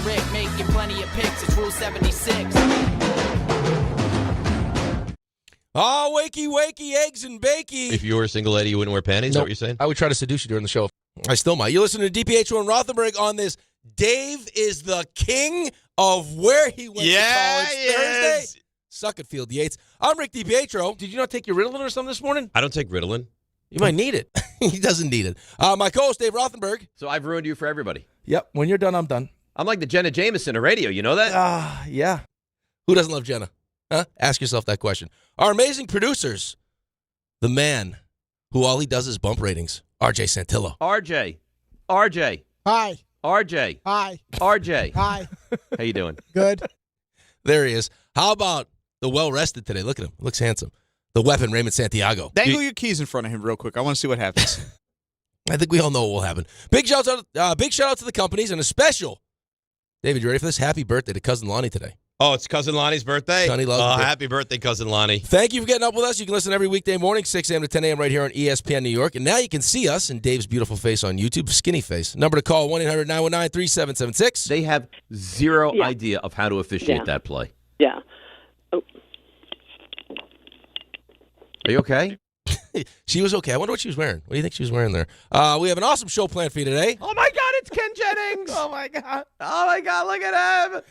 Rick, making plenty of picks. It's Rule 76. Oh, wakey, eggs and bakey. If you were a single lady, you wouldn't wear panties? Is that what you're saying? I would try to seduce you during the show. I still might. You listen to DiPietro and Rothenberg on this. Dave is the king of where he went to college Thursday. Suck it, Field Yates. I'm Rick DiPietro. Did you not take your Ritalin or something this morning? I don't take Ritalin. You might need it. He doesn't need it. My co-host, Dave Rothenberg. So I've ruined you for everybody. Yep. When you're done, I'm done. I'm like the Jenna Jameson of radio. You know that? Yeah. Who doesn't love Jenna? Huh? Ask yourself that question. Our amazing producers, the man who all he does is bump ratings, RJ Santillo. RJ. Hi. RJ. Hi. RJ. Hi. How you doing? Good. There he is. How about the well-rested today? Look at him. Looks handsome. The weapon, Raymond Santiago. Dangle your keys in front of him real quick. I want to see what happens. I think we all know what will happen. Big shout out to the companies and a special. David, you ready for this? Happy birthday to Cousin Lonnie today. Oh, it's Cousin Lonnie's birthday? Sonny loves it. Happy birthday, Cousin Lonnie. Thank you for getting up with us. You can listen every weekday morning, 6 a.m. to 10 a.m. right here on ESPN New York. And now you can see us and Dave's beautiful face on YouTube, skinny face. Number to call, 1-800-919-3776. They have zero idea of how to officiate that play. Yeah. Oh. Are you okay? She was okay. I wonder what she was wearing. What do you think she was wearing there? We have an awesome show planned for you today. Oh, my God, it's Ken Jennings. Oh, my God. Oh, my God, look at him.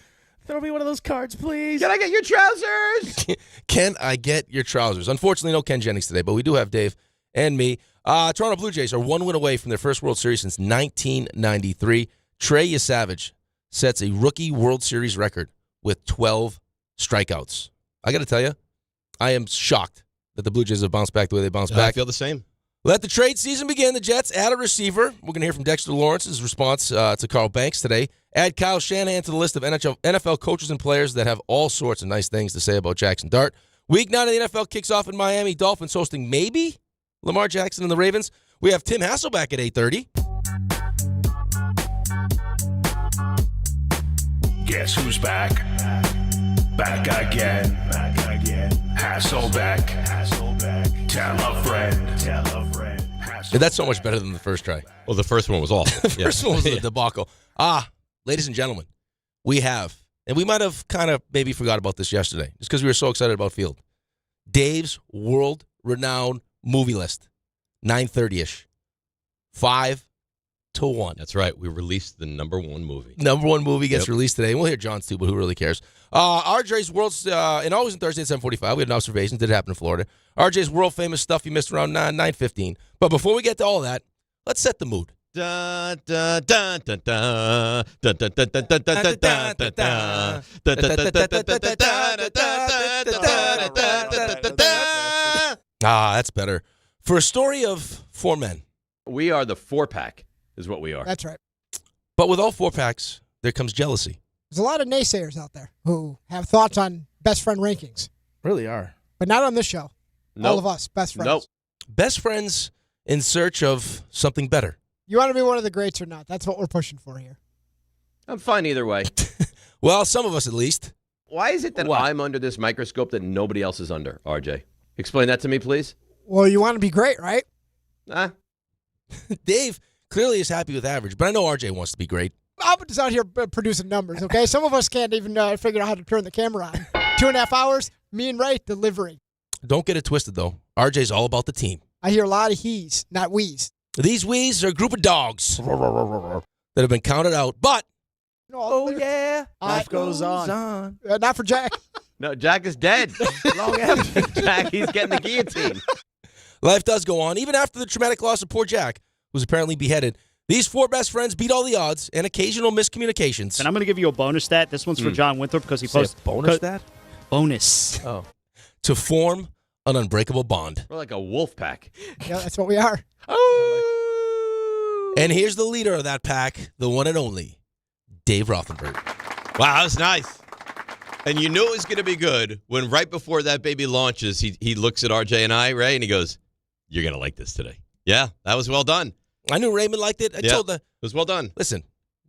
Throw me one of those cards, please. Can I get your trousers? Can I get your trousers? Unfortunately, no Ken Jennings today, but we do have Dave and me. Toronto Blue Jays are one win away from their first World Series since 1993. Trey Yesavage sets a rookie World Series record with 12 strikeouts. I got to tell you, I am shocked that the Blue Jays have bounced back the way they bounced back. I feel the same. Let the trade season begin. The Jets add a receiver. We're going to hear from Dexter Lawrence's response to Carl Banks today. Add Kyle Shanahan to the list of NFL coaches and players that have all sorts of nice things to say about Jaxson Dart. Week 9 of the NFL kicks off in Miami. Dolphins hosting maybe Lamar Jackson and the Ravens. We have Tim Hasselbeck at 8:30. Guess who's back? Back again. Hasselbeck. Tell a friend. That's so much better than the first try. Well, the first one was awful. The first one was a debacle. Ladies and gentlemen, we have, and we might have kind of maybe forgot about this yesterday, just because we were so excited about Field. Dave's world-renowned movie list, 9:30-ish, 5-1. That's right. We released the number one movie. Number one movie gets released today. We'll hear John's too, but who really cares? RJ's World's, and always on Thursday at 7:45. We had an observation. Did happen in Florida. RJ's world-famous stuff you missed around 9:15. But before we get to all that, let's set the mood. Da, da, da, da, da, da, da, da, da, da, da, da, da, da. That's better. For a story of four men. We are the four-pack, is what we are. That's right. But with all four packs, there comes jealousy. There's a lot of naysayers out there who have thoughts on best friend rankings. Really are. But not on this show. Nope. All of us, best friends. Nope. Best friends in search of something better. You want to be one of the greats or not? That's what we're pushing for here. I'm fine either way. Well, some of us at least. Why is it that I'm under this microscope that nobody else is under, RJ? Explain that to me, please. Well, you want to be great, right? Dave clearly is happy with average, but I know RJ wants to be great. I'm just out here producing numbers, okay? Some of us can't even figure out how to turn the camera on. 2.5 hours, me and Ray delivering. Don't get it twisted, though. RJ's all about the team. I hear a lot of he's, not we's. These we's are a group of dogs that have been counted out, but... Oh, yeah. Life goes on. Not for Jack. No, Jack is dead. Long after Jack, he's getting the guillotine. Life does go on, even after the traumatic loss of poor Jack, who's apparently beheaded. These four best friends beat all the odds and occasional miscommunications. And I'm going to give you a bonus stat. This one's for John Winthrop because he posted bonus stat? Bonus. Oh. To form an unbreakable bond. We're like a wolf pack. Yeah, that's what we are. Oh! And here's the leader of that pack, the one and only, Dave Rothenberg. Wow, that was nice. And you knew it was going to be good when right before that baby launches, he looks at RJ and I, Ray, and he goes, "You're going to like this today." Yeah, that was well done. I knew Raymond liked it. It was well done. Listen,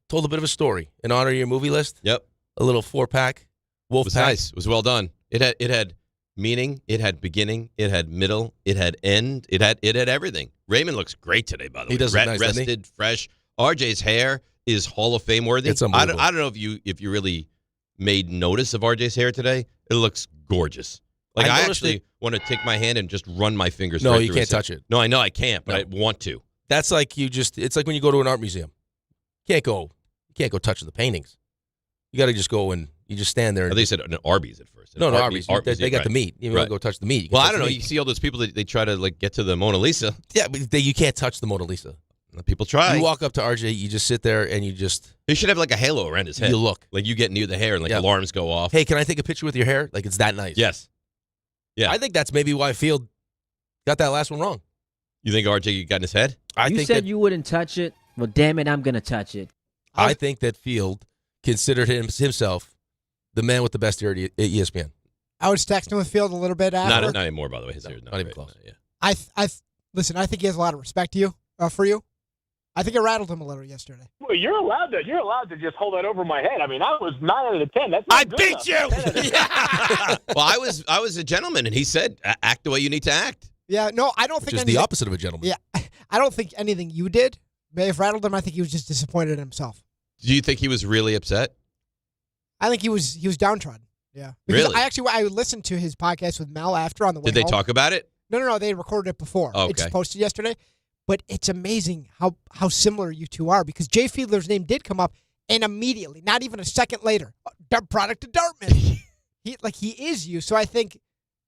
told a bit of a story in honor of your movie list. Yep. A little 4-pack, wolf It was pack. nice. It was well done. It had meaning. It had beginning. It had middle. It had end. It had everything. Raymond looks great today, by the way. He does look nice, doesn't he? Rested, fresh. RJ's hair is Hall of Fame worthy. It's unbelievable. I don't know if you really made notice of RJ's hair today. It looks gorgeous. Like I actually want to take my hand and just run my fingers. No, right you through can't his hair. touch it. No, I know I can't, but I want to. That's like it's like when you go to an art museum. You can't go touching the paintings. You got to just go and you just stand there. Or they said an Arby's at first. No, Arby's. They got the meat. You don't go touch the meat. Well, I don't know. You see all those people that they try to like get to the Mona Lisa. Yeah, but you can't touch the Mona Lisa. People try. You walk up to RJ, you just sit there and you just. He should have like a halo around his head. You look. Like you get near the hair and like alarms go off. Hey, can I take a picture with your hair? Like it's that nice. Yes. Yeah. I think that's maybe why Field got that last one wrong. You think RJ got in his head? You said you wouldn't touch it. Well, damn it, I'm going to touch it. I think that Field considered himself the man with the best ear at ESPN. I was texting with Field a little bit after. Not anymore, by the way. His hair is not even close. Yeah. Listen, I think he has a lot of respect for you. I think it rattled him a little yesterday. Well, you're allowed to just hold that over my head. I mean, I was 9 out of 10. That's not I good beat enough. you. Yeah. Well, I was a gentleman, and he said, "Act the way you need to act." Yeah, no, I don't Which think is the opposite of a gentleman. Yeah, I don't think anything you did may have rattled him. I think he was just disappointed in himself. Do you think he was really upset? I think he was downtrodden. Yeah, because Really? I listened to his podcast with Mel after on the way Did they home. talk about it? No. They recorded it before. Oh, okay. It's posted yesterday. But it's amazing how similar you two are because Jay Fiedler's name did come up, and immediately, not even a second later, product of Dartmouth. he is you. So I think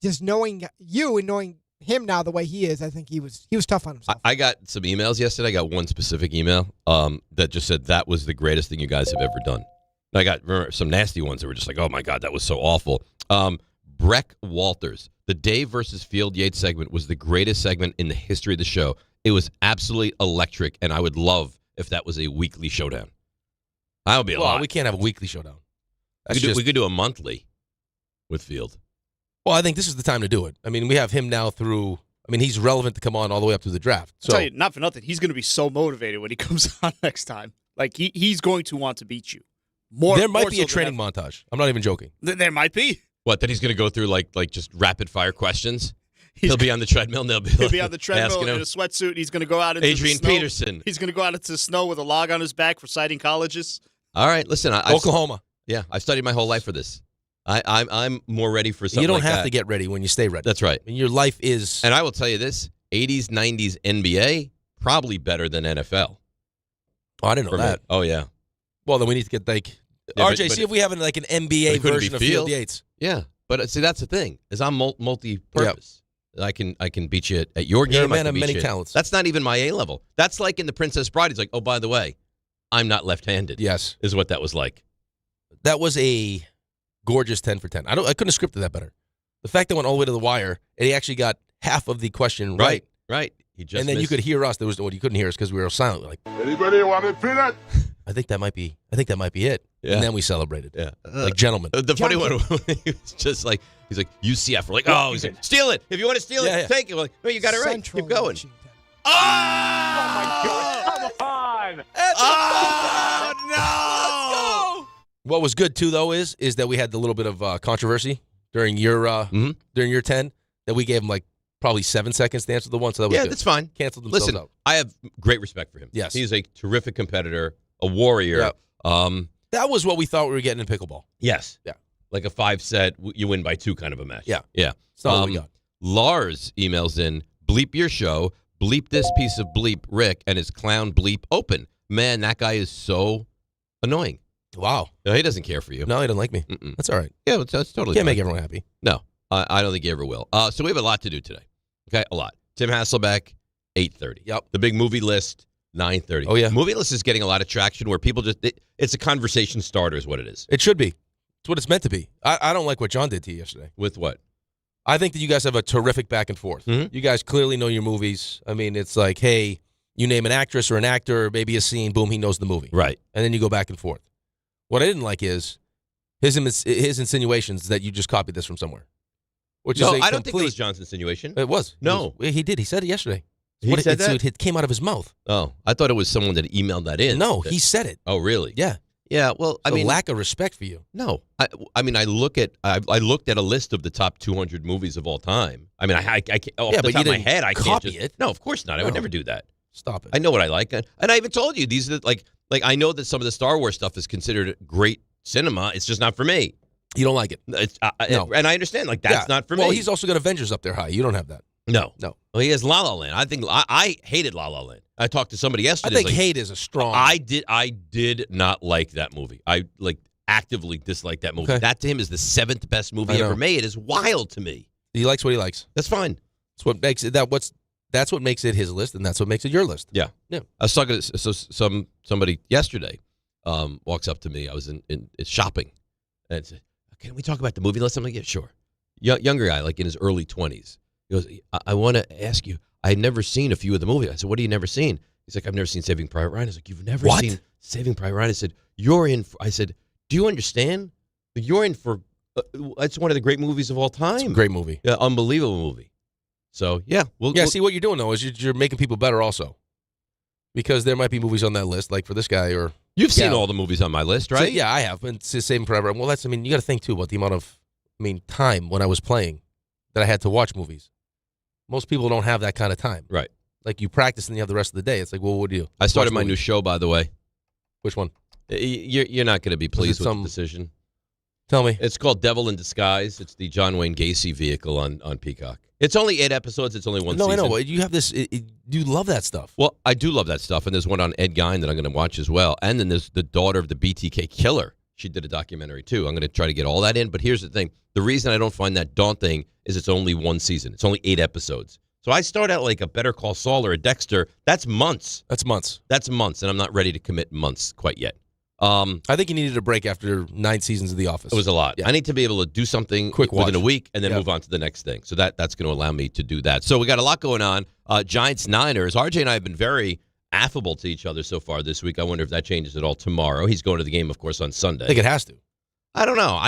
just knowing you and knowing him now the way he is, I think he was tough on himself. I got some emails yesterday. I got one specific email that just said that was the greatest thing you guys have ever done. I got some nasty ones that were just like, oh my God, that was so awful. Breck Walters, the Dave versus Field Yates segment was the greatest segment in the history of the show. It was absolutely electric, and I would love if that was a weekly showdown. That would be a lot. We can't have a weekly showdown. We could do a monthly with Field. Well, I think this is the time to do it. I mean, we have him now through. I mean, he's relevant to come on all the way up through the draft. So, I'll tell you, not for nothing, he's going to be so motivated when he comes on next time. Like he's going to want to beat you. There might be a training montage. I'm not even joking. There might be. What? That he's going to go through like just rapid fire questions. He'll be on the treadmill. And He'll be on the treadmill in a sweatsuit. He's going to go out into Adrian the snow. Peterson. He's going to go out into the snow with a log on his back for citing colleges. All right, listen. Oklahoma. Yeah, I've studied my whole life for this. I'm more ready for something. You don't like have that. to get ready when you stay ready. That's right. I mean, your life is. And I will tell you this: 80s, 90s NBA probably better than NFL. Oh, I didn't know that. Oh yeah. Well, then we need to get like RJ. See if we have an NBA version of Field Yates. Yeah, but see that's the thing is I'm multi-purpose. Yep. I can beat you at your game. You're a man of many talents. That's not even my A level. That's like in The Princess Bride. He's like, oh, by the way, I'm not left-handed. Yes, is what that was like. That was a gorgeous 10 for 10. I couldn't have scripted that better. The fact that went all the way to the wire and he actually got half of the question right. Right. He just and then missed. you could hear us. You couldn't hear us because we were silent. Like, Anybody want a peanut? I think that might be it. Yeah. And then we celebrated. Yeah. Like gentlemen. The funny one, he was just like, he's like, UCF. We're like, oh, he's like, steal it. If you want to steal it, take it. We're like, no, you got it right. Central Keep going. Washington. Oh, my God. Come on. Oh, no. What was good too, though, is that we had the little bit of controversy during your 10 that we gave him like probably 7 seconds to answer the one. So that was good. That's fine. Canceled themselves Listen, out. I have great respect for him. Yes. He's a terrific competitor, a warrior. Yep. That was what we thought we were getting in pickleball. Yes. Yeah. Like a 5-set, you win by 2 kind of a match. Yeah. Yeah. It's not what we got. Lars emails in, bleep your show, bleep this piece of bleep Rick and his clown bleep open. Man, that guy is so annoying. Wow. No, he doesn't care for you. No, he doesn't like me. Mm-mm. That's all right. Yeah, that's totally Can't fine. make everyone happy. No, I don't think he ever will. So we have a lot to do today. Okay, a lot. Tim Hasselbeck, 8:30. Yep. The big movie list, 9:30. Oh, yeah. Movie list is getting a lot of traction where people it's a conversation starter is what it is. It should be. It's what it's meant to be. I don't like what John did to you yesterday. With what? I think that you guys have a terrific back and forth. Mm-hmm. You guys clearly know your movies. I mean, it's like, hey, you name an actress or an actor or maybe a scene, boom, he knows the movie. Right. And then you go back and forth. What I didn't like is his insinuations that you just copied this from somewhere. Which No, is I don't think it was John's insinuation. It was. No. He did. He said it yesterday. He said that? It came out of his mouth. Oh, I thought it was someone that emailed that in. No, he said it. Oh, really? Yeah. Yeah, well, I mean, lack of respect for you. No, I mean, I looked at a list of the top 200 movies of all time. I mean, I can't, off the top of my head, I can't copy just it. No, of course not. I would never do that. Stop it. I know what I like, and I even told you these are like Like, I know that some of the Star Wars stuff is considered great cinema. It's just not for me. You don't like it. No. And I understand, like, that's not for me. Well, he's also got Avengers up there high. You don't have that. No. No. Well, he has La La Land. I think I hated La La Land. I talked to somebody yesterday. I think hate is a strong. I did not like that movie. I actively disliked that movie. Okay. That to him is the 7th best movie ever made. It is wild to me. He likes what he likes. That's fine. That's what makes it that's what makes it his list, and that's what makes it your list. Yeah. Yeah. I was talking to somebody yesterday. Walks up to me. I was in shopping, and said, "Can we talk about the movie list?" I'm like, "Yeah, sure." Younger guy, like in his early 20s. He goes, I want to ask you. I had never seen a few of the movies. I said, "What have you never seen?" He's like, "I've never seen Saving Private Ryan." I was like, "You've never seen Saving Private Ryan?" I said, "You're in." I said, "Do you understand? You're in for." It's one of the great movies of all time. It's a great movie. Yeah, unbelievable movie. So yeah, see what you're doing though is you're making people better also, because there might be movies on that list like for this guy or you've seen all the movies on my list, right? So, yeah, I have. But Saving Private Ryan. Well, you got to think too about the amount of time when I was playing that I had to watch movies. Most people don't have that kind of time. Right. Like you practice and you have the rest of the day. It's like, well, what do you do? I started my new show, by the way. Which one? You're not going to be pleased with the decision. Tell me. It's called Devil in Disguise. It's the John Wayne Gacy vehicle on Peacock. It's only 8 episodes. It's only one season. No, I know. You have this. You love that stuff. Well, I do love that stuff. And there's one on Ed Gein that I'm going to watch as well. And then there's the daughter of the BTK killer. She did a documentary, too. I'm going to try to get all that in. But here's the thing. The reason I don't find that daunting is it's only one season. It's only 8 episodes. So I start out like a Better Call Saul or a Dexter. That's months. That's months. And I'm not ready to commit months quite yet. I think you needed a break after 9 seasons of The Office. It was a lot. Yeah. I need to be able to do something within a week and then move on to the next thing. So that's going to allow me to do that. So we got a lot going on. Giants-Niners. RJ and I have been very affable to each other so far this week. I wonder if that changes at all tomorrow. He's going to the game, of course, on Sunday. I think it has to. I don't know.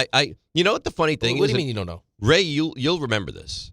You know what the funny thing is? What do you mean you don't know? Ray, you'll remember this.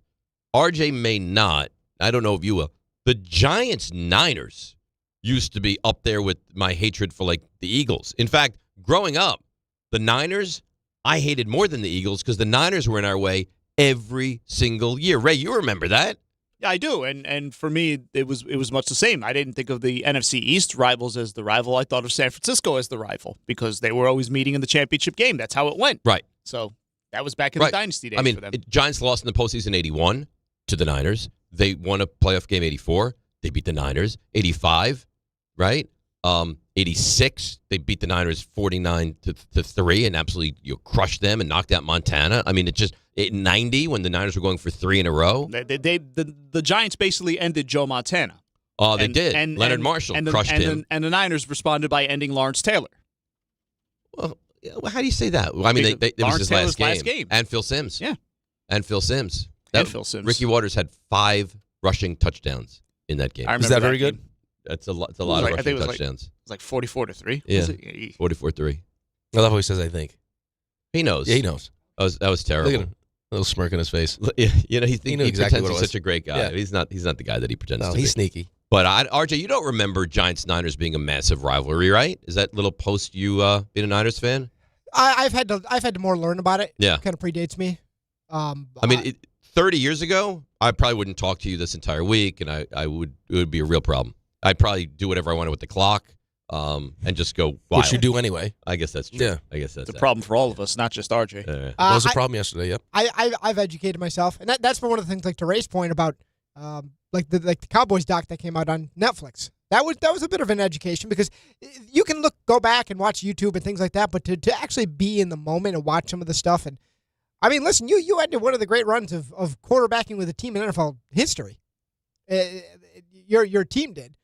RJ may not. I don't know if you will. The Giants-Niners used to be up there with my hatred for, like, the Eagles. In fact, growing up, the Niners, I hated more than the Eagles because the Niners were in our way every single year. Ray, you remember that? Yeah, I do. And for me, it was much the same. I didn't think of the NFC East rivals as the rival. I thought of San Francisco as the rival because they were always meeting in the championship game. That's how it went. Right. So that was back in the dynasty days for them. Giants lost in the postseason 81 to the Niners. They won a playoff game 84. They beat the Niners. 85, right? 86, they beat the Niners 49-3 and absolutely crushed them and knocked out Montana. I mean, 90 when the Niners were going for 3 in a row. The Giants basically ended Joe Montana. Oh, they did. Leonard Marshall crushed him. And the Niners responded by ending Lawrence Taylor. Well, how do you say that? I mean, it was his last game. And Phil Simms. Yeah. And Phil Simms. Phil Simms. Ricky Waters had 5 rushing touchdowns in that game. Is that very good? That's a lot of rushing touchdowns. It was like 44-3. Yeah, 44-3. I love how he says, I think. He knows. Yeah, he knows. That was terrible. Look at him. A little smirk on his face. You know, he knew exactly pretends what it he's was. such a great guy. Yeah. He's not the guy that he pretends to be. He's sneaky. But RJ, you don't remember Giants-Niners being a massive rivalry, right? Is that little post you being a Niners fan? I've had to more learn about it. Yeah. It kind of predates me. I mean, 30 years ago, I probably wouldn't talk to you this entire week, and it would be a real problem. I'd probably do whatever I wanted with the clock, and just go wild. Which you do anyway. I guess that's true. Yeah. I guess that's a problem for all of us, not just RJ. That was a problem yesterday, yep. I've educated myself, and that's been one of the things, like to Ray's point about like the Cowboys doc that came out on Netflix. That was a bit of an education because you can go back and watch YouTube and things like that, but to actually be in the moment and watch some of the stuff, and I mean, listen, you had one of the great runs of quarterbacking with a team in NFL history. Your team did.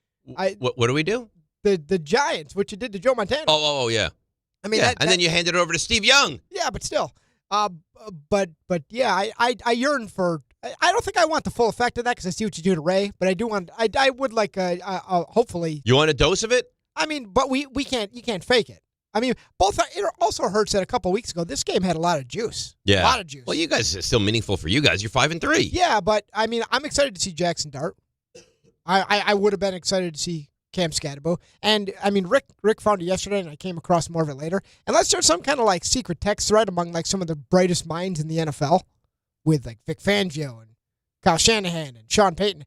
What do we do? The Giants, which you did to Joe Montana. Oh, yeah. I mean, and then you handed it over to Steve Young. Yeah, but still, but yeah, I yearn for. I don't think I want the full effect of that because I see what you do to Ray, but I do want. I would like hopefully. You want a dose of it? I mean, but we can't. You can't fake it. I mean, it also hurts that a couple weeks ago this game had a lot of juice. Yeah, a lot of juice. Well, you guys are still meaningful for you guys. You're 5-3. Yeah, but I mean, I'm excited to see Jaxson Dart. I would have been excited to see Cam Scatterbo. And, I mean, Rick found it yesterday, and I came across more of it later. Unless there's some kind of, like, secret text thread among, like, some of the brightest minds in the NFL with, like, Vic Fangio and Kyle Shanahan and Sean Payton.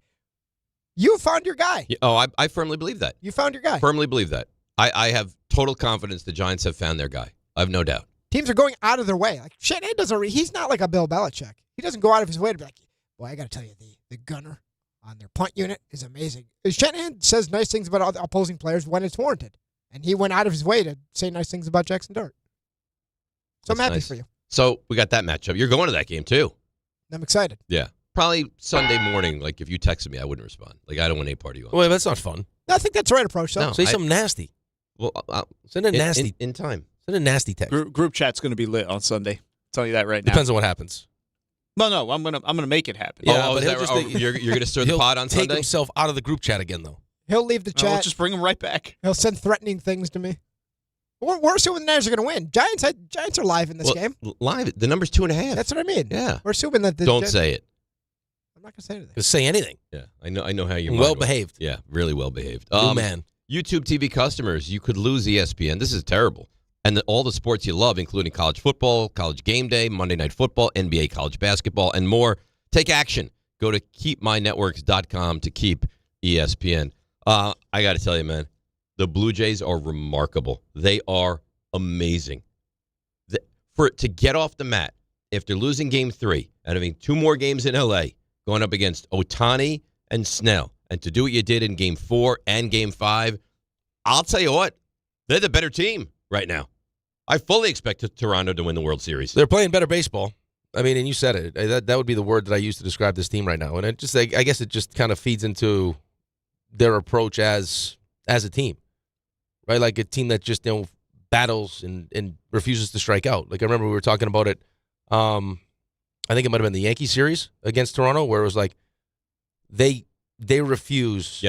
You found your guy. Oh, I firmly believe that. You found your guy. Firmly believe that. I have total confidence the Giants have found their guy. I have no doubt. Teams are going out of their way. Like Shanahan he's not like a Bill Belichick. He doesn't go out of his way to be like, boy, I got to tell you, the gunner on their punt unit is amazing. Shanahan says nice things about other opposing players when it's warranted. And he went out of his way to say nice things about Jaxson Dart. So I'm happy for you. So we got that matchup. You're going to that game, too. I'm excited. Yeah. Probably Sunday morning. Like, if you texted me, I wouldn't respond. Like, I don't want any part of you on. Well, that's not fun. No, I think that's the right approach, though. No, Say something nasty. Well, Send a nasty in time. Send a nasty text. Group chat's going to be lit on Sunday. I'll tell you that right now. Depends on what happens. No, I'm gonna make it happen. Yeah, is but that right? You're going to stir the pot on Take Sunday? himself out of the group chat again, though. He'll leave the chat. Let's just bring him right back. He'll send threatening things to me. We're assuming the Niners are going to win. Giants are live in this game. Live. The number's 2.5. That's what I mean. Yeah. We're assuming that the Don't say it. I'm not going to say anything. Just say anything. Yeah. I know how you're Well behaved. Yeah, really well behaved. Good man. YouTube TV customers, you could lose ESPN. This is terrible. And all the sports you love, including college football, college game day, Monday Night Football, NBA college basketball, and more. Take action. Go to keepmynetworks.com to keep ESPN. I got to tell you, man, the Blue Jays are remarkable. They are amazing. To get off the mat after losing Game 3 and having 2 more games in L.A., going up against Ohtani and Snell, and to do what you did in Game 4 and Game 5, I'll tell you what, they're the better team right now. I fully expect Toronto to win the World Series. They're playing better baseball. I mean, and you said it. That would be the word that I use to describe this team right now. And it just, I guess it just kind of feeds into their approach as a team, right? Like a team that just, battles and refuses to strike out. Like I remember we were talking about it. I think it might have been the Yankee series against Toronto, where it was like they refuse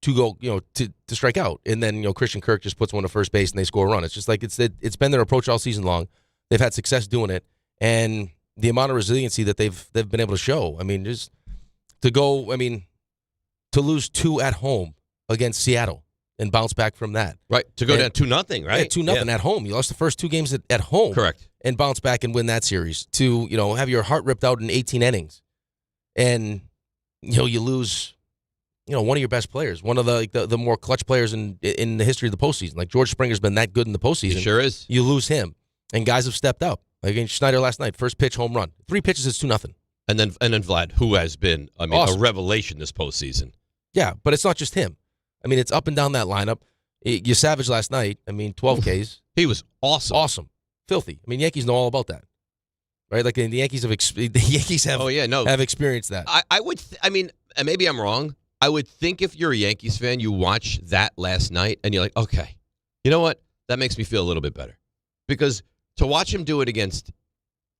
to go, to strike out, and then Christian Kirk just puts one to first base and they score a run. It's just like it's been their approach all season long. They've had success doing it, and the amount of resiliency that they've been able to show. I mean, just to lose 2 at home against Seattle and bounce back from that. Right. To go down 2-0, right? Yeah, 2-0 at home. You lost the first 2 games at home. Correct. And bounce back and win that series. To, have your heart ripped out in 18 innings. And, you lose, one of your best players, one of the more clutch players in the history of the postseason. Like George Springer's been that good in the postseason. He sure is. You lose him. And guys have stepped up. Like against Schneider last night, first pitch home run. 3 pitches, it's 2-0. And then Vlad, who has been, awesome. A revelation this postseason. Yeah, but it's not just him. I mean, it's up and down that lineup. You Savage last night. 12 Ks. He was awesome. Awesome. Filthy. Yankees know all about that. Right? Like the Yankees have have experienced that. I would and maybe I'm wrong. I would think if you're a Yankees fan, you watch that last night and you're like, okay, you know what? That makes me feel a little bit better. Because to watch him do it against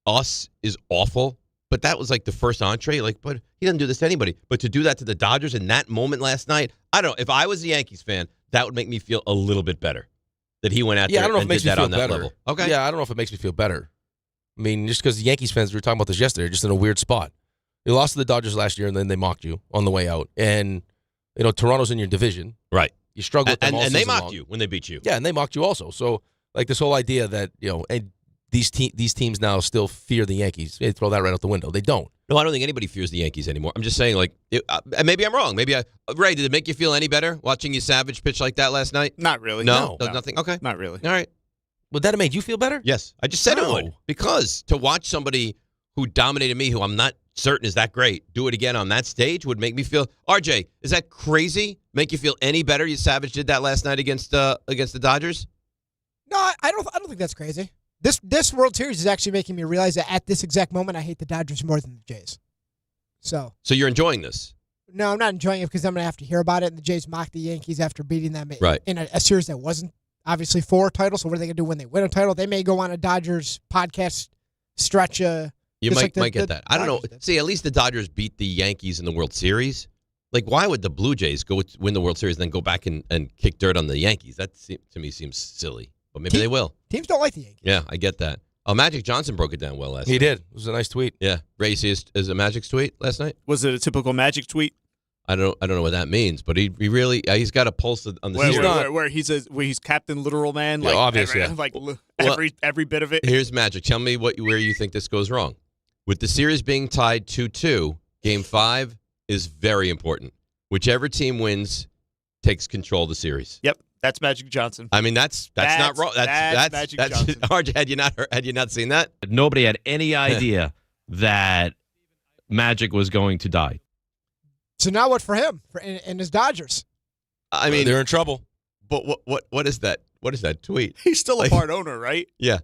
us is awful. But that was like the first entree. But he doesn't do this to anybody. But to do that to the Dodgers in that moment last night, I don't know. If I was a Yankees fan, that would make me feel a little bit better. That he went out there and did that on that level. Okay. Yeah, I don't know if it makes me feel better. Just because the Yankees fans, we were talking about this yesterday, just in a weird spot. You lost to the Dodgers last year, and then they mocked you on the way out. And, Toronto's in your division. Right. You struggled with them all and they season mocked long. you when they beat you. Yeah, and they mocked you also. So, this whole idea that, and these teams now still fear the Yankees, they throw that right out the window. They don't. No, I don't think anybody fears the Yankees anymore. I'm just saying, maybe I'm wrong. Maybe Ray, did it make you feel any better watching you Savage pitch like that last night? Not really. No. Nothing? Okay. Not really. All right. Would that have made you feel better? Yes. I just said it No. would. Because to watch somebody who dominated me, who I'm not certain is that great, do it again on that stage would make me feel. RJ, is that crazy? Make you feel any better? You Savage did that last night against the Dodgers? No, I don't think that's crazy. This World Series is actually making me realize that at this exact moment, I hate the Dodgers more than the Jays. So you're enjoying this? No, I'm not enjoying it because I'm going to have to hear about it. And the Jays mocked the Yankees after beating them in a series that wasn't obviously for a title. So what are they going to do when they win a title? They may go on a Dodgers podcast stretch. You might get that. I don't know. See, at least the Dodgers beat the Yankees in the World Series. Why would the Blue Jays go win the World Series and then go back and kick dirt on the Yankees? That to me seems silly. But maybe they will. Teams don't like the Yankees. Yeah, I get that. Oh, Magic Johnson broke it down well last night. He did. It was a nice tweet. Yeah. Ray, you see his Magic's tweet last night? Was it a typical Magic tweet? I don't know what that means, but he really he's got a pulse on the series. Where he's Captain Literal Man, yeah, obviously, every bit of it. Here's Magic. Tell me where you think this goes wrong. With the series being tied 2-2, Game 5 is very important. Whichever team wins takes control of the series. Yep. That's Magic Johnson. I mean, that's not wrong. That's Magic Johnson. RJ, had you not seen that? Nobody had any idea that Magic was going to die. So now what for him and his Dodgers? I mean, they're in trouble. But what is that? What is that tweet? He's still a part owner, right? Yeah.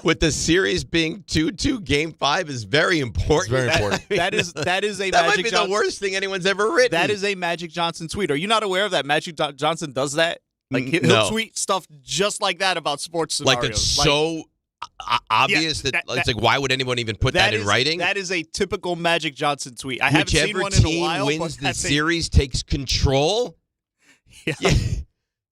With the series being 2-2, Game 5 is very important. It's very important. That is a That Magic might be Johnson. the worst thing anyone's ever written. That is a Magic Johnson tweet. Are you not aware of that? Magic Johnson does that. Like he'll No. tweet stuff just like that about sports scenarios. Like, that's so obvious that it's like, why would anyone even put that in writing? That is a typical Magic Johnson tweet. I haven't seen Whichever one in a team while. wins but the that's series takes control.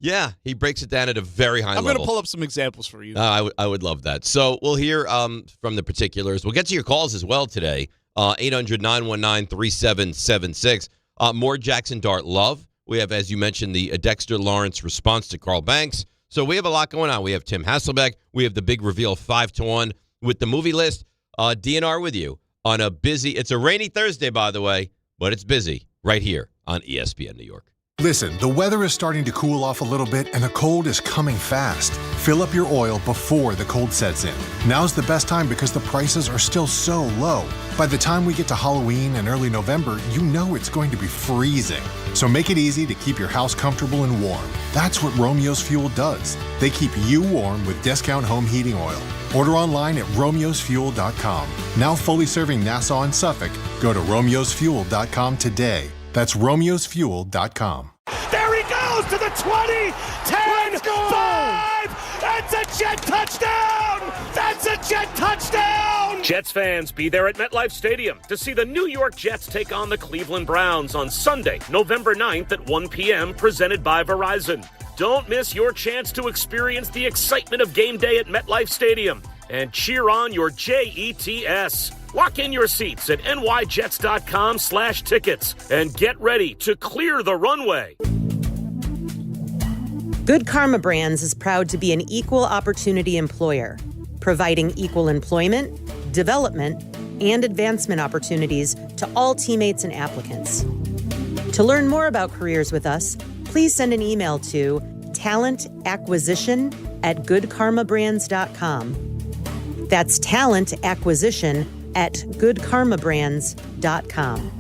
Yeah, he breaks it down at a very high level. I'm going to pull up some examples for you. I would love that. So we'll hear from the particulars. We'll get to your calls as well today. 800-919-3776. More Jaxson Dart love. We have, as you mentioned, the Dexter Lawrence response to Carl Banks. So we have a lot going on. We have Tim Hasselbeck. We have the big reveal 5-1 with the movie list. DNR with you on a busy, it's a rainy Thursday, by the way, but it's busy right here on ESPN New York. Listen, the weather is starting to cool off a little bit and the cold is coming fast. Fill up your oil before the cold sets in. Now's the best time because the prices are still so low. By the time we get to Halloween and early November, you know it's going to be freezing. So make it easy to keep your house comfortable and warm. That's what Romeo's Fuel does. They keep you warm with discount home heating oil. Order online at romeosfuel.com. Now fully serving Nassau and Suffolk, go to romeosfuel.com today. That's romeosfuel.com. There he goes to the 20, 10, 5. That's a Jet touchdown. That's a Jet touchdown. Jets fans, be there at MetLife Stadium to see the New York Jets take on the Cleveland Browns on Sunday, November 9th at 1 p.m., presented by Verizon. Don't miss your chance to experience the excitement of game day at MetLife Stadium and cheer on your Jets. Lock in your seats at nyjets.com/tickets and get ready to clear the runway. Good Karma Brands is proud to be an equal opportunity employer, providing equal employment, development, and advancement opportunities to all teammates and applicants. To learn more about careers with us, please send an email to talentacquisition@goodkarmabrands.com. That's talentacquisition@goodkarmabrands.com.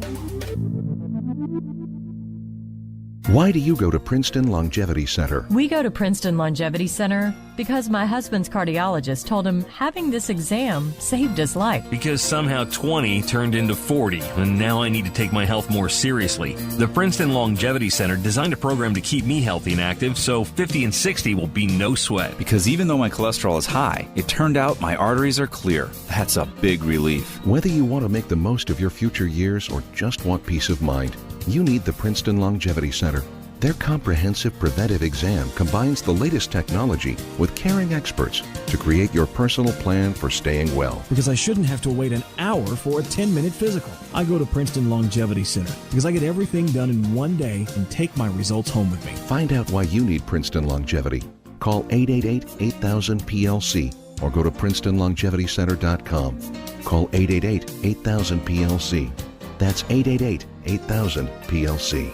Why do you go to Princeton Longevity Center? We go to Princeton Longevity Center because my husband's cardiologist told him having this exam saved his life. Because somehow 20 turned into 40, and now I need to take my health more seriously. The Princeton Longevity Center designed a program to keep me healthy and active, so 50 and 60 will be no sweat. Because even though my cholesterol is high, it turned out my arteries are clear. That's a big relief. Whether you want to make the most of your future years or just want peace of mind, you need the Princeton Longevity Center. Their comprehensive preventive exam combines the latest technology with caring experts to create your personal plan for staying well. Because I shouldn't have to wait an hour for a 10-minute physical. I go to Princeton Longevity Center because I get everything done in one day and take my results home with me. Find out why you need Princeton Longevity. Call 888-8000-PLC or go to PrincetonLongevityCenter.com. Call 888-8000-PLC. That's 888-8000-PLC.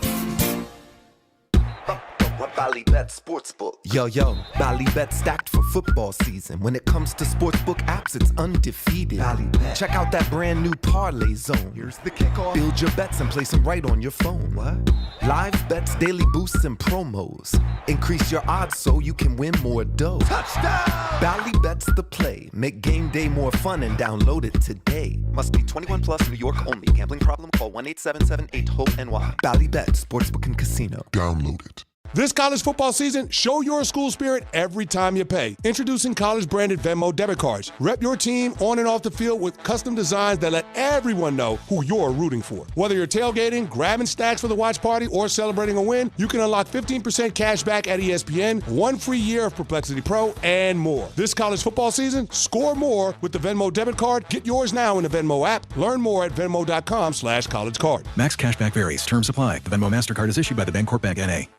Ballybet Sportsbook. Yo, Ballybet stacked for football season. When it comes to sportsbook apps, it's undefeated. Ballybet. Check out that brand new Parlay Zone. Here's the kickoff. Build your bets and place them right on your phone. What? Live bets, daily boosts, and promos. Increase your odds so you can win more dough. Touchdown! Ballybet's the play. Make game day more fun and download it today. Must be 21 plus, New York only. Gambling problem? Call 1-877-8-HOPE-NY. Ballybet Sportsbook and Casino. Download it. This college football season, show your school spirit every time you pay. Introducing college-branded Venmo debit cards. Rep your team on and off the field with custom designs that let everyone know who you're rooting for. Whether you're tailgating, grabbing stacks for the watch party, or celebrating a win, you can unlock 15% cash back at ESPN, 1 free year of Perplexity Pro, and more. This college football season, score more with the Venmo debit card. Get yours now in the Venmo app. Learn more at venmo.com/collegecard. Max cashback varies. Terms apply. The Venmo MasterCard is issued by the Bancorp Bank N.A.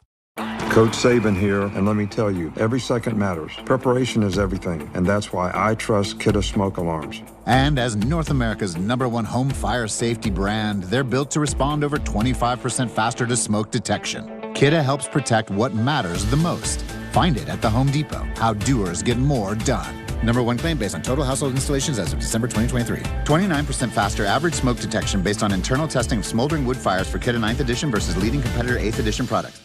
Coach Saban here, and let me tell you, every second matters. Preparation is everything, and that's why I trust Kidde Smoke Alarms. And as North America's #1 home fire safety brand, they're built to respond over 25% faster to smoke detection. Kidde helps protect what matters the most. Find it at the Home Depot. How doers get more done. #1 claim based on total household installations as of December 2023. 29% faster average smoke detection based on internal testing of smoldering wood fires for Kidde 9th edition versus leading competitor 8th edition products.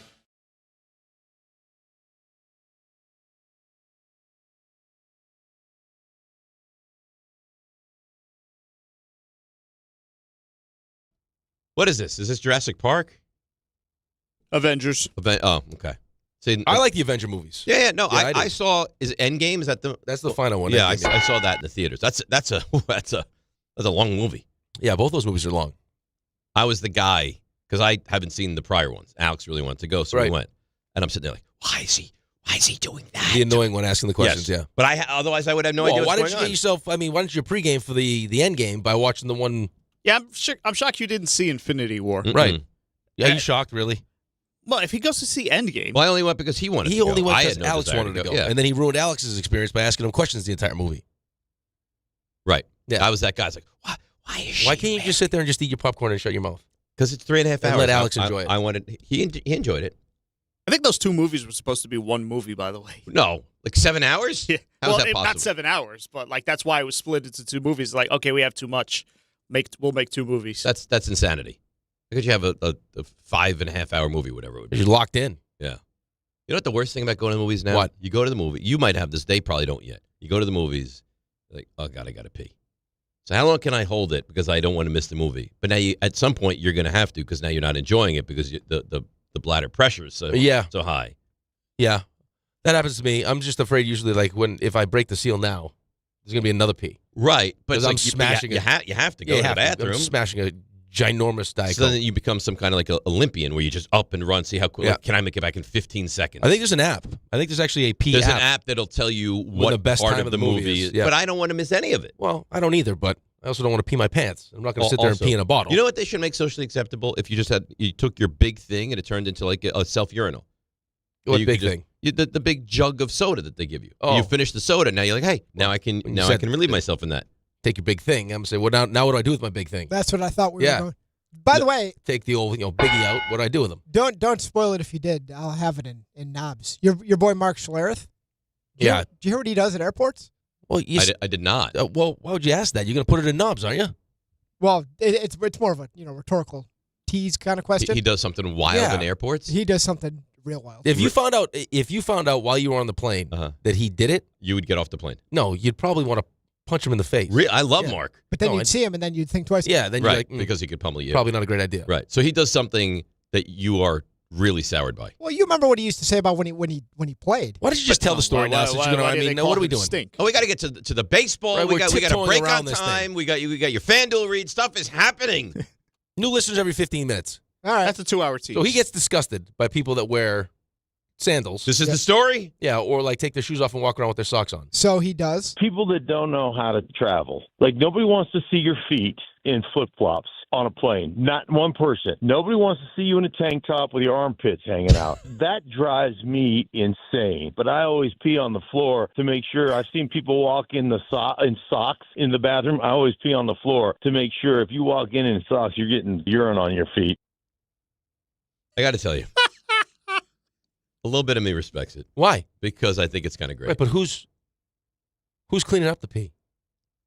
What is this? Is this Jurassic Park? Avengers. Oh, okay. See, I like the Avenger movies. Yeah. No, Yeah, I saw. Is Endgame? Is that the? That's the final one. Yeah, I Endgame. saw that in the theaters. That's a long movie. Yeah, both those movies are long. I was the guy because I haven't seen the prior ones. Alex really wanted to go, so we went. And I'm sitting there like, why is he doing that? The annoying one asking the questions. Yes. Yeah. But otherwise I would have no idea. Why what's didn't you going get yourself? I mean, why didn't you pregame for the end game by watching the one? Yeah, I'm shocked you didn't see Infinity War. Right. Yeah, you shocked, really? Well, if he goes to see Endgame. Well, I only went because he wanted to He go. only went I because had no Alex desire wanted to go. Yeah. And then he ruined Alex's experience by asking him questions the entire movie. Right. Yeah. I was that guy. I was like, Why can't you just sit there and just eat your popcorn and shut your mouth? Because it's 3.5 hours. And let Alex enjoy it. I wanted. He enjoyed it. I think those two movies were supposed to be one movie, by the way. No, like 7 hours. Yeah. How's that possible? Not 7 hours, but like that's why it was split into two movies. Like, okay, we have too much. We'll make two movies. That's insanity. Because you have a 5.5 hour movie, whatever it would be. You're locked in. Yeah. You know what the worst thing about going to the movies now? What? You go to the movie. You might have this. They probably don't yet. You go to the movies. Like, oh God, I got to pee. So how long can I hold it? Because I don't want to miss the movie. But now, at some point, you're going to have to because now you're not enjoying it because the bladder pressure is so high. Yeah. That happens to me. I'm just afraid usually like if I break the seal now, there's going to be another pee. Right. But it's I'm like smashing you have to go to the bathroom. I'm smashing a ginormous Diet So Coke. then you become some kind of like an Olympian where you just up and run, see how quick can I make it back in 15 seconds. I think there's an app. I think there's actually a pee There's app. an app that'll tell you what the best part time of the movie is. Yeah. But I don't want to miss any of it. Well, I don't either, but I also don't want to pee my pants. I'm not going to sit there and Also, pee in a bottle. You know what they should make socially acceptable? If you took your big thing and it turned into like a self-urinal. What big thing? The big jug of soda that they give you. Oh. You finish the soda, now you're like, hey, now I can relieve myself in that. Take your big thing. I'm going to say, well, now what do I do with my big thing? That's what I thought we were going. By the way, take the old Biggie out. What do I do with him? Don't spoil it if you did. I'll have it in knobs. Your boy Mark Schlereth. Do you hear what he does at airports? Well, I did not. Well, why would you ask that? You're going to put it in knobs, aren't you? Well, it's more of a rhetorical tease kind of question. He does something wild in airports. He does something real wild. If you found out while you were on the plane that he did it, you would get off the plane. No, you'd probably want to punch him in the face. I love Mark. But then you'd see him, and then you'd think twice. Yeah, then you're like, because he could pummel you. Probably not a great idea. Right. So he does something that you are really soured by. Well, you remember what he used to say about when he played. Why don't you just tell the story now? Since you're going to, what are we doing? Stink? Oh, we got to get to the baseball. Right, we got a break on this time. thing. We got your FanDuel read. Stuff is happening. New listeners every 15 minutes. All right, that's a 2-hour tease. So he gets disgusted by people that wear sandals. This is the story? Yeah, or like take their shoes off and walk around with their socks on. So he does. People that don't know how to travel. Like, nobody wants to see your feet in flip-flops on a plane. Not one person. Nobody wants to see you in a tank top with your armpits hanging out. That drives me insane. But I always pee on the floor to make sure. I've seen people walk in in socks in the bathroom. I always pee on the floor to make sure if you walk in socks, you're getting urine on your feet. I got to tell you. A little bit of me respects it. Why? Because I think it's kind of great. Right, but who's cleaning up the pee?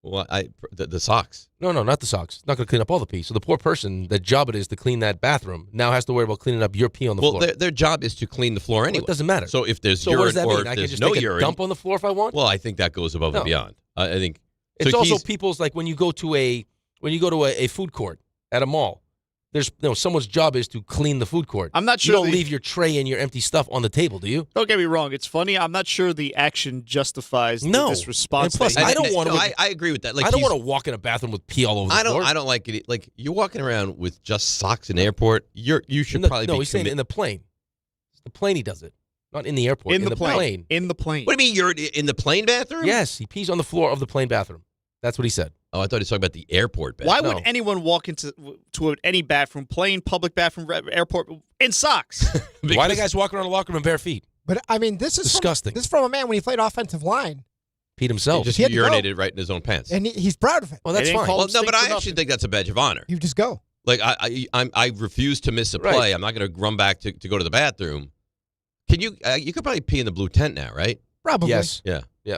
Well, the socks. No, not the socks. Not going to clean up all the pee. So the poor person, the job it is to clean that bathroom, now has to worry about cleaning up your pee on the floor. Well, their job is to clean the floor anyway. Well, it doesn't matter. So if there's what urine does that or mean? if I can there's just no take urine, a dump on the floor if I want? Well, I think that goes above and beyond. I think it's so. Also people's like when you go to a food court at a mall. There's someone's job is to clean the food court. I'm not sure you don't leave your tray and your empty stuff on the table, do you? Don't get me wrong. It's funny. I'm not sure the action justifies this response. And plus, I don't want to. I agree with that. Like, I don't want to walk in a bathroom with pee all over the floor. I don't like it. Like, you're walking around with just socks in the airport. You should probably be. No, he's saying in the plane. It's the plane he does it, not in the airport. In the plane. In the plane. What do you mean you're in the plane bathroom? Yes, he pees on the floor of the plane bathroom. That's what he said. Oh, I thought he was talking about the airport bathroom. Why would anyone walk into any bathroom, plane, public bathroom, airport, in socks? Why do guys walk around the locker room in bare feet? But I mean, this is disgusting. This is from a man when he played offensive line. Peed himself. He just urinated right in his own pants. And he's proud of it. Well, that's fine. Well, no, but I actually think that's a badge of honor. You just go. Like I refuse to miss a play. Right. I'm not going to run back to go to the bathroom. Can you? You could probably pee in the blue tent now, right? Probably. Yes. Yeah. Yeah.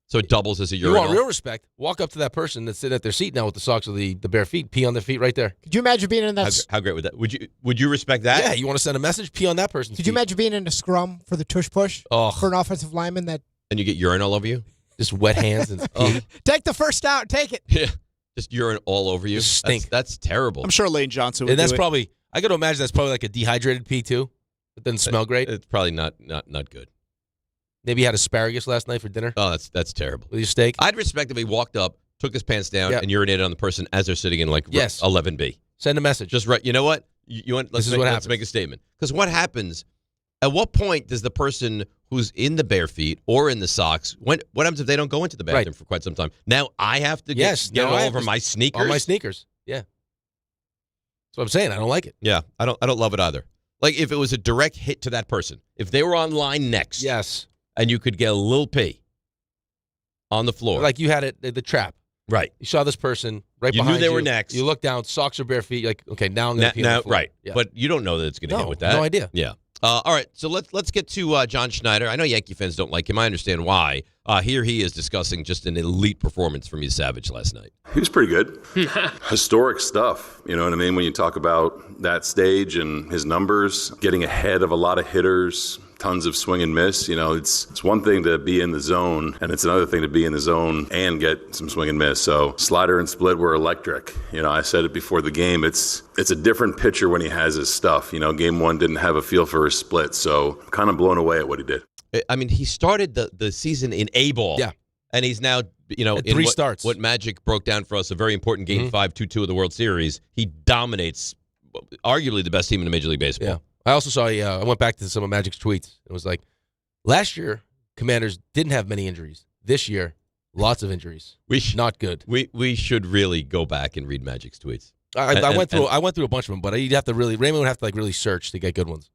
So it doubles as a You urinal. want real respect? Walk up to that person that's sitting at their seat now with the socks with the bare feet. Pee on their feet right there. Could you imagine being in that? How great would that? Would you respect that? Yeah. You want to send a message? Pee on that person's Could feet. you imagine being in a scrum for the tush push for an offensive lineman that And you get urine all over you? Just wet hands and pee. take the first down, take it. Yeah. Just urine all over you. Just stink. That's terrible. I'm sure Lane Johnson would And that's do it. probably, I got to imagine that's probably like a dehydrated pee too. It doesn't smell great. It's probably not good. Maybe you had asparagus last night for dinner Oh, that's terrible. with your steak. I'd respect if he walked up, took his pants down, Yeah. and urinated on the person as they're sitting in like Yes. 11B. Send a message. Just right. You know what? You want? This is what let's happens. make a statement. Because what happens? At what point does the person who's in the bare feet or in the socks? What happens if they don't go into the bathroom for quite some time? Now I have to get it now all I have over to- my sneakers. On my sneakers. Yeah. That's what I'm saying. I don't like it. Yeah, I don't love it either. Like if it was a direct hit to that person, if they were on line next, Yes. and you could get a little pee on the floor, Like you had it, the trap. right? You saw this person right You knew behind you. they were next. You look down, socks or bare feet. You're like, okay, now I'm going to pee on Now, the floor. right? Yeah. But you don't know that it's going to hit with that. No idea. Yeah. All right, so let's get to John Schneider. I know Yankee fans don't like him. I understand why. Here he is discussing just an elite performance from his Savage last night. He was pretty good. Historic stuff, you know what I mean? When you talk about that stage and his numbers, getting ahead of a lot of hitters, tons of swing and miss. You know, it's one thing to be in the zone, and it's another thing to be in the zone and get some swing and miss. So slider and split were electric. You know, I said it before the game. It's a different pitcher when he has his stuff. You know, game one didn't have a feel for his split, so I'm kind of blown away at what he did. I mean, he started the season in A-ball. Yeah. And he's now, in three starts. What Magic broke down for us, a very important Game 5, 2-2 of the World Series. He dominates arguably the best team in the Major League Baseball. Yeah. I also saw, I went back to some of Magic's tweets. It was like, last year, Commanders didn't have many injuries. This year, lots of injuries. Not good. We should really go back and read Magic's tweets. I went through a bunch of them, but you'd have to really, Raymond would have to really search to get good ones.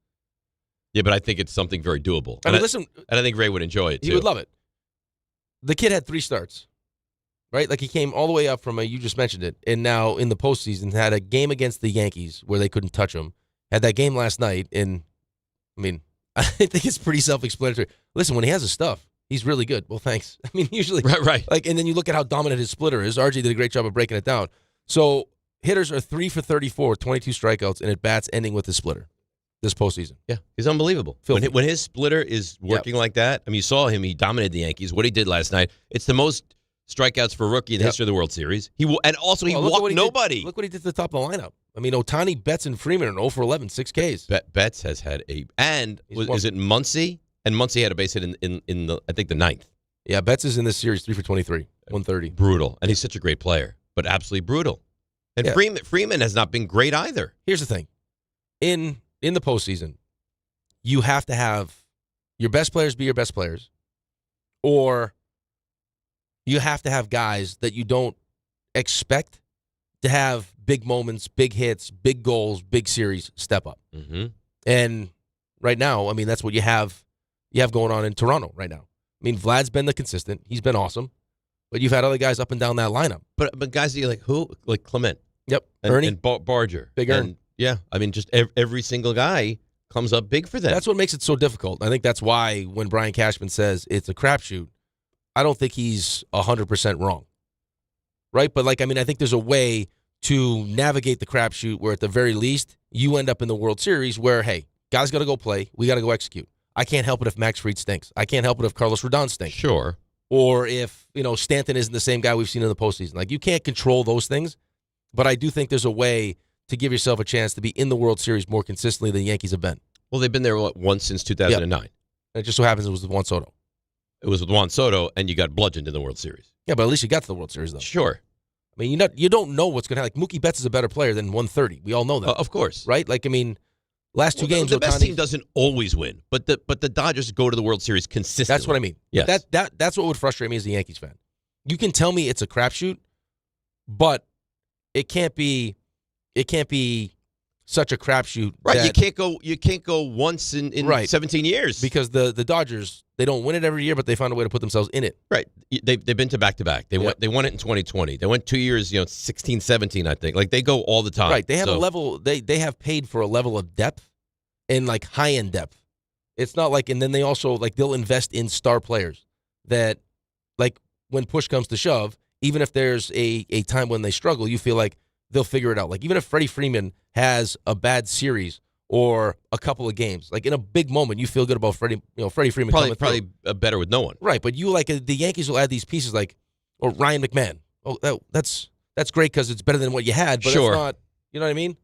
Yeah, but I think it's something very doable. I mean, listen. And I think Ray would enjoy it, too. He would love it. The kid had 3 starts, right? Like he came all the way up from you just mentioned it, and now in the postseason had a game against the Yankees where they couldn't touch him. Had that game last night, and I mean, I think it's pretty self-explanatory. Listen, when he has his stuff, he's really good. Well, thanks. I mean, usually, right. Like, and then you look at how dominant his splitter is. RJ did a great job of breaking it down. So hitters are 3 for 34, 22 strikeouts, and at bats ending with his splitter this postseason. Yeah, he's unbelievable. When his splitter is working like that, I mean, you saw him. He dominated the Yankees. What he did last night, it's the most strikeouts for a rookie in the history of the World Series. He walked nobody. Look what he did to the top of the lineup. I mean, Ohtani, Betts, and Freeman are 0 for 11, 6 Ks. Betts has had is it Muncy? And Muncy had a base hit in the I think the 9th. Yeah, Betts is in this series 3 for 23, 130. Brutal, and he's such a great player, but absolutely brutal. And Freeman has not been great either. Here's the thing: in the postseason, you have to have your best players be your best players, or you have to have guys that you don't expect to have big moments, big hits, big goals, big series step up. Mm-hmm. And right now, I mean, that's what you have going on in Toronto right now. I mean, Vlad's been the consistent. He's been awesome. But you've had other guys up and down that lineup. But guys that you like, who? Like Clement. Yep. And, Ernie. And Barger. Big Ern. Yeah. I mean, just every single guy comes up big for them. That's what makes it so difficult. I think that's why when Brian Cashman says it's a crapshoot, I don't think he's 100% wrong. Right? But, I think there's a way to navigate the crapshoot where, at the very least, you end up in the World Series where, hey, guys got to go play. We got to go execute. I can't help it if Max Fried stinks. I can't help it if Carlos Rodon stinks. Sure. Or if, Stanton isn't the same guy we've seen in the postseason. You can't control those things, but I do think there's a way to give yourself a chance to be in the World Series more consistently than the Yankees have been. Well, they've been there once since 2009. Yep. And it just so happens it was with Juan Soto. It was with Juan Soto, and you got bludgeoned in the World Series. Yeah, but at least you got to the World Series, though. Sure. I mean, you don't know what's going to happen. Mookie Betts is a better player than 130. We all know that. Of course. Right? Last two games, the best team doesn't always win, but the Dodgers go to the World Series consistently. That's what I mean. Yes. That's what would frustrate me as a Yankees fan. You can tell me it's a crapshoot, but it can't be such a crapshoot. Right, that, you can't go once in 17 years. Because the Dodgers, they don't win it every year, but they find a way to put themselves in it. Right. They've been to back-to-back. They won it in 2020. They went 2 years, 16, 17, I think. Like, they go all the time. Right. They have a level, they have paid for a level of depth and, like, high-end depth. It's not like, and then they also, like, they'll invest in star players that, like, when push comes to shove, even if there's a time when they struggle, you feel like they'll figure it out. Like, even if Freddie Freeman has a bad series or a couple of games, like, in a big moment, you feel good about Freddie Freeman probably better with no one. Right, but you, like, the Yankees will add these pieces, like, or Ryan McMahon. Oh, that's great because it's better than what you had, but sure. It's not, you know what I mean?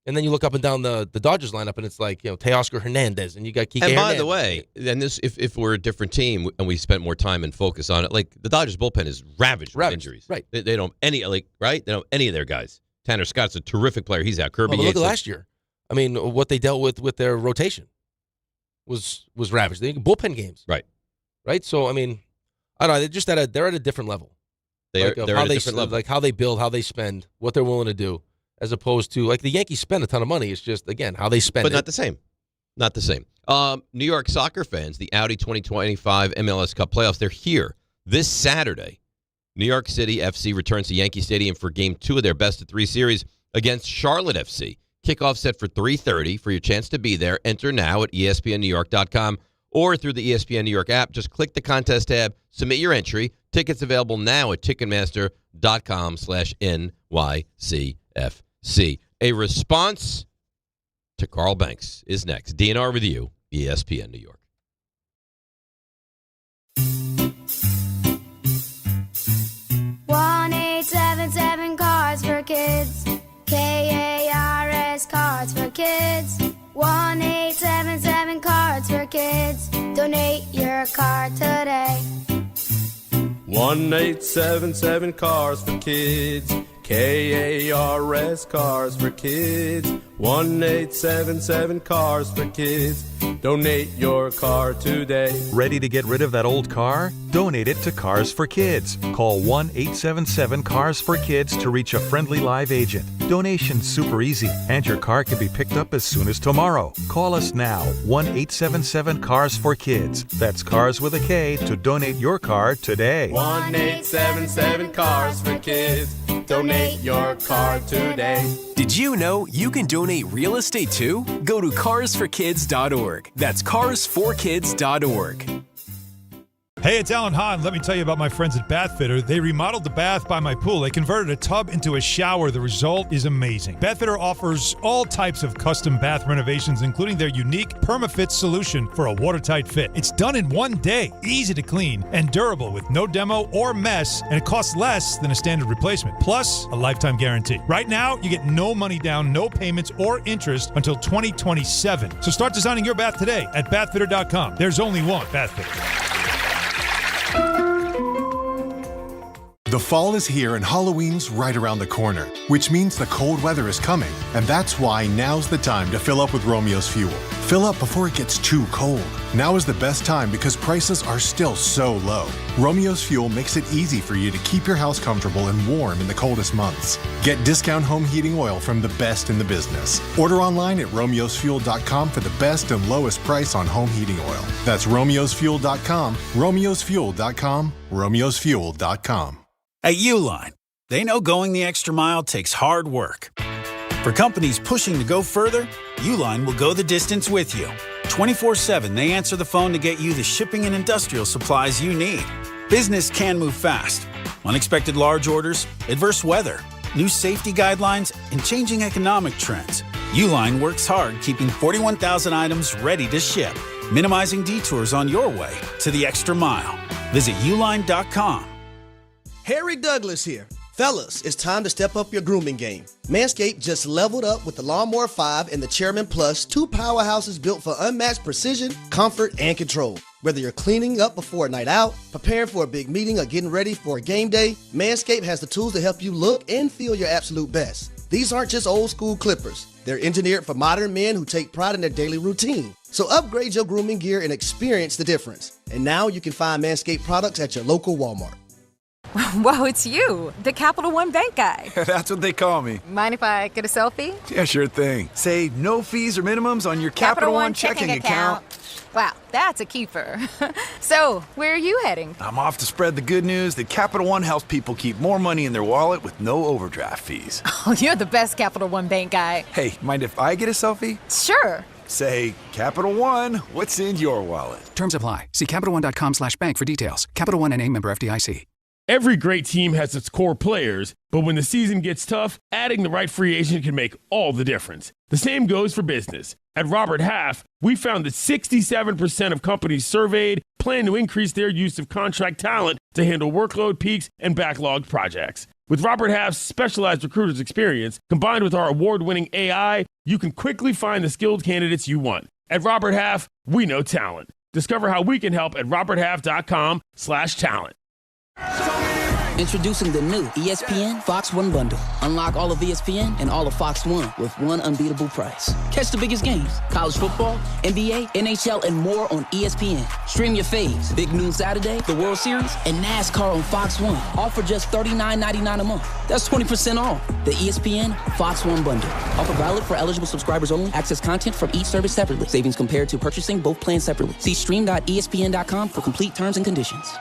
And then you look up and down the Dodgers lineup, and it's like, Teoscar Hernandez, and you got Kike And by Hernandez. the way, and this, if we're a different team and we spent more time and focus on it, like, the Dodgers bullpen is ravaged with injuries. Right. They don't have any, They don't have any of their guys. Tanner Scott's a terrific player. He's out. Kirby But Yates. look at last year. I mean, what they dealt with their rotation was ravaged. They bullpen games. Right? So, I mean, I don't know. They're at a different level. They're at a different level. Like, how they build, how they spend, what they're willing to do, as opposed to, like, the Yankees spend a ton of money. It's just, again, how they spend But it. not the same. Not the same. New York soccer fans, the Audi 2025 MLS Cup playoffs, they're here this Saturday. New York City FC returns to Yankee Stadium for Game 2 of their best-of-3 series against Charlotte FC. Kickoff set for 3:30. For your chance to be there, enter now at ESPNNewYork.com or through the ESPN New York app. Just click the contest tab, submit your entry. Tickets available now at Ticketmaster.com/NYCFC. A response to Carl Banks is next. DNR with you, ESPN New York. Cards for Kids. KARS Cards for Kids. 1-877 Cards for Kids. Donate your card today. 1-877 Cars for Kids. KARS Cars for Kids. 1-877 Cars for Kids. Donate your car today. Ready to get rid of that old car? Donate it to Cars for Kids. Call 1-877-CARS-FOR-KIDS to reach a friendly live agent. Donation's super easy, and your car can be picked up as soon as tomorrow. Call us now, 1-877-CARS-FOR-KIDS. That's Cars with a K to donate your car today. 1-877 Cars for Kids. Donate your car today. Did you know you can donate real estate too? Go to carsforkids.org. That's carsforkids.org. Hey, it's Alan Hahn. Let me tell you about my friends at Bath Fitter. They remodeled the bath by my pool. They converted a tub into a shower. The result is amazing. Bath Fitter offers all types of custom bath renovations, including their unique PermaFit solution for a watertight fit. It's done in one day, easy to clean, and durable with no demo or mess, and it costs less than a standard replacement. Plus, a lifetime guarantee. Right now, you get no money down, no payments or interest until 2027. So start designing your bath today at bathfitter.com. There's only one Bath Fitter. The fall is here and Halloween's right around the corner, which means the cold weather is coming. And that's why now's the time to fill up with Romeo's Fuel. Fill up before it gets too cold. Now is the best time because prices are still so low. Romeo's Fuel makes it easy for you to keep your house comfortable and warm in the coldest months. Get discount home heating oil from the best in the business. Order online at romeosfuel.com for the best and lowest price on home heating oil. That's romeosfuel.com, romeosfuel.com, romeosfuel.com. At Uline, they know going the extra mile takes hard work. For companies pushing to go further, Uline will go the distance with you. 24/7, they answer the phone to get you the shipping and industrial supplies you need. Business can move fast. Unexpected large orders, adverse weather, new safety guidelines, and changing economic trends. Uline works hard keeping 41,000 items ready to ship, minimizing detours on your way to the extra mile. Visit uline.com. Harry Douglas here. Fellas, it's time to step up your grooming game. Manscaped just leveled up with the Lawnmower 5 and the Chairman Plus, two powerhouses built for unmatched precision, comfort, and control. Whether you're cleaning up before a night out, preparing for a big meeting, or getting ready for a game day, Manscaped has the tools to help you look and feel your absolute best. These aren't just old school clippers. They're engineered for modern men who take pride in their daily routine. So upgrade your grooming gear and experience the difference. And now you can find Manscaped products at your local Walmart. Whoa, it's you, the Capital One Bank guy. That's what they call me. Mind if I get a selfie? Yeah, sure thing. Say no fees or minimums on your Capital One checking account. Wow, that's a keeper. So, where are you heading? I'm off to spread the good news that Capital One helps people keep more money in their wallet with no overdraft fees. Oh, you're the best Capital One Bank guy. Hey, mind if I get a selfie? Sure. Say, Capital One, what's in your wallet? Terms apply. See CapitalOne.com/bank for details. Capital One NA, member FDIC. Every great team has its core players, but when the season gets tough, adding the right free agent can make all the difference. The same goes for business. At Robert Half, we found that 67% of companies surveyed plan to increase their use of contract talent to handle workload peaks and backlogged projects. With Robert Half's specialized recruiters experience, combined with our award-winning AI, you can quickly find the skilled candidates you want. At Robert Half, we know talent. Discover how we can help at roberthalf.com/talent. Introducing the new ESPN Fox One bundle. Unlock all of ESPN and all of Fox One with one unbeatable price. Catch the biggest games, college football, NBA, NHL, and more on ESPN. Stream your faves, Big Noon Saturday, the World Series, and NASCAR on Fox One. All for just $39.99 a month. That's 20% off. The ESPN Fox One bundle. Offer valid for eligible subscribers only. Access content from each service separately. Savings compared to purchasing both plans separately. See stream.espn.com for complete terms and conditions.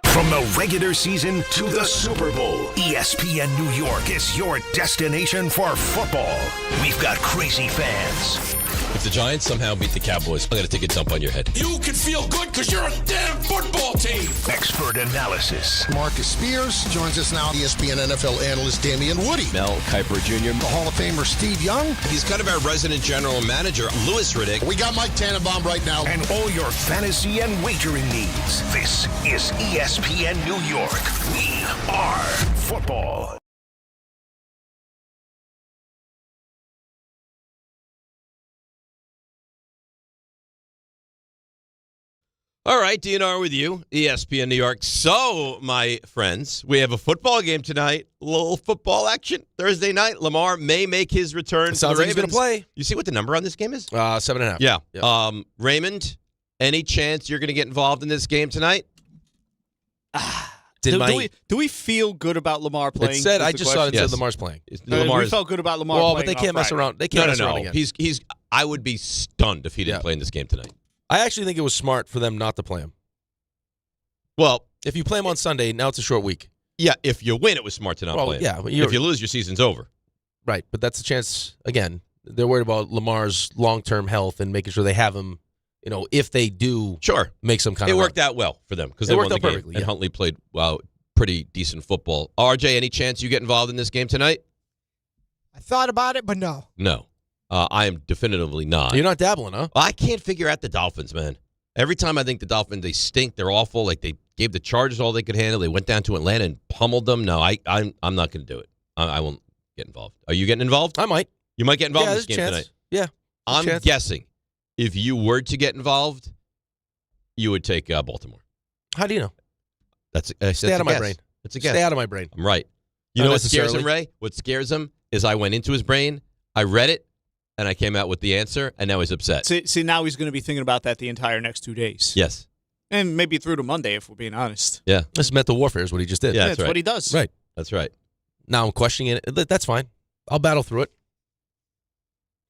From the regular season to the Super Bowl, ESPN New York is your destination for football. We've got crazy fans. If the Giants somehow beat the Cowboys, I'm going to take a dump on your head. You can feel good because you're a damn football team. Expert analysis. Marcus Spears joins us now. ESPN NFL analyst Damian Woody. Mel Kiper Jr. The Hall of Famer Steve Young. He's kind of our resident general manager, Louis Riddick. We got Mike Tannenbaum right now. And all your fantasy and wagering needs. This is ESPN New York. We are football. All right, DNR with you, ESPN New York. So, my friends, we have a football game tonight. A little football action Thursday night. Lamar may make his return. It sounds like he's going to play. You see what the number on this game is? 7.5. Yeah. Yep. Raymond, any chance you're going to get involved in this game tonight? Do we feel good about Lamar playing? It said, I just saw it said Lamar's playing. We felt good about Lamar playing. But they can't mess around. They can't mess around again. He's. I would be stunned if he didn't play in this game tonight. I actually think it was smart for them not to play him. Well, if you play him on Sunday, now it's a short week. Yeah, if you win, it was smart to not play him. Yeah, if you lose, your season's over. Right, but that's a chance, again, they're worried about Lamar's long-term health and making sure they have him, if they do make some kind of It worked out well for them because they won the game. Perfectly, and Huntley played, pretty decent football. RJ, any chance you get involved in this game tonight? I thought about it, but no. No. I am definitively not. You're not dabbling, huh? I can't figure out the Dolphins, man. Every time I think the Dolphins, they stink. They're awful. Like, they gave the Chargers all they could handle. They went down to Atlanta and pummeled them. No, I'm not going to do it. I won't get involved. Are you getting involved? I might. You might get involved in this game tonight. Yeah. I'm guessing if you were to get involved, you would take Baltimore. How do you know? Stay out of my brain. It's a guess. Stay out of my brain. I'm right. You know what scares him, Ray? What scares him is I went into his brain, I read it, and I came out with the answer, and now he's upset. See, now he's going to be thinking about that the entire next 2 days. Yes. And maybe through to Monday, if we're being honest. Yeah. This is mental warfare is what he just did. Yeah, that's right. what he does. Right. That's right. Now I'm questioning it. That's fine. I'll battle through it.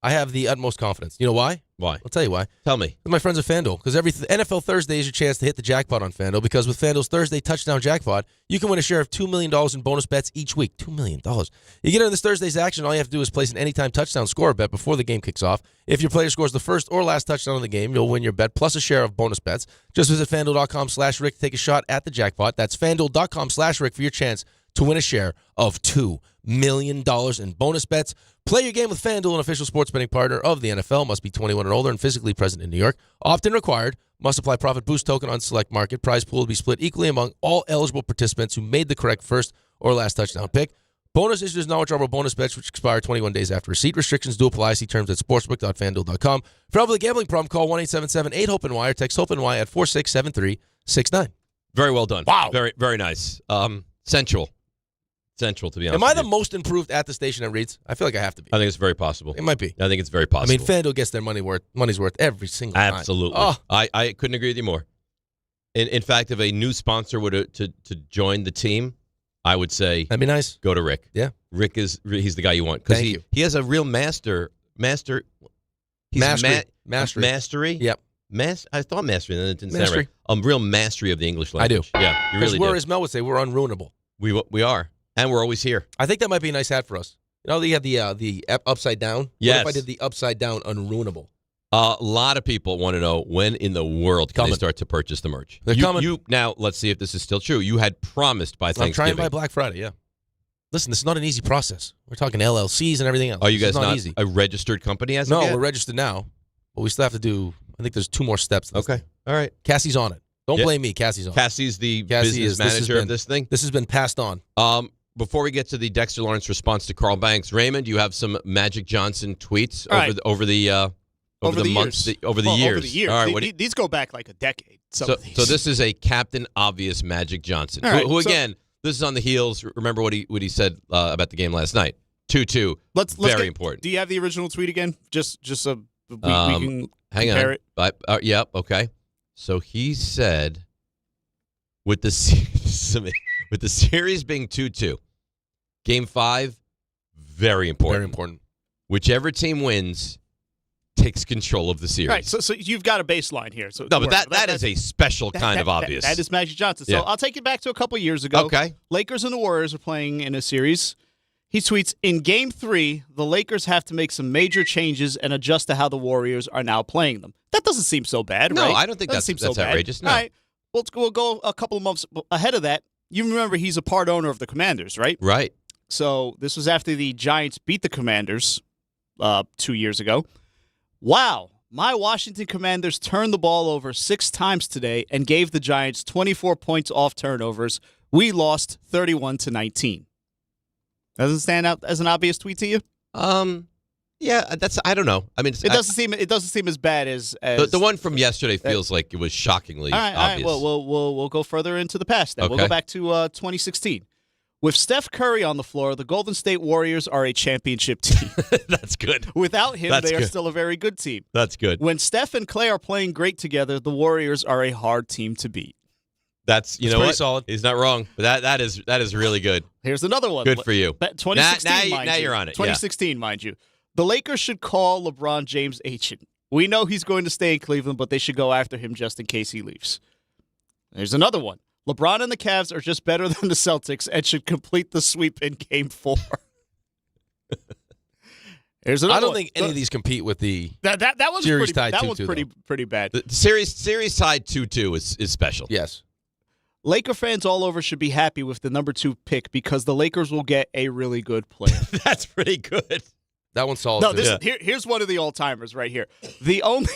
I have the utmost confidence. You know why? Why? I'll tell you why. Tell me. With my friends at FanDuel. Because every NFL Thursday is your chance to hit the jackpot on FanDuel. Because with FanDuel's Thursday touchdown jackpot, you can win a share of $2 million in bonus bets each week. $2 million. You get in this Thursday's action, all you have to do is place an anytime touchdown score bet before the game kicks off. If your player scores the first or last touchdown of the game, you'll win your bet plus a share of bonus bets. Just visit FanDuel.com/Rick to take a shot at the jackpot. That's FanDuel.com/Rick for your chance to win a share of $2 million in bonus bets. Play your game with FanDuel, an official sports betting partner of the NFL. Must be 21 and older and physically present in New York. Often required. Must apply profit boost token on select market. Prize pool will be split equally among all eligible participants who made the correct first or last touchdown pick. Bonus issues non-withdrawable bonus bets which expire 21 days after receipt. Restrictions do apply. See terms at sportsbook.fanduel.com. For help with a gambling problem, call 1-877-8-HOPE-NY or text HOPE-NY at 467369. Very well done. Wow. Very, very nice. Central, to be honest. Am I the most improved at the station at Reed's? I feel like I have to be. I think it's very possible. It might be. I think it's very possible. I mean, FanDuel gets their money's worth every single time. Absolutely. Oh. I couldn't agree with you more. In fact, if a new sponsor were to join the team, I would say that'd be nice. Go to Rick. Yeah, Rick he's the guy you want because he has a real mastery. Yep. I thought mastery, and it didn't sound right. Real mastery of the English language. I do. Yeah, you really do. As Mel would say, we're unruinable. We are, and we're always here. I think that might be a nice hat for us. You know, you have the upside down. Yes. What if I did the upside down unruinable? A lot of people want to know when in the world can they start to purchase the merch. They're coming. Now, let's see if this is still true. You had promised by Thanksgiving. I'm trying by Black Friday, yeah. Listen, this is not an easy process. We're talking LLCs and everything else. Are you guys not easy. a registered company as of yet? No, we're registered now, but we still have to do, I think there's 2 more steps. Okay. All right. Cassie's on it. Don't blame me. Cassie's on it. Cassie's the business manager of this thing? This has been passed on. Before we get to the Dexter Lawrence response to Carl Banks, Raymond, you have some Magic Johnson tweets over the years. All right, these go back like a decade. So this is a Captain Obvious Magic Johnson, who again, this is on the heels. Remember what he said about the game last night. 2-2. Very important. Do you have the original tweet again? Just so we can compare it. Yep. Okay. So he said, with the series being 2-2, Game 5, very important. Very important. Whichever team wins takes control of the series. Right, so you've got a baseline here. So no, but that is a special kind of obvious. That is Magic Johnson. So I'll take it back to a couple years ago. Okay. Lakers and the Warriors are playing in a series. He tweets, in Game 3, the Lakers have to make some major changes and adjust to how the Warriors are now playing them. That doesn't seem so bad, right? No, I don't think that's outrageous. No. All right, we'll go a couple of months ahead of that. You remember he's a part owner of the Commanders, right? Right. So this was after the Giants beat the Commanders 2 years ago. Wow, my Washington Commanders turned the ball over 6 times today and gave the Giants 24 points off turnovers. We lost 31-19. Doesn't stand out as an obvious tweet to you? Yeah, I don't know. I mean, it doesn't seem as bad as the one from yesterday feels like it was shockingly obvious. All right. Well, we'll go further into the past. Then. Okay. We'll go back to 2016. With Steph Curry on the floor, the Golden State Warriors are a championship team. That's good. Without him, they are still a very good team. That's good. When Steph and Clay are playing great together, the Warriors are a hard team to beat. That's pretty what? solid. He's not wrong. But that is really good. Here's another one. Good for you. 2016, now you're on it. 2016, mind you. The Lakers should call LeBron James agent. We know he's going to stay in Cleveland, but they should go after him just in case he leaves. There's another one. LeBron and the Cavs are just better than the Celtics and should complete the sweep in Game 4. Here's another I don't one. think any of these compete with the that was series pretty, tied 2-2. That was pretty bad. The series tied 2-2 is special. Yes. Laker fans all over should be happy with the number 2 pick because the Lakers will get a really good player. That's pretty good. That one's solid. No, here's one of the all-timers right here. The only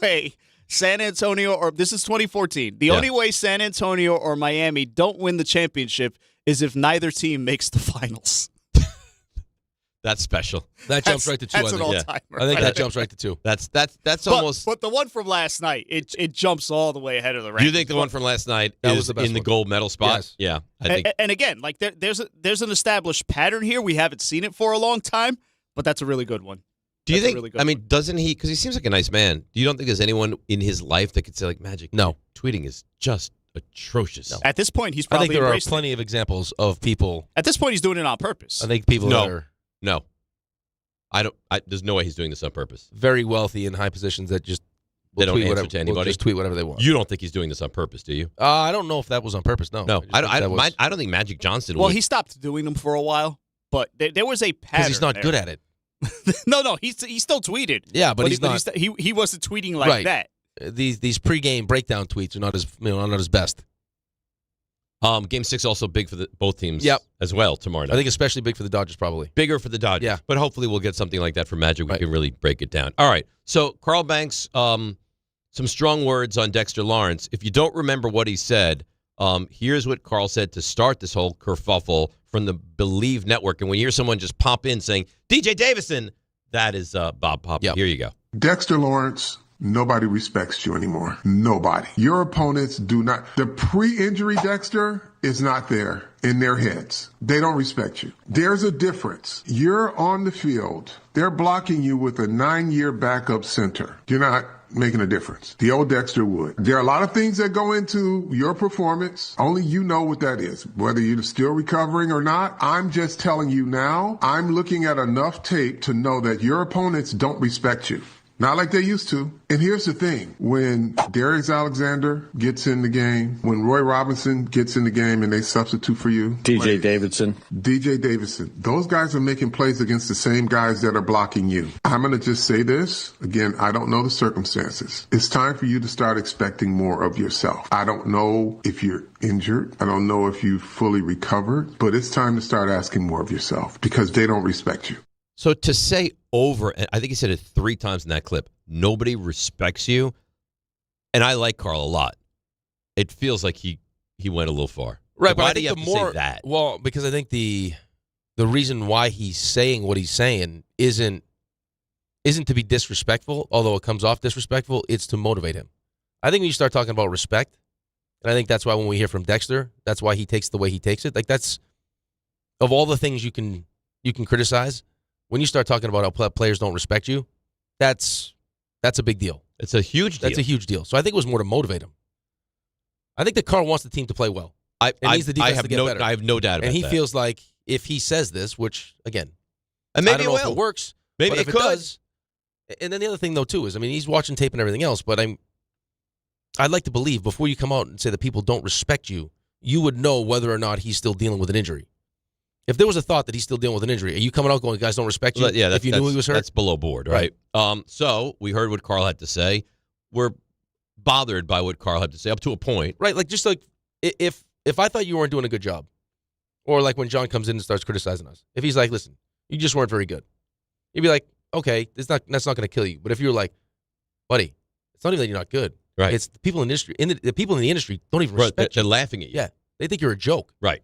way San Antonio, or this is 2014, the only way San Antonio or Miami don't win the championship is if neither team makes the finals. That's special. That jumps right to 2. That's an all-timer. I think that jumps right to 2. That's almost. But the one from last night, it jumps all the way ahead of the rankings. Do you think the one from last night is in the gold medal spot? Yes. Yeah, I think. And again, like there's an established pattern here. We haven't seen it for a long time, but that's a really good one. Do you think? I mean, doesn't he? Because he seems like a nice man. You don't think there's anyone in his life that could say like Magic? No, tweeting is just atrocious. No. At this point, he's probably. I think there are plenty of examples of people. At this point, he's doing it on purpose. I think people No. There's no way he's doing this on purpose. Very wealthy in high positions that just they don't answer to anybody. Will just tweet whatever they want. You don't think he's doing this on purpose, do you? I don't know if that was on purpose. No, I don't think Magic Johnson. Well, he stopped doing them for a while, but there was a pattern. Because he's not good at it. No, he still tweeted. Yeah, but he's not. He wasn't tweeting like that. These pregame breakdown tweets are not his best. Game 6 also big for both teams as well tomorrow night. I think especially big for the Dodgers probably. Bigger for the Dodgers. Yeah. But hopefully we'll get something like that for Magic. We can really break it down. All right. So Carl Banks, some strong words on Dexter Lawrence. If you don't remember what he said, here's what Carl said to start this whole kerfuffle from the Believe Network. And when you hear someone just pop in saying, DJ Davison, that is Bob Pop. Yep. Here you go. Dexter Lawrence, nobody respects you anymore. Nobody. Your opponents do not. The pre-injury Dexter is not there in their heads. They don't respect you. There's a difference. You're on the field. They're blocking you with a 9-year backup center. You're not making a difference. The old Dexter would. There are a lot of things that go into your performance. Only you know what that is. Whether you're still recovering or not, I'm just telling you now, I'm looking at enough tape to know that your opponents don't respect you. Not like they used to. And here's the thing. When Darius Alexander gets in the game, when Roy Robinson gets in the game and they substitute for you. DJ Davidson. Those guys are making plays against the same guys that are blocking you. I'm going to just say this. Again, I don't know the circumstances. It's time for you to start expecting more of yourself. I don't know if you're injured. I don't know if you fully recovered. But it's time to start asking more of yourself because they don't respect you. So to say over, and I think he said it 3 times in that clip, nobody respects you, and I like Carl a lot. It feels like he went a little far. Right, but why I do think you have the to more, say that? Well, because I think the reason why he's saying what he's saying isn't to be disrespectful, although it comes off disrespectful, it's to motivate him. I think when you start talking about respect, and I think that's why when we hear from Dexter, that's why he takes the way he takes it. Like that's, of all the things you can criticize, when you start talking about how players don't respect you, that's a big deal. It's a huge deal. That's a huge deal. So I think it was more to motivate him. I think that Carl wants the team to play well. And needs the defense to get better. I have no doubt about that. And he feels like if he says this, which, again, and maybe I don't know if it works. Maybe but if it does. And then the other thing, though, too, is, I mean, he's watching tape and everything else, but I'd like to believe before you come out and say that people don't respect you, you would know whether or not he's still dealing with an injury. If there was a thought that he's still dealing with an injury, are you coming out going, guys don't respect you? Well, yeah, if you knew he was hurt? That's below board, right? So we heard what Carl had to say. We're bothered by what Carl had to say up to a point. Right, like just like if I thought you weren't doing a good job, or like when John comes in and starts criticizing us, if he's like, listen, you just weren't very good, you'd be like, okay, that's not going to kill you. But if you're like, buddy, it's not even that you're not good. Right. It's the people in the industry. The people in the industry don't even respect you. They're laughing at you. Yeah, they think you're a joke. Right.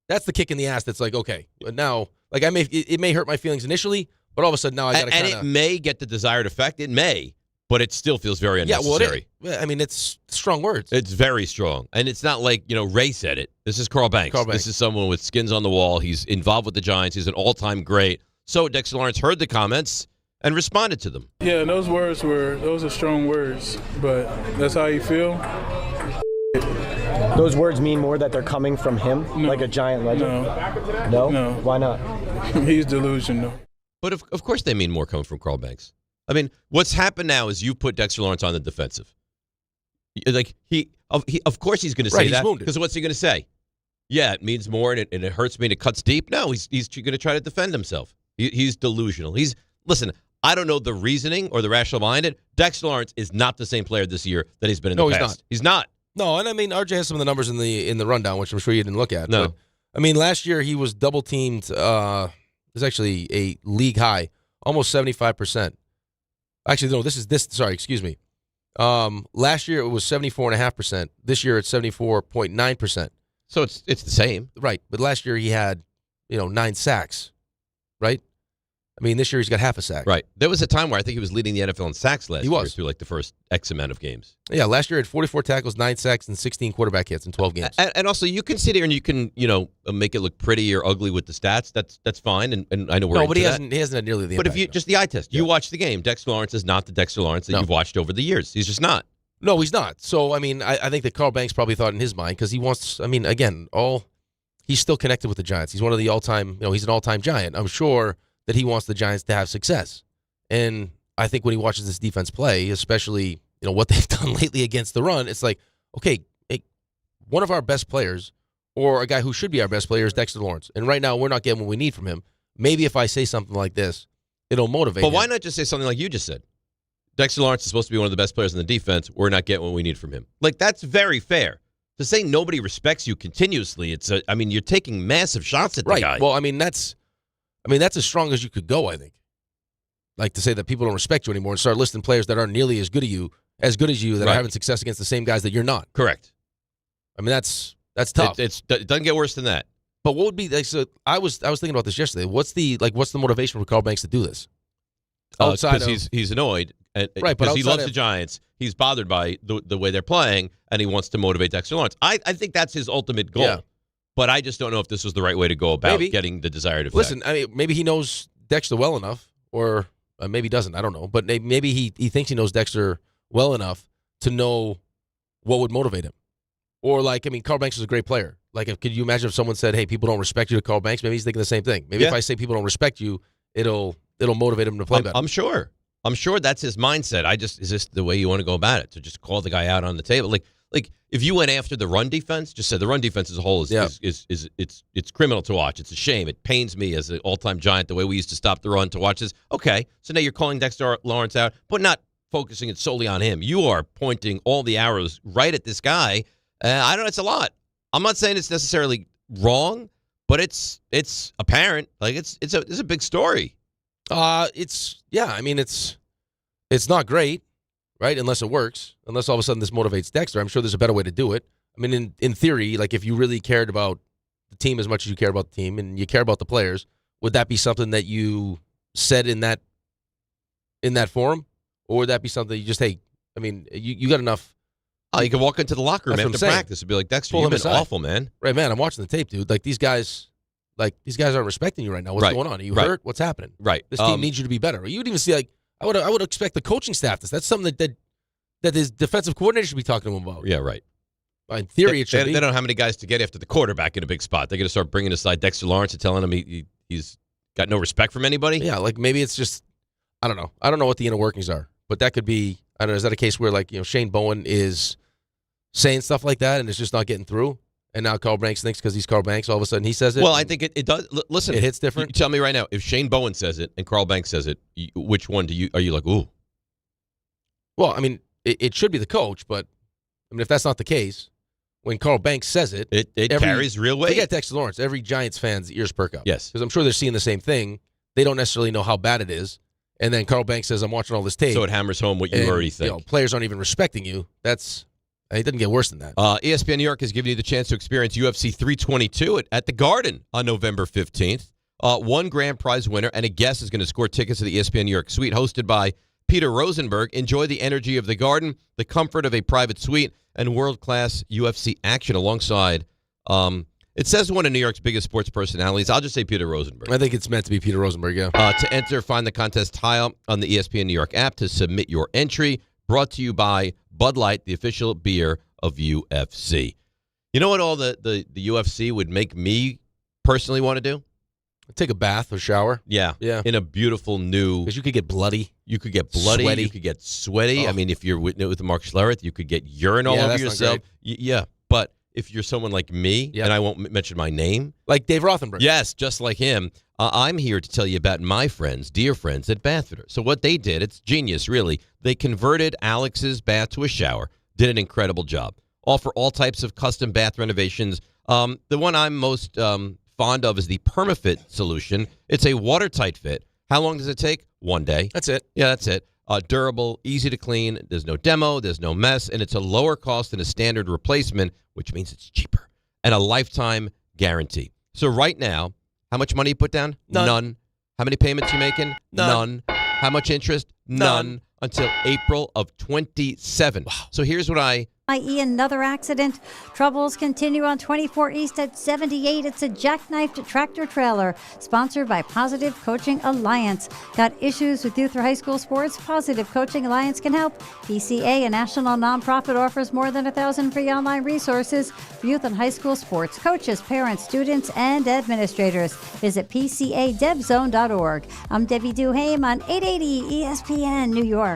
That's the kick in the ass. That's like, okay, but now, like it may hurt my feelings initially, but all of a sudden now I got to kind of. And it may get the desired effect. It may, but it still feels very unnecessary. Yeah, well, I mean, it's strong words. It's very strong, and it's not like Ray said it. This is Carl Banks. This is someone with skins on the wall. He's involved with the Giants. He's an all-time great. So Dexter Lawrence heard the comments and responded to them. Yeah, those are strong words, but that's how you feel. Those words mean more that they're coming from him, like a Giant legend? No? Why not? He's delusional. But of course they mean more coming from Carl Banks. I mean, what's happened now is you put Dexter Lawrence on the defensive. Like of course he's going to say that because what's he going to say? Yeah, it means more and it hurts me and it cuts deep. No, he's going to try to defend himself. He's delusional. Listen, I don't know the reasoning or the rationale behind it. Dexter Lawrence is not the same player this year that he's been in the past. He's not. No, and I mean, RJ has some of the numbers in the rundown, which I'm sure you didn't look at. No. But, I mean, last year he was double teamed. It was actually a league high, almost 75%. Actually, no, sorry, excuse me. Last year it was 74.5%. This year it's 74.9%. So it's the same. Right, but last year he had, 9 sacks, right? I mean, this year he's got half a sack. Right. There was a time where I think he was leading the NFL in sacks last year through like the first X amount of games. Yeah, last year he had 44 tackles, 9 sacks, and 16 quarterback hits in 12 games. And also, you can sit here and you can, make it look pretty or ugly with the stats. That's fine, and I know we're no, but he hasn't had nearly the. But impact, if you just the eye test, you watch the game. Dexter Lawrence is not the Dexter Lawrence that you've watched over the years. He's just not. No, he's not. So I mean, I think that Carl Banks probably thought in his mind because he wants. I mean, again, he's still connected with the Giants. He's one of the all-time. He's an all-time Giant. I'm sure that he wants the Giants to have success. And I think when he watches this defense play, especially, what they've done lately against the run, it's like, okay, one of our best players or a guy who should be our best player is Dexter Lawrence. And right now we're not getting what we need from him. Maybe if I say something like this, it'll motivate him. But why not just say something like you just said? Dexter Lawrence is supposed to be one of the best players in the defense. We're not getting what we need from him. Like, that's very fair. To say nobody respects you continuously, you're taking massive shots at the guy. Well, that's as strong as you could go, I think. Like to say that people don't respect you anymore and start listing players that aren't nearly as good as you that are having success against the same guys that you're not. Correct. I mean, that's tough. It doesn't get worse than that. But what would be like? So I was thinking about this yesterday. What's the motivation for Carl Banks to do this? Because he's annoyed, right? Because he loves the Giants. He's bothered by the way they're playing, and he wants to motivate Dexter Lawrence. I think that's his ultimate goal. Yeah. But I just don't know if this was the right way to go about getting the desired effect. Listen, I mean, maybe he knows Dexter well enough, or Maybe he doesn't. I don't know. But maybe he thinks he knows Dexter well enough to know what would motivate him. Or, Carl Banks is a great player. Could you imagine if someone said, hey, people don't respect you to Carl Banks? Maybe he's thinking the same thing. Maybe if I say people don't respect you, it'll motivate him to play better. I'm sure that's his mindset. Is this the way you want to go about it? To just call the guy out on the table? Like if you went after the run defense, just said the run defense as a whole is it's criminal to watch. It's a shame. It pains me as an all-time Giant the way we used to stop the run to watch this. Okay, so now you're calling Dexter Lawrence out, but not focusing it solely on him. You are pointing all the arrows right at this guy. I don't know. It's a lot. I'm not saying it's necessarily wrong, but it's apparent. It's a big story. It's not great, right? Unless it works. Unless all of a sudden this motivates Dexter. I'm sure there's a better way to do it. I mean, in theory, if you really cared about the team as much as you care about the team and you care about the players, would that be something that you said in that forum? Or would that be something you just, hey, you got enough. Oh, you can walk into the locker room after practice and be like, Dexter, you've been awful, man. Right, man, I'm watching the tape, dude. These guys aren't respecting you right now. What's going on? Are you hurt? What's happening? Right. This team needs you to be better. You would even see, I would expect the coaching staff that's something that his defensive coordinator should be talking to him about. Yeah, right. In theory, it should be. They don't know how many guys to get after the quarterback in a big spot. They're going to start bringing aside Dexter Lawrence and telling him he's got no respect from anybody. Yeah, maybe it's just, I don't know. I don't know what the inner workings are. But that could be, I don't know, is that a case where, Shane Bowen is saying stuff like that and it's just not getting through? And now Carl Banks thinks because he's Carl Banks, all of a sudden he says it? Well, I think it does. Listen. It hits different? You tell me right now, if Shane Bowen says it and Carl Banks says it, which one are you like, ooh? Well, it should be the coach, but, if that's not the case, when Carl Banks says it, it carries real weight. Forget Dexter Lawrence. Every Giants fan's ears perk up. Yes. Because I'm sure they're seeing the same thing. They don't necessarily know how bad it is. And then Carl Banks says, I'm watching all this tape. So it hammers home what you already think. Players aren't even respecting you. It doesn't get worse than that. ESPN New York has given you the chance to experience UFC 322 at the Garden on November 15th. One grand prize winner and a guest is going to score tickets to the ESPN New York suite hosted by Peter Rosenberg. Enjoy the energy of the Garden, the comfort of a private suite, and world-class UFC action alongside it says one of New York's biggest sports personalities. I'll just say Peter Rosenberg. I think it's meant to be Peter Rosenberg, yeah. To enter, find the contest tile on the ESPN New York app to submit your entry. Brought to you by Bud Light, the official beer of UFC. You know what all the UFC would make me personally want to do? Take a bath or shower. Yeah. Yeah. In a beautiful new... Because you could get bloody. You could get bloody. Sweaty. You could get sweaty. Oh. If you're with Mark Schlereth, you could get urine all over yourself. Yeah. But if you're someone like me, and I won't mention my name. Like Dave Rothenberg. Yes, just like him. I'm here to tell you about my friends, dear friends at Bathfitter. So what they did, it's genius, really. They converted Alex's bath to a shower, did an incredible job. Offer all types of custom bath renovations. The one I'm most fond of is the PermaFit solution. It's a watertight fit. How long does it take? 1 day. That's it. Yeah, that's it. Durable, easy to clean. There's no demo. There's no mess. And it's a lower cost than a standard replacement, which means it's cheaper. And a lifetime guarantee. So right now, how much money you put down? None. How many payments you making? None. How much interest? None. Until April of 27. Wow. So here's what i.e. another accident. Troubles continue on 24 East at 78. It's a jackknifed tractor trailer sponsored by Positive Coaching Alliance. Got issues with youth or high school sports? Positive Coaching Alliance can help. PCA, a national nonprofit, offers more than 1,000 free online resources for youth and high school sports coaches, parents, students, and administrators. Visit PCADevZone.org. I'm Debbie Duhaime on 880 ESPN New York.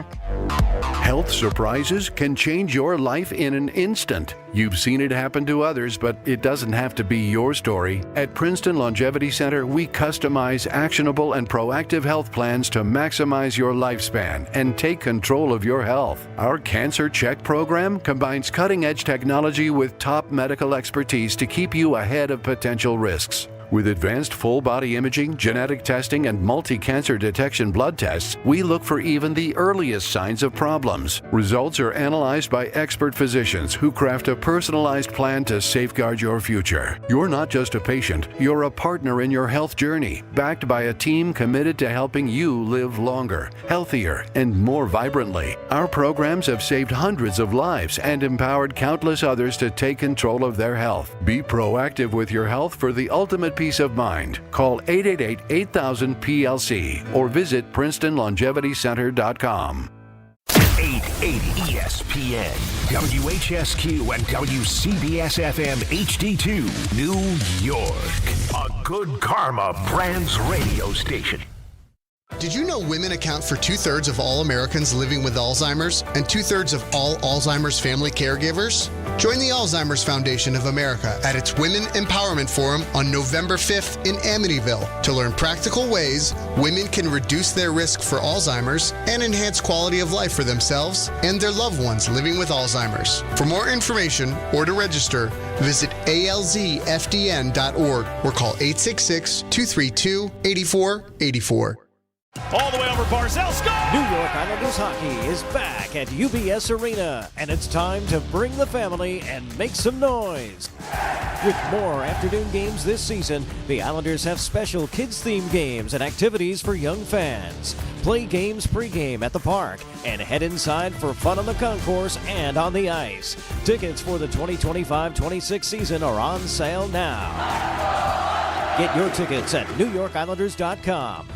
Health surprises can change your life in an instant. You've seen it happen to others, but it doesn't have to be your story. At Princeton Longevity Center, we customize actionable and proactive health plans to maximize your lifespan and take control of your health. Our Cancer Check program combines cutting-edge technology with top medical expertise to keep you ahead of potential risks. With advanced full-body imaging, genetic testing, and multi-cancer detection blood tests, we look for even the earliest signs of problems. Results are analyzed by expert physicians who craft a personalized plan to safeguard your future. You're not just a patient, you're a partner in your health journey, backed by a team committed to helping you live longer, healthier, and more vibrantly. Our programs have saved hundreds of lives and empowered countless others to take control of their health. Be proactive with your health for the ultimate peace of mind. Call 888-8000-PLC or visit PrincetonLongevityCenter.com. 880 ESPN, WHSQ, and WCBS-FM HD2, New York. A Good Karma Brands radio station. Did you know women account for 2/3 of all Americans living with Alzheimer's and 2/3 of all Alzheimer's family caregivers? Join the Alzheimer's Foundation of America at its Women Empowerment Forum on November 5th in Amityville to learn practical ways women can reduce their risk for Alzheimer's and enhance quality of life for themselves and their loved ones living with Alzheimer's. For more information or to register, visit alzfdn.org or call 866-232-8484. All the way over Barzell, score! New York Islanders hockey is back at UBS Arena, and it's time to bring the family and make some noise. With more afternoon games this season, the Islanders have special kids-themed games and activities for young fans. Play games pregame at the park and head inside for fun on the concourse and on the ice. Tickets for the 2025-26 season are on sale now. Get your tickets at NewYorkIslanders.com.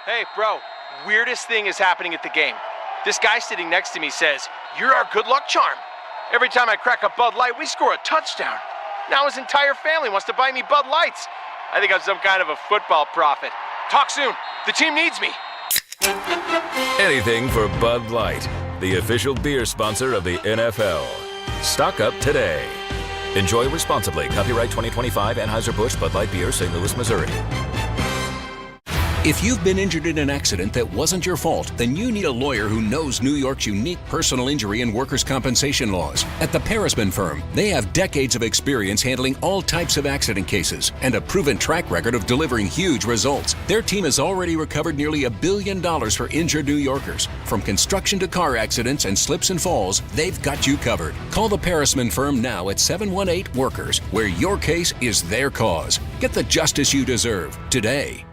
Hey, bro, weirdest thing is happening at the game. This guy sitting next to me says, "You're our good luck charm." Every time I crack a Bud Light, we score a touchdown. Now his entire family wants to buy me Bud Lights. I think I'm some kind of a football prophet. Talk soon. The team needs me. Anything for Bud Light, the official beer sponsor of the NFL. Stock up today. Enjoy responsibly. Copyright 2025 Anheuser-Busch Bud Light Beer, St. Louis, Missouri. If you've been injured in an accident that wasn't your fault, then you need a lawyer who knows New York's unique personal injury and workers' compensation laws. At the Parisman Firm, they have decades of experience handling all types of accident cases and a proven track record of delivering huge results. Their team has already recovered nearly $1 billion for injured New Yorkers. From construction to car accidents and slips and falls, they've got you covered. Call the Parisman Firm now at 718-WORKERS, where your case is their cause. Get the justice you deserve today.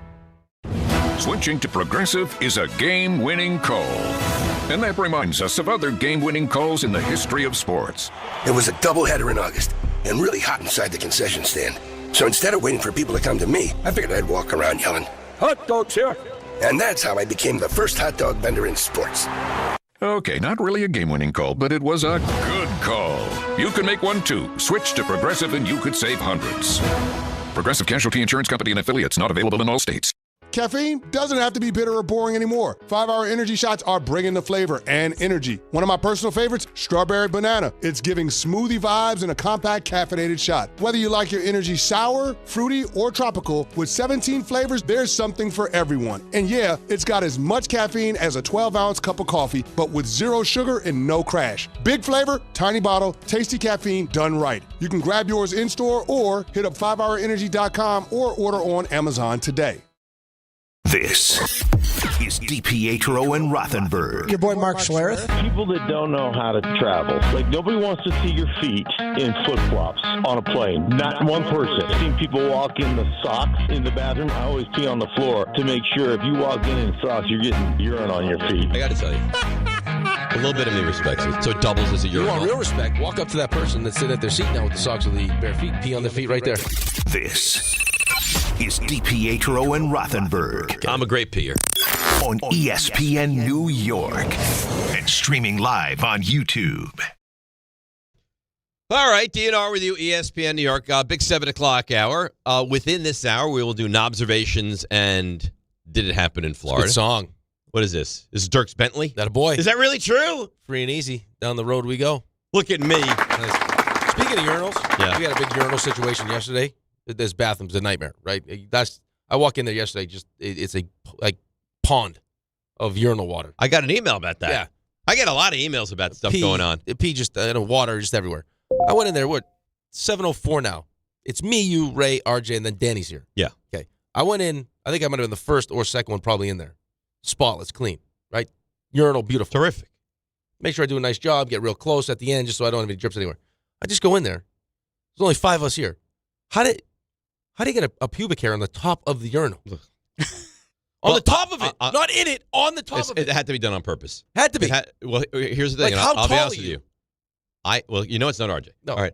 Switching to Progressive is a game-winning call. And that reminds us of other game-winning calls in the history of sports. It was a doubleheader in August and really hot inside the concession stand. So instead of waiting for people to come to me, I figured I'd walk around yelling, "Hot dogs here!" And that's how I became the first hot dog vendor in sports. Okay, not really a game-winning call, but it was a good call. You can make one too. Switch to Progressive and you could save hundreds. Progressive Casualty Insurance Company and Affiliates, not available in all states. Caffeine doesn't have to be bitter or boring anymore. 5-Hour Energy shots are bringing the flavor and energy. One of my personal favorites, Strawberry Banana. It's giving smoothie vibes in a compact caffeinated shot. Whether you like your energy sour, fruity, or tropical, with 17 flavors, there's something for everyone. And yeah, it's got as much caffeine as a 12-ounce cup of coffee, but with zero sugar and no crash. Big flavor, tiny bottle, tasty caffeine done right. You can grab yours in-store or hit up 5hourenergy.com or order on Amazon today. This is DiPietro and Rothenberg. Your boy Mark Schlereth. People that don't know how to travel, like nobody wants to see your feet in flip-flops on a plane. Not one person. I've seen people walk in the socks in the bathroom. I always pee on the floor to make sure if you walk in socks, you're getting urine on your feet. I got to tell you, a little bit of me respects it. So it doubles as a urinal. You want real respect? Walk up to that person that's sitting at their seat now with the socks of the bare feet. Pee on their feet right there. This is DiPietro and Rothenberg. I'm a great peer. On ESPN New York. And streaming live on YouTube. All right, DNR with you, ESPN New York. Big 7 o'clock hour. Within this hour, we will do Knobervsations and Did It Happen in Florida? Good song. What is this? This is Dirks Bentley? That a boy. Is that really true? Free and easy. Down the road we go. Look at me. Speaking of urinals, we had a big urinal situation yesterday. This bathroom's a nightmare, right? I walk in there yesterday, it's a pond of urinal water. I got an email about that. Yeah. I get a lot of emails about stuff going on. Pee just, water just everywhere. I went in there, 7:04 now. It's me, you, Ray, RJ, and then Danny's here. Yeah. Okay. I went in, I think I might have been the first or second one probably in there. Spotless, clean, right? Urinal, beautiful. Terrific. Make sure I do a nice job, get real close at the end just so I don't have any drips anywhere. I just go in there. There's only 5 of us here. How do you get a pubic hair on the top of the urinal? On the top of it, not in it, on the top of it. It had to be done on purpose. Had to be. Well, here's the thing. Like, how I'll be tall honest are with you. Well, you know it's not RJ. No. All right.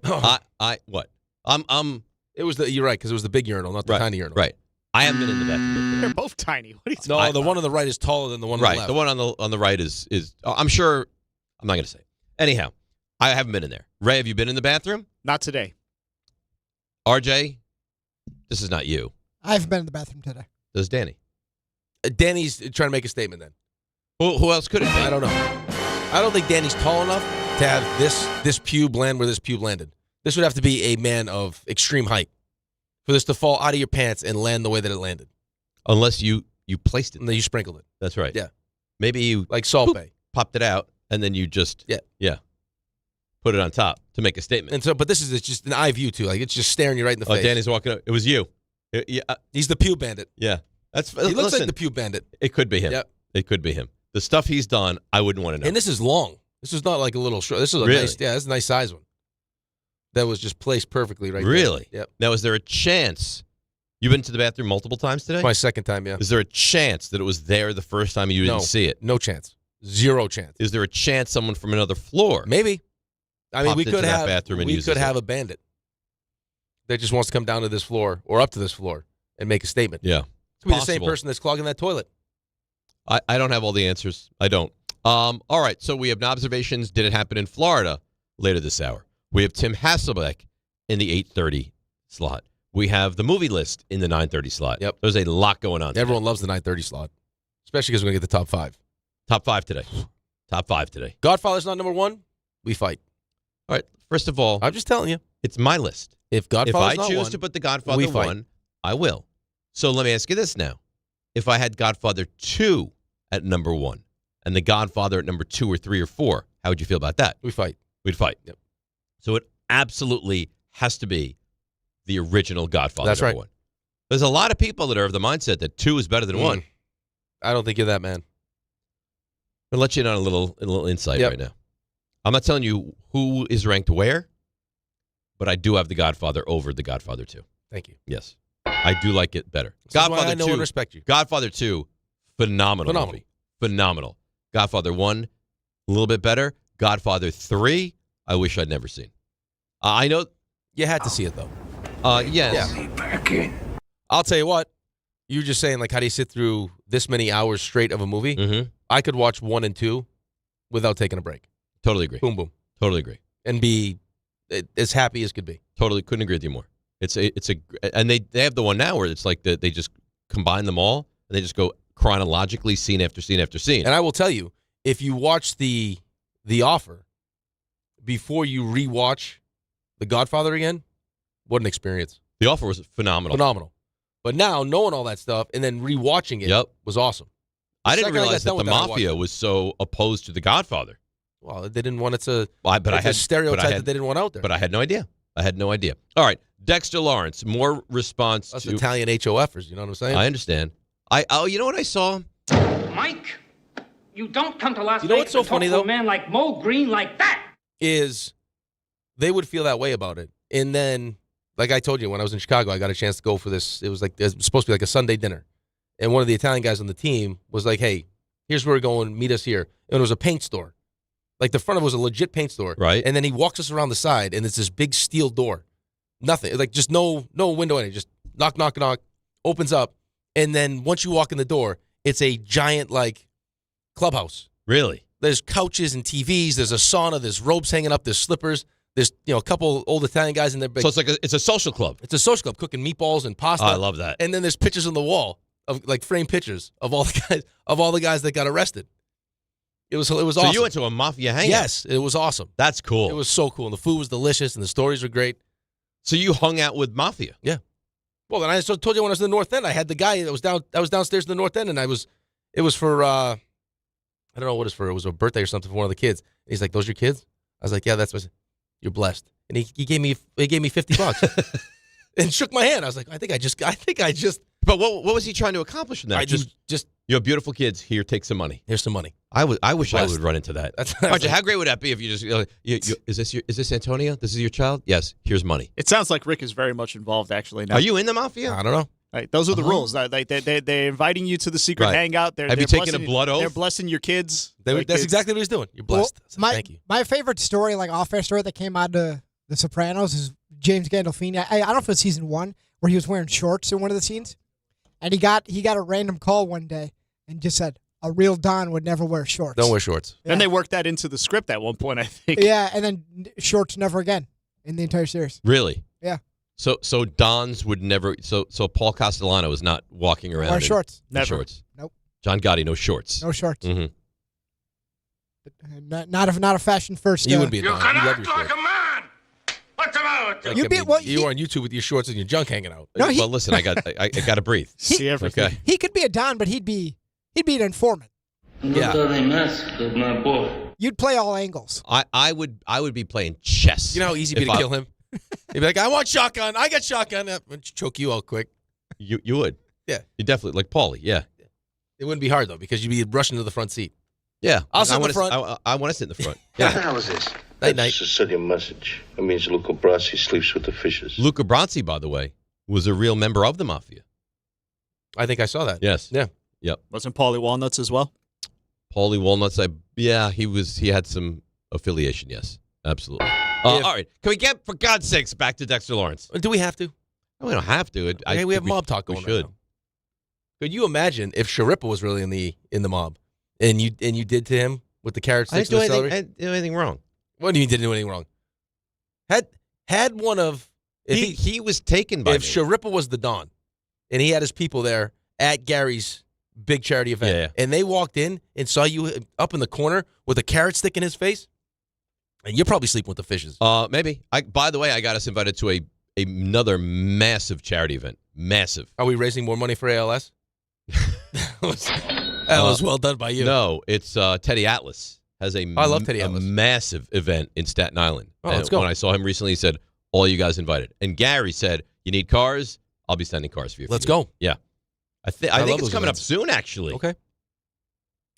What? I'm You're right, because it was the big urinal, not the tiny urinal. Right. I haven't been in the bathroom. They're both tiny. What are you No, the one on the right is taller than the one on the left. The one on the right is I'm sure. I'm not going to say. Anyhow, I haven't been in there. Ray, have you been in the bathroom? Not today. RJ, this is not you. I haven't been in the bathroom today. Does Danny? Danny's trying to make a statement then. Who else could it be? I don't know. I don't think Danny's tall enough to have this pube land where this pube landed. This would have to be a man of extreme height for this to fall out of your pants and land the way that it landed. Unless you placed it. And then you sprinkled it. That's right. Yeah. Maybe you like Salt Bay. Popped it out and then you just put it on top to make a statement. And so, but this is just an eye view too. Like it's just staring you right in the face. Danny's walking up. It was you. He's the pube bandit. Yeah. He looks like the pube bandit. It could be him. Yep. It could be him. The stuff he's done, I wouldn't want to know. And this is long. This is not like a little short. This is a Really? nice. Yeah, this is a nice size one. That was just placed perfectly right Really? there. Yep. Now, is there a chance you've been to the bathroom multiple times today? It's my second time, yeah. Is there a chance that it was there the first time and you didn't see it? No chance. Zero chance. Is there a chance someone from another floor? Maybe. I mean, popped we into could that have bathroom and we used could it. have a bandit that just wants to come down to this floor or up to this floor and make a statement. Yeah. It could be the same Possible. person that's clogging that toilet. I don't have all the answers. I don't. All right, so we have Knobervsations. Did it happen in Florida later this hour? We have Tim Hasselbeck in the 8:30 slot. We have the movie list in the 9:30 slot. Yep. There's a lot going on today. Everyone loves the 9:30 slot, especially because we're going to get the top five. Top five today. Top five today. Godfather's not number one. We fight. All right, first of all, I'm just telling you. it's my list. If Godfather's not I choose one, to put the Godfather we fight. 1, I will. So let me ask you this now. If I had Godfather 2 at number 1 and the Godfather at number 2 or 3 or 4, how would you feel about that? We fight. We'd fight. Yep. So it absolutely has to be the original Godfather. That's number right. 1. There's a lot of people that are of the mindset that 2 is better than 1. I don't think you're that man. I'll let you in on a little insight Yep. right now. I'm not telling you who is ranked where, but I do have the Godfather over the Godfather 2. Thank you. Yes. I do like it better. This is why Godfather I know 2, and respect you. Godfather 2, phenomenal movie. Phenomenal. Godfather 1, a little bit better. Godfather 3, I wish I'd never seen. I know. You had to see it, though. Yes. Yeah. I'll tell you what. You were just saying, like, how do you sit through this many hours straight of a movie? Mm-hmm. I could watch 1 and 2 without taking a break. Totally agree. Boom, boom. Totally agree. And be as happy as could be. Totally couldn't agree with you more. And they have the one now where it's like they just combine them all and they just go chronologically scene after scene after scene. And I will tell you, if you watch the Offer before you rewatch The Godfather again, what an experience. The Offer was phenomenal. Phenomenal. But now, knowing all that stuff and then rewatching it was awesome. I didn't Second realize got that done the with I watched Mafia it. was so opposed to the Godfather. Well, they didn't want it to. But I it's had a stereotype but I had- that they didn't want out there. But I had no idea. All right, Dexter Lawrence. More response Us to Italian HOFers. You know what I'm saying? I understand. You know what I saw? Mike, you don't come to Las You know Vegas what's so and funny, talk to though? a man like Mo Green like that. Is they would feel that way about it, and then, like I told you, when I was in Chicago, I got a chance to go for this. It was supposed to be like a Sunday dinner, and one of the Italian guys on the team was like, "Hey, here's where we're going. Meet us here." And it was a paint store. Like the front of it was a legit paint store, Right. And then he walks us around the side, and it's this big steel door, nothing, like just no window in it, just knock, knock, knock, opens up, and then once you walk in the door, it's a giant like clubhouse. Really? There's couches and TVs. There's a sauna. There's ropes hanging up. There's slippers. There's a couple old Italian guys in there. So it's a social club. It's a social club cooking meatballs and pasta. Oh, I love that. And then there's pictures on the wall of like framed pictures of all the guys that got arrested. It was awesome. So you went to a Mafia hangout? Yes, it was awesome. That's cool. It was so cool. And the food was delicious and the stories were great. So you hung out with Mafia? Yeah. Well, then I told you when I was in the North End, I had the guy that was downstairs in the North End, and it was for I don't know what it's for. It was a birthday or something for one of the kids. And he's like, "Those your kids?" I was like, "Yeah, that's what." You're blessed. And he gave me $50 and shook my hand. I was like, I think I just. But what was he trying to accomplish in that? I just you have beautiful kids. Here, take some money. Here's some money. I wish I blessed. would run into that. That's RJ, how great would that be if you just is this Antonio? This is your child? Yes. Here's money. It sounds like Rick is very much involved, actually. Now. Are you in the Mafia? I don't know. Right, those are the rules. Like they're inviting you to the secret Right. hangout. Have you taken a blood oath? They're blessing your kids. That's exactly what he's doing. You're blessed. So thank you. My favorite story, like off-air story that came out of The Sopranos, is James Gandolfini. I don't know if it was season 1 where he was wearing shorts in one of the scenes, and he got a random call one day and just said a real Don would never wear shorts. Don't wear shorts. Then they worked that into the script at one point, I think. Yeah, and then shorts never again in the entire series. Really? Yeah. So Dons would never. So Paul Castellano is not walking around Or in shorts. in shorts. Nope. John Gotti, no shorts. No shorts. Mm-hmm. Not a fashion first. You wouldn't be a You Don. can You love act your like shorts. What's the matter with Like, You I be- mean, well, you he- are on YouTube with your shorts and your junk hanging out. No, well, listen, I got to breathe. See everything. Okay. He could be a Don, but he'd be an informant. Yeah. You'd play all angles. I would be playing chess. You know how easy it'd be to kill him? He'd be like, I want shotgun. I got shotgun. Choke you out quick. You would. Yeah. You definitely like Paulie. Yeah. It wouldn't be hard, though, because you'd be rushing to the front seat. Yeah. I'll sit in the wanna front. I want to sit in the front. What the hell is this? Night, That's a Sicilian message. It means Luca Brasi sleeps with the fishes. Luca Brasi, by the way, was a real member of the Mafia. I think I saw that. Yes. Yeah. Yep. Wasn't Paulie Walnuts as well? Paulie Walnuts, he had some affiliation, yes. Absolutely. All right. Can we get, for God's sakes, back to Dexter Lawrence? Do we have to? No, we don't have to. We have mob talk going We should. right now. Could you imagine if Sharippa was really in the mob, and you did to him with the carrot I sticks didn't and the celery? I didn't do anything wrong. What do you mean didn't do anything wrong? Had one of if he was taken by if me. Sharippa was the Don, and he had his people there at Gary's big charity event, and they walked in and saw you up in the corner with a carrot stick in his face, and you're probably sleeping with the fishes. Maybe. By the way, I got us invited to another massive charity event. Massive. Are we raising more money for ALS? That was well done by you. No, it's Teddy Atlas has I love Teddy Atlas. Massive event in Staten Island. Oh, And let's go. When I saw him recently, he said, all you guys invited. And Gary said, you need cars? I'll be sending cars for you. Let's go. Yeah. I I think love it's those coming events. up soon, actually. Okay.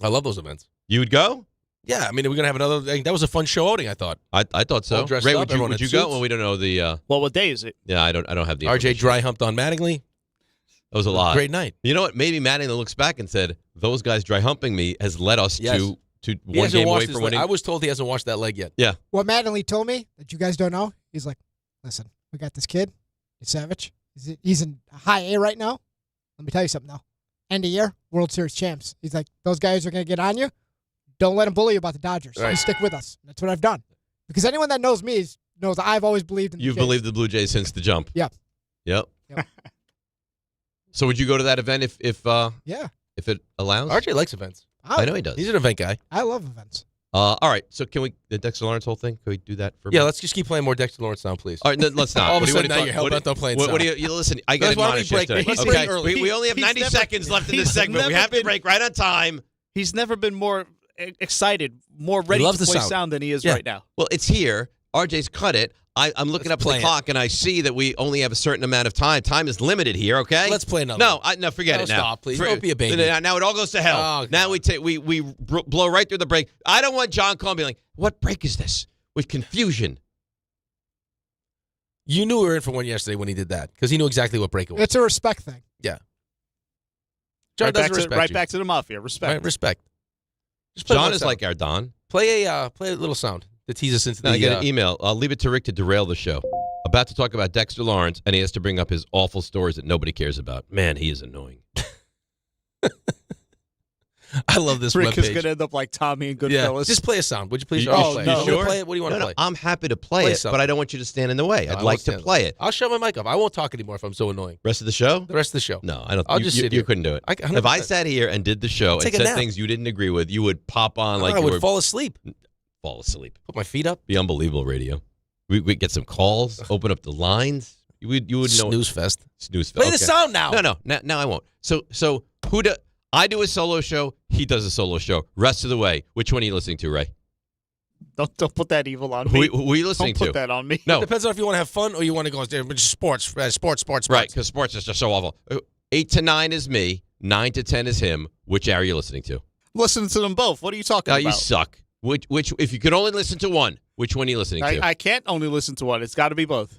I love those events. You would go? Yeah, I mean, we're going to have another. That was a fun show outing, I thought. I thought so. All dressed Ray, up, would everyone you in go? suits. Well, we don't know the. Well, what day is it? Yeah, I don't have the. RJ information. dry humped on Mattingly. That was a lot. Great night. You know what? Maybe Mattingly looks back and said, "Those guys dry humping me has led us Yes. to He one hasn't game away washed his from leg. winning." I was told he hasn't washed that leg yet. Yeah. What Mattingly told me that you guys don't know, he's like, listen, we got this kid. He's savage. He's in high A right now. Let me tell you something, though. End of year, World Series champs. He's like, those guys are going to get on you. Don't let them bully you about the Dodgers. Right. You stick with us. That's what I've done. Because anyone that knows me knows I've always believed in the You've Jays. believed the Blue Jays since the jump. Yep. Yep. Yep. So would you go to that event if Yeah. if it allows? RJ likes events. I know he does. He's an event guy. I love events. All right. So can we the Dexter Lawrence whole thing? Can we do that for? a Yeah, minute? let's just keep playing more Dexter Lawrence sound, please. All right, no, let's not. All of a What do you sudden, wanna now you're talk- hell-bent on playing what do sound. you listen? I got That's why we admonished break. yesterday. Let's Okay, break early. we only have He's 90 never- seconds left in this he's segment. We never have to been- break right on time. He's never been more excited, more ready loves to the play sound. sound than he is Yeah. right now. Well, it's here. RJ's cut it. I'm looking Let's up at play the it. clock, and I see that we only have a certain amount of time. Time is limited here, okay? Let's play another No, one. no, forget No, it now. stop, please. Don't be a baby. Now it all goes to hell. Oh, now we blow right through the break. I don't want John Cohen being like, what break is this? With confusion. You knew we were in for one yesterday when he did that because he knew exactly what break it was. It's a respect thing. Yeah. John Right doesn't back, to, respect right you. back to the Mafia. Respect. Right, respect. Just play John one is sound. like our Don. Play a little sound to tease us into Now, I the. get an email. I'll leave it to Rick to derail the show. About to talk about Dexter Lawrence, and he has to bring up his awful stories that nobody cares about. Man, he is annoying. I love this Rick is webpage. going to end up like Tommy and Yeah, Goodfellas. just play a sound. Would you please? You- I'll oh, play it. no. You want me to Sure? play it? What do you want to No, play? I'm happy to play Play it, something. but I don't want you to stand in the way. No, I'd I like won't to stand play there. it. I'll shut my mic off. I won't talk anymore if I'm so annoying. Rest of the show? The rest of the show. No, I don't. I'll you, just you, sit you here. couldn't do it. I- If I 100%. sat here and did the show and Take a said nap. things you didn't agree with, you would pop on like I you would were fall asleep. fall asleep. Put my feet up. Be unbelievable radio. We'd get some calls, open up the lines. You would know. Snooze fest. Snooze fest. Play the sound now. No, I won't. So who do I do a solo show? He does a solo show. Rest of the way. Which one are you listening to, Ray? Don't put that evil on Who me. are you listening Don't to? put that on me. No. It depends on if you want to have fun or you want to go sports. Right, because sports is just so awful. 8 to 9 is me. 9 to 10 is him. Which hour are you listening to? Listen to them both. What are you talking about? You suck. Which if you could only listen to one, which one are you listening to? I can't only listen to one. It's got to be both.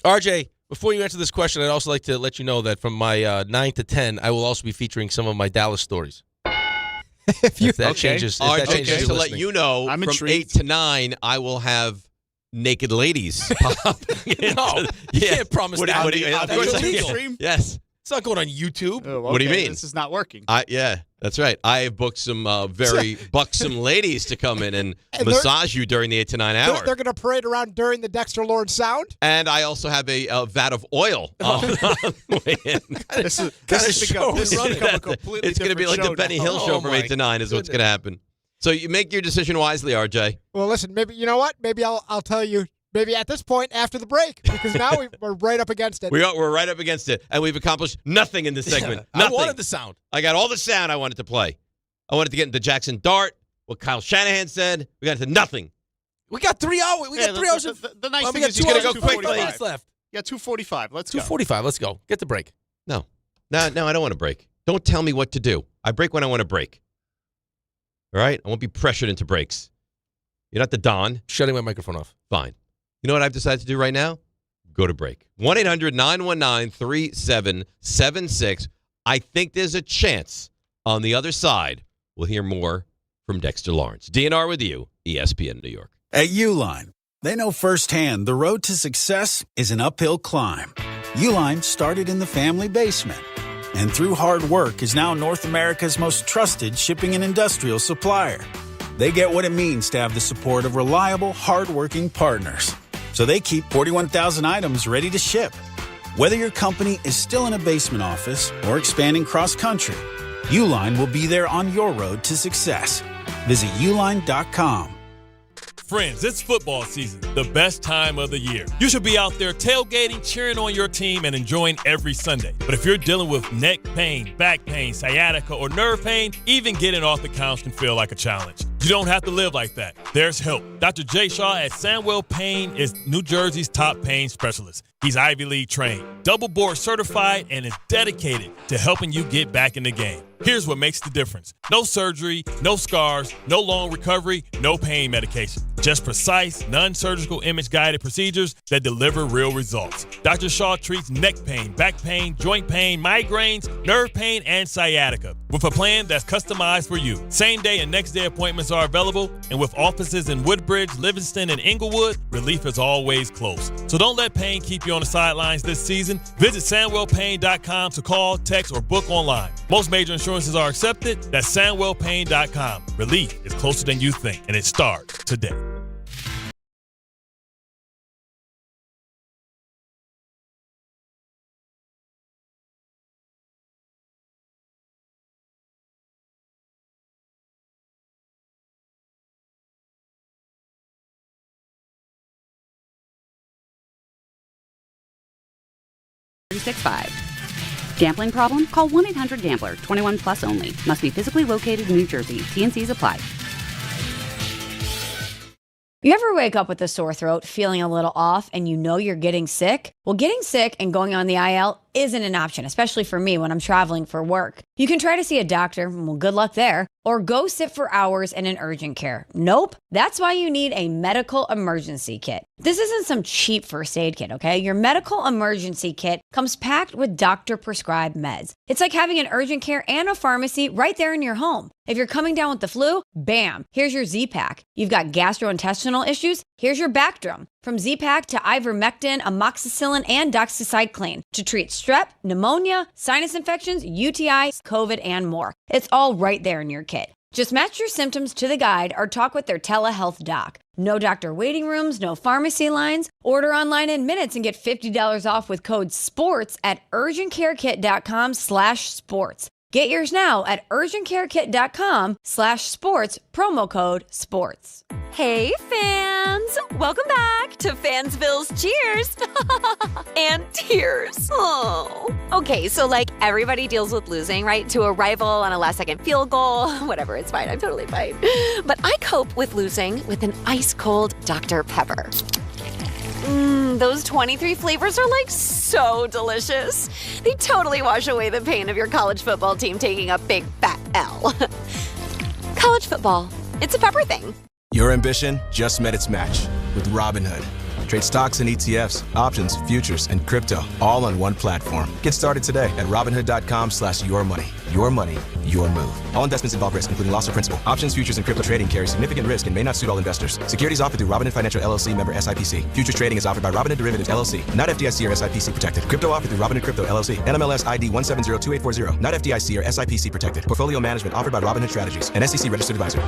RJ, before you answer this question, I'd also like to let you know that from my 9 to 10, I will also be featuring some of my Dallas stories. If you If that changes, if that RJ, changes just your to let listening. you know, I'm from intrigued. 8 to 9, I will have naked ladies popping into No, you can't promise that. Of course I can. Yes. It's not going on YouTube. Oh, What do you okay, mean? This is not working. Yeah, that's right. I have booked some very buxom ladies to come in and massage you during the 8 to 9 hour. They're going to parade around during the Dexter Lawrence sound. And I also have a vat of oil. This is become a completely It's going to be like the Benny Hill show from 8 to 9 is what's going to happen. So you make your decision wisely, RJ. Well, listen, maybe you know what? Maybe I'll tell you. Maybe at this point after the break, because now we're right up against it. We're right up against it, and we've accomplished nothing in this segment. Nothing. I wanted the sound. I got all the sound I wanted to play. I wanted to get into Jaxson Dart, what Kyle Shanahan said. We got into nothing. We got 3 hours. We got 3 hours. The nice thing got is you 2 got hours and 40 2:45 minutes left. Yeah, 2:45. Let's go. 2:45. Let's go. Get the break. No, I don't want to break. Don't tell me what to do. I break when I want to break. All right? I won't be pressured into breaks. You're not the Don. Shutting my microphone off. Fine. You know what I've decided to do right now? Go to break. 1-800-919-3776. I think there's a chance on the other side we'll hear more from Dexter Lawrence. DNR with you, ESPN New York. At Uline, they know firsthand the road to success is an uphill climb. Uline started in the family basement and through hard work is now North America's most trusted shipping and industrial supplier. They get what it means to have the support of reliable, hardworking partners. So they keep 41,000 items ready to ship. Whether your company is still in a basement office or expanding cross-country, Uline will be there on your road to success. Visit uline.com. Friends, it's football season, the best time of the year. You should be out there tailgating, cheering on your team, and enjoying every Sunday. But if you're dealing with neck pain, back pain, sciatica, or nerve pain, even getting off the couch can feel like a challenge. You don't have to live like that. There's help. Dr. Jay Shaw at Sandwell Pain is New Jersey's top pain specialist. He's Ivy League trained, double board certified, and is dedicated to helping you get back in the game. Here's what makes the difference. No surgery, no scars, no long recovery, no pain medication. Just precise, non-surgical image-guided procedures that deliver real results. Dr. Shaw treats neck pain, back pain, joint pain, migraines, nerve pain, and sciatica with a plan that's customized for you. Same-day and next-day appointments are available, and with offices in Woodbridge, Livingston, and Inglewood, relief is always close. So don't let pain keep you on the sidelines this season. Visit SandwellPain.com to call, text, or book online. Most major insurances are accepted. That's SandwellPain.com. Relief is closer than you think, and it starts today. Gambling problem? Call 1-800-GAMBLER. 21 plus only. Must be physically located in New Jersey. T&Cs apply. You ever wake up with a sore throat, feeling a little off, and you know you're getting sick? Well, getting sick and going on the IL isn't an option, especially for me when I'm traveling for work. You can try to see a doctor, well, good luck there, or go sit for hours in an urgent care. Nope. That's why you need a medical emergency kit. This isn't some cheap first aid kit, okay? Your medical emergency kit comes packed with doctor-prescribed meds. It's like having an urgent care and a pharmacy right there in your home. If you're coming down with the flu, bam, here's your Z-Pack. You've got gastrointestinal issues, here's your Bactrim. From Z-Pack to ivermectin, amoxicillin, and doxycycline to treat strep, pneumonia, sinus infections, UTIs, COVID, and more. It's all right there in your kit. Just match your symptoms to the guide or talk with their telehealth doc. No doctor waiting rooms, no pharmacy lines. Order online in minutes and get $50 off with code SPORTS at urgentcarekit.com/sports. Get yours now at urgentcarekit.com/sports, promo code SPORTS. Hey fans! Welcome back to Fansville's Cheers and Tears. Oh. Okay, so like everybody deals with losing, right? To a rival on a last-second field goal. Whatever, it's fine. I'm totally fine. But I cope with losing with an ice-cold Dr. Pepper. Those 23 flavors are like so delicious. They totally wash away the pain of your college football team taking a big fat L. College football, it's a pepper thing. Your ambition just met its match with Robinhood. Trade stocks and ETFs, options, futures, and crypto, all on one platform. Get started today at Robinhood.com/yourmoney. Your money, your move. All investments involve risk, including loss of principal. Options, futures, and crypto trading carry significant risk and may not suit all investors. Securities offered through Robinhood Financial LLC, member SIPC. Futures trading is offered by Robinhood Derivatives LLC, not FDIC or SIPC protected. Crypto offered through Robinhood Crypto LLC, NMLS ID 1702840, not FDIC or SIPC protected. Portfolio management offered by Robinhood Strategies, an SEC registered advisor.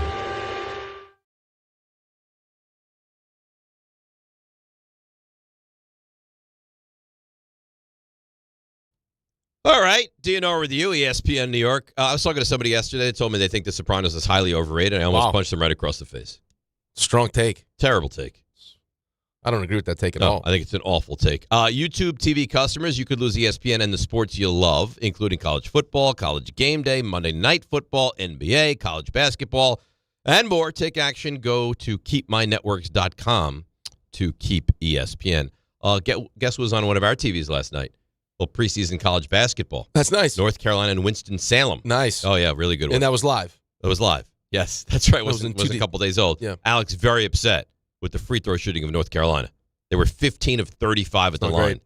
All right, DNR with you, ESPN New York. I was talking to somebody yesterday that told me they think The Sopranos is highly overrated. I almost punched them right across the face. Strong take. Terrible take. I don't agree with that take at all. I think it's an awful take. YouTube TV customers, you could lose ESPN and the sports you love, including college football, college game day, Monday night football, NBA, college basketball, and more. Take action. Go to keepmynetworks.com to keep ESPN. Guess who was on one of our TVs last night? Well, preseason college basketball. That's nice. North Carolina and Winston-Salem. Nice. Oh, yeah, really good one. And that was live. That was live. Yes, that's right. It was a couple days old. Yeah. Alex very upset with the free throw shooting of North Carolina. They were 15 of 35 at the line. Great.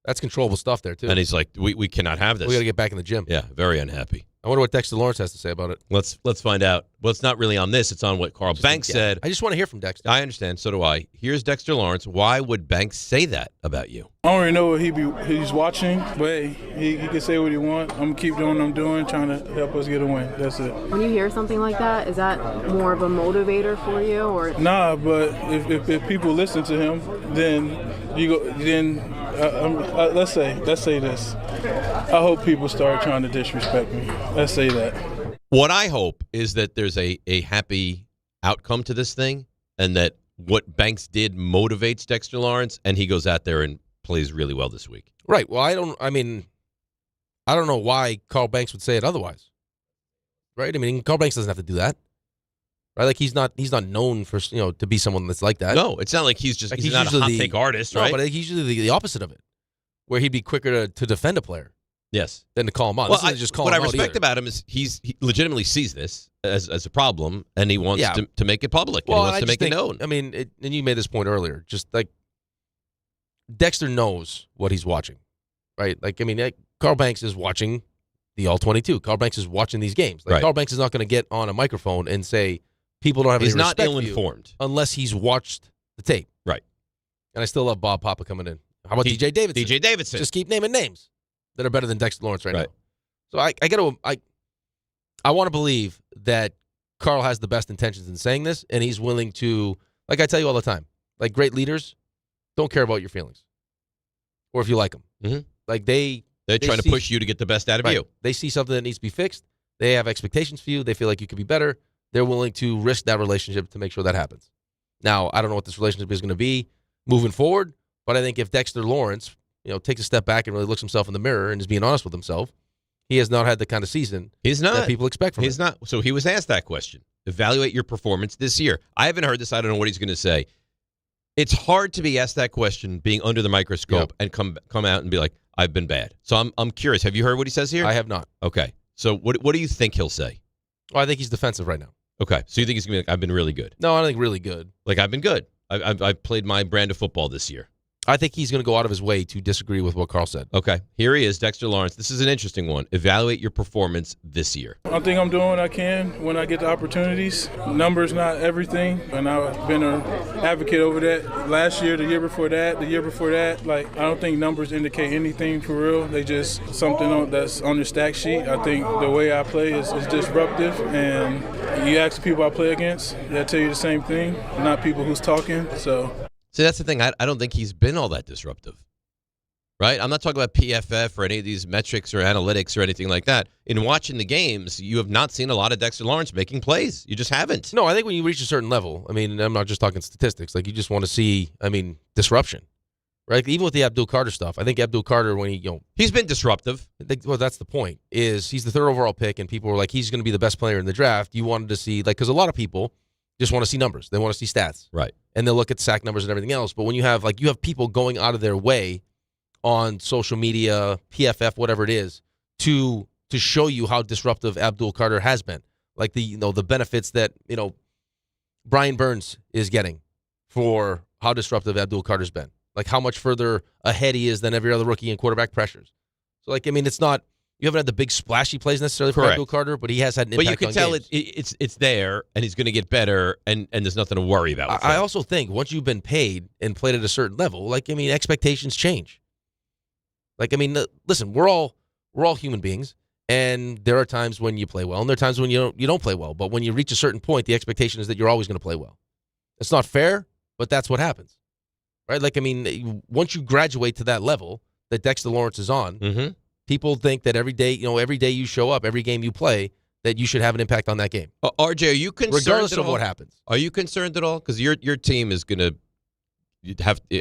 That's controllable stuff there, too. And he's like, we cannot have this. We got to get back in the gym. Yeah, very unhappy. I wonder what Dexter Lawrence has to say about it. Let's find out. Well, it's not really on this. It's on what Carl Banks said. I just want to hear from Dexter. I understand. So do I. Here's Dexter Lawrence. Why would Banks say that about you? I don't really know what he's watching, but he can say what he wants. I'm going to keep doing what I'm doing, trying to help us get a win. That's it. When you hear something like that, is that more of a motivator for you, or? Nah, but if people listen to him, then let's say this. I hope people start trying to disrespect me. Let's say that. What I hope is that there's a happy outcome to this thing, and that what Banks did motivates Dexter Lawrence, and he goes out there and plays really well this week. Right. Well, I don't know why Carl Banks would say it otherwise. Right? I mean, Carl Banks doesn't have to do that. Right? Like he's not known for, to be someone that's like that. No, it's not like he's not a hot take artist, right? No, but he's usually the opposite of it, where he'd be quicker to defend a player. Yes. Than to call him on. Well, what I respect about him is he legitimately sees this as a problem, and he wants to make it public. Well, and he wants to make it known. I mean, and you made this point earlier. Just like Dexter knows what he's watching, right? Like, I mean, Carl Banks is watching the All-22. Carl Banks is watching these games. Like, right. Carl Banks is not going to get on a microphone and say people don't have any respect for you. He's not ill-informed. Unless he's watched the tape. Right. And I still love Bob Papa coming in. How about DJ Davidson? DJ Davidson. Just keep naming names that are better than Dexter Lawrence right now. So I want to believe that Carl has the best intentions in saying this, and he's willing to, like I tell you all the time, like great leaders don't care about your feelings or if you like them. Mm-hmm. Like they're trying to push you to get the best out of you. They see something that needs to be fixed. They have expectations for you. They feel like you could be better. They're willing to risk that relationship to make sure that happens. Now, I don't know what this relationship is going to be moving forward, but I think if Dexter Lawrence takes a step back and really looks himself in the mirror and is being honest with himself, he has not had the kind of season that people expect from him. He's not. So he was asked that question. Evaluate your performance this year. I haven't heard this. I don't know what he's going to say. It's hard to be asked that question, being under the microscope, and come out and be like, I've been bad. So I'm curious. Have you heard what he says here? I have not. Okay. So what do you think he'll say? Well, I think he's defensive right now. Okay. So you think he's going to be like, I've been really good? No, I don't think really good. Like, I've been good. I've played my brand of football this year. I think he's going to go out of his way to disagree with what Carl said. Okay. Here he is, Dexter Lawrence. This is an interesting one. Evaluate your performance this year. I think I'm doing what I can when I get the opportunities. Numbers not everything, and I've been an advocate over that last year, the year before that. Like, I don't think numbers indicate anything for real. They just something that's on the stat sheet. I think the way I play is disruptive, and you ask the people I play against, they'll tell you the same thing, not people who's talking, so... See, that's the thing. I don't think he's been all that disruptive, right? I'm not talking about PFF or any of these metrics or analytics or anything like that. In watching the games, you have not seen a lot of Dexter Lawrence making plays. You just haven't. No, I think when you reach a certain level, I mean, I'm not just talking statistics. Like, you just want to see, disruption, right? Even with the Abdul Carter stuff, I think Abdul Carter, when he's been disruptive. Well, that's the point, is he's the third overall pick, and people were like, he's going to be the best player in the draft. You wanted to see, because a lot of people just want to see numbers. They want to see stats. Right. And they'll look at sack numbers and everything else. But when you have people going out of their way on social media, PFF, whatever it is, to show you how disruptive Abdul Carter has been. Like the benefits that, Brian Burns is getting for how disruptive Abdul Carter's been. Like how much further ahead he is than every other rookie in quarterback pressures. So, like, I mean, it's not you haven't had the big splashy plays necessarily for Abdul Carter, but he has had an impact on games. But you can tell it's there, and he's going to get better, and there's nothing to worry about. I also think once you've been paid and played at a certain level, like, I mean, expectations change. Like, I mean, listen, we're all human beings, and there are times when you play well, and there are times when you don't play well. But when you reach a certain point, the expectation is that you're always going to play well. It's not fair, but that's what happens, right? Like, I mean, once you graduate to that level that Dexter Lawrence is on, people think that every day you show up, every game you play, that you should have an impact on that game. RJ, are you concerned regardless of what happens? Are you concerned at all? Because your team is going to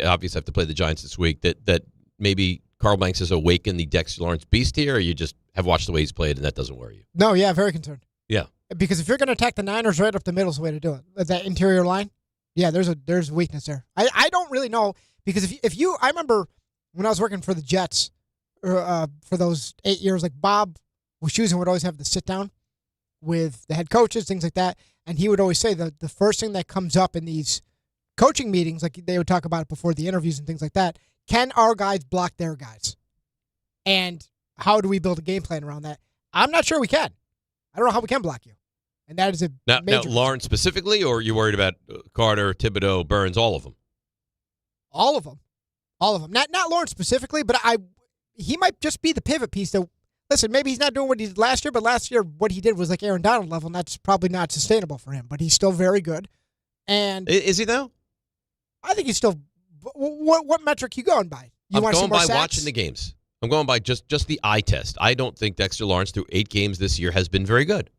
obviously have to play the Giants this week. That maybe Carl Banks has awakened the Dexter Lawrence beast here, or you just have watched the way he's played and that doesn't worry you? No, yeah, very concerned. Yeah. Because if you're going to attack the Niners, right up the middle is the way to do it. That interior line, yeah, there's weakness there. I don't really know, because I remember when I was working for the Jets for those 8 years, like Bob Wischusen would always have the sit down with the head coaches, things like that, and he would always say that the first thing that comes up in these coaching meetings, like they would talk about it before the interviews and things like that, can our guys block their guys? And how do we build a game plan around that? I'm not sure we can. I don't know how we can block you. And that is a now Lawrence specifically, or are you worried about Carter, Thibodeau, Burns, all of them? All of them. Not Lawrence specifically, but he might just be the pivot piece. That, listen, maybe he's not doing what he did last year, but last year what he did was like Aaron Donald level, and that's probably not sustainable for him. But he's still very good. And is he though? I think he's still. What metric you going by? I'm going by watching the games. I'm going by just the eye test. I don't think Dexter Lawrence through 8 games this year has been very good.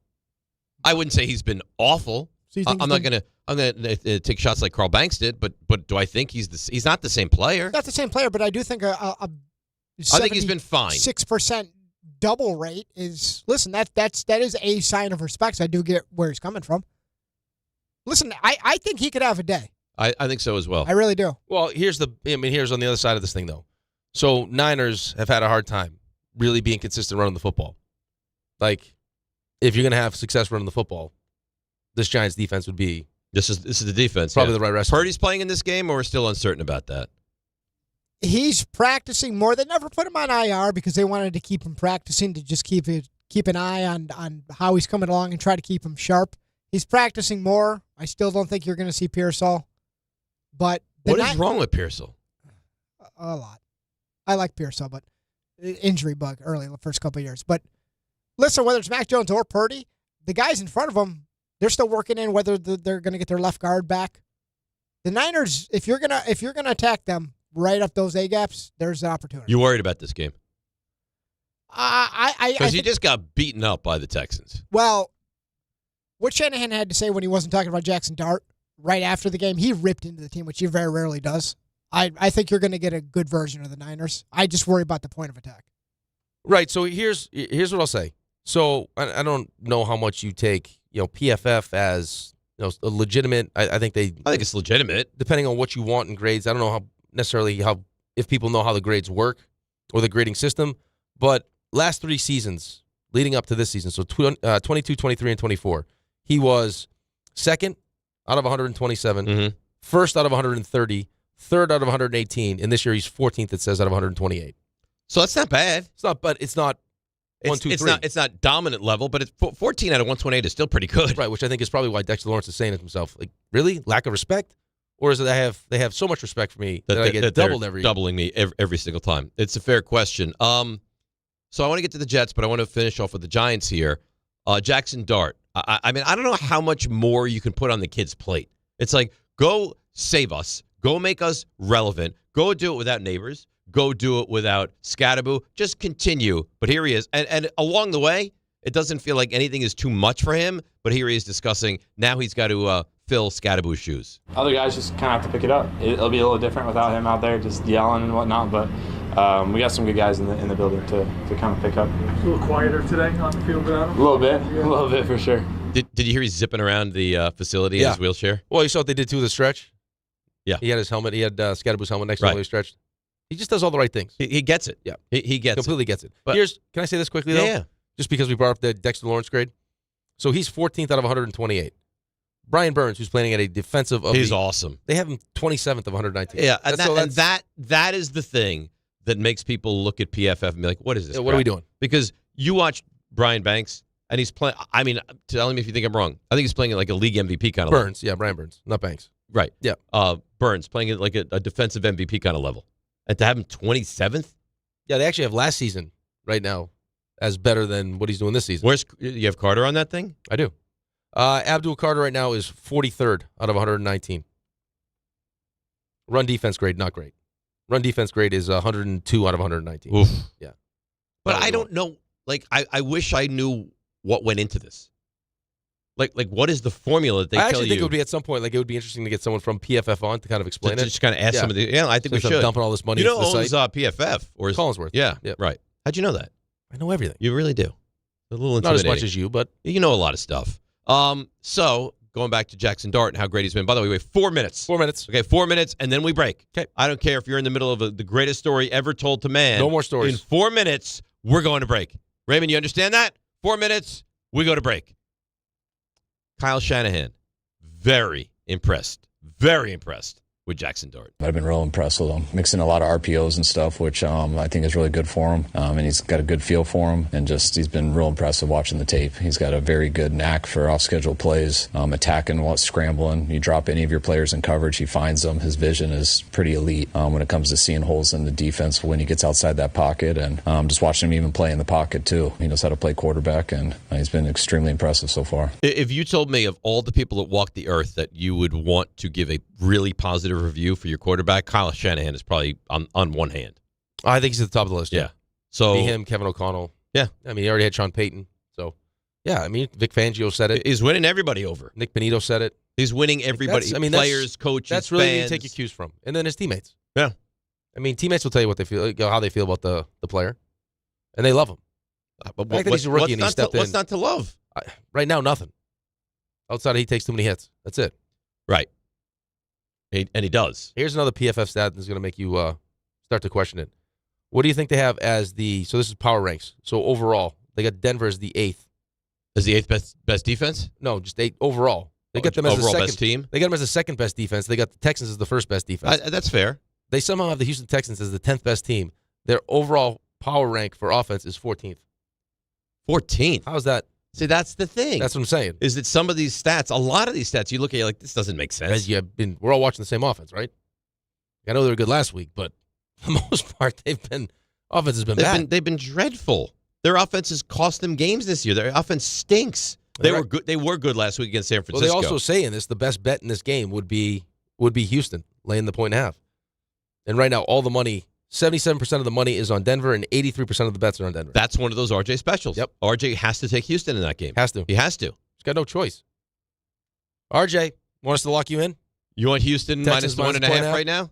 I wouldn't say he's been awful. So I'm not going to take shots like Carl Banks did, but do I think he's not the same player? Not the same player, but I do think I think he's been fine. 6% double rate is, listen, that is a sign of respect. So I do get where he's coming from. Listen, I think he could have a day. I think so as well. I really do. Well, here's on the other side of this thing, though. So Niners have had a hard time really being consistent running the football. Like, if you're going to have success running the football, this Giants defense would be. This is the defense. Probably the right recipe. Purdy's playing in this game, or we're still uncertain about that? He's practicing more. They never put him on IR because they wanted to keep him practicing, to just keep an eye on how he's coming along and try to keep him sharp. He's practicing more. I still don't think you're going to see Pearsall. But what is wrong with Pearsall? A lot. I like Pearsall, but injury bug early in the first couple of years. But listen, whether it's Mac Jones or Purdy, the guys in front of them, they're still working in whether they're going to get their left guard back. The Niners, if you're gonna attack them right up those A gaps, there's an opportunity. You worried about this game? Because he just got beaten up by the Texans. Well, what Shanahan had to say when he wasn't talking about Jaxson Dart right after the game, he ripped into the team, which he very rarely does. I think you're going to get a good version of the Niners. I just worry about the point of attack. Right. So here's what I'll say. So I don't know how much you take PFF as a legitimate. I think it's legitimate depending on what you want in grades. I don't know how if people know how the grades work or the grading system, but last 3 seasons leading up to this season, so 22, 23, and 24, he was second out of 127, first out of 130, third out of 118, and this year he's 14th, it says, out of 128. So that's not bad. It's not, but it's not 1, 2, 3. It's not dominant level, but it's 14 out of 128 is still pretty good. Right, which I think is probably why Dexter Lawrence is saying to himself, like, really? Lack of respect? Or is it they have so much respect for me that I get doubled every doubling me every single time? It's a fair question. So I want to get to the Jets, but I want to finish off with the Giants here. Jaxson Dart. I mean, I don't know how much more you can put on the kid's plate. It's like, go save us. Go make us relevant. Go do it without Neighbors. Go do it without Scatterbo. Just continue. But here he is. And along the way, it doesn't feel like anything is too much for him. But here he is discussing now he's got to fill Scatterbo's shoes. Other guys just kind of have to pick it up. It'll be a little different without him out there just yelling and whatnot. But we got some good guys in the building to kind of pick up. A little quieter today on the field without him? A little bit for sure. Did you hear he's zipping around the facility in his wheelchair? Well, you saw what they did too with the stretch? Yeah. He had his helmet. He had Scatterbo's helmet next to him when he stretched. He just does all the right things. He gets it. Yeah. He gets completely it. gets it. But can I say this quickly, though? Yeah. Just because we brought up the Dexter Lawrence grade. So he's 14th out of 128. Brian Burns, who's playing at a defensive. He's awesome. They have him 27th of 119. Yeah, and that is the thing that makes people look at PFF and be like, "What is this? What are we doing?" Because you watch Brian Banks, and he's playing. I mean, tell me if you think I'm wrong. I think he's playing at like a league MVP kind of level. Burns, yeah, Brian Burns, not Banks. Right. Yeah. Burns playing at like a defensive MVP kind of level, and to have him 27th. Yeah, they actually have last season right now as better than what he's doing this season. You have Carter on that thing? I do. Abdul Carter right now is 43rd out of 119. Run defense grade, not great. Run defense grade is 102 out of 119. Oof. Yeah. But I don't know. Like, I wish I knew what went into this. Like what is the formula that they tell you? I actually think it would be at some point, like it would be interesting to get someone from PFF on to kind of explain it. Just kind of ask some of the. Yeah, I think we should. Dumping all this money into the owns site. PFF or Collinsworth. Yeah, right. How'd you know that? I know everything. You really do. A little intimidating. Not as much as you, but you know a lot of stuff. So going back to Jaxson Dart and how great he's been. By the way, we have 4 minutes. 4 minutes. Okay, 4 minutes, and then we break. Okay. I don't care if you're in the middle of the greatest story ever told to man. No more stories. In 4 minutes, we're going to break. Raymond, you understand that? 4 minutes, we go to break. Kyle Shanahan, very impressed with Jaxson Dart. I've been real impressed with him, mixing a lot of RPOs and stuff, which I think is really good for him. And he's got a good feel for him, and he's been real impressive watching the tape. He's got a very good knack for off-schedule plays, attacking while scrambling. You drop any of your players in coverage, he finds them. His vision is pretty elite when it comes to seeing holes in the defense when he gets outside that pocket, and just watching him even play in the pocket too. He knows how to play quarterback, and he's been extremely impressive so far. If you told me of all the people that walk the earth that you would want to give a really positive review for your quarterback, Kyle Shanahan is probably on one hand. I think he's at the top of the list. Yeah. So be him, Kevin O'Connell. Yeah. I mean, he already had Sean Payton. So, yeah, I mean, Vic Fangio said it. He's winning everybody over. Nick Benito said it. He's winning everybody. Players, coaches, that's really fans. where you take your cues from. And then his teammates. Yeah. I mean, teammates will tell you what they feel, how they feel about the player. And they love him. But he's a rookie and he stepped in. What's not to love? Right now, nothing. Outside of he takes too many hits. That's it. Right. And he does. Here's another PFF stat that's going to make you start to question it. What do you think they have as so this is power ranks. So overall, they got Denver as the 8th. As the 8th best defense? No, just 8 overall. They got them as the second best team? They got them as the second best defense. They got the Texans as the first best defense. That's fair. They somehow have the Houston Texans as the 10th best team. Their overall power rank for offense is 14th. 14th? How's that? See, that's the thing. That's what I'm saying. Is that some of these stats, a lot of these stats, you look at, you're like, this doesn't make sense. We're all watching the same offense, right? I know they were good last week, but for the most part, offense has been bad. They've been dreadful. Their offense has cost them games this year. Their offense stinks. They were good. They were good last week against San Francisco. Well, they also say in this, the best bet in this game would be Houston laying the 1.5. And right now, all the money, 77% of the money is on Denver, and 83% of the bets are on Denver. That's one of those RJ specials. Yep. RJ has to take Houston in that game. Has to. He has to. He's got no choice. RJ, want us to lock you in? You want Houston minus 1.5 right now?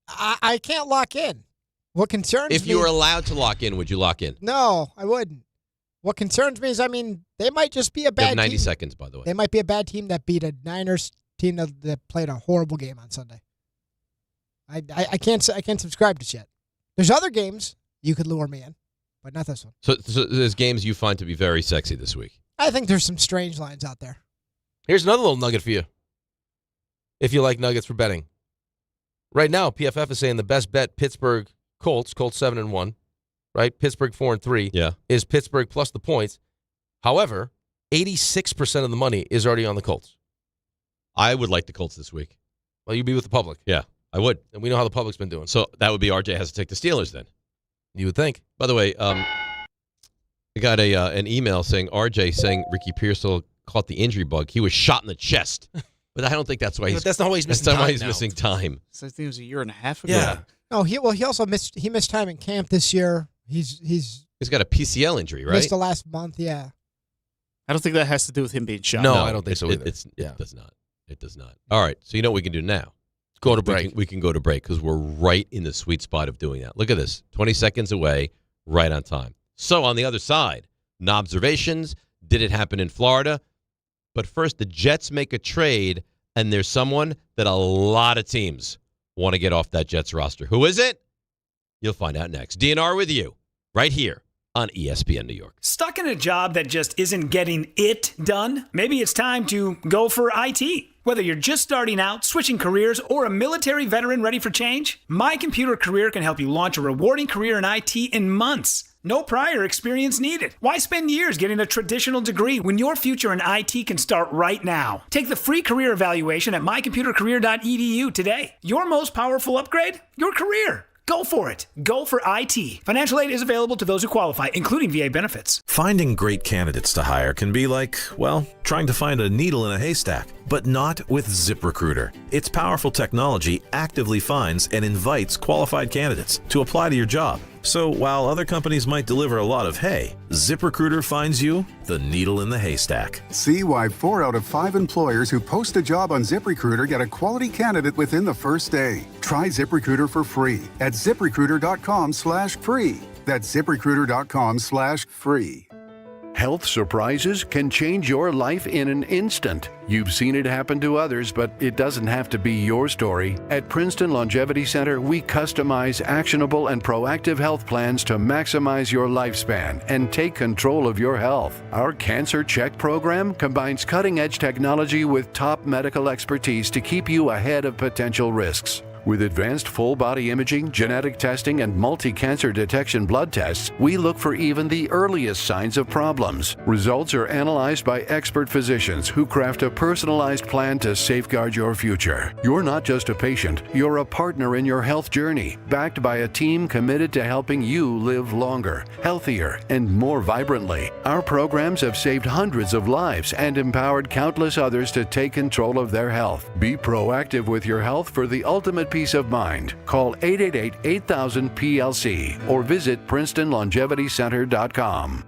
I can't lock in. What concerns me... If you were allowed to lock in, would you lock in? No, I wouldn't. What concerns me is, they might just be a bad team. 90 seconds, by the way. They might be a bad team that beat a Niners team that played a horrible game on Sunday. I can't subscribe just yet. There's other games you could lure me in, but not this one. So there's games you find to be very sexy this week. I think there's some strange lines out there. Here's another little nugget for you. If you like nuggets for betting. Right now, PFF is saying the best bet, Pittsburgh Colts 7-1, right? Pittsburgh 4-3. Yeah. Is Pittsburgh plus the points. However, 86% of the money is already on the Colts. I would like the Colts this week. Well, you'd be with the public. Yeah, I would. And we know how the public's been doing. So that would be RJ has to take the Steelers then. You would think. By the way, I got an email saying RJ saying Ricky Pearsall caught the injury bug. He was shot in the chest. But I don't think that's why that's not why he's missing time. Missing time. So I think it was a year and a half ago. Yeah. No, he also missed time in camp this year. He's got a PCL injury, right? Missed the last month, yeah. I don't think that has to do with him being shot. No, I don't think so either. It does not. It does not. All right, so you know what we can do now? Go to break. We can go to break because we're right in the sweet spot of doing that. Look at this. 20 seconds away, right on time. So on the other side, Knobervsations, did it happen in Florida? But first, the Jets make a trade, and there's someone that a lot of teams want to get off that Jets roster. Who is it? You'll find out next. DNR with you, right here on ESPN New York. Stuck in a job that just isn't getting it done? Maybe it's time to go for IT. Whether you're just starting out, switching careers, or a military veteran ready for change, My Computer Career can help you launch a rewarding career in IT in months. No prior experience needed. Why spend years getting a traditional degree when your future in IT can start right now? Take the free career evaluation at mycomputercareer.edu today. Your most powerful upgrade? Your career. Go for it. Go for IT. Financial aid is available to those who qualify, including VA benefits. Finding great candidates to hire can be like, well, trying to find a needle in a haystack, but not with ZipRecruiter. Its powerful technology actively finds and invites qualified candidates to apply to your job. So while other companies might deliver a lot of hay, ZipRecruiter finds you the needle in the haystack. See why 4 out of 5 employers who post a job on ZipRecruiter get a quality candidate within the first day. Try ZipRecruiter for free at ZipRecruiter.com/free. That's ZipRecruiter.com/free. Health surprises can change your life in an instant. You've seen it happen to others, but it doesn't have to be your story. At Princeton Longevity Center, we customize actionable and proactive health plans to maximize your lifespan and take control of your health. Our Cancer Check program combines cutting-edge technology with top medical expertise to keep you ahead of potential risks. With advanced full-body imaging, genetic testing, and multi-cancer detection blood tests, we look for even the earliest signs of problems. Results are analyzed by expert physicians who craft a personalized plan to safeguard your future. You're not just a patient, you're a partner in your health journey, backed by a team committed to helping you live longer, healthier, and more vibrantly. Our programs have saved hundreds of lives and empowered countless others to take control of their health. Be proactive with your health for the ultimate peace of mind. Call 888-8000-PLC or visit PrincetonLongevityCenter.com.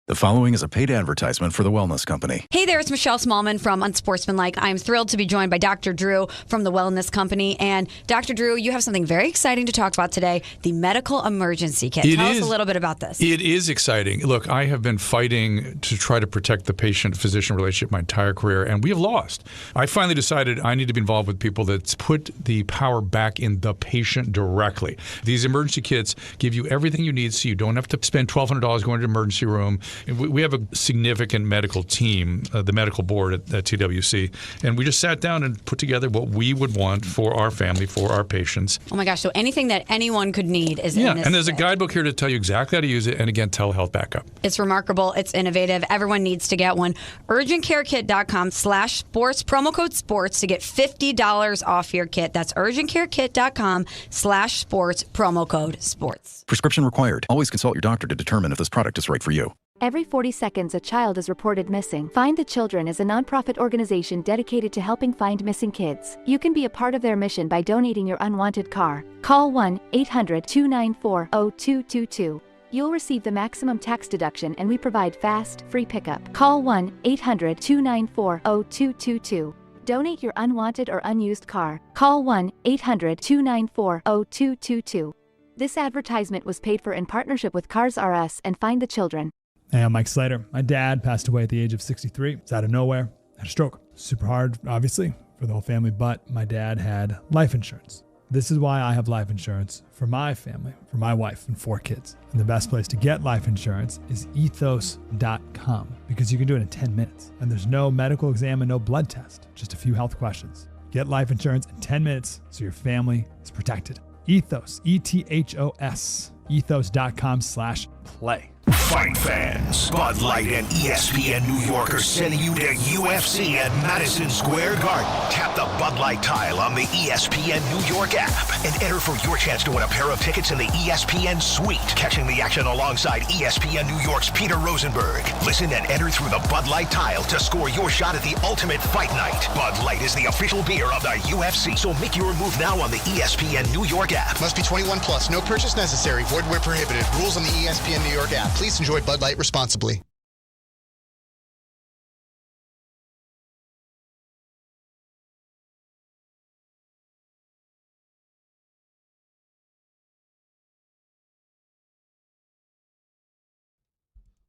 The following is a paid advertisement for the Wellness Company. Hey there, it's Michelle Smallman from Unsportsmanlike. I'm thrilled to be joined by Dr. Drew from the Wellness Company. And Dr. Drew, you have something very exciting to talk about today, the medical emergency kit. Tell us a little bit about this. It is exciting. Look, I have been fighting to try to protect the patient-physician relationship my entire career, and we have lost. I finally decided I need to be involved with people that put the power back in the patient directly. These emergency kits give you everything you need so you don't have to spend $1,200 going to the emergency room. We have a significant medical team, the medical board at TWC, and we just sat down and put together what we would want for our family, for our patients. Oh my gosh, so anything that anyone could need is in this. Yeah, and there's a guidebook here to tell you exactly how to use it, and again, telehealth backup. It's remarkable. It's innovative. Everyone needs to get one. UrgentCareKit.com/sports, promo code sports to get $50 off your kit. That's UrgentCareKit.com/sports, promo code sports. Prescription required. Always consult your doctor to determine if this product is right for you. Every 40 seconds, a child is reported missing. Find the Children is a nonprofit organization dedicated to helping find missing kids. You can be a part of their mission by donating your unwanted car. Call 1-800-294-0222. You'll receive the maximum tax deduction, and we provide fast, free pickup. Call 1-800-294-0222. Donate your unwanted or unused car. Call 1-800-294-0222. This advertisement was paid for in partnership with Cars R Us and Find the Children. Hey, I'm Mike Slater. My dad passed away at the age of 63. It's out of nowhere. Had a stroke. Super hard, obviously, for the whole family, but my dad had life insurance. This is why I have life insurance for my family, for my wife and 4 kids. And the best place to get life insurance is ethos.com, because you can do it in 10 minutes. And there's no medical exam and no blood test, just a few health questions. Get life insurance in 10 minutes so your family is protected. Ethos, ETHOS, ethos.com/play. Fight fans, Bud Light and ESPN New York are sending you to UFC at Madison Square Garden. Tap the Bud Light tile on the ESPN New York app and enter for your chance to win a pair of tickets in the ESPN Suite. Catching the action alongside ESPN New York's Peter Rosenberg. Listen and enter through the Bud Light tile to score your shot at the ultimate fight night. Bud Light is the official beer of the UFC, so make your move now on the ESPN New York app. Must be 21 plus. No purchase necessary. Void where prohibited. Rules on the ESPN New York app. Please enjoy Bud Light responsibly.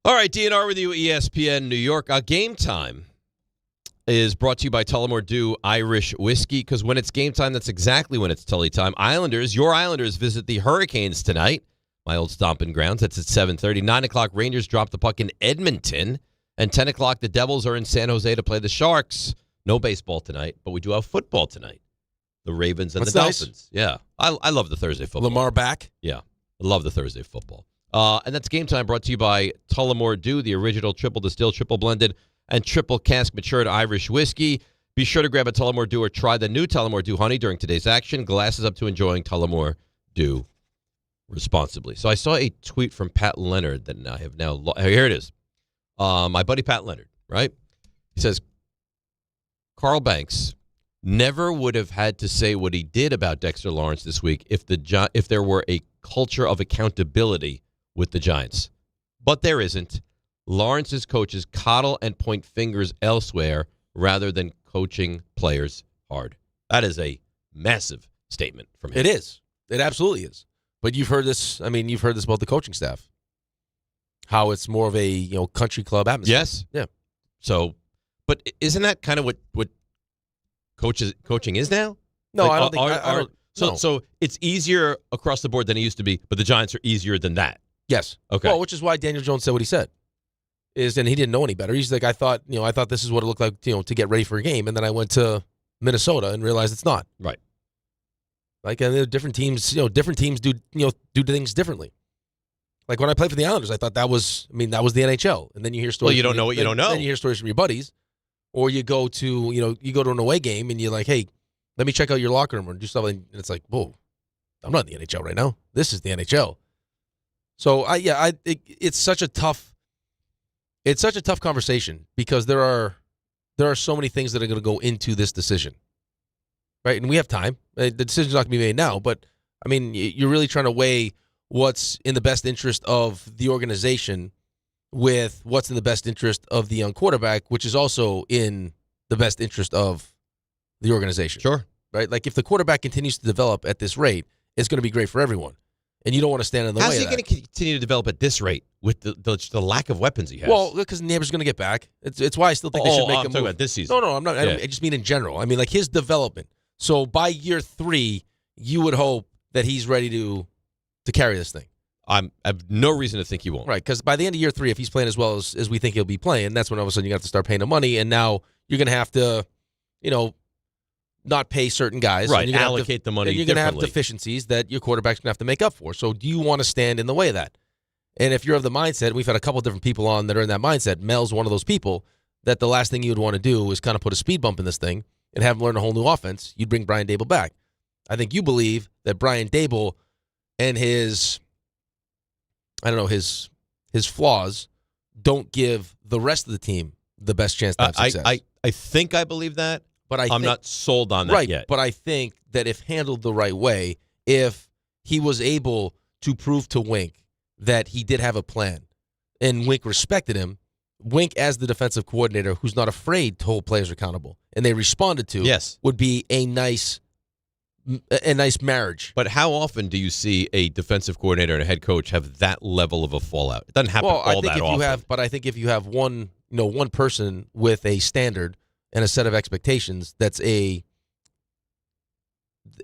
All right, DNR with you, ESPN New York. Game Time is brought to you by Tullamore Dew Irish Whiskey, because when it's game time, that's exactly when it's Tully time. Islanders, your Islanders visit the Hurricanes tonight. my old stomping grounds. That's at 7:30. 9 o'clock, Rangers drop the puck in Edmonton. And 10 o'clock, the Devils are in San Jose to play the Sharks. No baseball tonight, but we do have football tonight. The Ravens and That's the nice. Dolphins. Yeah, I love the Thursday football. Lamar back? Yeah, I love the Thursday football. And that's Game Time, brought to you by Tullamore Dew, the original triple distilled, triple blended, and triple cask matured Irish whiskey. Be sure to grab a Tullamore Dew or try the new Tullamore Dew Honey during today's action. Glasses up to enjoying Tullamore Dew responsibly. So I saw a tweet from Pat Leonard that I have now. Here it is. My buddy Pat Leonard, right? He says, Carl Banks never would have had to say what he did about Dexter Lawrence this week if there were a culture of accountability with the Giants. But there isn't. Lawrence's coaches coddle and point fingers elsewhere rather than coaching players hard. That is a massive statement from him. It is. It absolutely is. But you've heard this. I mean, you've heard this about the coaching staff. How it's more of a country club atmosphere. Yes. Yeah. So, but isn't that kind of what coaching is now? No, Like, I don't think. I don't. No. So it's easier across the board than it used to be, but the Giants are easier than that. Yes. Okay. Well, which is why Daniel Jones said what he said. And he didn't know any better. He's like, I thought this is what it looked like, to get ready for a game, and then I went to Minnesota and realized it's not. Right. Like, and different teams, different teams do things differently. Like when I played for the Islanders, I thought that was the NHL. And then you hear stories. Well, you don't know what you don't know. Then you hear stories from your buddies, or you go to an away game and you're like, hey, let me check out your locker room or do something. And it's like, whoa, I'm not in the NHL right now. This is the NHL. So it's such a tough conversation because there are so many things that are going to go into this decision, right? And we have time. The decision's not going to be made now, but I mean, you're really trying to weigh what's in the best interest of the organization with what's in the best interest of the young quarterback, which is also in the best interest of the organization. Sure. Right? Like if the quarterback continues to develop at this rate, it's going to be great for everyone. And you don't want to stand in the way of that. How's he going to continue to develop at this rate with the lack of weapons he has? Well, because Neighbor's going to get back. It's why I still think they should make I'm a move. talking about this season. No, I'm not. Yeah. I just mean in general. I mean, like his development. So by year 3, you would hope that he's ready to carry this thing. I have no reason to think he won't. Right, because by the end of year 3, if he's playing as well as we think he'll be playing, that's when all of a sudden you have to start paying him money, and now you're going to have to, not pay certain guys. Right, and you're gonna allocate the money and you're going to have differently. deficiencies that your quarterback's going to have to make up for. So do you want to stand in the way of that? And if you're of the mindset, and we've had a couple of different people on that are in that mindset, Mel's one of those people, that the last thing you would want to do is kind of put a speed bump in this thing and have him learn a whole new offense. You'd bring Brian Daboll back. I think you believe that Brian Daboll and his flaws don't give the rest of the team the best chance to have success. I think I believe that, but I'm not sold on that yet. But I think that if handled the right way, if he was able to prove to Wink that he did have a plan, and Wink respected him, Wink as the defensive coordinator who's not afraid to hold players accountable, and they responded to, would be a nice marriage. But how often do you see a defensive coordinator and a head coach have that level of a fallout? It doesn't happen that often. But I think if you have one person with a standard and a set of expectations that's in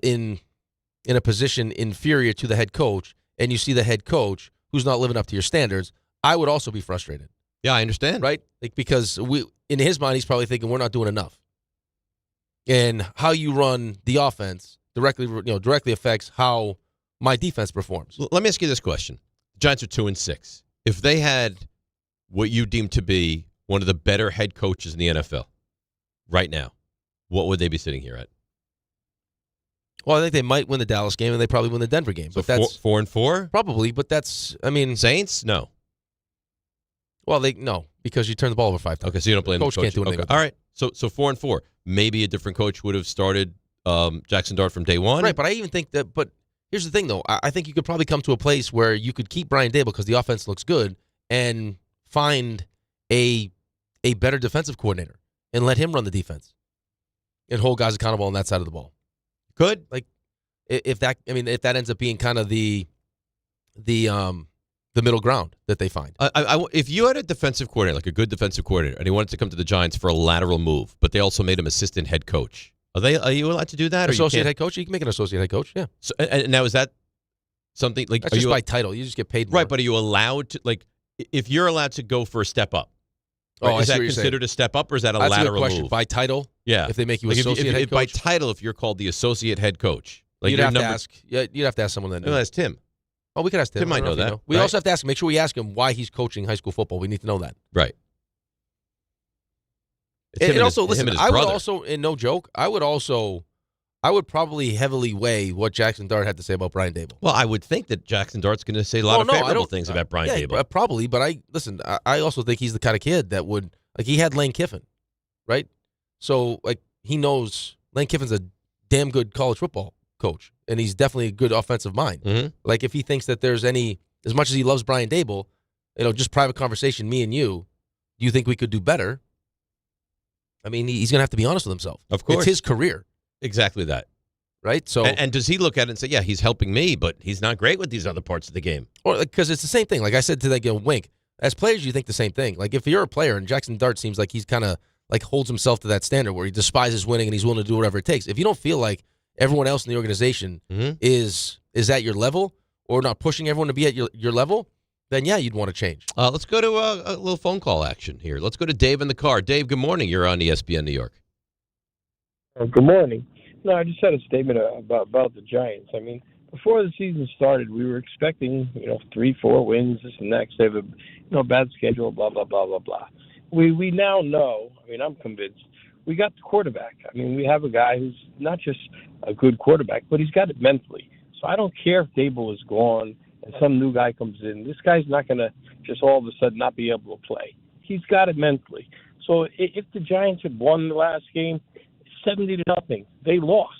a position inferior to the head coach, and you see the head coach who's not living up to your standards, I would also be frustrated. Yeah, I understand. Right? Like, because in his mind, he's probably thinking we're not doing enough. And how you run the offense directly affects how my defense performs. Let me ask you this question. The Giants are 2-6. If they had what you deem to be one of the better head coaches in the NFL right now, what would they be sitting here at? Well, I think they might win the Dallas game, and they probably win the Denver game. So but that's 4-4? Probably, but that's, Saints? No. Well, no, because you turn the ball over 5 times. Okay, so you don't blame the coach. Can't do anything. Okay. All right. So 4-4. Maybe a different coach would have started Jaxson Dart from day one. Right, but I even think that. But here's the thing, though. I think you could probably come to a place where you could keep Brian Daboll because the offense looks good, and find a better defensive coordinator and let him run the defense and hold guys accountable on that side of the ball. Good. Like if that ends up being kind of the middle ground that they find. If you had a defensive coordinator, like a good defensive coordinator, and he wanted to come to the Giants for a lateral move, but they also made him assistant head coach, are you allowed to do that? Associate head coach? You can make an associate head coach, yeah. So, and now is that something like That's just by title. You just get paid more. Right, but are you allowed to, like, if you're allowed to go for a step up, Oh, is that considered a step up or is that a That's lateral a good question. move? By title? Yeah. If they make you Like associate head coach? by title, if you're called the associate head coach. Like you'd your have to number- ask. Yeah, you'd have to ask someone that No, knows. that's Tim. Oh, we could ask Tim. Tim I might don't know if you that, We right? also have to ask him. Make sure we ask him why he's coaching high school football. We need to know that. Right. And also, listen, him and his I would brother. also, and no joke, I would probably heavily weigh what Jaxson Dart had to say about Brian Dable. Well, I would think that Jaxson Dart's going to say a lot of favorable things about Brian yeah, Dable. Probably, but I also think he's the kind of kid that would, like, he had Lane Kiffin, right? So, like, he knows Lane Kiffin's a damn good college football coach, and he's definitely a good offensive mind. Mm-hmm. Like, if he thinks that there's any, as much as he loves Brian Dable, just private conversation, me and you, do you think we could do better? I mean, he's going to have to be honest with himself. Of course. It's his career. Exactly that. Right? So, and does he look at it and say, yeah, he's helping me, but he's not great with these other parts of the game? Or because it's the same thing. Like I said to Wink, as players, you think the same thing. Like if you're a player, and Jaxson Dart seems like he's kind of like holds himself to that standard where he despises winning and he's willing to do whatever it takes. If you don't feel like everyone else in the organization is at your level or not pushing everyone to be at your level, then yeah, you'd want to change. Let's go to a little phone call action here. Let's go to Dave in the car. Dave, good morning. You're on ESPN New York. Good morning. No, I just had a statement about the Giants. I mean, before the season started, we were expecting 3-4 wins, this and next. They have a bad schedule, blah blah blah blah blah. We now know. I mean, I'm convinced we got the quarterback. I mean, we have a guy who's not just a good quarterback, but he's got it mentally. So I don't care if Dable is gone and some new guy comes in. This guy's not going to just all of a sudden not be able to play. He's got it mentally. So if the Giants had won the last game, 70-0, they lost.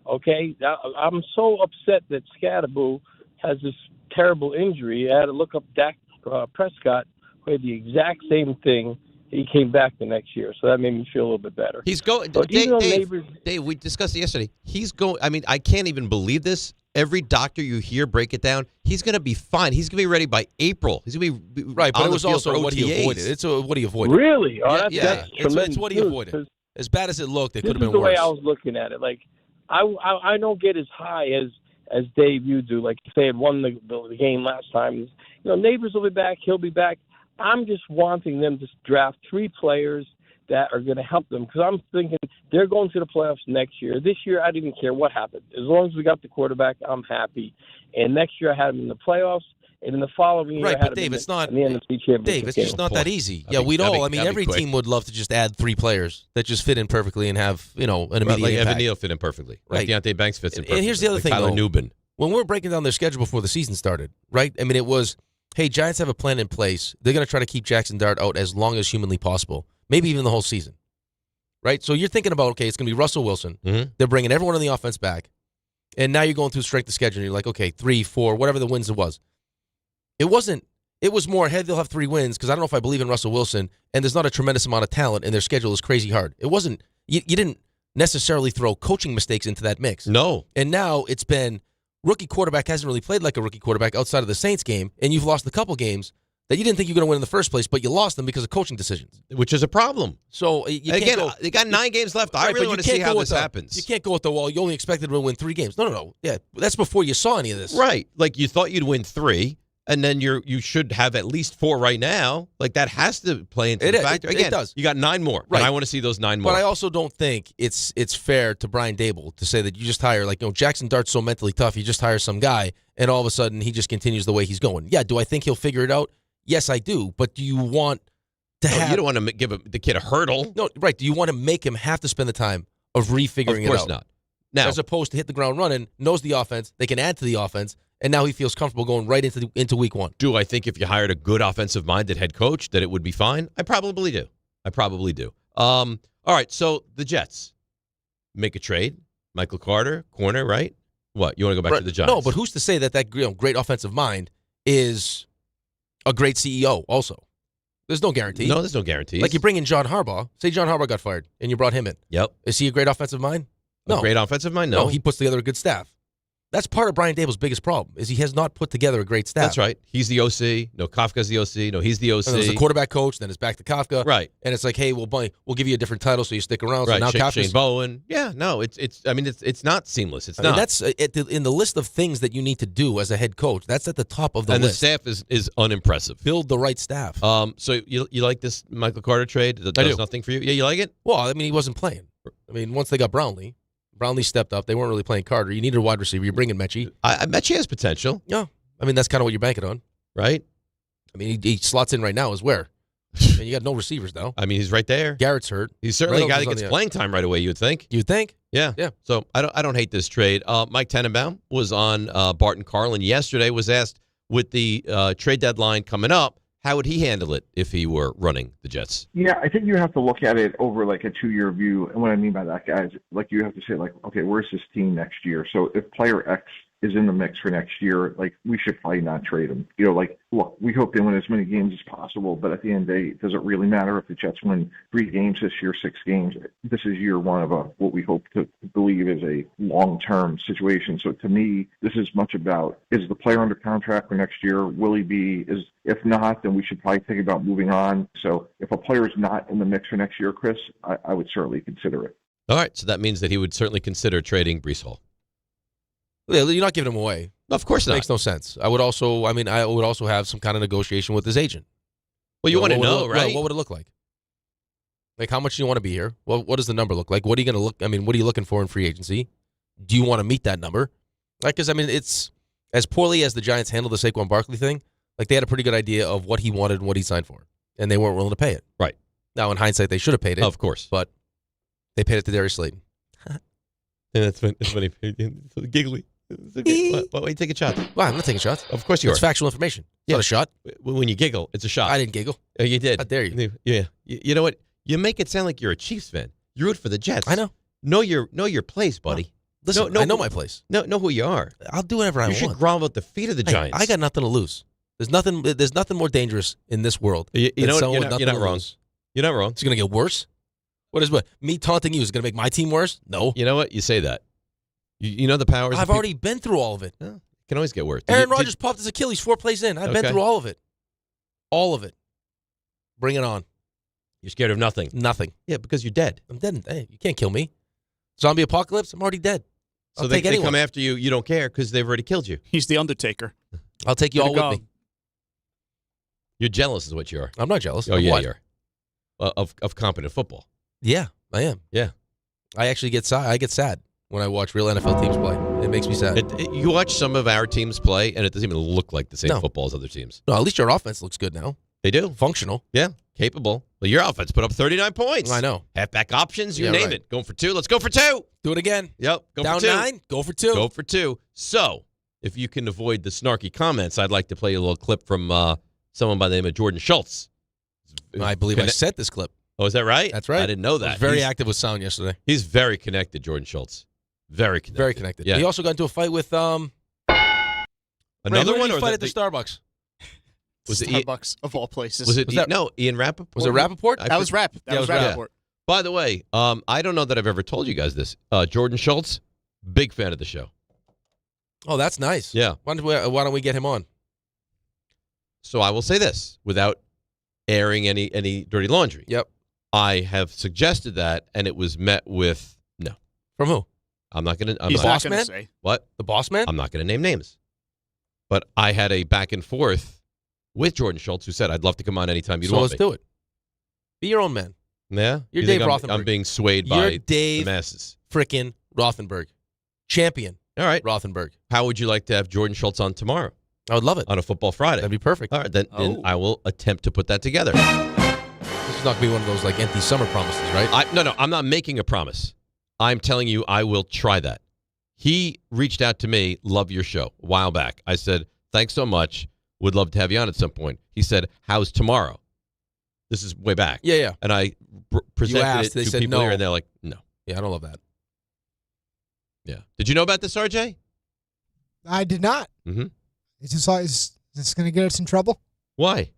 Okay, I'm so upset that Scadaboo has this terrible injury. I had to look up Dak Prescott, who had the exact same thing. He came back the next year, so that made me feel a little bit better. He's going. Dave, we discussed it yesterday. He's going. I mean, I can't even believe this. Every doctor you hear break it down, he's going to be fine. He's going to be ready by April. He's going to be right. But it was also what he avoided. It's what he avoided. Really? Oh, that's tremendous. It's what he avoided. As bad as it looked, it could have been worse. This is the way I was looking at it. Like, I don't get as high as Dave you do. Like, if they had won the game last time, Neighbors will be back. He'll be back. I'm just wanting them to draft 3 players that are going to help them because I'm thinking they're going to the playoffs next year. This year, I didn't care what happened. As long as we got the quarterback, I'm happy. And next year, I had them in the playoffs. And in the following year, I had Dave, it's not in the NFC Championship Dave, it's just not that easy. Yeah, every team would love to just add 3 players that just fit in perfectly and have, an immediate like impact. Evan Neal fit in perfectly. Right. Like Deontay Banks fits in perfectly. And here's the other thing, Tyler though. Nubin. When we're breaking down their schedule before the season started, right? I mean, it was, hey, Giants have a plan in place. They're going to try to keep Jaxson Dart out as long as humanly possible, maybe even the whole season, right? So you're thinking about, okay, it's going to be Russell Wilson. Mm-hmm. They're bringing everyone on the offense back. And now you're going through strength of schedule, and you're like, okay, 3, 4, whatever the wins it was. It was more, hey, they'll have 3 wins because I don't know if I believe in Russell Wilson, and there's not a tremendous amount of talent, and their schedule is crazy hard. It wasn't, you didn't necessarily throw coaching mistakes into that mix. No. And now it's been, rookie quarterback hasn't really played like a rookie quarterback outside of the Saints game, and you've lost a couple games that you didn't think you were going to win in the first place, but you lost them because of coaching decisions. Which is a problem. So, Again, they got 9 games left. I really want to see how this happens. You can't go with the wall. You only expected to win 3 games. No. Yeah, that's before you saw any of this. Right. Like, you thought you'd win 3, and then you should have at least 4 right now. Like, that has to play into the factor. Again, it does. You got 9 more. Right. And I want to see those 9 more. But I also don't think it's fair to Brian Dable to say that you just hire, Jaxson Dart's so mentally tough, you just hire some guy, and all of a sudden he just continues the way he's going. Yeah, do I think he'll figure it out? Yes, I do. But do you want to have... You don't want to give the kid a hurdle. No, right. Do you want to make him have to spend the time of refiguring it out? Of course not. Now, as opposed to hit the ground running, knows the offense, they can add to the offense, and now he feels comfortable going right into week 1. Do I think if you hired a good offensive-minded head coach that it would be fine? I probably do. All right, so the Jets make a trade. Michael Carter, corner, right? What, you want to go back to the Giants? No, but who's to say that great offensive mind is a great CEO also? There's no guarantee. No, there's no guarantees. Like you bring in John Harbaugh. Say John Harbaugh got fired, and you brought him in. Yep. Is he a great offensive mind? No. A great offensive mind? No. He puts together a good staff. That's part of Brian Dable's biggest problem is he has not put together a great staff. That's right. He's the OC. No, Kafka's the OC. No, he's the OC. And there's the quarterback coach. Then it's back to Kafka. Right. And it's like, hey, we'll give you a different title so you stick around. So Right. now Kafka's Shane Bowen. Yeah. No, it's not seamless. It's I mean, not. that's in the list of things that you need to do as a head coach. That's at the top of the and list. the staff is unimpressive. Build the right staff. So you like this Michael Carter trade? That I does do. nothing for you? Yeah, you like it? Well, I mean, he wasn't playing. I mean, once they got Brownlee stepped up. They weren't really playing Carter. You needed a wide receiver. You bring in Mechie. Mechie has potential. Yeah. I mean, that's kind of what you're banking on. Right? I mean, he slots in right now as where? And you got no receivers now. I mean, he's right there. Garrett's hurt. He's certainly a guy Reynolds that is gets on the playing time right away, you would think. You would think? Yeah. Yeah. So I don't hate this trade. Mike Tenenbaum was on Barton Carlin yesterday, was asked with the trade deadline coming up, how would he handle it if he were running the Jets? Yeah, I think you have to look at it over like a 2-year view. And what I mean by that, guys, like you have to say like, okay, where's this team next year? So if player X is in the mix for next year, like we should probably not trade him. You know, like, look, we hope they win as many games as possible, but at the end of the day, does it really matter if the Jets win 3 games this year, 6 games? This is year one of what we hope to believe is a long-term situation. So to me, this is much about, is the player under contract for next year? Will he be? If not, then we should probably think about moving on. So if a player is not in the mix for next year, Chris, I would certainly consider it. All right, so that means that he would certainly consider trading Breece Hall. Yeah, you're not giving him away. Of course It not. makes no sense. I would also have some kind of negotiation with his agent. Well, you want to know, what right? What would it look like? Like, how much do you want to be here? Well, what does the number look like? What are you going to look? I mean, what are you looking for in free agency? Do you want to meet that number? Like, because I mean, it's as poorly as the Giants handled the Saquon Barkley thing. Like, they had a pretty good idea of what he wanted and what he signed for, and they weren't willing to pay it. Right. Now, in hindsight, they should have paid it. Of course. But they paid it to Darius Slayton. Yeah, that's funny. It's so giggly. It's okay. Why are you taking shots? Well, I'm not taking shots. Of course you are. It's factual information. It's not a shot. When you giggle, it's a shot. I didn't giggle. Oh, you did. How dare you? Yeah. You know what? You make it sound like you're a Chiefs fan. You root for the Jets. I know. Know your place, buddy. Listen, I know my place. Know who you are. I'll do whatever I want. You should grovel at the feet of the Giants. I got nothing to lose. There's nothing more dangerous in this world. You than know what? someone with You're nothing not to wrong. lose. You're not wrong. It's going to get worse? What? Me taunting you is going to make my team worse? No. You know what? You say that. You know the powers. I've already been through all of it. No, can always get worse. Aaron Rodgers popped his Achilles 4 plays in. I've been through all of it. All of it. Bring it on. You're scared of nothing. Nothing. Yeah, because you're dead. I'm dead. Hey, you can't kill me. Zombie apocalypse, I'm already dead. So they come after you. You don't care because they've already killed you. He's the Undertaker. I'll take you all with me. You're jealous is what you are. I'm not jealous. Oh, Of yeah, what? you are. Of competent football. Yeah, I am. Yeah. I actually get sad. I get sad when I watch real NFL teams play. It makes me sad. You watch some of our teams play, and it doesn't even look like the same football as other teams. No, at least your offense looks good now. They do. Functional. Yeah, capable. Well, your offense put up 39 points. I know. Halfback options, you Yeah, name right. it. Going for 2. Let's go for 2. Do it again. Yep. Go Down for 2. 9. Go for 2. Go for 2. So, if you can avoid the snarky comments, I'd like to play a little clip from someone by the name of Jordan Schultz. I believe I sent this clip. Oh, is that right? That's right. I didn't know that. I was very active with sound yesterday. He's very connected, Jordan Schultz. Very connected. Very connected. Yeah. He also got into a fight with Another Ray, one, or or fight at the Starbucks? Was it Starbucks of all places. Was it Ian Rappaport? Was it Rappaport? That was Rappaport. That was Rappaport. By the way, I don't know that I've ever told you guys this. Jordan Schultz, big fan of the show. Oh, that's nice. Yeah. Why don't we get him on? So I will say this without airing any dirty laundry. Yep. I have suggested that, and it was met with no. From who? I'm not going to. He's not not going man? to say. What? The boss man? I'm not going to name names. But I had a back and forth with Jordan Schultz, who said, I'd love to come on anytime you'd So want let's me. do it. Be your own man. Yeah? You're You think Dave I'm- Rothenberg. I'm being swayed You're by Dave the masses. Frickin' Rothenberg. Champion. All right. Rothenberg. How would you like to have Jordan Schultz on tomorrow? I would love it. On a Football Friday. That'd be perfect. All right, then I will attempt to put that together. This is not going to be one of those like empty summer promises, right? No, I'm not making a promise. I'm telling you I will try that. He reached out to me, love your show, a while back. I said, thanks so much. Would love to have you on at some point. He said, how's tomorrow? This is way back. Yeah. And I presented asked, it they to said people no. here, and they're like, no. Yeah, I don't love that. Yeah. Did you know about this, RJ? I did not. Mm-hmm. Is this going to get us in trouble? Why?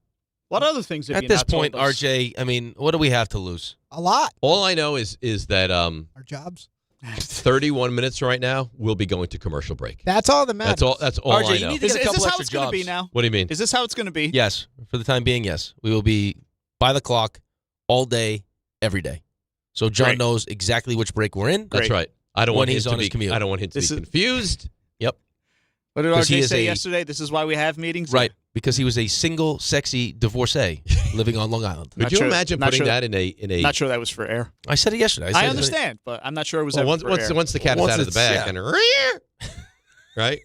What other things have At you this not told point, us? RJ, I mean, what do we have to lose? A lot. All I know is that Our jobs. 31 minutes right now, we'll be going to commercial break. That's all that matters. That's all RJ, I you know. need to get a Is couple this how extra it's going to be jobs. now? What do you mean? Is this how it's going to be? Yes. For the time being, yes. We will be by the clock all day, every day. So John Great. knows exactly which break we're in. That's right. I don't When want he's him on to his be. commute. I don't want him to be confused. Yep. What did 'Cause he RJ is say a- yesterday? This is why we have meetings? Right. Because he was a single, sexy divorcee living on Long Island. Would you imagine putting that in a? Not sure that was for air. I said it yesterday. I understand, but I'm not sure it was Well, ever once, for air. once the cat is Once out of the it's- bag, yeah. and right,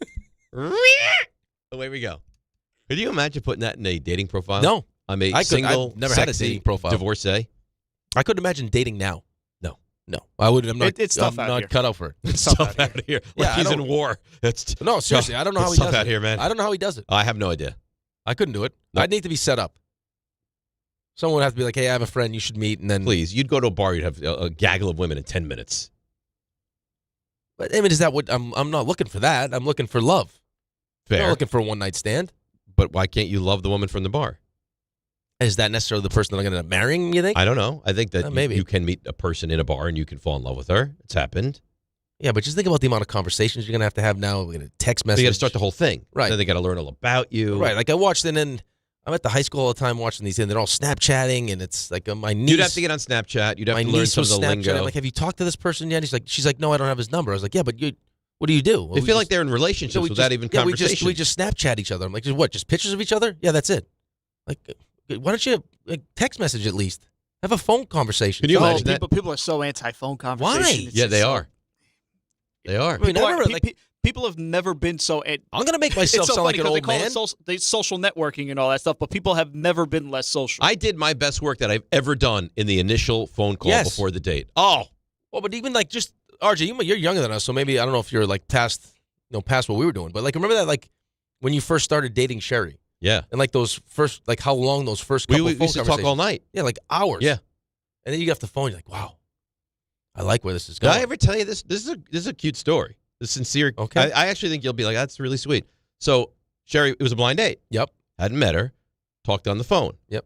away we go. Could you imagine putting that in a dating profile? No. I'm a I've single, never had a sexy dating profile. divorcee. I couldn't imagine dating now. No. I wouldn't. I'm not. It's tough I'm out not here. cut out for it. It's tough out here. Like Yeah, he's in war. It's No, seriously, I don't know how it's he tough does out it. here, man. I don't know how he does it. I have no idea. I couldn't do it. Nope. I'd need to be set up. Someone would have to be like, "Hey, I have a friend. You should meet." And then, Please, you'd go to a bar, you'd have a gaggle of women in 10 minutes. But I mean, is that what I'm not looking for? That I'm looking for love. I'm Fair. not looking for a one night stand. But why can't you love the woman from the bar? Is that necessarily the person that I'm going to end up marrying? You think? I don't know. I think that maybe you can meet a person in a bar and you can fall in love with her. It's happened. Yeah, but just think about the amount of conversations you're going to have now. We're going to text message. You got to start the whole thing. Right. Then they got to learn all about you. Right. Like I watched, and then I'm at the high school all the time watching these, and they're all Snapchatting, and it's like my niece. You'd have to get on Snapchat. You'd have my to learn niece some of was the lingo. I'm like, have you talked to this person yet? She's like, no, I don't have his number. I was like, yeah, but what do you do? They feel like they're in relationships without even conversation. We just Snapchat each other. I'm like, just pictures of each other? Yeah, that's it. Like, why don't you text message at least? Have a phone conversation. Can you imagine that? People are so anti-phone conversation. Why? It's Yeah, just they so- are. They are. People have never been so. I'm going to make myself sound like an old man. Social networking and all that stuff, but people have never been less social. I did my best work that I've ever done in the initial phone call before the date. Oh, well, but even like just RJ, you're younger than us, so maybe I don't know if you're like past what we were doing, but like remember that like when you first started dating Sherry. Yeah. And like those first, like how long those first couple we phone used to talk conversations? all night. Yeah, like hours. Yeah. And then you get off the phone, you're like, wow, I like where this is going. Did I ever tell you this? This is a cute story. This sincere. Okay. I actually think you'll be like, that's really sweet. So Sherry, it was a blind date. Yep. Hadn't met her. Talked on the phone. Yep.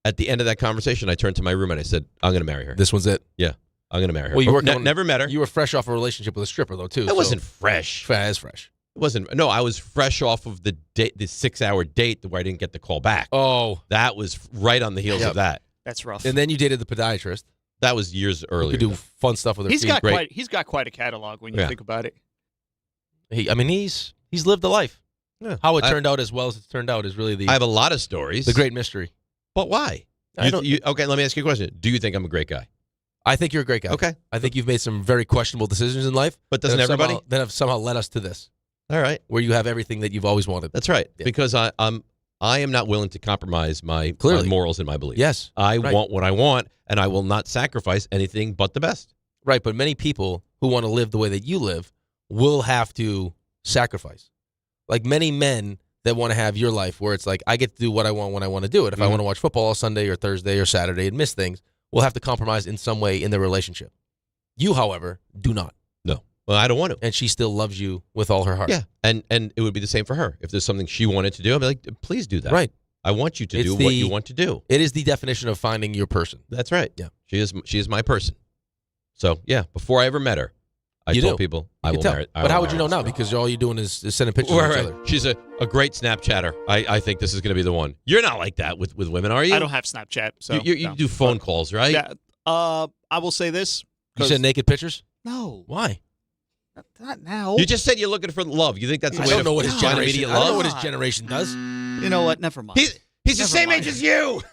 At the end of that conversation, I turned to my room and I said, I'm going to marry her. This one's it. Yeah. I'm going to marry her. Well, you But never met her. You were fresh off a relationship with a stripper, though, too. It wasn't fresh. As fresh. It wasn't. No, I was fresh off of the 6-hour date where I didn't get the call back. Oh. That was right on the heels of that. That's rough. And then you dated the podiatrist. That was years earlier. You could do fun stuff with her. He's feet. got quite a catalog when you think about it. He's lived a life. Yeah. How it turned out as well as it's turned out is really the. I have a lot of stories. The great mystery. But why? Okay, let me ask you a question. Do you think I'm a great guy? I think you're a great guy. Okay. I think you've made some very questionable decisions in life. But doesn't everybody? That have somehow led us to this. All right. Where you have everything that you've always wanted. That's right. Yeah. Because I am not willing to compromise my morals and my beliefs. Yes. I right. want what I want, and I will not sacrifice anything but the best. Right, but many people who want to live the way that you live will have to sacrifice. Like many men that want to have your life where it's like, I get to do what I want when I want to do it. If I want to watch football all Sunday or Thursday or Saturday and miss things, we'll have to compromise in some way in their relationship. You, however, do not. No. Well, I don't want to. And she still loves you with all her heart. Yeah, and it would be the same for her. If there's something she wanted to do, I'd be like, please do that. Right. I want you to do what you want to do. It is the definition of finding your person. That's right. Yeah. She is my person. So, yeah, before I ever met her, I told people I will marry her. But how would you know now? Because all you're doing is sending pictures of each other. She's a great Snapchatter. I think this is going to be the one. You're not like that with women, are you? I don't have Snapchat. So you do phone calls, right? Yeah. I will say this. You said naked pictures? No. Why? Not now. You just said you're looking for love. You think that's the way I don't know what his find generation. immediate I don't know love? what his generation does. You know what? Never mind. He's the same age as you.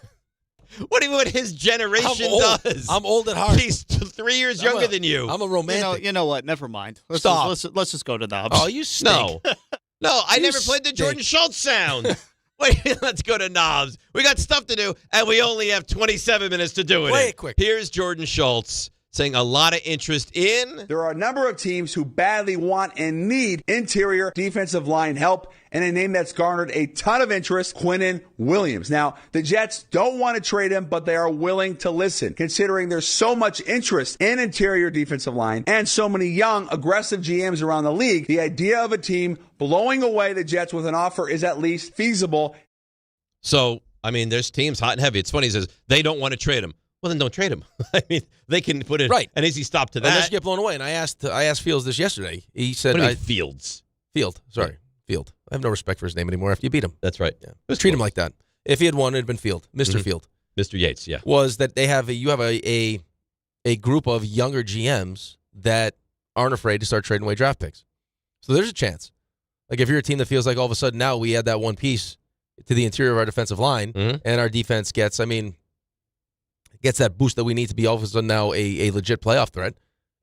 What do you what his generation does? I'm old at heart. He's 3 years younger than you. I'm a romantic. You know what? Never mind. Let's just go to Knobs. Oh, you stink. No, I never played the Jordan Schultz sound. Wait, let's go to Knobs. We got stuff to do, and we only have 27 minutes to do it. Play it quick. Here's Jordan Schultz saying a lot of interest in. There are a number of teams who badly want and need interior defensive line help, and a name that's garnered a ton of interest, Quinnen Williams. Now, the Jets don't want to trade him, but they are willing to listen, considering there's so much interest in interior defensive line and so many young, aggressive GMs around the league. The idea of a team blowing away the Jets with an offer is at least feasible. So, I mean, there's teams hot and heavy. It's funny, he says they don't want to trade him. Well, then don't trade him. I mean, they can put an easy stop to that. Unless you get blown away. And I asked Fields this yesterday. He said, what do you mean, Fields? Field. Sorry, Field. I have no respect for his name anymore after you beat him. That's right. Yeah. Treat him like that. If he had won, it had been Field. Mr. Field. Mr. Yates, yeah. Was that you have a group of younger GMs that aren't afraid to start trading away draft picks. So there's a chance. Like if you're a team that feels like all of a sudden now we add that one piece to the interior of our defensive line and our defense gets that boost that we need to be all of a sudden now a legit playoff threat,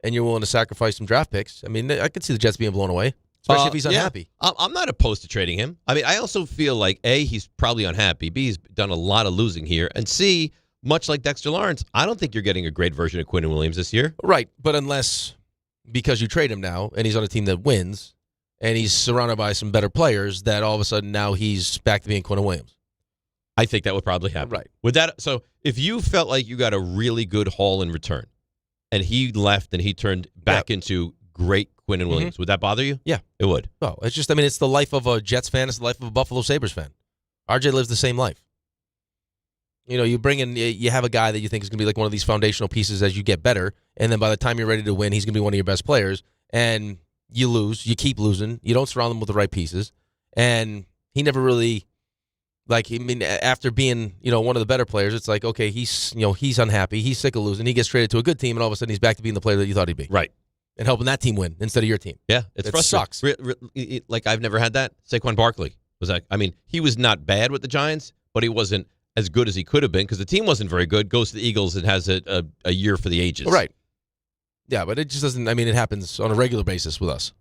and you're willing to sacrifice some draft picks. I mean, I could see the Jets being blown away, especially if he's unhappy. I'm not opposed to trading him. I mean, I also feel like, A, he's probably unhappy. B, he's done a lot of losing here. And C, much like Dexter Lawrence, I don't think you're getting a great version of Quinnen Williams this year. Right, but unless because you trade him now and he's on a team that wins and he's surrounded by some better players, that all of a sudden now he's back to being Quinnen Williams. I think that would probably happen. Right. With that, so if you felt like you got a really good haul in return and he left and he turned back into great Quinnen Williams, would that bother you? Yeah. It would. Oh, it's just, it's the life of a Jets fan. It's the life of a Buffalo Sabres fan. RJ lives the same life. You know, you have a guy that you think is going to be like one of these foundational pieces as you get better, and then by the time you're ready to win, he's going to be one of your best players, and you lose. You keep losing. You don't surround them with the right pieces, and he never really, after being, one of the better players, it's like, okay, he's unhappy. He's sick of losing. He gets traded to a good team, and all of a sudden he's back to being the player that you thought he'd be. Right. And helping that team win instead of your team. Yeah, it sucks. Like, I've never had that. Saquon Barkley was that. I mean, he was not bad with the Giants, but he wasn't as good as he could have been because the team wasn't very good. Goes to the Eagles and has a year for the ages. Right. Yeah, but it just doesn't. It happens on a regular basis with us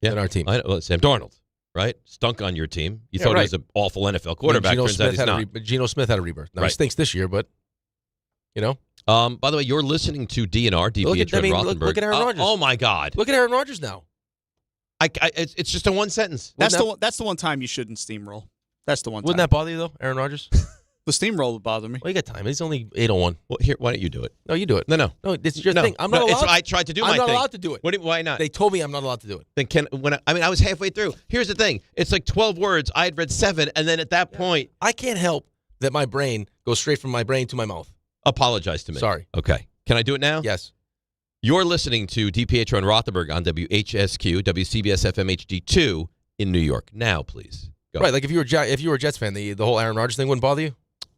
in our team. Sam Darnold, right? Stunk on your team. You thought he was an awful NFL quarterback. Turns out he's not. Geno Smith had a rebirth. Now he stinks this year, but By the way, you're listening to DNR, DiPietro Rothenberg. Look at Aaron Rodgers. Oh my God! Look at Aaron Rodgers now. It's just a one sentence. That's the one time you shouldn't steamroll. That's the one time. Wouldn't that bother you though, Aaron Rodgers? The steamroll would bother me. Well, you got time. He's only 8:01. Well, here, why don't you do it? No, you do it. No, it's your thing. I'm not allowed. I tried to do my thing. I'm not allowed to do it. Why not? They told me I'm not allowed to do it. Then I was halfway through. Here's the thing. It's like 12 words. I had read 7, and then at that point, I can't help that my brain goes straight from my brain to my mouth. Apologize to me. Sorry. Okay. Can I do it now? Yes. You're listening to DiPietro and Rothenberg on WHSQ, WCBS FM HD2 in New York. Now, please. Go. Right, like if you were a Jets fan, the whole Aaron Rodgers thing wouldn't bother you?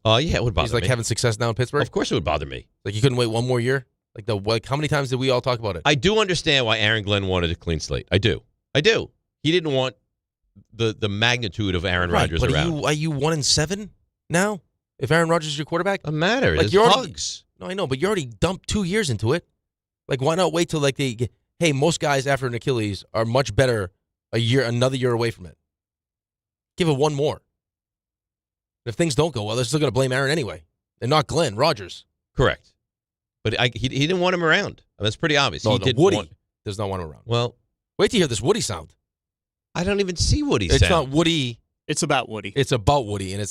Oh, yeah, it would bother me. He's like having success now in Pittsburgh? Of course it would bother me. Like you couldn't wait one more year? Like how many times did we all talk about it? I do understand why Aaron Glenn wanted a clean slate. I do. He didn't want the magnitude of Aaron Rodgers around. Are you 1-7 now? If Aaron Rodgers is your quarterback? Doesn't matter. Like it's hugs. No, I know, but you already dumped 2 years into it. Like, why not wait till most guys after an Achilles are much better another year away from it. Give it one more. If things don't go well, they're still going to blame Aaron anyway, and not Glenn Rodgers. Correct. But he didn't want him around. That's pretty obvious. No, Woody does not want him around. Well, wait to hear this Woody sound. I don't even see Woody sound. It's not Woody. It's about Woody. It's about Woody, and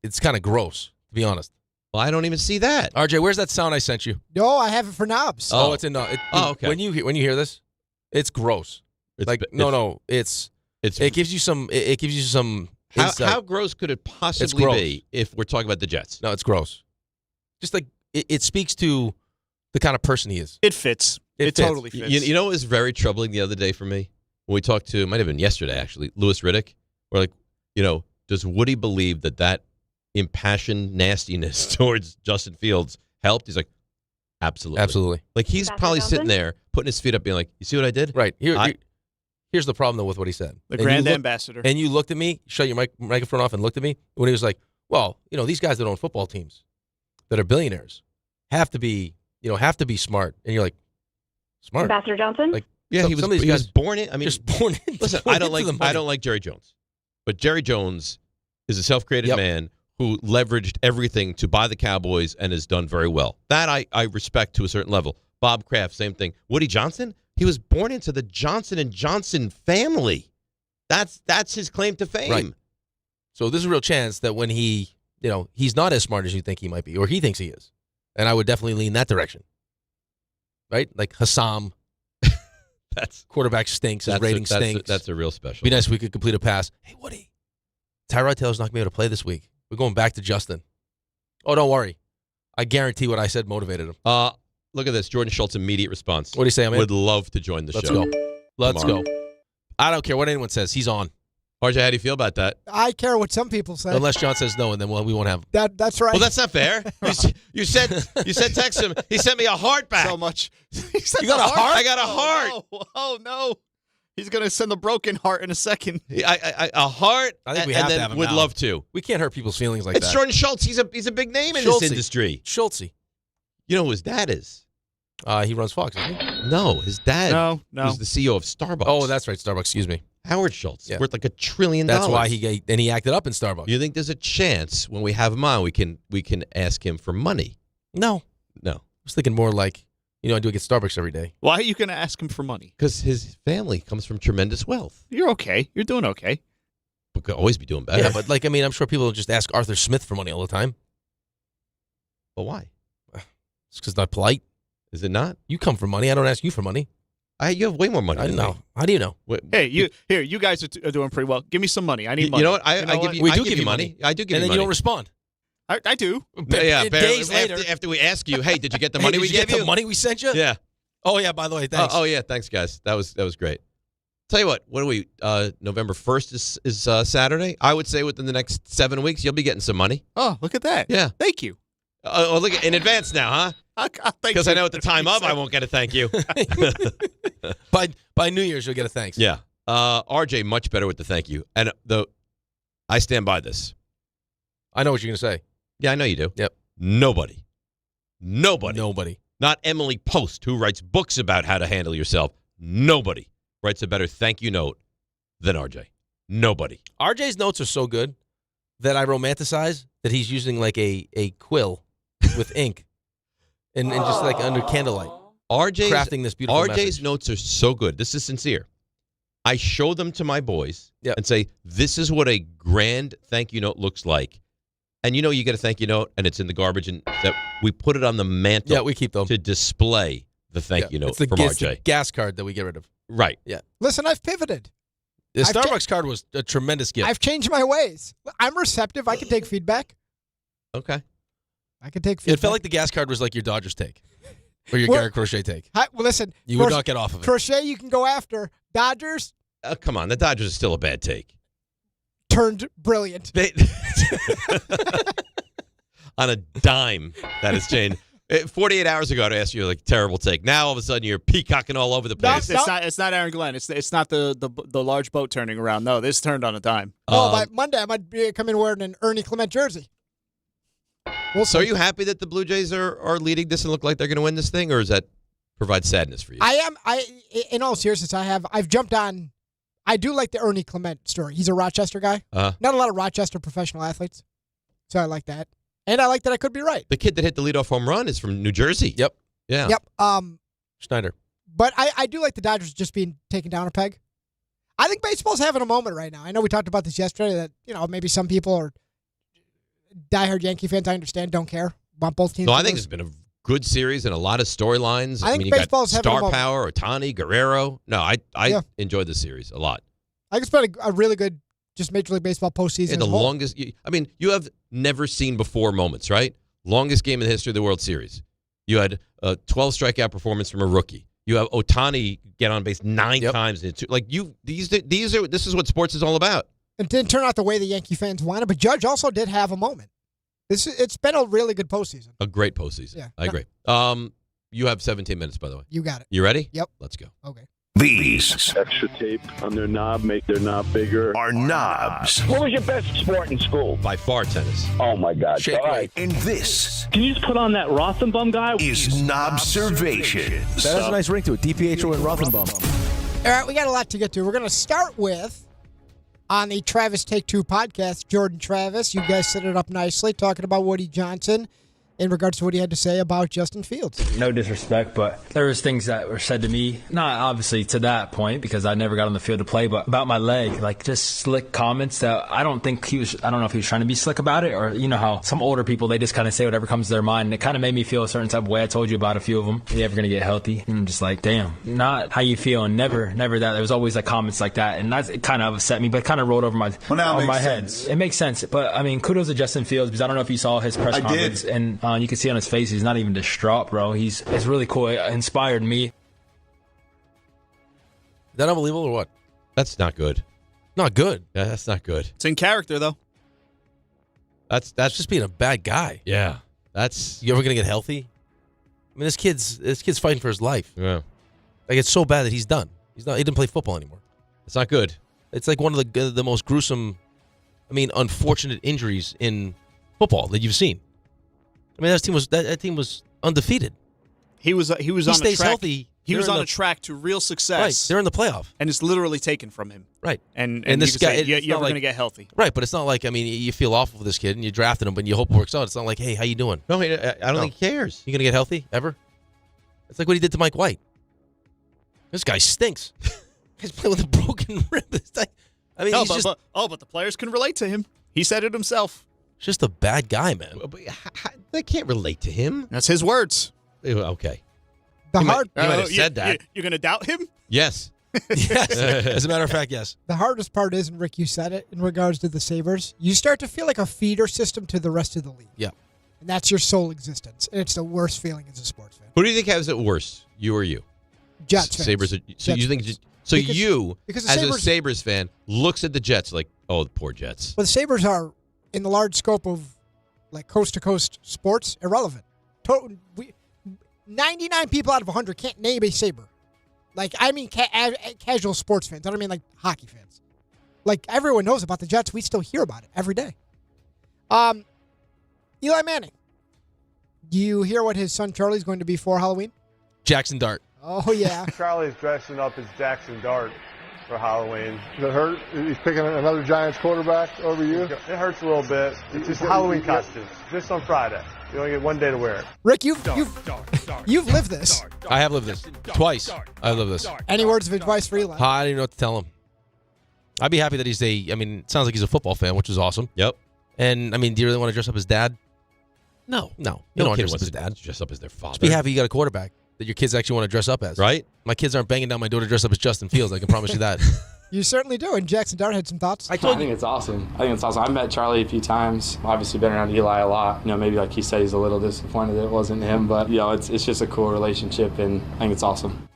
it's kind of gross, to be honest. Well, I don't even see that. RJ, where's that sound I sent you? No, I have it for knobs. Oh, it's in. Okay. When you hear this, it's gross. It gives you some. It gives you some. How gross could it possibly be if we're talking about the Jets? No, it's gross. Just like it speaks to the kind of person he is. It fits. It totally fits. You know what was very troubling the other day for me? When we talked to, it might have been yesterday actually, Louis Riddick. We're like, does Woody believe that impassioned nastiness towards Justin Fields helped? He's like, absolutely. Absolutely. Like he's probably sitting there putting his feet up being like, you see what I did? Right. Here's the problem, though, with what he said. The grand ambassador. And you looked at me, shut your microphone off and looked at me when he was like, well, these guys that own football teams that are billionaires have to be smart. And you're like, smart? Ambassador Johnson? Like, yeah, he was born in. Just born in. Listen, I don't like Jerry Jones. But Jerry Jones is a self-created man who leveraged everything to buy the Cowboys and has done very well. That I respect to a certain level. Bob Kraft, same thing. Woody Johnson? He was born into the Johnson & Johnson family. That's his claim to fame. Right. So there's a real chance that when he's not as smart as you think he might be, or he thinks he is. And I would definitely lean that direction. Right? Like Hassam. That's quarterback stinks. His rating stinks. That's a real special. Be nice if we could complete a pass. Hey, Woody. Tyrod Taylor's not going to be able to play this week. We're going back to Justin. Oh, don't worry. I guarantee what I said motivated him. Look at this. Jordan Schultz, immediate response. What do you say, man? Would love to join the Let's show. Let's tomorrow. go. I don't care what anyone says. He's on. RJ, how do you feel about that? I care what some people say. Unless John says no, and then we won't have him. That's right. Well, that's not fair. You said text him. He sent me a heart back. So much. You got a heart? I got a heart. Oh, no. He's going to send the broken heart in a second. A heart. I think we have to have him would now. love to. We can't hurt people's feelings like It's that. Jordan Schultz. He's a big name in this industry. Schultz. You know who his dad is? He runs Fox, doesn't he? No, his dad No. was the CEO of Starbucks. Oh, that's right. Starbucks. Excuse me. Howard Schultz. Yeah. Worth like $1 trillion. That's why he acted up in Starbucks. You think there's a chance when we have him on, we can ask him for money? No. No. I was thinking more like, I do get Starbucks every day. Why are you going to ask him for money? Because his family comes from tremendous wealth. You're okay. You're doing okay. We could always be doing better. Yeah, but I'm sure people just ask Arthur Smith for money all the time. But why? It's because it's not polite. Is it not? You come for money. I don't ask you for money. You have way more money. I than know. me. How do you know? Hey, you guys are doing pretty well. Give me some money. I need money. You know what? I give you money. I do give you money. And then you don't respond. I do. Yeah, days later. After we ask you, hey, did you get the money we did you gave get you? the money we sent you? Yeah. Oh, yeah, by the way, thanks. Oh, yeah, thanks, guys. That was great. Tell you what are we, November 1st is Saturday? I would say within the next 7 weeks, you'll be getting some money. Oh, look at that. Yeah. Thank you. Look, in advance now, huh? Because I know at the time of, I won't get a thank you. By New Year's, you'll get a thanks. Yeah. RJ, much better with the thank you. And I stand by this. I know what you're going to say. Yeah, I know you do. Yep. Nobody. Not Emily Post, who writes books about how to handle yourself. Nobody writes a better thank you note than RJ. Nobody. RJ's notes are so good that I romanticize that he's using like a quill with ink and just like under candlelight. Crafting this beautiful RJ's message. notes are so good. This is sincere. I show them to my boys and say, this is what a grand thank you note looks like. And you get a thank you note, and it's in the garbage, and that we put it on the mantle. Yeah, we keep them to display the thank you note from RJ. It's the gas card that we get rid of. Right. Yeah. Listen, I've pivoted. The Starbucks card was a tremendous gift. I've changed my ways. I'm receptive. I can take feedback. Okay. I can take feedback. It felt like the gas card was like your Dodgers take or your Garrett Crochet take. Well, listen. You would not get off of it. Crochet, you can go after. Dodgers. Come on. The Dodgers is still a bad take. Turned brilliant. On a dime, that has changed. 48 hours ago, I asked you like terrible take. Now all of a sudden you're peacocking all over the place. It's not Aaron Glenn. It's not the large boat turning around. No, this turned on a dime. By Monday I might be coming wearing an Ernie Clement jersey. So are you happy that the Blue Jays are leading this and look like they're going to win this thing, or does that provide sadness for you? I am. In all seriousness, I've jumped on. I do like the Ernie Clement story. He's a Rochester guy. Not a lot of Rochester professional athletes, so I like that. And I like that I could be right. The kid that hit the leadoff home run is from New Jersey. Yep. Yeah. Yep. Schneider. But I do like the Dodgers just being taken down a peg. I think baseball's having a moment right now. I know we talked about this yesterday that, maybe some people are diehard Yankee fans, I understand, don't care. Want both teams. No, I think it's been a good series and a lot of storylines. I think you baseball's got having a star moment. power, Ohtani, Guerrero. No, I enjoyed the series a lot. I think it's been a really good just Major League Baseball postseason. And the longest, you have never seen before moments, right? Longest game in the history of the World Series. You had a 12 strikeout performance from a rookie. You have Ohtani get on base 9 times. This is what sports is all about. It didn't turn out the way the Yankee fans wanted, but Judge also did have a moment. It's been a really good postseason. A great postseason. Yeah. I agree. You have 17 minutes, by the way. You got it. You ready? Yep. Let's go. Okay. These extra tape on their knob make their knob bigger. Are knobs. What was your best sport in school? By far, tennis. Oh my God! All right. And this Can you just put on that Rothenberg guy? is Knobservations. That has a nice ring to it. DiPietro and Rothenberg. All right, we got a lot to get to. We're going to start with, on the Travis Take Two podcast, Jordan Travis. You guys set it up nicely, talking about Woody Johnson in regards to what he had to say about Justin Fields. No disrespect, but there was things that were said to me, not obviously to that point because I never got on the field to play, but about my leg, like just slick comments that I don't know if he was trying to be slick about it, or you know how some older people, they just kind of say whatever comes to their mind, and it kind of made me feel a certain type of way. I told you about a few of them. Are you ever going to get healthy? And I'm just like, damn, not how you feel, and never that. There was always like comments like that, and that kind of upset me, but it kind of rolled over my head. It makes sense. But I mean, kudos to Justin Fields, because I don't know if you saw his press conference, and You can see on his face he's not even distraught, bro. It's really cool. It inspired me. Is that unbelievable or what? That's not good. Not good. Yeah, that's not good. It's in character, though. That's just being a bad guy. Yeah. You ever gonna get healthy? I mean, this kid's fighting for his life. Yeah. Like, it's so bad that he's done. He didn't play football anymore. It's not good. It's like one of the most gruesome, unfortunate injuries in football that you've seen. I mean, that team was undefeated. He was on a stays track. Healthy. He was on a track to real success. Right, they're in the playoff, and it's literally taken from him. Right, and this guy, you're going to get healthy. Right, but it's not like you feel awful for this kid and you drafted him, but you hope it works out. It's not like, hey, how you doing? No, I don't think he cares. You gonna get healthy ever? It's like what he did to Mike White. This guy stinks. He's playing with a broken rib. But the players can relate to him. He said it himself. He's just a bad guy, man. They can't relate to him. That's his words. Okay. He might have said that. You're going to doubt him? Yes. Yes. As a matter of fact, yes. The hardest part is, and Rick, you said it, in regards to the Sabres, you start to feel like a feeder system to the rest of the league. Yeah. And that's your sole existence. And it's the worst feeling as a sports fan. Who do you think has it worse, you or you? Jets fans. Sabres. You think? So because as Sabres, a Sabres fan, looks at the Jets like, oh, the poor Jets. Well, the Sabres are, in the large scope of like coast-to-coast sports, irrelevant. 99 people out of 100 can't name a Sabre. Like, I mean casual sports fans. I don't mean like hockey fans. Like, everyone knows about the Jets. We still hear about it every day. Eli Manning. Do you hear what his son Charlie's going to be for Halloween? Jaxson Dart. Oh, yeah. Charlie's dressing up as Jaxson Dart for Halloween. Does it hurt? He's picking another Giants quarterback over you? It hurts a little bit. It's just a Halloween costume. Just on Friday. You only get one day to wear it. Rick, you've lived this. I have lived this. Twice. I've lived this. Any words of advice for Eli? I don't even know what to tell him. I'd be happy that it sounds like he's a football fan, which is awesome. Yep. And, do you really want to dress up as dad? No. You don't want to dress up as dad. Dress up as their father. Just be happy you got a quarterback that your kids actually want to dress up as. Right? My kids aren't banging down my door to dress up as Justin Fields. I can promise you that. You certainly do. And Jaxson Dart had some thoughts. I think it's awesome. I've met Charlie a few times. Obviously been around Eli a lot. Maybe like he said, he's a little disappointed that it wasn't him. But, it's just a cool relationship, and I think it's awesome.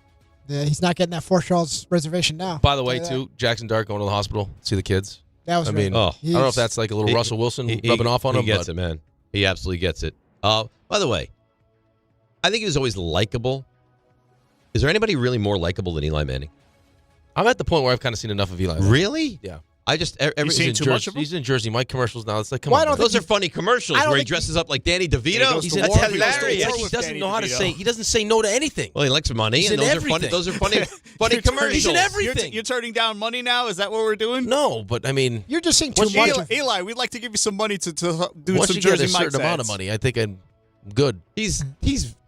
Yeah, he's not getting that Fort Charles reservation now. By the way, too, Jaxson Dart going to the hospital, see the kids. That was I don't know if that's like a little Russell Wilson rubbing off on him. He gets it, man. He absolutely gets it. By the way, I think he was always likable. Is there anybody really more likable than Eli Manning? I'm at the point where I've kind of seen enough of Eli. Really? Yeah. I just He's in Jersey Mike commercials now. It's like, come on. Those are funny commercials where he dresses up like Danny DeVito. That's hilarious. He doesn't know how to say. He doesn't say no to anything. Well, he likes money, and those are funny commercials. He's in everything. You're turning down money now? Is that what we're doing? No, but you're just saying too much. Eli, we'd like to give you some money to do once some you Jersey get a certain amount of money, I think I'm good. He's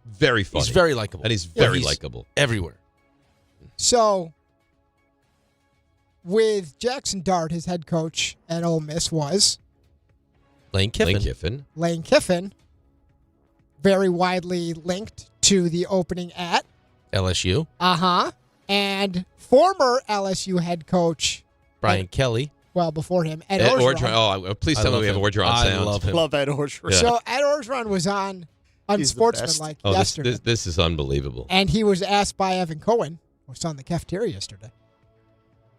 very funny. He's very likable. And he's very likable everywhere. So, with Jaxson Dart, his head coach at Ole Miss was Lane Kiffin. Lane Kiffin, very widely linked to the opening at LSU. And former LSU head coach Brian Kelly. Well, before him, Ed Orgeron. Orgeron. Oh, please tell me we have Orgeron sound. I love him. Love Ed Orgeron. Yeah. So Ed Orgeron was on Unsportsmanlike yesterday. This is unbelievable. And he was asked by Evan Cohen, who was on the cafeteria yesterday,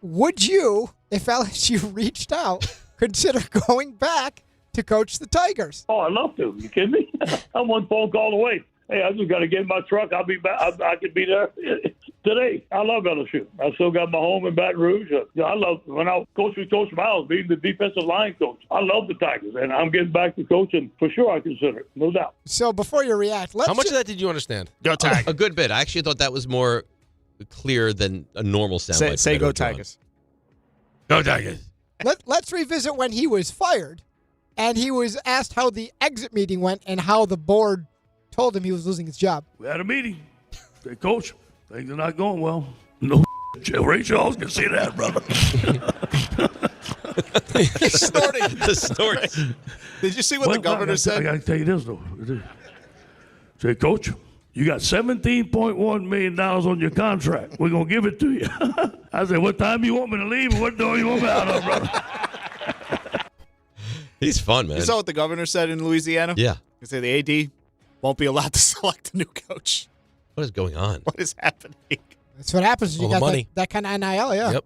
would you, if LSU reached out, consider going back to coach the Tigers? Oh, I'd love to. You kidding me? I'm one phone call away. Hey, I just got to get in my truck. I'll be back. I could be there today. I love LSU. I still got my home in Baton Rouge. I love when I coached with Coach Miles, being the defensive line coach. I love the Tigers, and I'm getting back to coaching for sure. I consider it, no doubt. So before you react, how much of that did you understand? Go Tigers. A good bit. I actually thought that was more clear than a normal sound. Say go Tigers. Go Tigers. Let's revisit when he was fired, and he was asked how the exit meeting went and how the board told him he was losing his job. We had a meeting. They coach, things are not going well. No, Ray Charles can see that, brother. Snorting. The snorts. Did you see what the governor said? I got to tell you this, though. Say, Coach, you got $17.1 million on your contract. We're going to give it to you. I said, what time you want me to leave and what door you want me out of, brother? He's fun, man. You saw what the governor said in Louisiana? Yeah. I say the AD won't be allowed to select a new coach. What is going on? What is happening? That's what happens when you All the got money. that kind of NIL, yeah. Yep.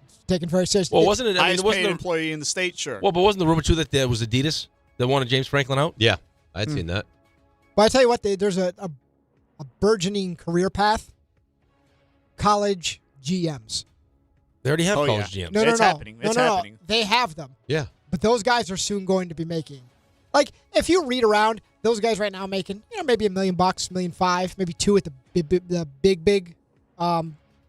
It's taken very seriously. Well, wasn't it? I mean, Highest wasn't paid the, employee in the state, sure. well, but wasn't the rumor too that there was Adidas that wanted James Franklin out? Yeah, I'd seen that. But I tell you what, there's a burgeoning career path. College GMs. They already have college GMs. No, It's happening. It's happening. They have them. Yeah. But those guys are soon going to be making, like, if you read around, those guys right now making, maybe $1 million, $1.5 million, maybe $2 million at the big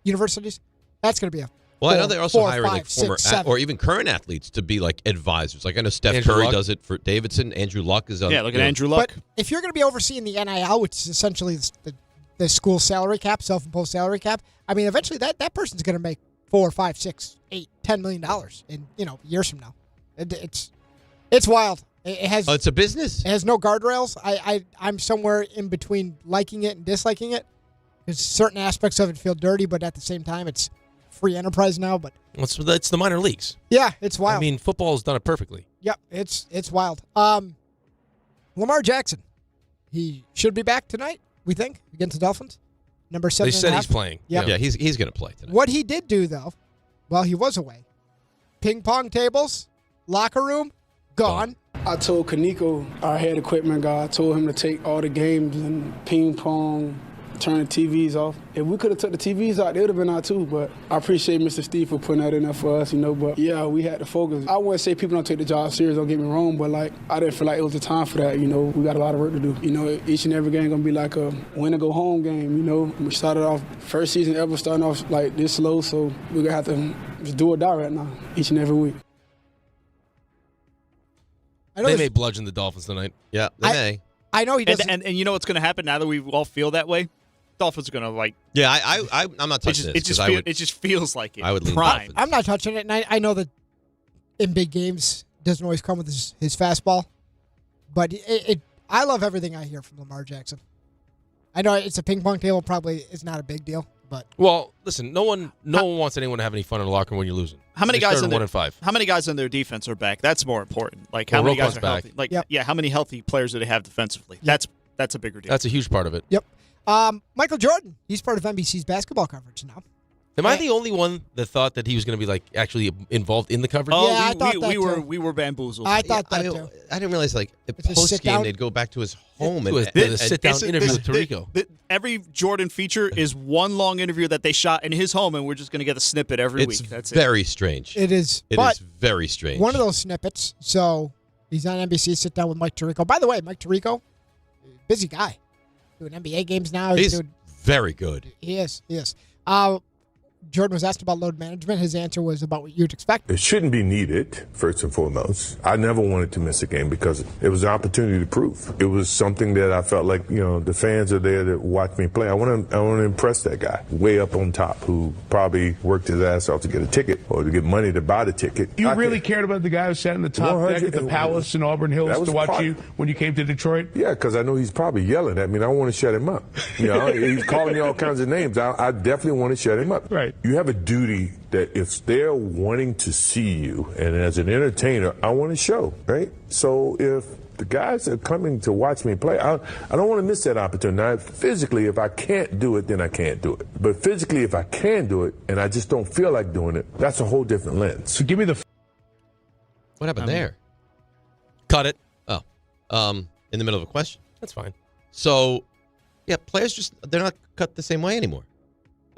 universities. That's going to be a Well, I know they're also 4, hiring 5, like former 6, 7. or even current athletes to be like advisors. Like I know Steph Andrew Curry Luck. does it for Davidson. Andrew Luck is on. Yeah, look at Andrew Luck. But if you're going to be overseeing the NIL, which is essentially the school salary cap, self-imposed salary cap, I mean, eventually that person's going to make $4, 5, 6, 8, $10 million in years from now. It's wild. It has. Oh, it's a business. It has no guardrails. I'm somewhere in between liking it and disliking it, because certain aspects of it feel dirty, but at the same time, it's free enterprise now. But It's the minor leagues. yeah, it's wild. I mean, football's done it perfectly. Yep, it's wild. Lamar Jackson, he should be back tonight, we think, against the Dolphins. Number 7.5. They said he's playing. Yep. Yeah, he's going to play tonight. What he did do, though, while he was away, ping pong tables, locker room, gone. I told Kaneko, our head equipment guy, I told him to take all the games and ping pong, turn the TVs off. If we could have took the TVs out, they would have been out too, but I appreciate Mr. Steve for putting that in there for us, but yeah, we had to focus. I wouldn't say people don't take the job serious, don't get me wrong, but I didn't feel like it was the time for that, we got a lot of work to do. Each and every game gonna be like a win or go home game, We started off, first season ever starting off like this slow, so we're gonna have to just do or die right now, each and every week. They may bludgeon the Dolphins tonight. Yeah, they may. I know he doesn't. And you know what's going to happen now that we all feel that way? Dolphins are going to Yeah, I'm not touching it just feels like it. I would lean Prime. Dolphins. I'm not touching it, and I know that in big games doesn't always come with his fastball, but I love everything I hear from Lamar Jackson. I know it's a ping pong table, probably is not a big deal, but well, listen, no one wants anyone to have any fun in the locker room when you're losing. How many They guys started in 1-5? How many guys on their defense are back? That's more important. Like how Well, many guys Roquan's are back. healthy? Like how many healthy players do they have defensively? That's a bigger deal. That's a huge part of it. Yep. Michael Jordan, he's part of NBC's basketball coverage now. Am I the only one that thought that he was going to be actually involved in the coverage? Oh, Yeah, I thought that too. we were bamboozled. I thought that too. I didn't realize It's a post sit game down. they'd go back to his home To a sit-down interview with Tirico. Every Jordan feature is one long interview that they shot in his home, and we're just going to get a snippet every It's week. That's very strange. It is. It but is very strange. one of those snippets. So he's on NBC, sit down with Mike Tirico. By the way, Mike Tirico, busy guy, doing NBA games now. He's doing, very good. He is. Jordan was asked about load management. His answer was about what you'd expect. It shouldn't be needed, first and foremost. I never wanted to miss a game because it was an opportunity to prove. It was something that I felt like, the fans are there to watch me play. I want to impress that guy way up on top who probably worked his ass off to get a ticket or to get money to buy the ticket. You really cared about the guy who sat in the top deck at the Palace in Auburn Hills to watch you when you came to Detroit? Yeah, because I know he's probably yelling at me, and I want to shut him up. He's calling me all kinds of names. I definitely want to shut him up. Right. You have a duty that if they're wanting to see you, and as an entertainer, I want to show, right? So if the guys are coming to watch me play, I don't want to miss that opportunity. Now, physically, if I can't do it, then I can't do it. But physically, if I can do it, and I just don't feel like doing it, that's a whole different lens. So give me the... What happened there? Cut it. Oh. In the middle of a question? That's fine. So, yeah, players they're not cut the same way anymore.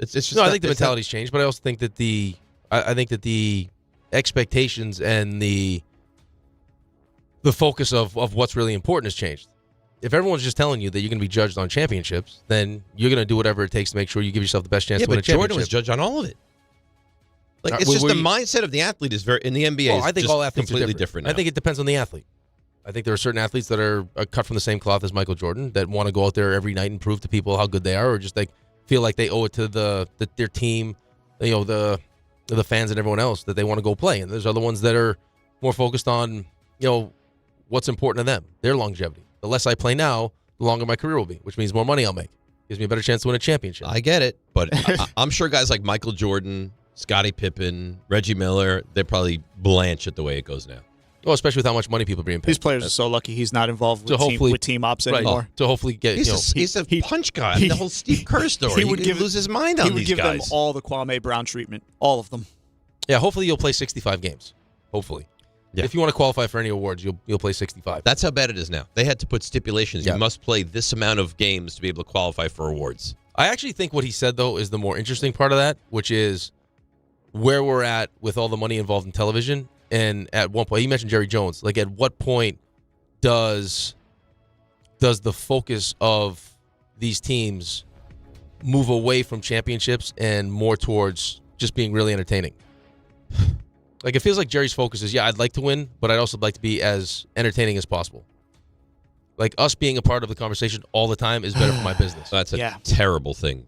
It's just I think the mentality's changed, but I also think that the expectations and the focus of what's really important has changed. If everyone's just telling you that you're going to be judged on championships, then you're going to do whatever it takes to make sure you give yourself the best chance to win a but championship. Jordan was judged on all of it. It's just the mindset of the athlete is very in the NBA. I think all athletes completely are different. I think it depends on the athlete. I think there are certain athletes that are cut from the same cloth as Michael Jordan that want to go out there every night and prove to people how good they are, or just feel like they owe it to their team, the fans and everyone else that they want to go play. And there's other ones that are more focused on what's important to them, their longevity. The less I play now, the longer my career will be, which means more money I'll make. Gives me a better chance to win a championship. I get it, but I'm sure guys like Michael Jordan, Scottie Pippen, Reggie Miller, they probably blanch at the way it goes now. Well, especially with how much money people are being paid. These players are so lucky he's not involved with team ops anymore. To hopefully get, He's a punch guy. The whole Steve Kerr story. He would lose his mind on these guys. He would give them all the Kwame Brown treatment. All of them. Yeah, hopefully you'll play 65 games. Hopefully. Yeah. If you want to qualify for any awards, you'll play 65. That's how bad it is now. They had to put stipulations. You must play this amount of games to be able to qualify for awards. I actually think what he said, though, is the more interesting part of that, which is where we're at with all the money involved in television. And at one point, he mentioned Jerry Jones. Like, at what point does the focus of these teams move away from championships and more towards just being really entertaining? Like, it feels like Jerry's focus is, I'd like to win, but I'd also like to be as entertaining as possible. Like, us being a part of the conversation all the time is better for my business. That's a terrible thing.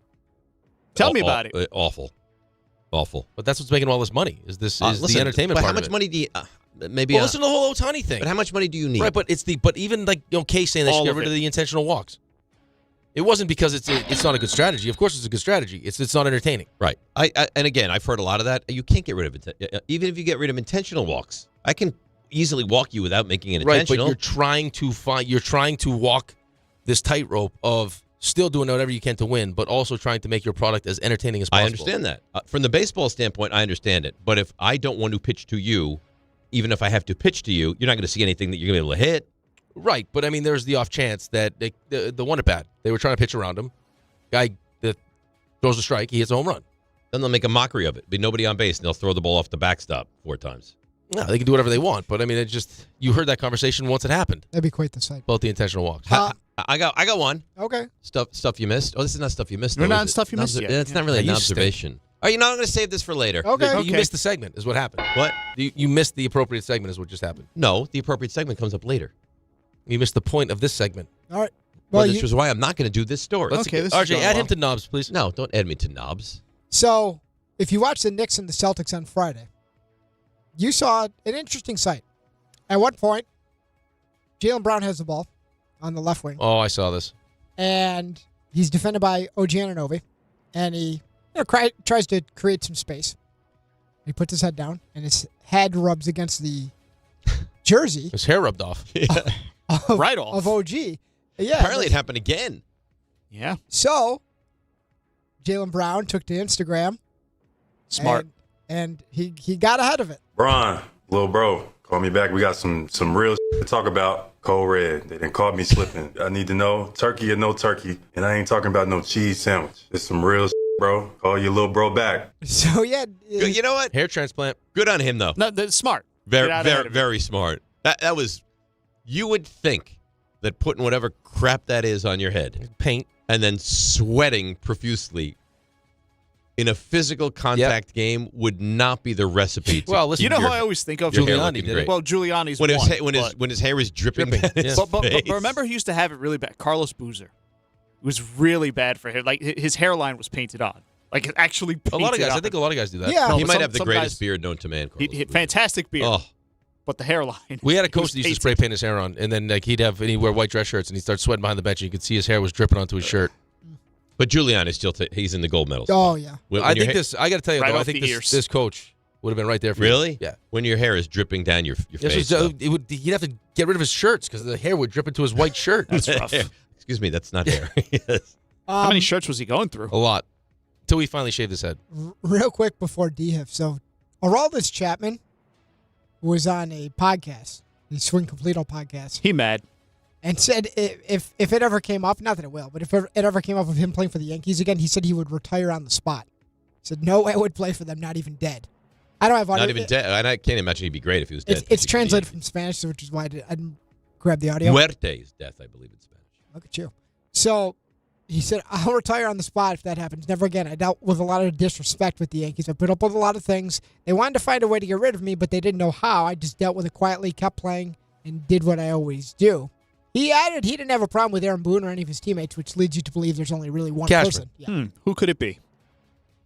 Tell me about it. Awful. But that's what's making all this money. Is the entertainment but part how much of it. money do you maybe? Well, listen to the whole Ohtani thing. But how much money do you need? Right, but even like Kay saying they should get rid of the intentional walks. It wasn't because it's not a good strategy. Of course, it's a good strategy. It's not entertaining. Right. And again, I've heard a lot of that. You can't get rid of it. Even if you get rid of intentional walks, I can easily walk you without making it intentional. Right, but you're trying to walk this tightrope of still doing whatever you can to win, but also trying to make your product as entertaining as possible. I understand that. From the baseball standpoint, I understand it. But if I don't want to pitch to you, even if I have to pitch to you, you're not going to see anything that you're going to be able to hit. Right, but I mean, there's the off chance that the one at bat, they were trying to pitch around him. Guy that throws a strike, he hits a home run. Then they'll make a mockery of it. Be nobody on base, and they'll throw the ball off the backstop 4 times. No, they can do whatever they want, but I mean, you heard that conversation once it happened. That'd be quite the sight. About the intentional walks. I got one. Okay. Stuff you missed. Oh, this is not stuff you missed. We're not stuff you missed yet. It's not really an observation. Oh, you know, I'm going to save this for later. Okay. You missed the segment, is what happened. What? You missed the appropriate segment, is what just happened. No, the appropriate segment comes up later. You missed the point of this segment. All right. Well, this was why I'm not going to do this story. RJ, add him to Knobs, please. No, don't add me to Knobs. So, if you watch the Knicks and the Celtics on Friday, you saw an interesting sight. At one point, Jaylen Brown has the ball on the left wing. Oh, I saw this. And he's defended by OG Anunoby. And he tries to create some space. He puts his head down, and his head rubs against the jersey. His hair rubbed off. Right off. Of OG. Yeah. Apparently it happened again. Yeah. So, Jaylen Brown took to Instagram. Smart. And he got ahead of it. Brian, little bro, call me back. We got some real to talk about. Code Red. They done caught me slipping. I need to know turkey or no turkey. And I ain't talking about no cheese sandwich. It's some real bro. Call your little bro back. So, yeah. You know what? Hair transplant. Good on him, though. No, that's smart. Very smart. That was, you would think that putting whatever crap that is on your head, paint, and then sweating profusely in a physical contact game would not be the recipe. Well, listen, you know who I always think of? Giuliani did it. Well, Giuliani's when his hair was dripping down his face. But remember, he used to have it really bad. Carlos Boozer. It was really bad for him. Like, his hairline was painted on. Like, it actually painted a lot of guys. on. I think a lot of guys do that. Yeah. He might have the greatest beard known to man. Fantastic beard. Oh. But the hairline. We had a coach that used to spray paint his hair on, and then he'd wear white dress shirts, and he'd start sweating behind the bench, and you could see his hair was dripping onto his shirt. But Giuliani still he's in the gold medals. Oh, yeah. I think this. I got to tell you, right though, I think this coach would have been right there for really? you. Yeah. When your hair is dripping down your face. He'd have to get rid of his shirts because the hair would drip into his white shirt. That's rough. Excuse me, that's not hair. Yes. How many shirts was he going through? A lot. Until he finally shaved his head. Real quick before D-Hif. So, Aroldis Chapman was on a podcast, the Swing Completo podcast. He mad. And said if it ever came up, not that it will, but if it ever came up of him playing for the Yankees again, he said he would retire on the spot. He said no way would play for them, not even dead. I don't have not even dead. And I can't imagine he'd be great if he was dead. It's translated from Spanish, which is why I didn't grab the audio. Muerte is death, I believe, in Spanish. Look at you. So he said, I'll retire on the spot if that happens. Never again. I dealt with a lot of disrespect with the Yankees. I put up with a lot of things. They wanted to find a way to get rid of me, but they didn't know how. I just dealt with it quietly, kept playing, and did what I always do. He added he didn't have a problem with Aaron Boone or any of his teammates, which leads you to believe there's only really one person. Yeah. Who could it be?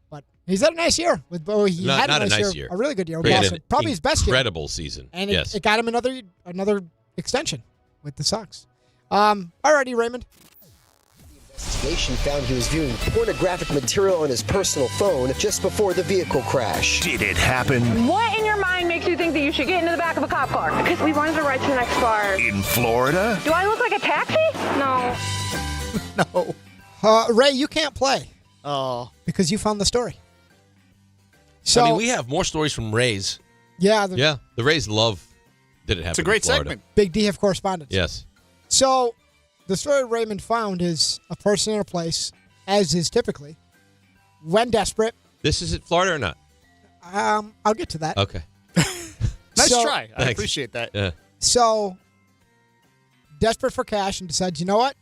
But he's had a nice year. He had a nice year. A really good year with Boston. Probably his best year. Incredible season. And yes. it got him another extension with the Sox. Alrighty, Raymond. Investigation found he was viewing pornographic material on his personal phone just before the vehicle crash. Did it happen? What in your mind makes you think that you should get into the back of a cop car? Because we wanted to ride to the next bar. In Florida? Do I look like a taxi? No. No. Ray, you can't play. Oh. Because you found the story. So, I mean, we have more stories from Rays. Yeah. The Rays love did it happen. It's a great in Florida. segment. Big D have correspondence. Yes. So, the story Raymond found is a person in a place, as is typically, when desperate. This is in Florida or not? I'll get to that. Okay. Nice try. I Thanks. appreciate that. Yeah. So, desperate for cash and decides, you know what?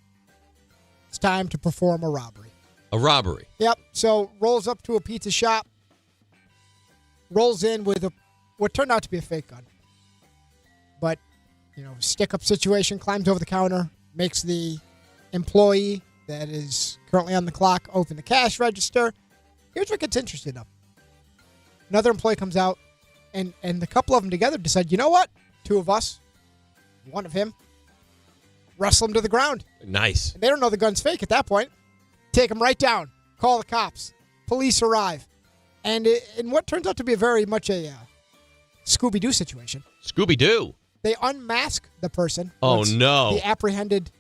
It's time to perform a robbery. A robbery. Yep. So, rolls up to a pizza shop, rolls in with what turned out to be a fake gun. But, stick-up situation, climbs over the counter, makes the employee that is currently on the clock open the cash register. Here's what gets interesting, though. Another employee comes out, and the couple of them together decide, you know what? Two of us, one of him, wrestle him to the ground. Nice. And they don't know the gun's fake at that point. Take him right down. Call the cops. Police arrive. And in what turns out to be very much a Scooby-Doo situation. Scooby-Doo. They unmask the person. Oh, once no. The apprehended.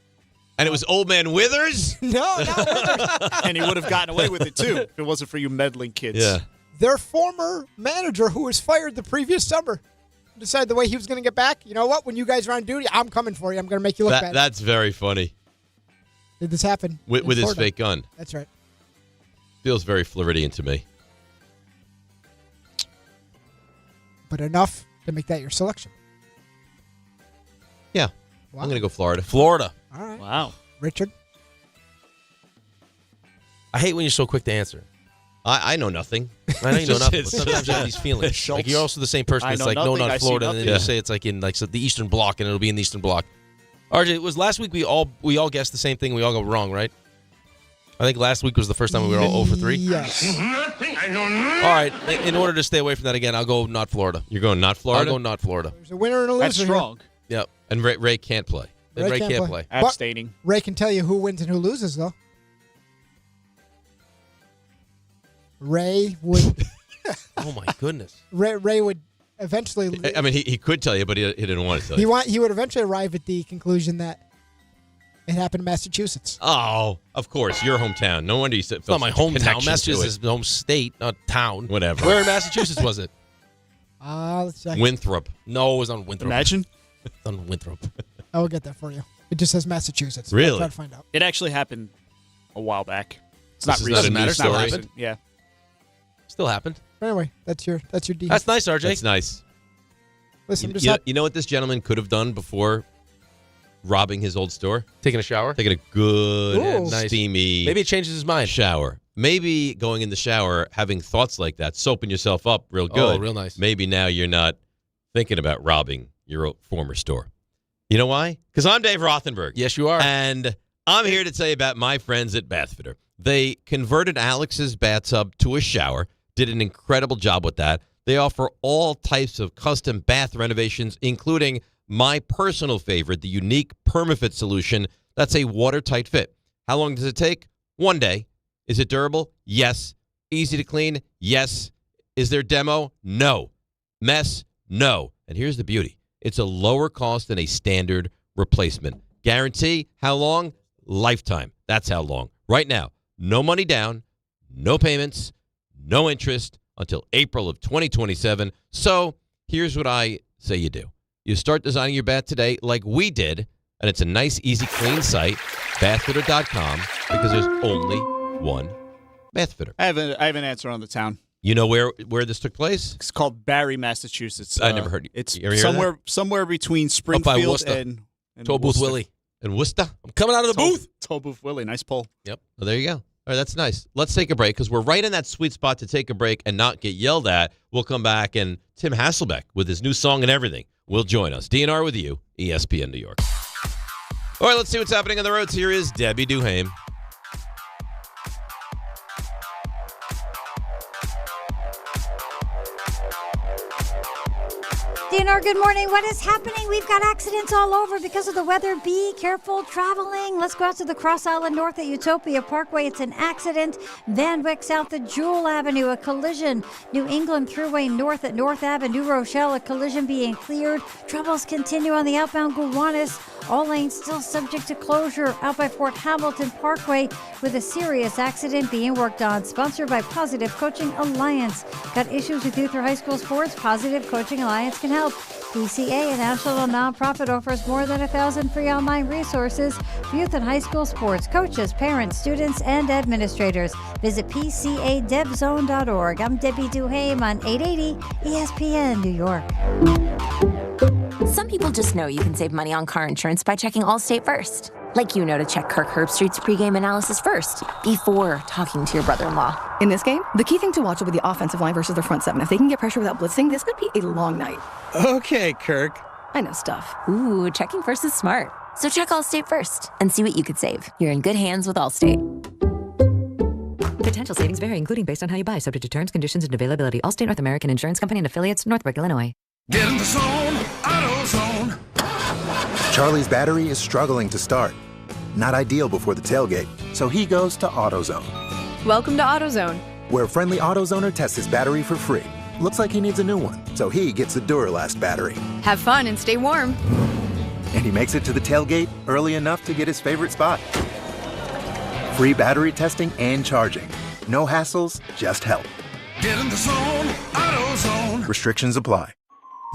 And it was Old Man Withers? No, not Withers. And he would have gotten away with it, too, if it wasn't for you meddling kids. Yeah. Their former manager, who was fired the previous summer, decided the way he was going to get back, you know what? When you guys are on duty, I'm coming for you. I'm going to make you look bad. That's very funny. Did this happen? With his fake gun. That's right. Feels very Floridian to me. But enough to make that your selection. Yeah. Wow. I'm going to go Florida. Florida. All right. Wow. Richard? I hate when you're so quick to answer. I know nothing. I know you know nothing, but sometimes I have these feelings. Schultz. Like you're also the same person I that's know like, no, nothing, I not see Florida, and then you nothing. say it's like in like the Eastern Bloc, and it'll be in the Eastern Bloc. RJ, it was last week we all guessed the same thing. We all go wrong, right? I think last week was the first time we were all 0 for 3. Yes. All right. In order to stay away from that again, I'll go not Florida. You're going not Florida? I'll go not Florida. There's a winner and a loser. That's strong. Yep. And Ray can't play. And Ray can't play. Abstaining. Ray can tell you who wins and who loses, though. Ray would. Oh my goodness. Ray would eventually. I mean, he could tell you, but he didn't want to tell you. He would eventually arrive at the conclusion that it happened in Massachusetts. Oh, of course, your hometown. No wonder you said It's not my hometown. Massachusetts is home state, not town. Whatever. Where in Massachusetts was it? Let's check. Winthrop. No, it was on Winthrop. Imagine. It's on Winthrop. I will get that for you. It just says Massachusetts. Really? I'll try to find out. It actually happened a while back. It's This not is not a recent. news It's not story? recent. Yeah. Still happened. Anyway, that's your D. That's nice, RJ. That's nice. Listen, You know what this gentleman could have done before robbing his old store? Taking a shower? Taking a good, Ooh. steamy Maybe it changes his mind. shower. Maybe going in the shower, having thoughts like that, soaping yourself up real good. Oh, real nice. Maybe now you're not thinking about robbing your former store. You know why? Because I'm Dave Rothenberg. Yes, you are. And I'm here to tell you about my friends at Bathfitter. They converted Alex's bathtub to a shower, did an incredible job with that. They offer all types of custom bath renovations, including my personal favorite, the unique PermaFit solution. That's a watertight fit. How long does it take? 1 day. Is it durable? Yes. Easy to clean? Yes. Is there demo? No. Mess? No. And here's the beauty. It's a lower cost than a standard replacement. Guarantee how long? Lifetime. That's how long. Right now, no money down, no payments, no interest until April of 2027. So here's what I say you do. You start designing your bath today like we did, and it's a nice, easy, clean site, bathfitter.com, because there's only one Bathfitter. I have an answer on the town. You know where this took place? It's called Barry, Massachusetts. I never heard. It's You ever hear of somewhere between Up by Springfield Worcester. and Toll Booth Worcester. Willie. In Worcester? I'm coming out of the booth. Toll Booth Willie. Nice poll. Yep. Well, there you go. All right, that's nice. Let's take a break because we're right in that sweet spot to take a break and not get yelled at. We'll come back, and Tim Hasselbeck, with his new song and everything, will join us. DNR with you, ESPN New York. All right, let's see what's happening on the roads. Here is Debbie Duhame. DNR our good morning. What is happening? We've got accidents all over because of the weather. Be careful traveling. Let's go out to the Cross Island North at Utopia Parkway. It's an accident. Van Wyck South at Jewel Avenue, a collision. New England Thruway North at North Ave, New Rochelle, a collision being cleared. Troubles continue on the outbound Gowanus. All lanes still subject to closure out by Fort Hamilton Parkway with a serious accident being worked on. Sponsored by Positive Coaching Alliance. Got issues with youth or high school sports? Positive Coaching Alliance can help. PCA, a national nonprofit, offers more than 1,000 free online resources for youth and high school sports coaches, parents, students, and administrators. Visit PCADevZone.org. I'm Debbie Duhame on 880 ESPN New York. Some people just know you can save money on car insurance by checking Allstate first. Like you know to check Kirk Herbstreit's pregame analysis first, before talking to your brother-in-law. In this game, the key thing to watch will be the offensive line versus their front seven. If they can get pressure without blitzing, this could be a long night. Okay, Kirk. I know stuff. Ooh, checking first is smart. So check Allstate first and see what you could save. You're in good hands with Allstate. Potential savings vary, including based on how you buy, subject to terms, conditions, and availability. Allstate North American Insurance Company and affiliates, Northbrook, Illinois. Get in the zone, AutoZone. Charlie's battery is struggling to start. Not ideal before the tailgate, so he goes to AutoZone. Welcome to AutoZone, where a friendly AutoZoner tests his battery for free. Looks like he needs a new one, so he gets the Duralast battery. have fun and stay warm. And he makes it to the tailgate early enough to get his favorite spot. Free battery testing and charging. No hassles, just help. Get in the zone, AutoZone. Restrictions apply.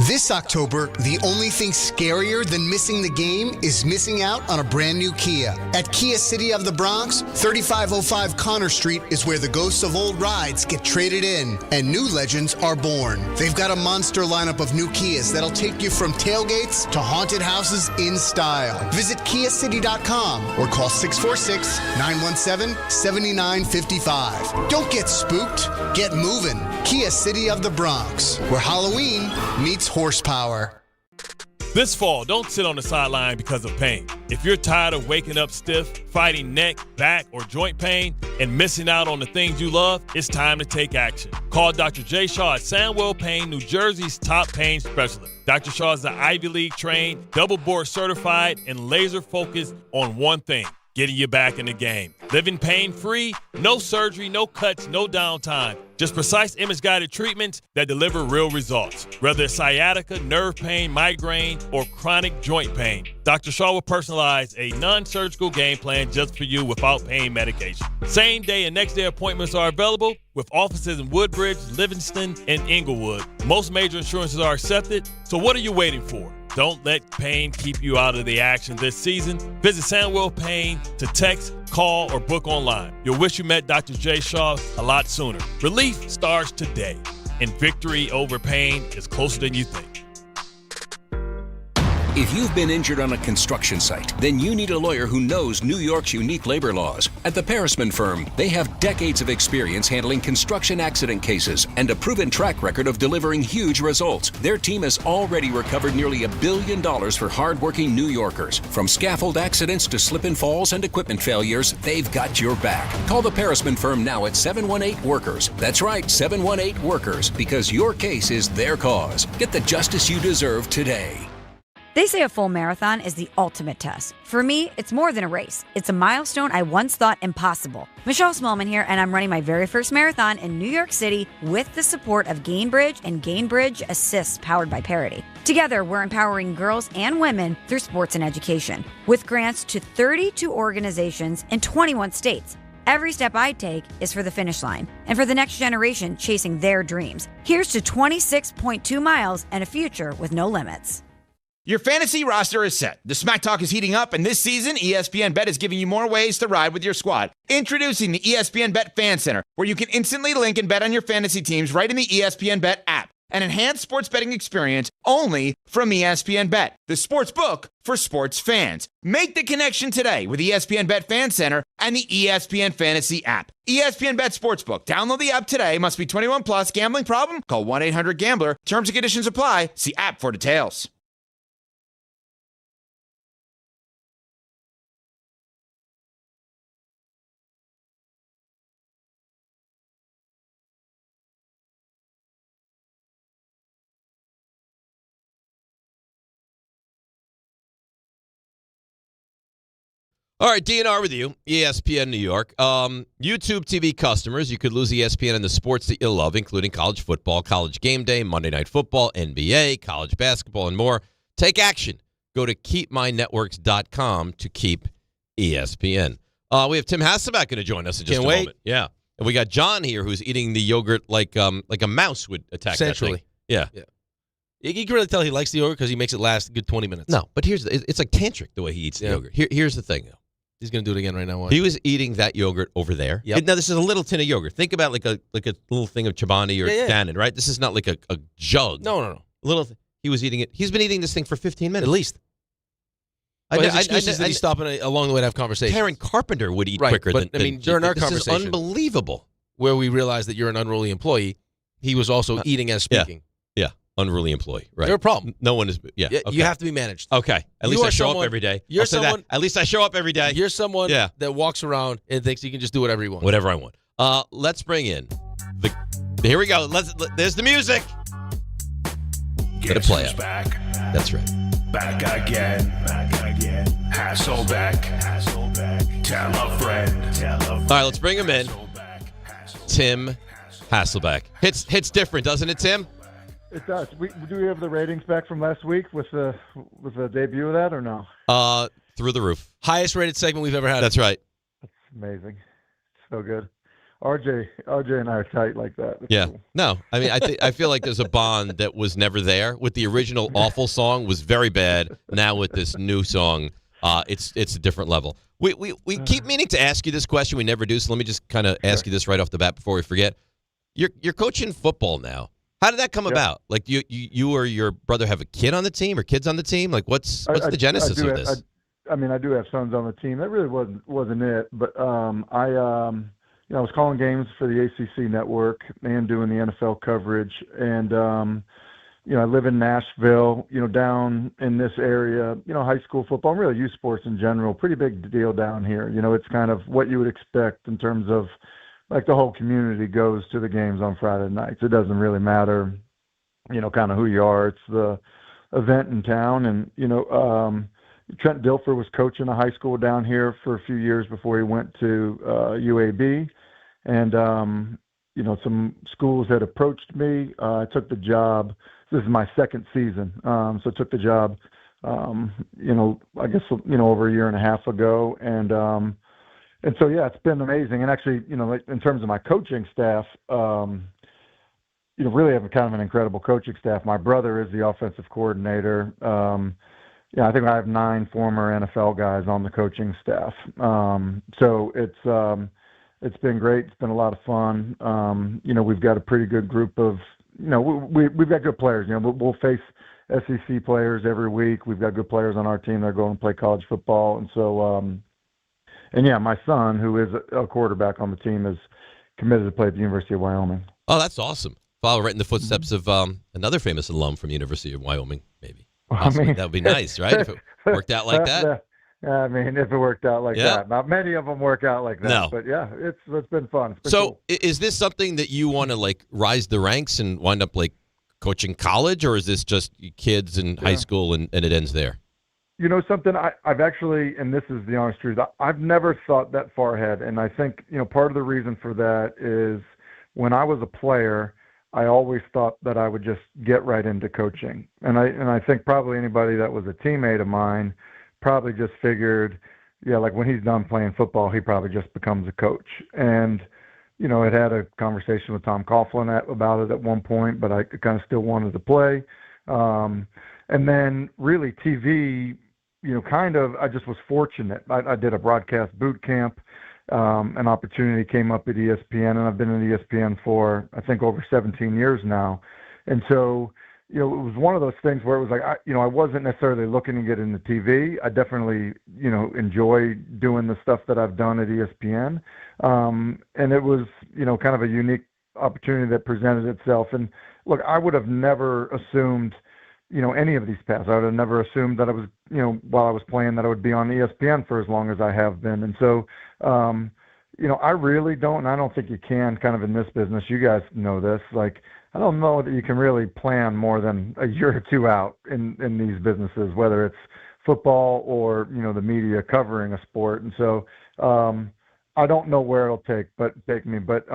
This October, the only thing scarier than missing the game is missing out on a brand new Kia. At Kia City of the Bronx, 3505 Connor Street is where the ghosts of old rides get traded in and new legends are born. They've got a monster lineup of new Kias that'll take you from tailgates to haunted houses in style. Visit KiaCity.com or call 646-917-7955. Don't get spooked, get moving. Kia City of the Bronx, where Halloween meets horsepower. This fall, don't sit on the sideline because of pain. If you're tired of waking up stiff, fighting neck, back, or joint pain, and missing out on the things you love, it's time to take action. Call Dr. Jay Shaw at Sandwell Pain, New Jersey's top pain specialist. Dr. Shaw is the Ivy League trained, double board certified, and laser focused on one thing: getting you back in the game. Living pain-free, no surgery, no cuts, no downtime. Just precise image-guided treatments that deliver real results. Whether it's sciatica, nerve pain, migraine, or chronic joint pain, Dr. Shaw will personalize a non-surgical game plan just for you without pain medication. Same day and next day appointments are available with offices in Woodbridge, Livingston, and Inglewood. Most major insurances are accepted, so what are you waiting for? Don't let pain keep you out of the action this season. Visit Sandwell Pain to text, call, or book online. You'll wish you met Dr. Jay Shaw a lot sooner. Relief starts today, and victory over pain is closer than you think. If you've been injured on a construction site, then you need a lawyer who knows New York's unique labor laws. At the Parisman Firm, they have decades of experience handling construction accident cases and a proven track record of delivering huge results. Their team has already recovered nearly $1 billion for hardworking New Yorkers. From scaffold accidents to slip and falls and equipment failures, they've got your back. Call the Parisman Firm now at 718-WORKERS. That's right, 718-WORKERS, because your case is their cause. Get the justice you deserve today. They say a full marathon is the ultimate test. For me, it's more than a race. It's a milestone I once thought impossible. Michelle Smallman here, and I'm running my very first marathon in New York City with the support of Gainbridge and Gainbridge Assists powered by Parity. Together, we're empowering girls and women through sports and education with grants to 32 organizations in 21 states. Every step I take is for the finish line and for the next generation chasing their dreams. Here's to 26.2 miles and a future with no limits. Your fantasy roster is set. The Smack Talk is heating up, and this season, ESPN Bet is giving you more ways to ride with your squad. Introducing the ESPN Bet Fan Center, where you can instantly link and bet on your fantasy teams right in the ESPN Bet app. An enhanced sports betting experience only from ESPN Bet, the sports book for sports fans. Make the connection today with ESPN Bet Fan Center and the ESPN Fantasy app. ESPN Bet Sportsbook. Download the app today. Must be 21 plus. Gambling problem? Call 1-800-GAMBLER. Terms and conditions apply. See app for details. All right, DNR with you, ESPN New York. YouTube TV customers, you could lose ESPN and the sports that you love, including college football, college game day, Monday Night Football, NBA, college basketball, and more. Take action. Go to keepmynetworks.com to keep ESPN. We have Tim Hasselbeck going to join us in just a moment. Yeah. And we got John here who's eating the yogurt like a mouse would attack Essentially. that thing. Yeah. You can really tell he likes the yogurt because he makes it last a good 20 minutes. No, but it's like tantric the way he eats the yogurt. Here's the thing, though. He's going to do it again right now. He was eating that yogurt over there. Yep. Now, this is a little tin of yogurt. Think about like a little thing of Chobani or Dannon, right? This is not like a jug. No. He was eating it. He's been eating this thing for 15 minutes. At least. His excuse is that he's stopping along the way to have conversations. Karen Carpenter would eat quicker than during our conversation. This is unbelievable. Where we realized that you're an unruly employee, he was also eating as speaking. Yeah. Unruly employee, right? They're a problem. No one is. Yeah, okay. You have to be managed. Okay, at least I show up every day. At least I show up every day. You're someone that walks around and thinks he can just do whatever he wants. Whatever I want. Let's bring in the. Here we go. There's the music. Gonna play it. Back. That's right. Back again. Hasselbeck. Tell a friend. All right, let's bring him in. Tim Hasselbeck. Hits different, doesn't it, Tim? It does. Do we have the ratings back from last week with the debut of that or no? Through the roof. Highest rated segment we've ever had. That's right. That's amazing. So good. RJ and I are tight like that. That's cool. No, I mean, I feel like there's a bond that was never there. With the original awful song was very bad. Now with this new song, it's a different level. We keep meaning to ask you this question. We never do. So let me just kind of ask you this right off the bat before we forget. You're coaching football now. How did that come about? Like you or your brother have a kid on the team or kids on the team? Like what's the genesis of this? I do have sons on the team. That really wasn't it. But I was calling games for the ACC network and doing the NFL coverage. And I live in Nashville. Down in this area. High school football and really youth sports in general. Pretty big deal down here. It's kind of what you would expect in terms of. Like the whole community goes to the games on Friday nights. It doesn't really matter, kind of who you are. It's the event in town. And, Trent Dilfer was coaching a high school down here for a few years before he went to UAB. And, some schools had approached me. I took the job. This is my second season. So I took the job, I guess, over a year and a half ago. And so, it's been amazing. And actually, in terms of my coaching staff, really have kind of an incredible coaching staff. My brother is the offensive coordinator. I think I have 9 former NFL guys on the coaching staff. So it's been great. It's been a lot of fun. We've got a pretty good group of, we've got good players. We'll face SEC players every week. We've got good players on our team that are going to play college football. And so, my son, who is a quarterback on the team, is committed to play at the University of Wyoming. Oh, that's awesome. Follow right in the footsteps of another famous alum from the University of Wyoming, maybe. That would be nice, right? If it worked out like that. If it worked out like that. Not many of them work out like that. No. But, it's been fun. It's been so cool. Is this something that you want to, rise the ranks and wind up, coaching college, or is this just kids in high school and it ends there? Something I've actually, and this is the honest truth, I've never thought that far ahead. And I think, part of the reason for that is when I was a player, I always thought that I would just get right into coaching. And I think probably anybody that was a teammate of mine probably just figured, when he's done playing football, he probably just becomes a coach. And, I'd had a conversation with Tom Coughlin about it at one point, but I kind of still wanted to play. And then really TV, I just was fortunate. I did a broadcast boot camp. An opportunity came up at ESPN, and I've been at ESPN for, I think, over 17 years now. And so, it was one of those things where it was like, I wasn't necessarily looking to get into TV. I definitely, enjoy doing the stuff that I've done at ESPN. And it was, kind of a unique opportunity that presented itself. And look, I would have never assumed, any of these paths. I would have never assumed that I was, while I was playing, that I would be on ESPN for as long as I have been. And so, I really don't, and I don't think you can kind of in this business. You guys know this. I don't know that you can really plan more than a year or two out in these businesses, whether it's football or, the media covering a sport. And so I don't know where it'll take me, but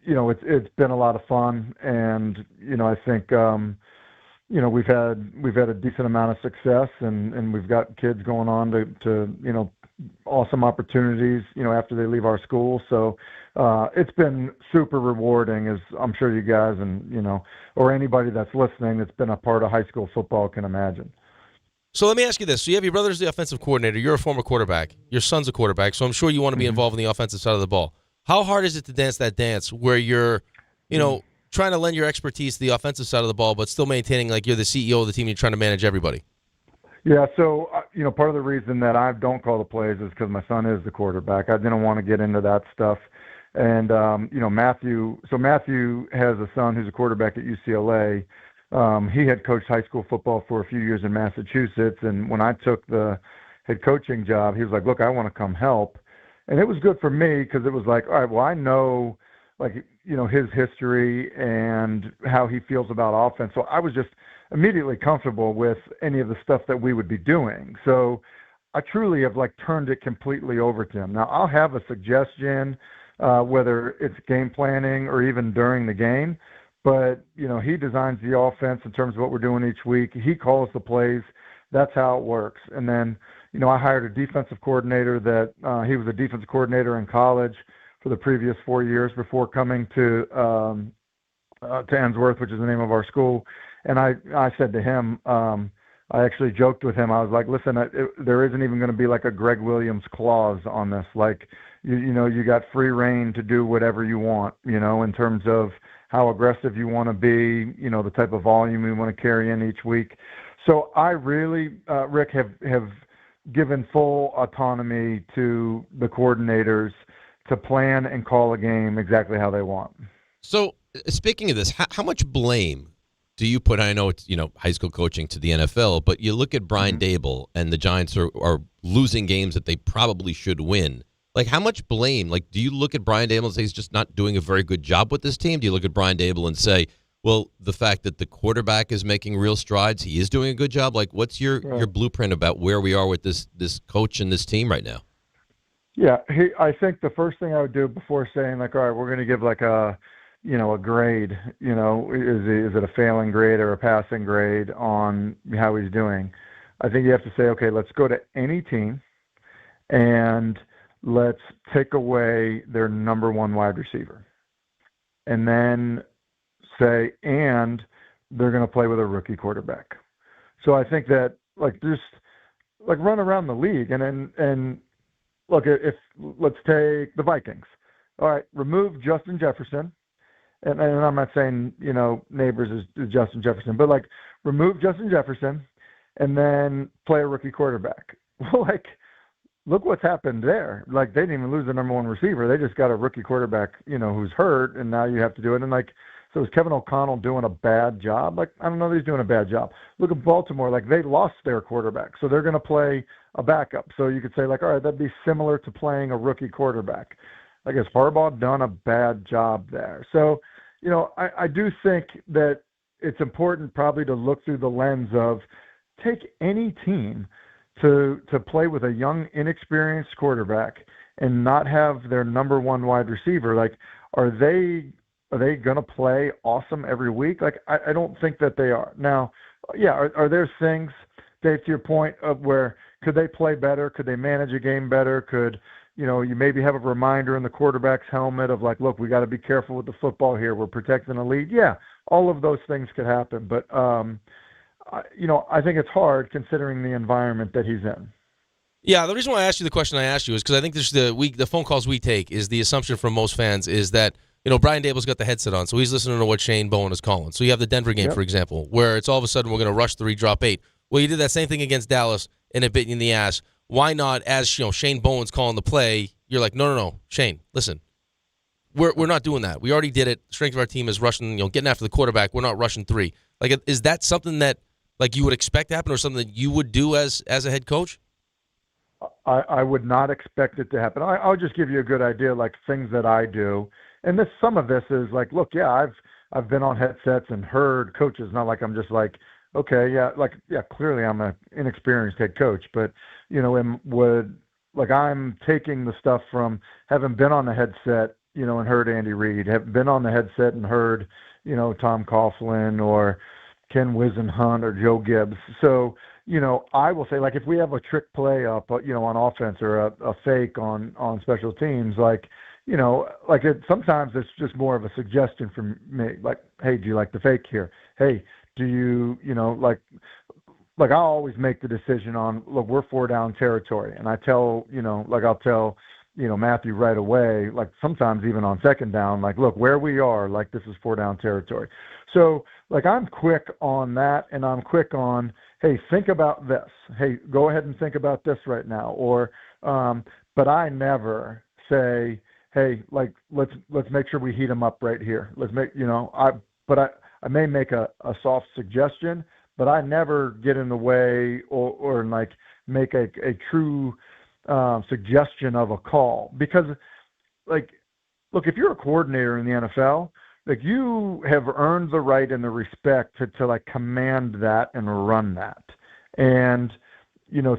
it's been a lot of fun, and I think we've had a decent amount of success, and we've got kids going on to awesome opportunities after they leave our school. So it's been super rewarding, as I'm sure you guys and or anybody that's listening that's been a part of high school football can imagine. So let me ask you this. So you have your brother's the offensive coordinator. You're a former quarterback. Your son's a quarterback. So I'm sure you want to be involved in the offensive side of the ball. How hard is it to dance that dance where you're, trying to lend your expertise to the offensive side of the ball, but still maintaining like you're the CEO of the team and you're trying to manage everybody? Yeah, so, part of the reason that I don't call the plays is because my son is the quarterback. I didn't want to get into that stuff. And, Matthew has a son who's a quarterback at UCLA. He had coached high school football for a few years in Massachusetts. And when I took the head coaching job, he was like, look, I want to come help. And it was good for me because it was like, all right, well, I know, his history and how he feels about offense. So I was just immediately comfortable with any of the stuff that we would be doing. So I truly have turned it completely over to him. Now I'll have a suggestion, whether it's game planning or even during the game, but he designs the offense in terms of what we're doing each week. He calls the plays. That's how it works. And then, I hired a defensive coordinator that he was a defensive coordinator in college for the previous 4 years before coming to Answorth, which is the name of our school. And I said to him, I actually joked with him. I was like, listen, there isn't even going to be a Greg Williams clause on this. You got free reign to do whatever you want, in terms of how aggressive you want to be, the type of volume you want to carry in each week. So I really, Rick, have given full autonomy to the coordinators to plan and call a game exactly how they want. So speaking of this, how much blame do you put? I know it's high school coaching to the NFL, but you look at Brian Daboll and the Giants are losing games that they probably should win. How much blame? Do you look at Brian Daboll and say he's just not doing a very good job with this team? Do you look at Brian Daboll and say, well, the fact that the quarterback is making real strides, he is doing a good job? What's your blueprint about where we are with this coach and this team right now? Yeah, I think the first thing I would do before saying all right, we're going to give a grade, is it a failing grade or a passing grade on how he's doing? I think you have to say, okay, let's go to any team and let's take away their number one wide receiver. And then say, and they're going to play with a rookie quarterback. So I think that just run around the league and look, let's take the Vikings. All right, remove Justin Jefferson. And I'm not saying, Neighbors is Justin Jefferson, but remove Justin Jefferson and then play a rookie quarterback. Well, look what's happened there. They didn't even lose the number one receiver. They just got a rookie quarterback, who's hurt, and now you have to do it. And so is Kevin O'Connell doing a bad job? I don't know that he's doing a bad job. Look at Baltimore. They lost their quarterback, so they're going to play a backup. So you could say, all right, that'd be similar to playing a rookie quarterback. Has Harbaugh done a bad job there? So, I do think that it's important probably to look through the lens of take any team to play with a young, inexperienced quarterback and not have their number one wide receiver. Are they going to play awesome every week? I don't think that they are. Now, yeah, are there things, Dave, to your point of where could they play better? Could they manage a game better? Could, you maybe have a reminder in the quarterback's helmet of look, we got to be careful with the football here. We're protecting the lead. Yeah, all of those things could happen. But, I think it's hard considering the environment that he's in. Yeah, the reason why I asked you the question I asked you is because I think the phone calls we take is the assumption from most fans is that, Brian Daboll's got the headset on, so he's listening to what Shane Bowen is calling. So you have the Denver game, for example, where it's all of a sudden we're going to rush 3, drop 8. Well, you did that same thing against Dallas, and it bit you in the ass. Why not, as Shane Bowen's calling the play, you're like, no, Shane, listen, we're not doing that. We already did it. The strength of our team is rushing, getting after the quarterback. We're not rushing 3. Is that something that you would expect to happen, or something that you would do as a head coach? I would not expect it to happen. I'll just give you a good idea, things that I do. And some of this is look, yeah, I've been on headsets and heard coaches, not I'm just okay, clearly I'm an inexperienced head coach, but I'm taking the stuff from having been on the headset, and heard Andy Reid, have been on the headset and heard, Tom Coughlin or Ken Wisenhunt or Joe Gibbs. So, I will say, like, if we have a trick play up, on offense or a fake on special teams, sometimes it's just more of a suggestion from me, like, hey, do you like the fake here? Hey, do you, I always make the decision on, look, we're 4-down territory. And I tell, I'll tell, Matthew right away, like sometimes even on 2nd down, like, look, where we are, like, this is 4-down territory. So, like, I'm quick on that, and I'm quick on, hey, think about this. Hey, go ahead and think about this right now. Or, but I never say, hey, like, let's make sure we heat them up right here. Let's make, I may make a soft suggestion, but I never get in the way or like make a true suggestion of a call, because, like, look, if you're a coordinator in the NFL, like, you have earned the right and the respect to like command that and run that. And,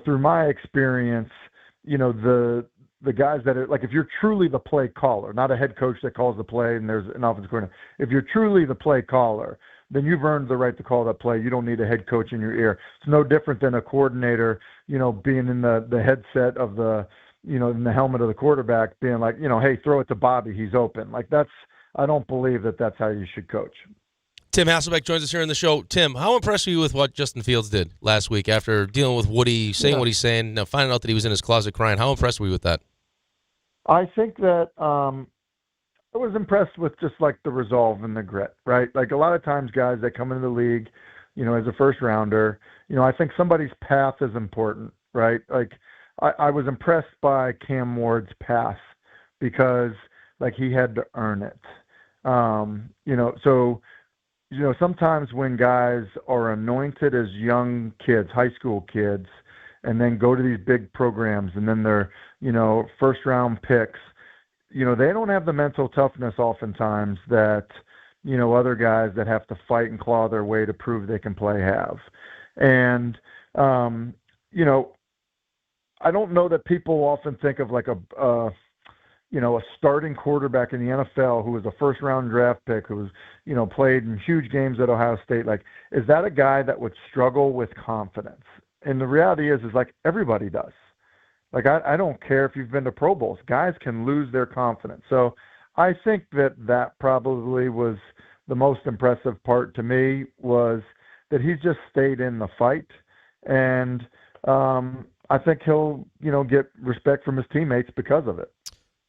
through my experience, the guys that are, like, if you're truly the play caller, not a head coach that calls the play and there's an offensive coordinator, if you're truly the play caller, then you've earned the right to call that play. You don't need a head coach in your ear. It's no different than a coordinator, being in the headset of the, in the helmet of the quarterback, being like, hey, throw it to Bobby, he's open. Like, I don't believe that's how you should coach. Tim Hasselbeck joins us here in the show. Tim, how impressed were you with what Justin Fields did last week after dealing with Woody, saying what he's saying, now finding out that he was in his closet crying? How impressed were you with that? I think that I was impressed with just like the resolve and the grit, right? Like, a lot of times guys that come into the league, as a first rounder, I think somebody's path is important, right? Like, I was impressed by Cam Ward's path because, like, he had to earn it. Sometimes when guys are anointed as young kids, high school kids, and then go to these big programs and then they're, first round picks, they don't have the mental toughness oftentimes that, other guys that have to fight and claw their way to prove they can play have. And, I don't know that people often think of like a starting quarterback in the NFL who was a first-round draft pick, who was, played in huge games at Ohio State. Like, is that a guy that would struggle with confidence? And the reality is like, everybody does. Like, I don't care if you've been to Pro Bowls. Guys can lose their confidence. So I think that probably was the most impressive part to me, was that he's just stayed in the fight. And I think he'll, get respect from his teammates because of it.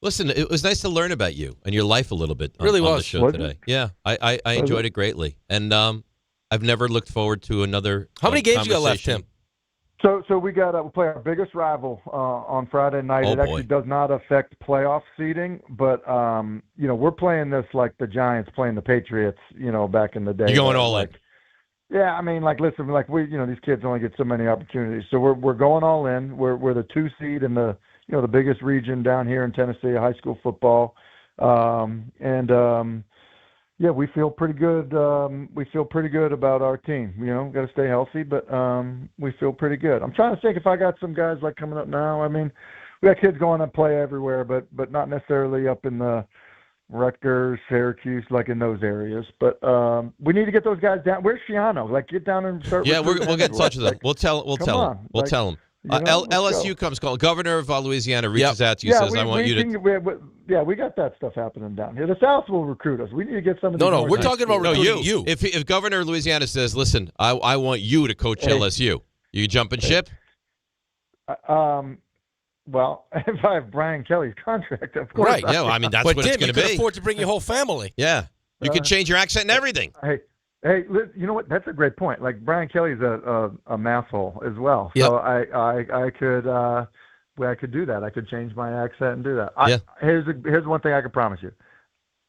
Listen, it was nice to learn about you and your life a little bit on the show today. Yeah, I enjoyed it greatly. And I've never looked forward to another How many games you got left, Tim? So we we'll play our biggest rival on Friday night. It actually does not affect playoff seeding, but we're playing this like the Giants playing the Patriots, back in the day. You're going all in. Yeah, I mean, like, listen, like, these kids only get so many opportunities, so we're going all in. We're the 2 seed in the the biggest region down here in Tennessee, high school football, yeah, we feel pretty good. We feel pretty good about our team. Got to stay healthy, but we feel pretty good. I'm trying to think if I got some guys like coming up now. I mean, we got kids going to play everywhere, but not necessarily up in the Rutgers, Syracuse, like in those areas. But we need to get those guys down. Where's Shiano? Like, get down and start. Yeah, we'll get in touch with them. We'll tell him. We'll tell him. LSU comes calling. Governor of Louisiana reaches out to you, says, I want you to. We got that stuff happening down here. The South will recruit us. We need to get some of these. No, we're talking about recruiting you. If Governor of Louisiana says, listen, I want you to coach LSU, you jumping ship? Well, if I have Brian Kelly's contract, of course. Right, yeah, I mean, that's what it's going to be. You can afford to bring your whole family. Yeah, you can change your accent and everything. Hey, you know what? That's a great point. Like, Brian Kelly's a masshole as well. Yep. So I could do that. I could change my accent and do that. Here's one thing I can promise you.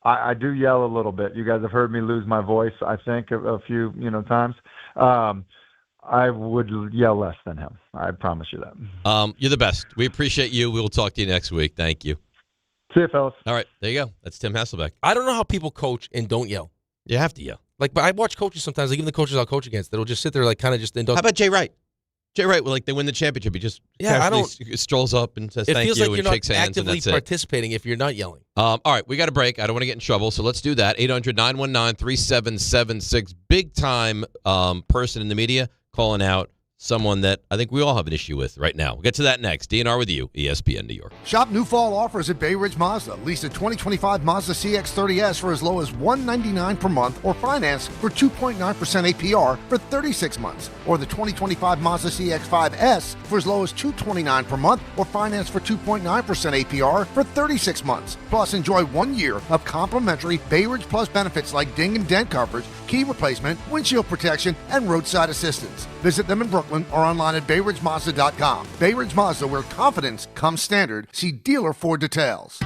I do yell a little bit. You guys have heard me lose my voice, I think, a few times. I would yell less than him. I promise you that. You're the best. We appreciate you. We will talk to you next week. Thank you. See you, fellas. All right, there you go. That's Tim Hasselbeck. I don't know how people coach and don't yell. You have to yell. But I watch coaches sometimes, like even the coaches I'll coach against, that'll just sit there like kind of just. How about Jay Wright? Jay Wright, they win the championship. He just strolls up and says thank you and shakes hands, and that's it. It feels like you're not actively participating if you're not yelling. All right, we got a break. I don't want to get in trouble, so let's do that. 800-919-3776. Big time person in the media calling out someone that I think we all have an issue with right now. We'll get to that next. DNR with you, ESPN New York. Shop new fall offers at Bay Ridge Mazda. Lease a 2025 Mazda CX-30S for as low as $199 per month or finance for 2.9% APR for 36 months. Or the 2025 Mazda CX-5S for as low as $229 per month or finance for 2.9% APR for 36 months. Plus, enjoy 1 year of complimentary Bay Ridge Plus benefits like ding and dent coverage, key replacement, windshield protection, and roadside assistance. Visit them in Brooklyn or online at BayRidgeMazda.com. Bay Ridge Mazda, where confidence comes standard. See dealer for details.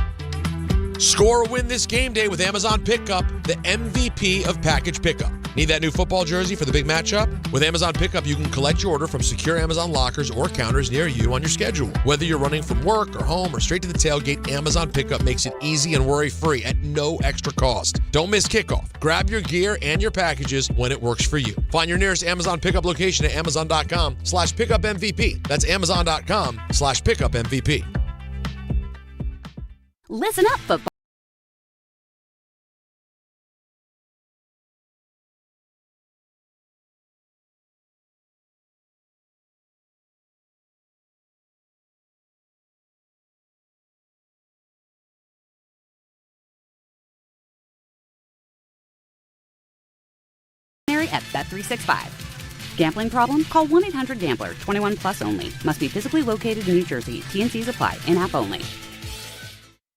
Score a win this game day with Amazon Pickup, the MVP of package pickup. Need that new football jersey for the big matchup? With Amazon Pickup, you can collect your order from secure Amazon lockers or counters near you on your schedule. Whether you're running from work or home or straight to the tailgate, Amazon Pickup makes it easy and worry-free at no extra cost. Don't miss kickoff. Grab your gear and your packages when it works for you. Find your nearest Amazon Pickup location at amazon.com/pickupmvp. That's amazon.com/pickupmvp. Listen up, football. At Bet365. Gambling problem? Call 1-800-GAMBLER. 21 plus only. Must be physically located in New Jersey. T&Cs apply. In-app only.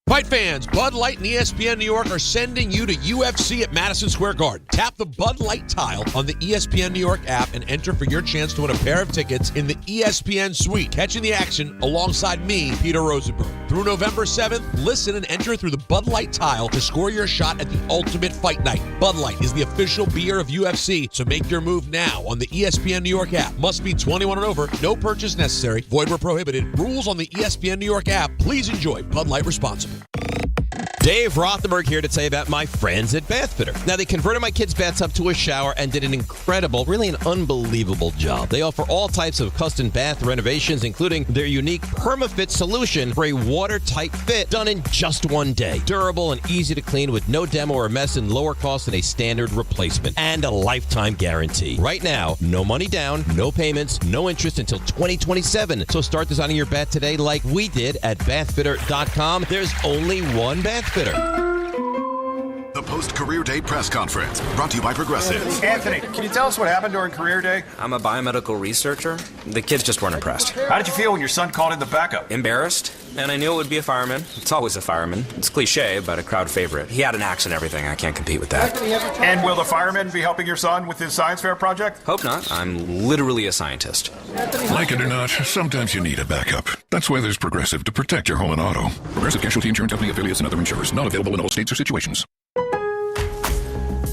Fight fans, Bud Light and ESPN New York are sending you to UFC at Madison Square Garden. Tap the Bud Light tile on the ESPN New York app and enter for your chance to win a pair of tickets in the ESPN suite. Catching the action alongside me, Peter Rosenberg. Through November 7th, listen and enter through the Bud Light tile to score your shot at the ultimate fight night. Bud Light is the official beer of UFC, so make your move now on the ESPN New York app. Must be 21 and over. No purchase necessary. Void where prohibited. Rules on the ESPN New York app. Please enjoy Bud Light responsibly. Dave Rothenberg here to tell you about my friends at Bathfitter. Now, they converted my kids' bathtub to a shower and did an incredible, really an unbelievable job. They offer all types of custom bath renovations, including their unique PermaFit solution for a watertight fit done in just 1 day. Durable and easy to clean with no demo or mess and lower cost than a standard replacement. And a lifetime guarantee. Right now, no money down, no payments, no interest until 2027. So start designing your bath today like we did at bathfitter.com. There's only one Bathfitter. The post-career day press conference brought to you by Progressive. Anthony, can you tell us what happened during career day? I'm a biomedical researcher. The kids just weren't impressed. How did you feel when your son called in the backup? Embarrassed, and I knew it would be a fireman. It's always a fireman. It's cliche, but a crowd favorite. He had an axe and everything. I can't compete with that. And will the fireman be helping your son with his science fair project? Hope not. I'm literally a scientist. Like it or not, sometimes you need a backup. That's why there's Progressive to protect your home and auto. Progressive Casualty Insurance Company affiliates and other insurers. Not available in all states or situations.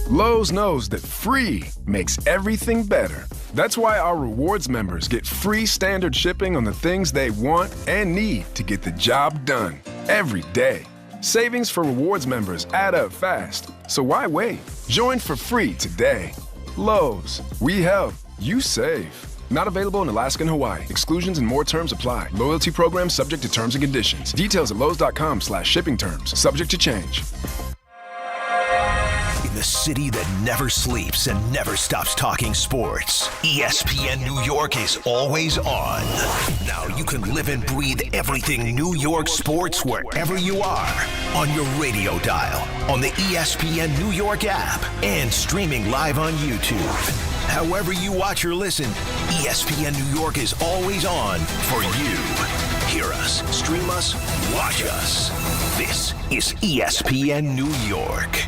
Lowe's knows that free makes everything better. That's why our rewards members get free standard shipping on the things they want and need to get the job done every day. Savings for rewards members add up fast, so why wait? Join for free today. Lowe's, we help, you save. Not available in Alaska and Hawaii. Exclusions and more terms apply. Loyalty program subject to terms and conditions. Details at lowes.com/shipping terms. Subject to change. In the city that never sleeps and never stops talking sports, ESPN New York is always on. Now you can live and breathe everything New York sports wherever you are. On your radio dial, on the ESPN New York app, and streaming live on YouTube. However you watch or listen, ESPN New York is always on for you. Hear us, stream us, watch us. This is ESPN New York.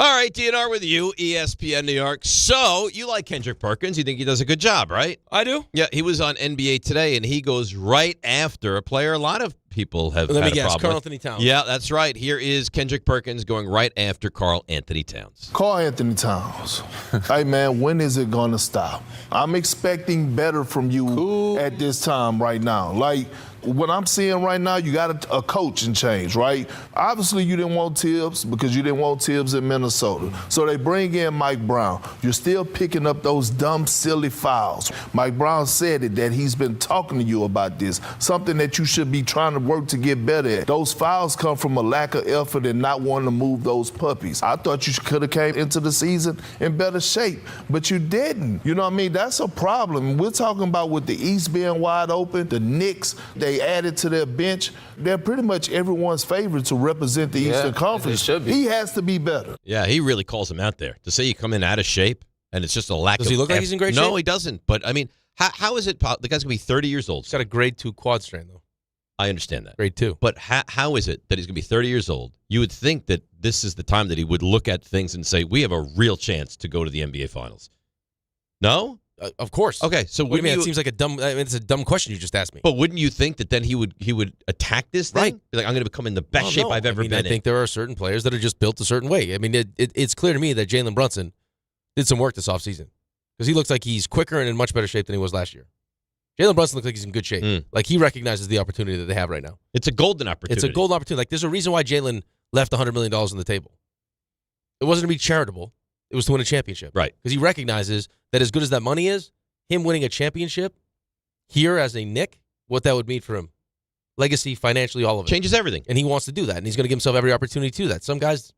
All right, DNR with you, ESPN New York. So, you like Kendrick Perkins. You think he does a good job, right? I do. Yeah, he was on NBA Today, and he goes right after a player a lot of people have Let had me a guess, problem Karl with. Anthony Towns. Yeah, that's right. Here is Kendrick Perkins going right after Karl Anthony Towns. Karl Anthony Towns. Hey, man, when is it going to stop? I'm expecting better from you at this time right now. Like, what I'm seeing right now, you got a coaching change, right? Obviously, you didn't want Tibbs because you didn't want Tibbs in Minnesota. So they bring in Mike Brown. You're still picking up those dumb, silly fouls. Mike Brown said it, that he's been talking to you about this, something that you should be trying to work to get better at. Those fouls come from a lack of effort and not wanting to move those puppies. I thought you could have came into the season in better shape, but you didn't. You know what I mean? That's a problem. We're talking about with the East being wide open, the Knicks, they added to their bench. They're pretty much everyone's favorite to represent the Eastern Conference. should be. He has to be better. Yeah, he really calls him out there. To say you come in out of shape and it's just a lack of... Does he look like he's in great shape? No, he doesn't. But, I mean, how is it... The guy's going to be 30 years old. He's got a grade 2 quad strain, though. I understand that. Grade 2. But how is it that he's going to be 30 years old? You would think that this is the time that he would look at things and say, we have a real chance to go to the NBA Finals. No? Of course. Okay, so what do you mean? It seems like a dumb. I mean, it's a dumb question you just asked me. But wouldn't you think that then he would attack this thing? Right. Be like, I'm going to become in the best shape I've ever been in. I think there are certain players that are just built a certain way. I mean, it's clear to me that Jalen Brunson did some work this offseason because he looks like he's quicker and in much better shape than he was last year. Jalen Brunson looks like he's in good shape. Like he recognizes the opportunity that they have right now. It's a golden opportunity. It's a golden opportunity. Like there's a reason why Jalen left $100 million on the table. It wasn't to be charitable. It was to win a championship. Right. Because he recognizes that as good as that money is, him winning a championship here as a Knick, what that would mean for him. Legacy, financially, all of it. Changes everything. And he wants to do that, and he's going to give himself every opportunity to do that. Some guys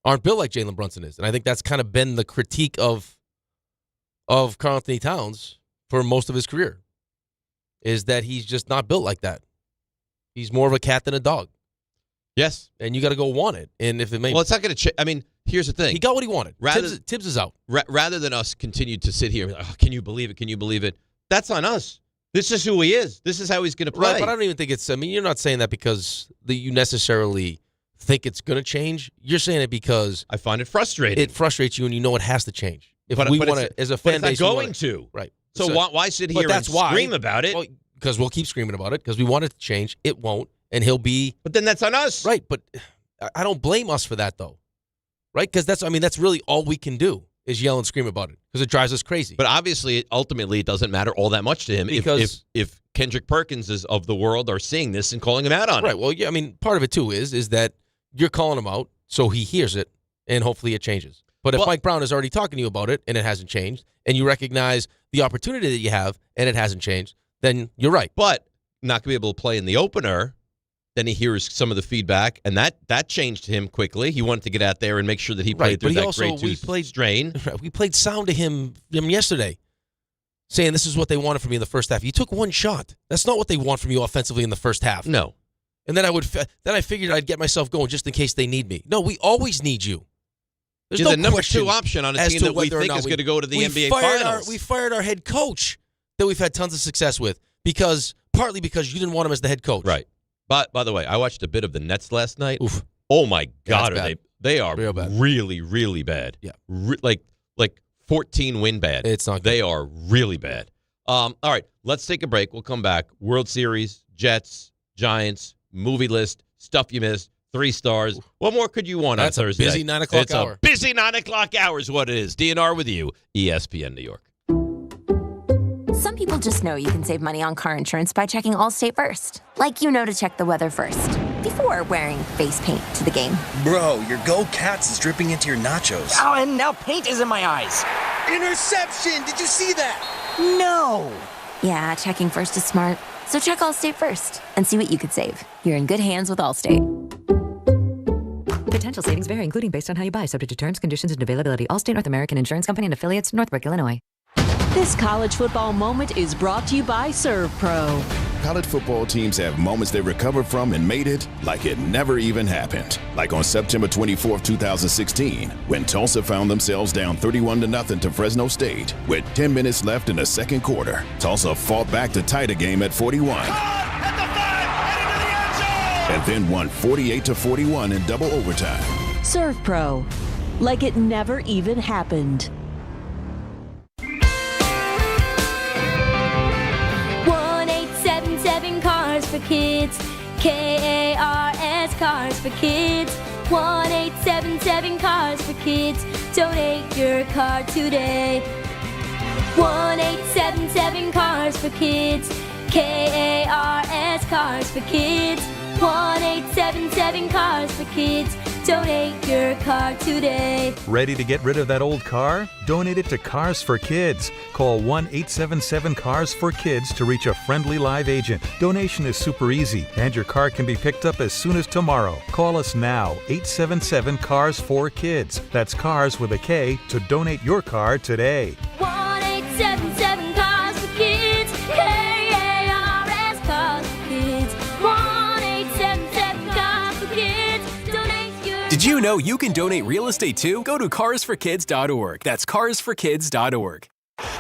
aren't built like Jalen Brunson is, and I think that's kind of been the critique of Karl Anthony Towns for most of his career, is that he's just not built like that. He's more of a cat than a dog. Yes. And you got to go want it. And if it may... Well, it's not going to change. I mean, here's the thing. He got what he wanted. Tibbs is out. Rather than us continue to sit here and like, oh, can you believe it? Can you believe it? That's on us. This is who he is. This is how he's going to play. Right, but I don't even think it's... I mean, you're not saying that because you necessarily think it's going to change. You're saying it because... I find it frustrating. It frustrates you and you know it has to change. If we want to, as a fan base... But it's not going to. Right. So why sit here and scream about it? Well, because we'll keep screaming about it because we want it to change. It won't. And he'll be... But then that's on us. Right, but I don't blame us for that, though. Right? Because that's really all we can do is yell and scream about it because it drives us crazy. But obviously, ultimately, it doesn't matter all that much to him because if Kendrick Perkins is of the world are seeing this and calling him out on it. Right, well, yeah, I mean, part of it, too, is that you're calling him out so he hears it and hopefully it changes. But if Mike Brown is already talking to you about it and it hasn't changed and you recognize the opportunity that you have and it hasn't changed, then you're right. But not going to be able to play in the opener... Then he hears some of the feedback, and that changed him quickly. He wanted to get out there and make sure that he played through that grade 2 strain. We played sound to him yesterday, saying this is what they wanted from you in the first half. You took one shot. That's not what they want from you offensively in the first half. No. And then I figured I'd get myself going just in case they need me. No, we always need you. There's You're no the number question 2 option on a team that we think is going to go to the NBA Finals. We fired our head coach that we've had tons of success with partly because you didn't want him as the head coach. Right. But by the way, I watched a bit of the Nets last night. Oof. Oh my God, they are really, really bad. Yeah, like 14 win bad. It's not good. They are really bad. All right, let's take a break. We'll come back. World Series, Jets, Giants, movie list, stuff you missed, 3 stars. Oof. What more could you want on Thursday? Busy 9 o'clock hour. A busy 9 o'clock hour is what it is. DNR with you, ESPN New York. Some people just know you can save money on car insurance by checking Allstate first. Like you know to check the weather first, before wearing face paint to the game. Bro, your Go Cats is dripping into your nachos. Oh, and now paint is in my eyes. Interception! Did you see that? No! Yeah, checking first is smart. So check Allstate first and see what you could save. You're in good hands with Allstate. Potential savings vary, including based on how you buy, subject to terms, conditions, and availability. Allstate North American Insurance Company and affiliates, Northbrook, Illinois. This college football moment is brought to you by ServPro. College football teams have moments they recovered from and made it like it never even happened. Like on September 24th, 2016, when Tulsa found themselves down 31-0 to Fresno State. With 10 minutes left in the second quarter, Tulsa fought back to tie the game at 41. And then won 48-41 in double overtime. ServPro. like it never even happened. 1-877 Cars for Kids. KARS Cars for Kids. 1-877 Cars for Kids. Donate your car today. 1-877 Cars for Kids. KARS Cars for Kids. 1-877 Cars for Kids. Donate your car today. Ready to get rid of that old car? Donate it to Cars for Kids. Call 1-877-CARS-FOR-KIDS to reach a friendly live agent. Donation is super easy, and your car can be picked up as soon as tomorrow. Call us now, 877-CARS-FOR-KIDS. That's Cars with a K to donate your car today. 1-877 Cars for Kids. KARS Cars for Kids. 1-877 Cars for Kids. Donate your. Did you know you can donate real estate too? Go to carsforkids.org. That's carsforkids.org.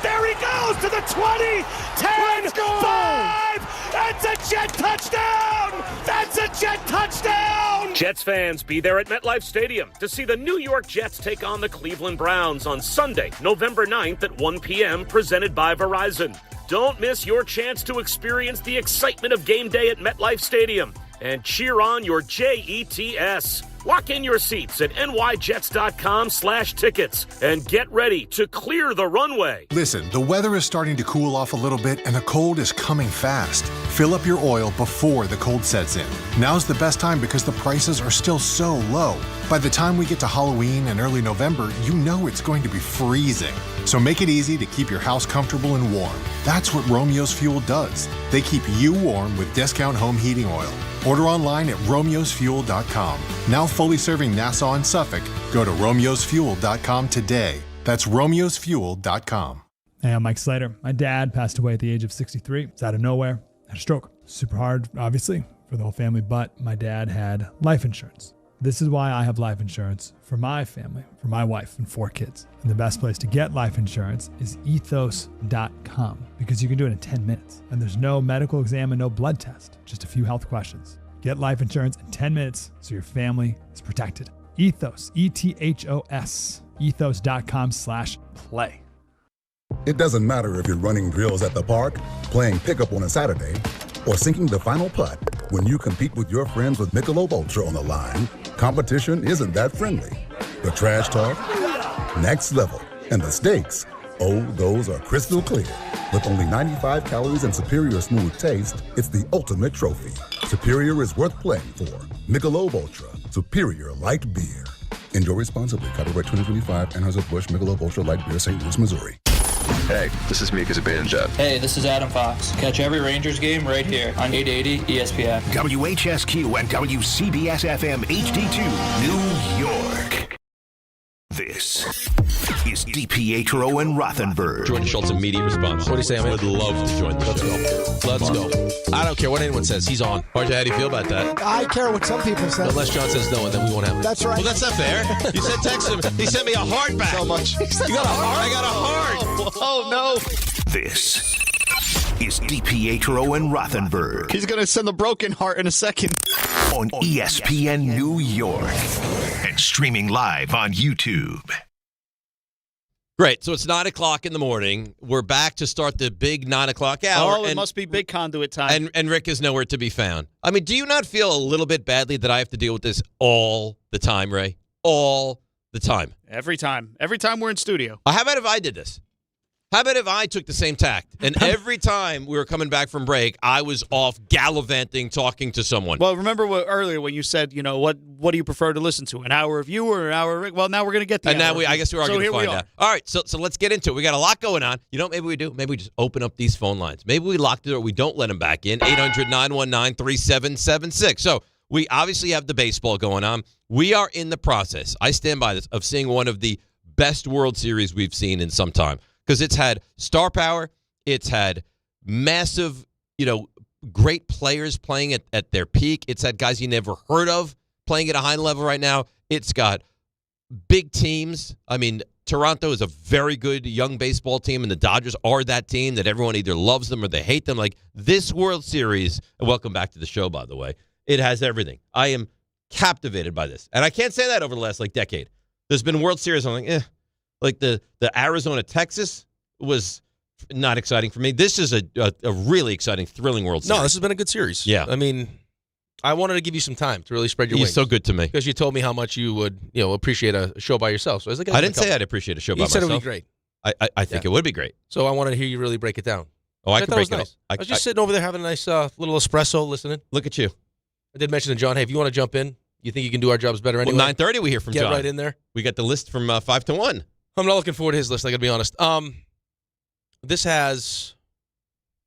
There he goes to the 20, 10, 5. That's a Jet touchdown. That's a Jet touchdown. Jets fans, be there at MetLife Stadium to see the New York Jets take on the Cleveland Browns on Sunday, November 9th at 1 p.m., presented by Verizon. Don't miss your chance to experience the excitement of game day at MetLife Stadium and cheer on your Jets. Lock in your seats at nyjets.com/tickets and get ready to clear the runway. Listen, the weather is starting to cool off a little bit and the cold is coming fast. Fill up your oil before the cold sets in. Now's the best time because the prices are still so low. By the time we get to Halloween and early November, you know it's going to be freezing. So make it easy to keep your house comfortable and warm. That's what Romeo's Fuel does. They keep you warm with discount home heating oil. Order online at romeosfuel.com. Now fully serving Nassau and Suffolk, go to romeosfuel.com today. That's romeosfuel.com. Hey, I'm Mike Slater. My dad passed away at the age of 63. It's out of nowhere. Had a stroke. Super hard, obviously, for the whole family, but my dad had life insurance. This is why I have life insurance for my family, for my wife and 4 kids. And the best place to get life insurance is ethos.com because you can do it in 10 minutes. And there's no medical exam and no blood test, just a few health questions. Get life insurance in 10 minutes so your family is protected. Ethos, ETHOS, ethos.com/play. It doesn't matter if you're running drills at the park, playing pickup on a Saturday, or sinking the final putt. When you compete with your friends with Michelob Ultra on the line, competition isn't that friendly. The trash talk, next level, and the stakes, oh, those are crystal clear. With only 95 calories and superior smooth taste, it's the ultimate trophy. Superior is worth playing for. Michelob Ultra, superior light beer. Enjoy responsibly. Copyright 2025, Anheuser-Busch Michelob Ultra Light Beer, St. Louis, Missouri. Hey, this is Mika Zibanejad. Hey, this is Adam Fox. Catch every Rangers game right here on 880 ESPN. WHSQ and WCBS-FM HD2, New York. This is DiPietro and Rothenberg. Jordan Schultz, immediate response. What do you say, man? Would love to join the show. Let's go. I don't care what anyone says. He's on. RJ, how do you feel about that? I care what some people say. Unless John says no, and then we won't have it. That's right. Well, that's not fair. You said text him. He sent me a heart back. So much. You got a heart? I got a heart. Oh, no. This is DiPietro and Rothenberg. He's going to send the broken heart in a second. On ESPN New York. And streaming live on YouTube. Great. So it's 9 o'clock in the morning. We're back to start the big 9 o'clock hour. Oh, it must be big conduit time. And Rick is nowhere to be found. I mean, do you not feel a little bit badly that I have to deal with this all the time, Ray? All the time. Every time. Every time we're in studio. How about if I did this? How about if I took the same tact? And every time we were coming back from break, I was off gallivanting, talking to someone. Well, remember earlier when you said, you know, what do you prefer to listen to? An hour of you or an hour of Rick? Well, now we're going to get the And hour now I guess we are going to find out. All right, so let's get into it. We got a lot going on. You know what maybe we do? Maybe we just open up these phone lines. Maybe we lock the door. We don't let them back in. 800-919-3776. So we obviously have the baseball going on. We are in the process, I stand by this, of seeing one of the best World Series we've seen in some time. Because it's had star power, it's had massive, great players playing at their peak. It's had guys you never heard of playing at a high level right now. It's got big teams. I mean, Toronto is a very good young baseball team, and the Dodgers are that team that everyone either loves them or they hate them. Like this World Series, and welcome back to the show, by the way, it has everything. I am captivated by this. And I can't say that over the last decade. There's been World Series. I'm like, like the Arizona Texas was not exciting for me. This is a really exciting, thrilling World Series. No, this has been a good series. Yeah. I mean, I wanted to give you some time to really spread your wings. You're so good to me. Because you told me how much you would, appreciate a show by yourself. So I was like, I didn't say I'd appreciate a show by myself. You said it would be great. I think it would be great. So I wanted to hear you really break it down. Oh, I can break it nice. up. I was just sitting over there having a nice little espresso listeing. Look at you. I did mention to John, hey, if you want to jump in, you think you can do our jobs better anyway? Well, 9:30 we hear from John. Get right in there. We got the list from 5 to 1. I'm not looking forward to his list, I got to be honest. This has,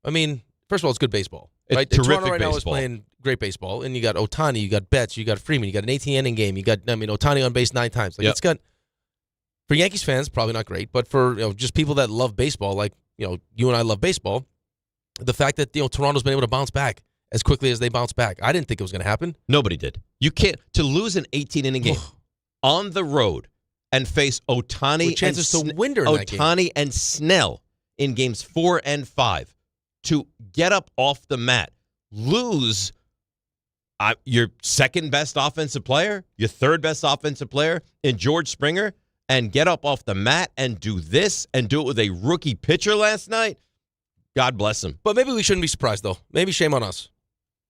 first of all, it's good baseball. It's right? terrific Toronto right baseball. now is playing great baseball, and you got Ohtani, you got Betts, you got Freeman, you got an 18 inning game, you got Ohtani on base 9 times. Like It's got, for Yankees fans, probably not great, but for just people that love baseball, like you and I love baseball, the fact that Toronto's been able to bounce back as quickly as they bounce back, I didn't think it was going to happen. Nobody did. You can't to lose an 18 inning game on the road and face Ohtani with chances to win during that game. Ohtani and Snell in games 4 and 5 to get up off the mat, lose your second best offensive player, your third best offensive player in George Springer, and get up off the mat and do this and do it with a rookie pitcher last night. God bless him. But maybe we shouldn't be surprised, though. Maybe shame on us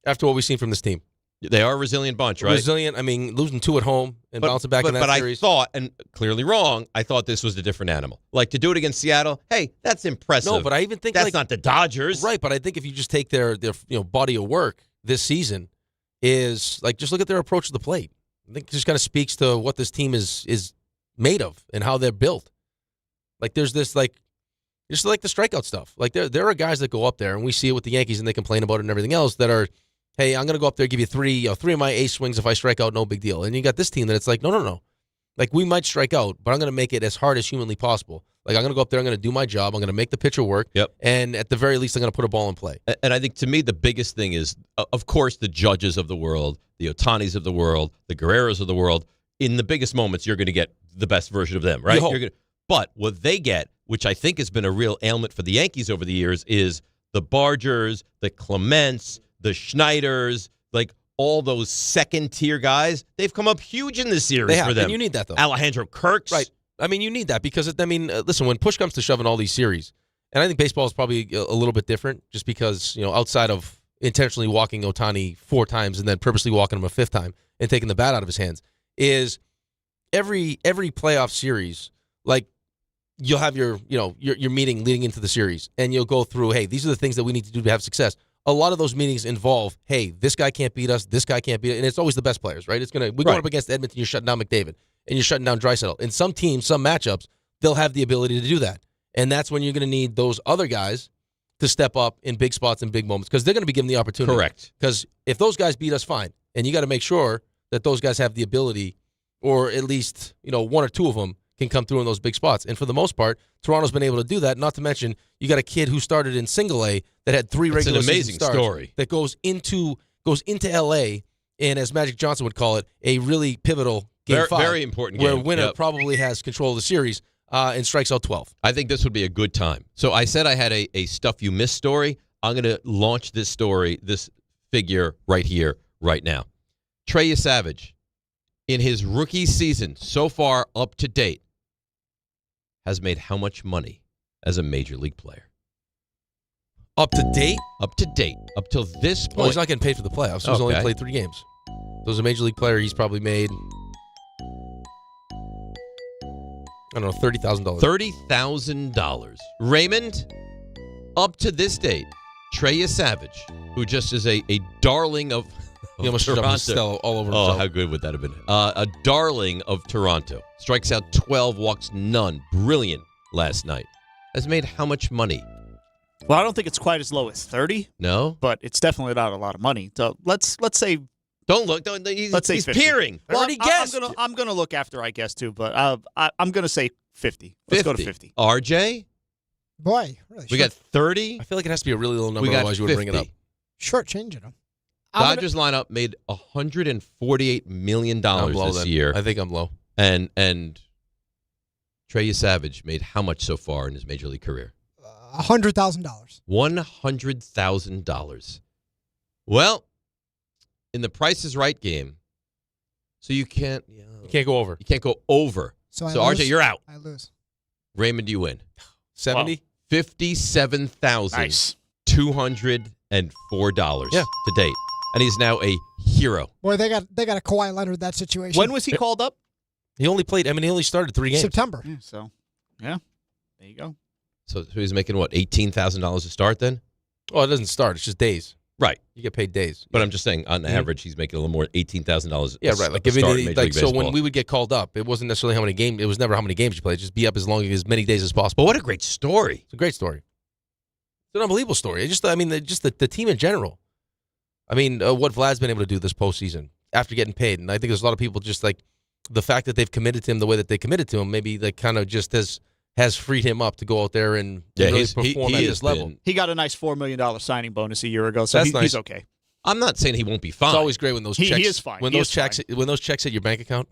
after what we've seen from this team. They are a resilient bunch, right? Resilient. losing 2 at home and bouncing back in that series. But I thought, and clearly wrong, I thought this was a different animal. Like, to do it against Seattle, hey, that's impressive. No, but I even think that's not the Dodgers. Right, but I think if you just take their body of work this season is, just look at their approach to the plate. I think it just kind of speaks to what this team is made of and how they're built. There's this, just like the strikeout stuff. There are guys that go up there, and we see it with the Yankees, and they complain about it and everything else, that are, hey, I'm going to go up there, give you 3 of my ace swings. If I strike out, no big deal. And you got this team that it's no. We might strike out, but I'm going to make it as hard as humanly possible. I'm going to go up there, I'm going to do my job, I'm going to make the pitcher work, and at the very least, I'm going to put a ball in play. And I think, to me, the biggest thing is, of course, the Judges of the world, the Otanis of the world, the Guerreros of the world, in the biggest moments, you're going to get the best version of them, right? But what they get, which I think has been a real ailment for the Yankees over the years, is the Bargers, the Clements, the Schneiders, all those second-tier guys. They've come up huge in this series for them. And you need that, though. Alejandro Kirk's. Right. You need that because, listen, when push comes to shove in all these series, and I think baseball is probably a little bit different just because, outside of intentionally walking Ohtani 4 times and then purposely walking him a 5th time and taking the bat out of his hands, is every playoff series, you'll have your meeting leading into the series, and you'll go through, hey, these are the things that we need to do to have success. A lot of those meetings involve, hey, this guy can't beat us, this guy can't beat us, and it's always the best players, right? We're going up against Edmonton, you're shutting down McDavid, and you're shutting down Draisaitl. In some teams, some matchups, they'll have the ability to do that, and that's when you're going to need those other guys to step up in big spots and big moments because they're going to be given the opportunity. Correct. Because if those guys beat us, fine, and you got to make sure that those guys have the ability, or at least 1 or 2 of them can come through in those big spots. And for the most part, Toronto's been able to do that. Not to mention, you got a kid who started in Single A that had 3 regular season starts. It's an amazing story. That goes into L.A., and as Magic Johnson would call it, a really pivotal Game 5. Very important where game. winner probably has control of the series and strikes out 12. I think this would be a good time. So I said I had a Stuff You Missed story. I'm going to launch this story, this figure right here, right now. Trey Savage, in his rookie season so far up to date, has made how much money as a major league player? Up to date? Up to date. Up till this point. Well, he's not getting paid for the playoffs. So he's only played 3 games. So as a major league player, he's probably made, I don't know, $30,000. $30,000. Raymond, up to this date, Trey Savage, who just is a darling of he almost Toronto. Stella all over himself. Oh, how good would that have been? A darling of Toronto. Strikes out 12, walks none. Brilliant last night. Has made how much money? Well, I don't think it's quite as low as 30. No? But it's definitely not a lot of money. So let's say... Don't look. Let's say he's 50. Peering. Well, already guessed. I'm gonna look after I guess too, but I'm going to say 50. Let's go to 50. RJ? Boy. Really we got 30. I feel like it has to be a really low number, otherwise you would bring it up. Short-changing them. Dodgers lineup made $148 million this year. I think I'm low. And Trey Savage made how much so far in his major league career? $100,000. $100,000. Well, in the Price is Right game, so you can't go over. You can't go over So RJ, you're out. I lose. Raymond, you win. 70? $57,204 to date. And he's now a hero. Boy, they got a Kawhi Leonard that situation. When was he called up? He only played, he only started 3 games. September. Yeah, there you go. So he's making, what, $18,000 to start then? Oh, it doesn't start. It's just days. Right. You get paid days. But I'm just saying, on average, he's making a little more, $18,000. Yeah, right. Like, so when we would get called up, it wasn't necessarily how many games. It was never how many games you played. Just be up as many days as possible. But what a great story! It's a great story. It's an unbelievable story. The team in general. What Vlad's been able to do this postseason after getting paid, and I think there's a lot of people just like the fact that they've committed to him the way that they committed to him. Maybe like kind of just has freed him up to go out there and really perform at this level. He got a nice $4 million signing bonus a year ago, so That's nice. He's okay. I'm not saying he won't be fine. It's always great when those checks. He is fine. When those checks hit your bank account.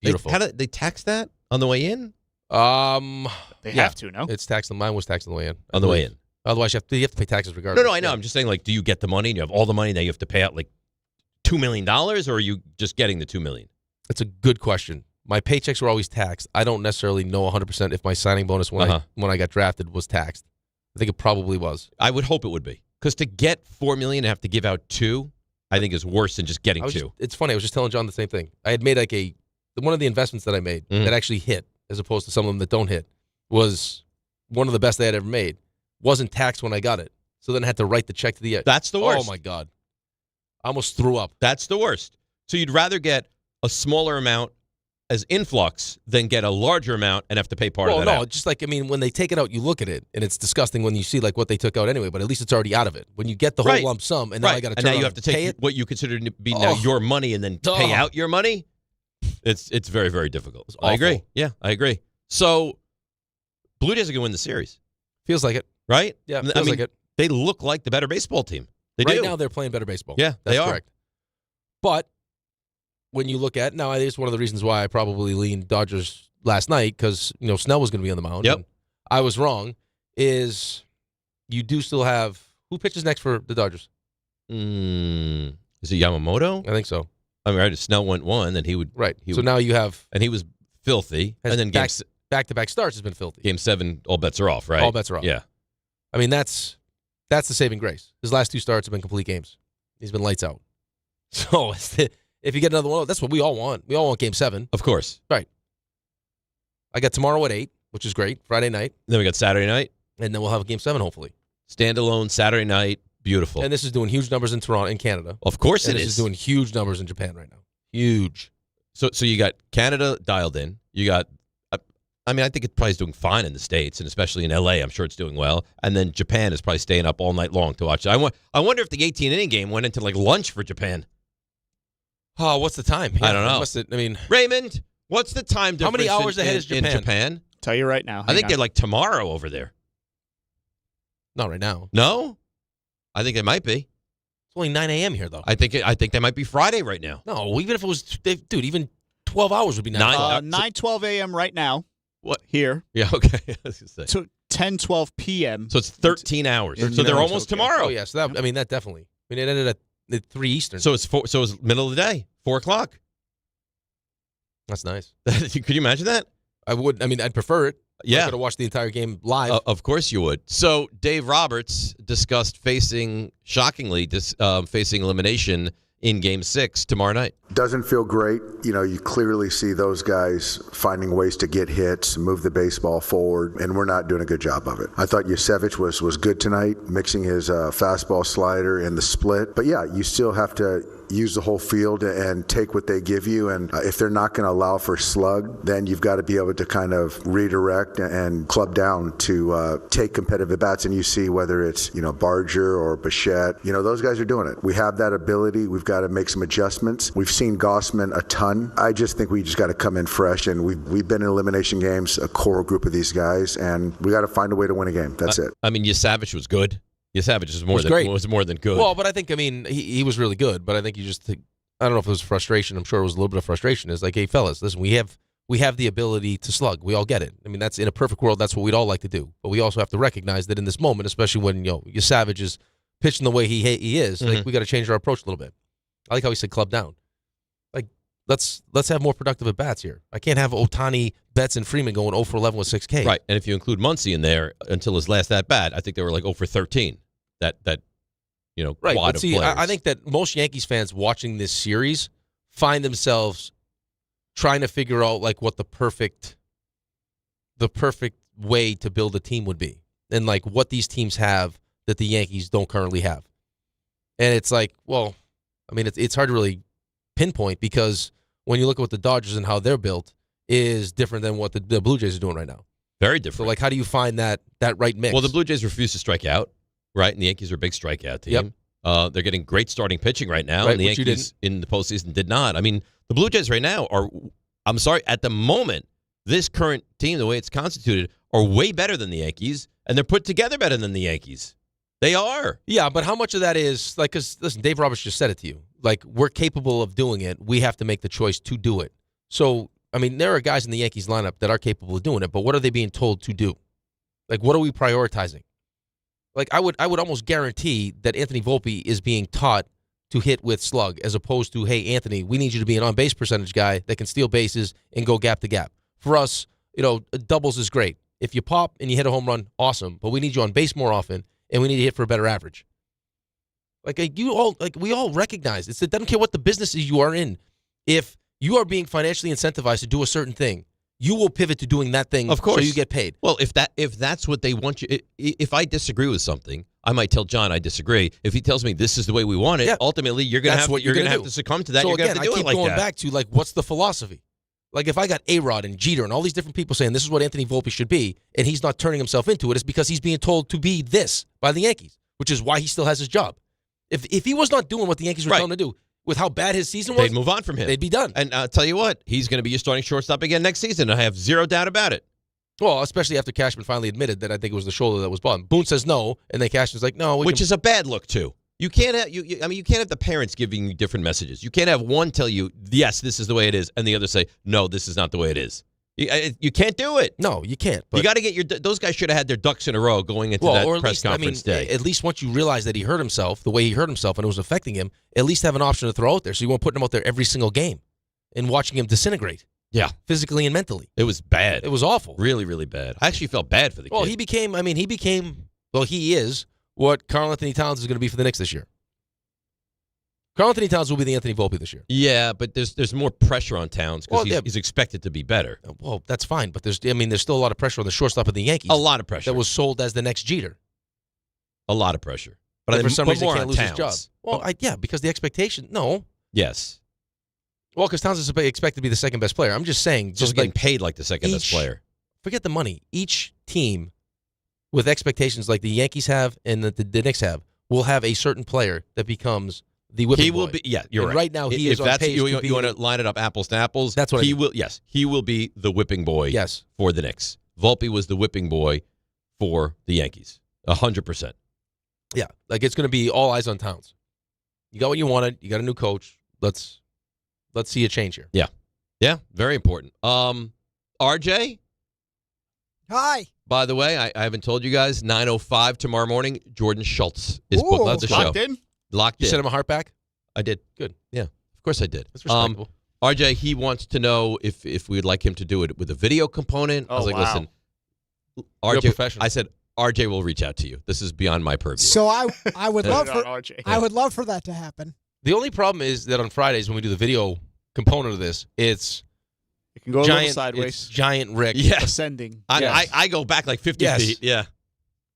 Beautiful. They tax that on the way in? They have to, no? It's taxed. Mine was taxed on the way in. On the way in. Otherwise, you have to pay taxes regardless. No, I know. I'm just saying, like, do you get the money and you have all the money, now you have to pay out like $2 million, or are you just getting the $2 million? That's a good question. My paychecks were always taxed. I don't necessarily know 100% if my signing bonus when I got drafted was taxed. I think it probably was. I would hope it would be. Because to get $4 million and have to give out $2 million, I think is worse than just getting $2 million. It's funny. I was just telling John the same thing. I had made like one of the investments that I made that actually hit, as opposed to some of them that don't hit, was one of the best I had ever made. Wasn't taxed when I got it. So then I had to write the check to the... That's the worst. Oh, my God. I almost threw up. That's the worst. So you'd rather get a smaller amount as influx than get a larger amount and have to pay part of that out. Just like, when they take it out, you look at it, and it's disgusting when you see like what they took out anyway, but at least it's already out of it. When you get the whole lump sum, and now I got to turn and now you have to take what you consider to be now your money and then pay out your money, it's very, very difficult. I agree. Yeah, I agree. So Blue Jays are going to win the series. Feels like it. Right? Yeah, feels like it. They look like the better baseball team. They do. Right now now, they're playing better baseball. Yeah, That's they are. Correct. But when you look at now, it's one of the reasons why I probably leaned Dodgers last night, because Snell was going to be on the mound. Yep. And I was wrong. Is you do still have who pitches next for the Dodgers? Is it Yamamoto? I think so. Right. If Snell went one, then he would. Right. Now you have, and he was filthy, and then back-to-back starts has been filthy. Game 7, all bets are off. Right. All bets are off. Yeah. That's the saving grace. His last 2 starts have been complete games. He's been lights out. So if you get another one, that's what we all want. We all want Game 7. Of course. Right. I got tomorrow at 8, which is great. Friday night. Then we got Saturday night. And then we'll have Game 7, hopefully. Standalone, Saturday night. Beautiful. And this is doing huge numbers in Toronto, in Canada. Of course it is. This is doing huge numbers in Japan right now. Huge. So you got Canada dialed in. You got, I think it probably is doing fine in the States, and especially in L.A., I'm sure it's doing well. And then Japan is probably staying up all night long to watch it. I wonder if the 18-inning game went into like lunch for Japan. Oh, what's the time? I don't know. Raymond, what's the time difference? How many hours ahead is Japan? In Japan? Tell you right now. I think they're like tomorrow over there. Not right now. No? I think they might be. It's only 9 a.m. here, though. I think they might be Friday right now. No, even if it was, dude, even 12 hours would be 9:12 a.m. right now. What? Here. Yeah, okay. I was gonna say. So 10:12 p.m. So it's 13 hours. So they're almost tomorrow. Oh, yeah. So that definitely. It ended at 3 Eastern. So it's middle of the day, 4 o'clock. That's nice. Could you imagine that? I would. I'd prefer it. Yeah. I'm going to watch the entire game live. Of course you would. So Dave Roberts discussed facing elimination in Game 6 tomorrow night. Doesn't feel great. You clearly see those guys finding ways to get hits, move the baseball forward, and we're not doing a good job of it. I thought Yusevich was good tonight, mixing his fastball slider and the split. But yeah, you still have to use the whole field and take what they give you. And if they're not going to allow for slug, then you've got to be able to kind of redirect and club down to take competitive at-bats. And you see whether it's, Barger or Bichette, those guys are doing it. We have that ability. We've got to make some adjustments. We've seen Gossman a ton. I just think we just got to come in fresh. And we've been in elimination games, a core group of these guys, and we got to find a way to win a game. That's it. Yusevich was good. Yusevich was more than good. Well, but I think, he was really good. But I think I don't know if it was frustration. I'm sure it was a little bit of frustration. It's like, hey, fellas, listen, we have the ability to slug. We all get it. That's in a perfect world. That's what we'd all like to do. But we also have to recognize that in this moment, especially when Yusevich is pitching the way he is, like we got to change our approach a little bit. I like how he said club down. let's have more productive at bats here. I can't have Ohtani, Betts, and Freeman going 0 for 11 with 6 K. Right, and if you include Muncy in there until his last at bat, I think they were like 0 for 13. That right. Quad But see, of players. I think that most Yankees fans watching this series find themselves trying to figure out like what the perfect way to build a team would be, and like what these teams have that the Yankees don't currently have. And it's like, well, I mean, it's hard to really pinpoint because when you look at what the Dodgers and how they're built is different than what the Blue Jays are doing right now. Very different. So, like, how do you find that right mix? Well, the Blue Jays refuse to strike out, right? And the Yankees are a big strikeout team. Yep. They're getting great starting pitching right now, Right, and the which you Yankees in the postseason did not. I mean, the Blue Jays right now are, I'm sorry, at the moment, this current team, the way it's constituted, are way better than the Yankees, and they're put together better than the Yankees. They are. Yeah, but how much of that is, like, because, listen, Dave Roberts just said it to you. Like, we're capable of doing it. We have to make the choice to do it. So, I mean, there are guys in the Yankees lineup that are capable of doing it, but what are they being told to do? Like, what are we prioritizing? Like, I would almost guarantee that Anthony Volpe is being taught to hit with slug as opposed to, hey, Anthony, we need you to be an on-base percentage guy that can steal bases and go gap to gap. For us, doubles is great. If you pop and you hit a home run, awesome. But we need you on base more often, and we need to hit for a better average. We all recognize it doesn't care what the businesses you are in. If you are being financially incentivized to do a certain thing, you will pivot to doing that thing. Of course. So you get paid. Well, if that's what they want you, if I disagree with something, I might tell John I disagree. If he tells me this is the way we want it, ultimately you're going to have to succumb to that. So you're again, going to have to do I keep it like going that. back to what's the philosophy? Like if I got A-Rod and Jeter and all these different people saying this is what Anthony Volpe should be, and he's not turning himself into it, it's because he's being told to be this by the Yankees, which is why he still has his job. If he was not doing what the Yankees were telling him to do, with how bad his season was, they'd move on from him. They'd be done. And I'll tell you what, he's going to be your starting shortstop again next season. I have zero doubt about it. Well, especially after Cashman finally admitted that I think it was the shoulder that was bothering. Boone says no, and then Cashman's like, no. Which is a bad look, too. You can't have you can't have the parents giving you different messages. You can't have one tell you, yes, this is the way it is, and the other say, no, this is not the way it is. You can't do it. No, you can't. But you got to get those guys should have had their ducks in a row going into that press conference day. At least once you realize that he hurt himself, the way he hurt himself, and it was affecting him, at least have an option to throw out there, so you weren't putting him out there every single game and watching him disintegrate. Yeah, physically and mentally. It was bad. It was awful. Really, really bad. I actually felt bad for the kid. Well, he is what Karl Anthony Towns is going to be for the Knicks this year. Karl Anthony Towns will be the Anthony Volpe this year. Yeah, but there's more pressure on Towns because he's expected to be better. Well, that's fine, but there's still a lot of pressure on the shortstop of the Yankees. A lot of pressure. That was sold as the next Jeter. A lot of pressure. But for some reason more he can't lose Towns. his job. Well, because the expectation, no. Yes. Well, because Towns is expected to be the second best player. I'm just saying. Just getting paid like the second best player. Forget the money. Each team with expectations like the Yankees have and the Knicks have will have a certain player that becomes the whipping He boy. will be. Yeah, you're and right. Right now, he is on pace you to be. want to line it up apples to apples. That's what he I mean. will. Yes, he will be the whipping boy. Yes. For the Knicks. Volpe was the whipping boy for the Yankees. 100%. Yeah, like it's going to be all eyes on Towns. You got what you wanted. You got a new coach. Let's see a change here. Yeah, very important. RJ. Hi. By the way, I haven't told you guys. 9:05 tomorrow morning. Jordan Schultz is booked at the show. Locked in. Locked in. You sent him a heart back? I did. Good. Yeah, of course I did. That's respectable. RJ, he wants to know if we'd like him to do it with a video component. I was like, listen, Real RJ. professional. I said, RJ will reach out to you. This is beyond my purview. So I would love for RJ. I would love for that to happen. The only problem is that on Fridays when we do the video component of this, it can go a giant, little sideways. It's giant Rick. Yeah. Ascending. I go back like 50 feet. Yeah.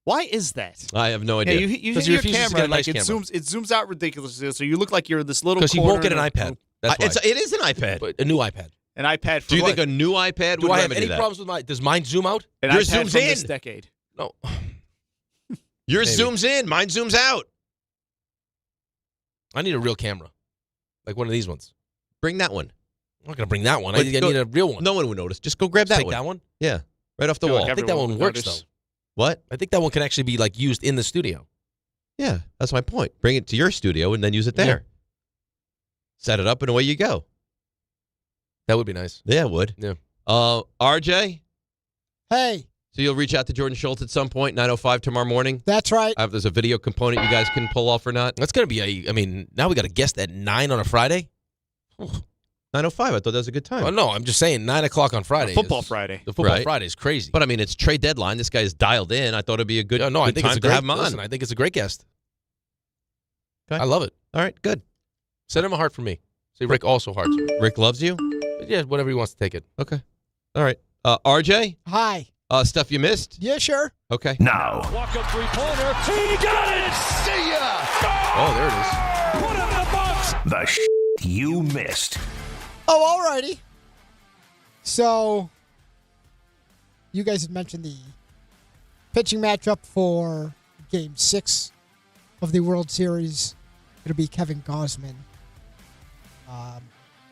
Why is that? I have no idea. Yeah, you hit he your refuses to camera, get a nice like camera. it zooms out ridiculously, so you look like you're in this little. Because he won't get an corner. iPad. That's why. It is an iPad. But a new iPad. An iPad. For Do you what? think a new iPad Do would I have remedy any that? problems with mine? Does mine zoom out? An Yours iPad zooms from in. this decade? No. Yours Maybe. zooms in. Mine zooms out. I need a real camera. Like one of these ones. Bring that one. I'm not going to bring that one. I But need a real one. No one would notice. Just go grab Just that take one. that one? Yeah. Right off the feel wall. like I think that Everyone one would works, notice. though. What? I think that one can actually be used in the studio. Yeah, that's my point. Bring it to your studio and then use it there. Yeah. Set it up and away you go. That would be nice. Yeah, it would. Yeah. RJ? Hey, So you'll reach out to Jordan Schultz at some point, 9:05 tomorrow morning? that's right. If there's a video component you guys can pull off or not? That's going to be now we got a guest at 9 on a Friday. 9:05. I thought that was a good time. Well, no, I'm just saying 9 o'clock on Friday. Football Friday. The football Friday is crazy. But I mean, it's trade deadline. This guy is dialed in. I thought it'd be a good, I good think time it's a to great, have him on. listen, I think it's a great guest. Okay. I love it. All right, good. Send him a heart for me. See, Rick also hearts you. Rick loves you? But yeah, whatever he wants to take it. Okay. All right. RJ? Hi. Stuff you missed? Yeah, sure. Okay. Now. Walk up three-pointer. He got it! See ya! Oh, there it is. Put him in the box! The you missed. Oh, alrighty. So, you guys had mentioned the pitching matchup for Game 6 of the World Series. It'll be Kevin Gausman.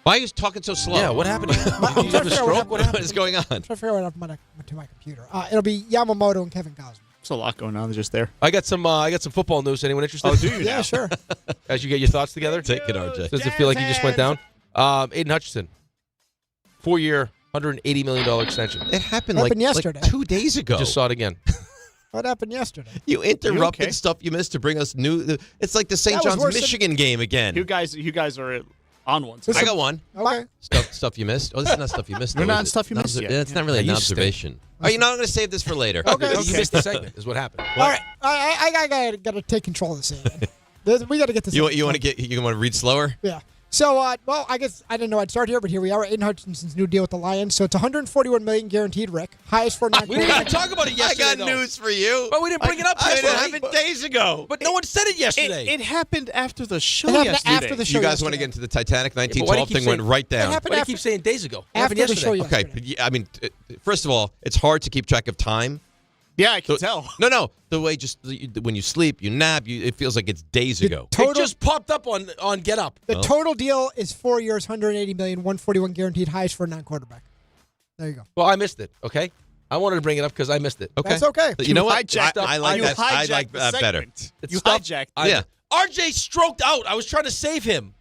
Why are you talking so slow? Yeah, what happened? Did you have a stroke? What is going on? I'm trying to figure out what happened to my computer. It'll be Yamamoto and Kevin Gausman. There's a lot going on just there. I got some football news. Anyone interested? Oh, do you? Yeah, sure. As you get your thoughts together? Take it, RJ. Does it feel like you just went down? Aiden Hutchinson. 4-year, $180 million extension. It happened yesterday. like 2 days ago. Just saw it again. What happened yesterday? You interrupted okay? stuff you missed to bring us new. It's like the St. That was John's worse Michigan game again. You guys are on one. I got one. Okay. Stuff you missed. Oh, this is not stuff you missed. We're though, not is it? stuff you missed yet. It's not really an you stink. observation. Oh, you know, I'm going to save this for later. Okay. You missed the segment, is what happened. All right. I got to take control of this thing. We got to get this. You want to read slower? Yeah. So, well, I guess I didn't know I'd start here, but here we are. Aiden Hutchinson's new deal with the Lions. So it's $141 million guaranteed, Rick. Highest for We didn't even talk about it yesterday. I got news for you. But we didn't bring it up I yesterday. did it days ago. But no one said it yesterday. It happened after the show It happened yesterday. after the show. You guys want to get into the Titanic why do you 1912 keep thing? Went saying- right It down. happened Why do you after, keep saying days ago? It after happened the show yesterday. yesterday. Okay, but I mean, first of all, it's hard to keep track of time. Yeah, I can tell. No. The way when you sleep, you nap, it feels like it's days ago. It just popped up on Get Up. The total deal is 4 years, $180 million, $141 guaranteed, highest for a non-quarterback. There you go. Well, I missed it, okay? I wanted to bring it up because I missed it. Okay. That's okay. You know what? hijacked I like you that. I hijacked like the that better. segment. It's You stuff- hijacked. Yeah. RJ stroked out. I was trying to save him.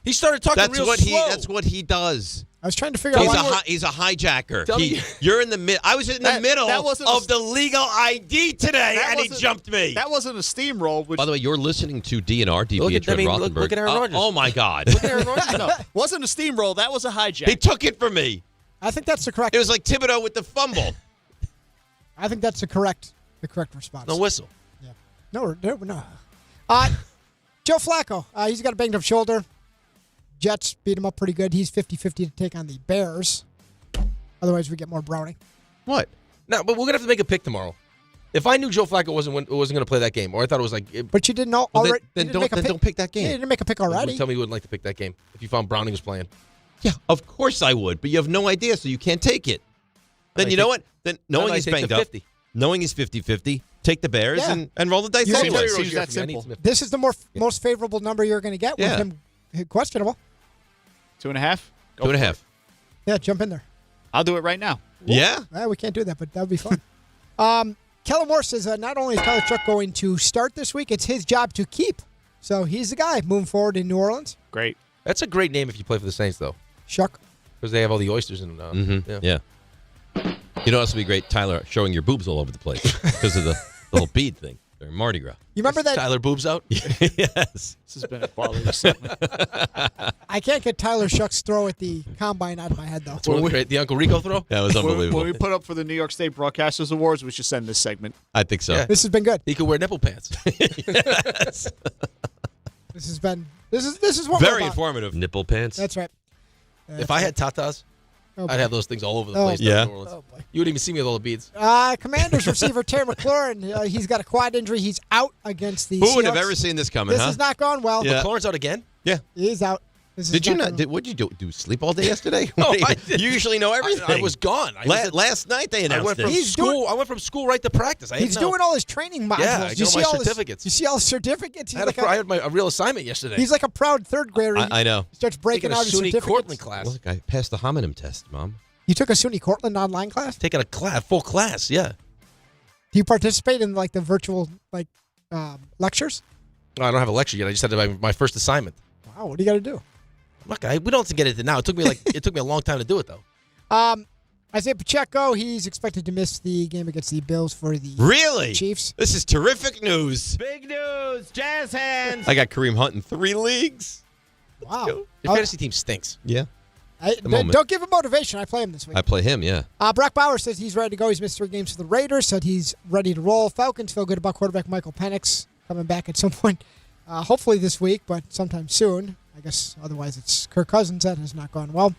He started talking That's real what slow. That's what he does. I was trying to figure out He's a hijacker. Tell me- You're in the mid. I was in the middle of the legal ID today, and he jumped me. That wasn't a steamroll. Which By the way, you're listening to DNR, Look at- DiPietro I mean, Rothenberg. look at Aaron Rodgers. Oh my God! Look at Aaron Rodgers. no, wasn't a steamroll. That was a hijack. He took it from me. I think that's the correct. It was like Thibodeau with the fumble. I think that's the correct response. No whistle. Yeah. No. Joe Flacco. He's got a banged up shoulder. Jets beat him up pretty good. He's 50-50 to take on the Bears. Otherwise, we get more Browning. What? No, but we're gonna have to make a pick tomorrow. If I knew Joe Flacco wasn't going to play that game, or I thought it was like, But you didn't know Well, already. then you didn't don't pick that game. Yeah, you didn't make a pick already. Tell me you wouldn't like to pick that game if you found Browning was playing. Yeah, of course I would, but you have no idea, so you can't take it. Then you know what? Then knowing he's banged up, knowing he's 50-50, take the Bears and roll the dice anyway. Seems that simple. This is the most favorable number you're going to get with him questionable. 2.5. 2.5. Yeah, jump in there. I'll do it right now. Yeah. We can't do that, but that would be fun. Kellen Moore says not only is Tyler Shuck going to start this week, it's his job to keep. So he's the guy moving forward in New Orleans. Great. That's a great name if you play for the Saints, though. Shuck. Because they have all the oysters in Yeah. You know what else would be great? Tyler showing your boobs all over the place because of the whole bead thing during Mardi Gras. You remember that? Tyler boobs out? Yes. This has been a quality segment. I can't get Tyler Shuck's throw at the combine out of my head, though. That's one great. The Uncle Rico throw? That was unbelievable. When we put up for the New York State Broadcasters Awards, we should send this segment. I think so. Yeah. This has been good. He could wear nipple pants. Yes. This has been this is what Very we're about. informative. Nipple pants. That's right. If I had tatas, I'd have those things all over the Oh, place. boy. down in New Orleans. You wouldn't even see me with all the beads. Commanders receiver Terry McLaurin, he's got a quad injury. He's out against the Who would have Seahawks. ever seen this coming, This huh? has not gone well. Yeah. McLaurin's out again? Yeah. He's out. Did you not? What did you do? Sleep all day yesterday? No, you, I didn't. you usually know everything. I was gone. Last night they I announced went from it. school. I went from school right to practice. He's doing all his training modules. Yeah, I you got see all my all certificates. You see all his certificates. He's I had a real assignment yesterday. He's like a proud third grader. I know. He starts breaking Taking a out his SUNY certificates. Cortland class. Look, I passed the homonym test, Mom. You took a SUNY Cortland online class? Taking a full class, yeah. Do you participate in like the virtual lectures? No, I don't have a lecture yet. I just had my first assignment. Wow, what do you got to do? Look, we don't have to get into it now. It took me a long time to do it though. Isaiah Pacheco, he's expected to miss the game against the Bills for the Chiefs. This is terrific news. Big news. Jazz hands. I got Kareem Hunt in 3 leagues. Wow. Your fantasy team stinks. Yeah. Don't give him motivation. I play him this week. I play him, yeah. Brock Bauer says he's ready to go. He's missed 3 games for the Raiders, said he's ready to roll. Falcons feel good about quarterback Michael Penix coming back at some point, hopefully this week, but sometime soon. I guess otherwise it's Kirk Cousins. That has not gone well.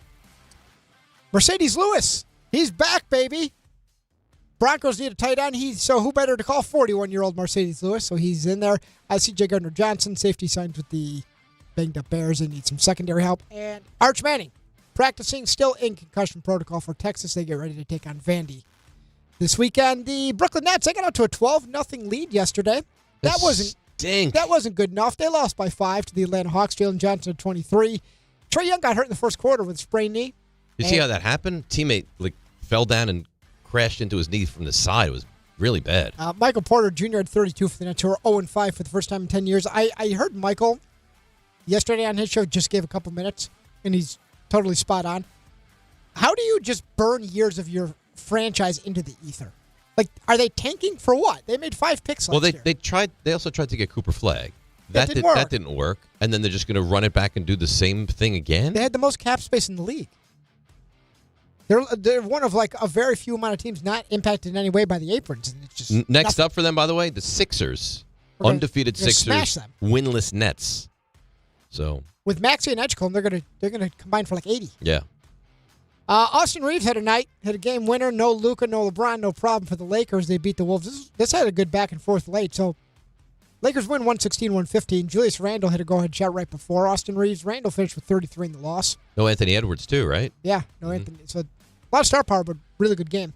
Mercedes Lewis, he's back, baby. Broncos need a tight end. So who better to call 41-year-old Mercedes Lewis? So he's in there. C.J. Gardner-Johnson, safety signed with the banged-up Bears. They need some secondary help. And Arch Manning, practicing, still in concussion protocol for Texas. They get ready to take on Vandy this weekend. The Brooklyn Nets, they got out to a 12-0 lead yesterday. That wasn't good enough. They lost by 5 to the Atlanta Hawks. Jalen Johnson at 23. Trae Young got hurt in the first quarter with a sprained knee. You see how that happened? Teammate fell down and crashed into his knee from the side. It was really bad. Michael Porter Jr. had 32 for the Nets, who are 0-5 for the first time in 10 years. I heard Michael yesterday on his show, just gave a couple minutes, and he's totally spot on. How do you just burn years of your franchise into the ether? Are they tanking for what? They made 5 picks last year. They also tried to get Cooper Flagg. That didn't work. And then they're just going to run it back and do the same thing again? They had the most cap space in the league. They're one of a very few amount of teams not impacted in any way by the aprons. And it's just next up for them, by the way, the Sixers. Undefeated Sixers, winless Nets. So with Maxey and Edgecombe, they're gonna combine for 80. Yeah. Austin Reeves had a game winner. No Luka, no LeBron, no problem for the Lakers. They beat the Wolves. This had a good back and forth late. So Lakers win 116-115. Julius Randle hit a go-ahead shot right before Austin Reeves. Randle finished with 33 in the loss. No Anthony Edwards too, right? Yeah, no Anthony. So a lot of star power, but really good game.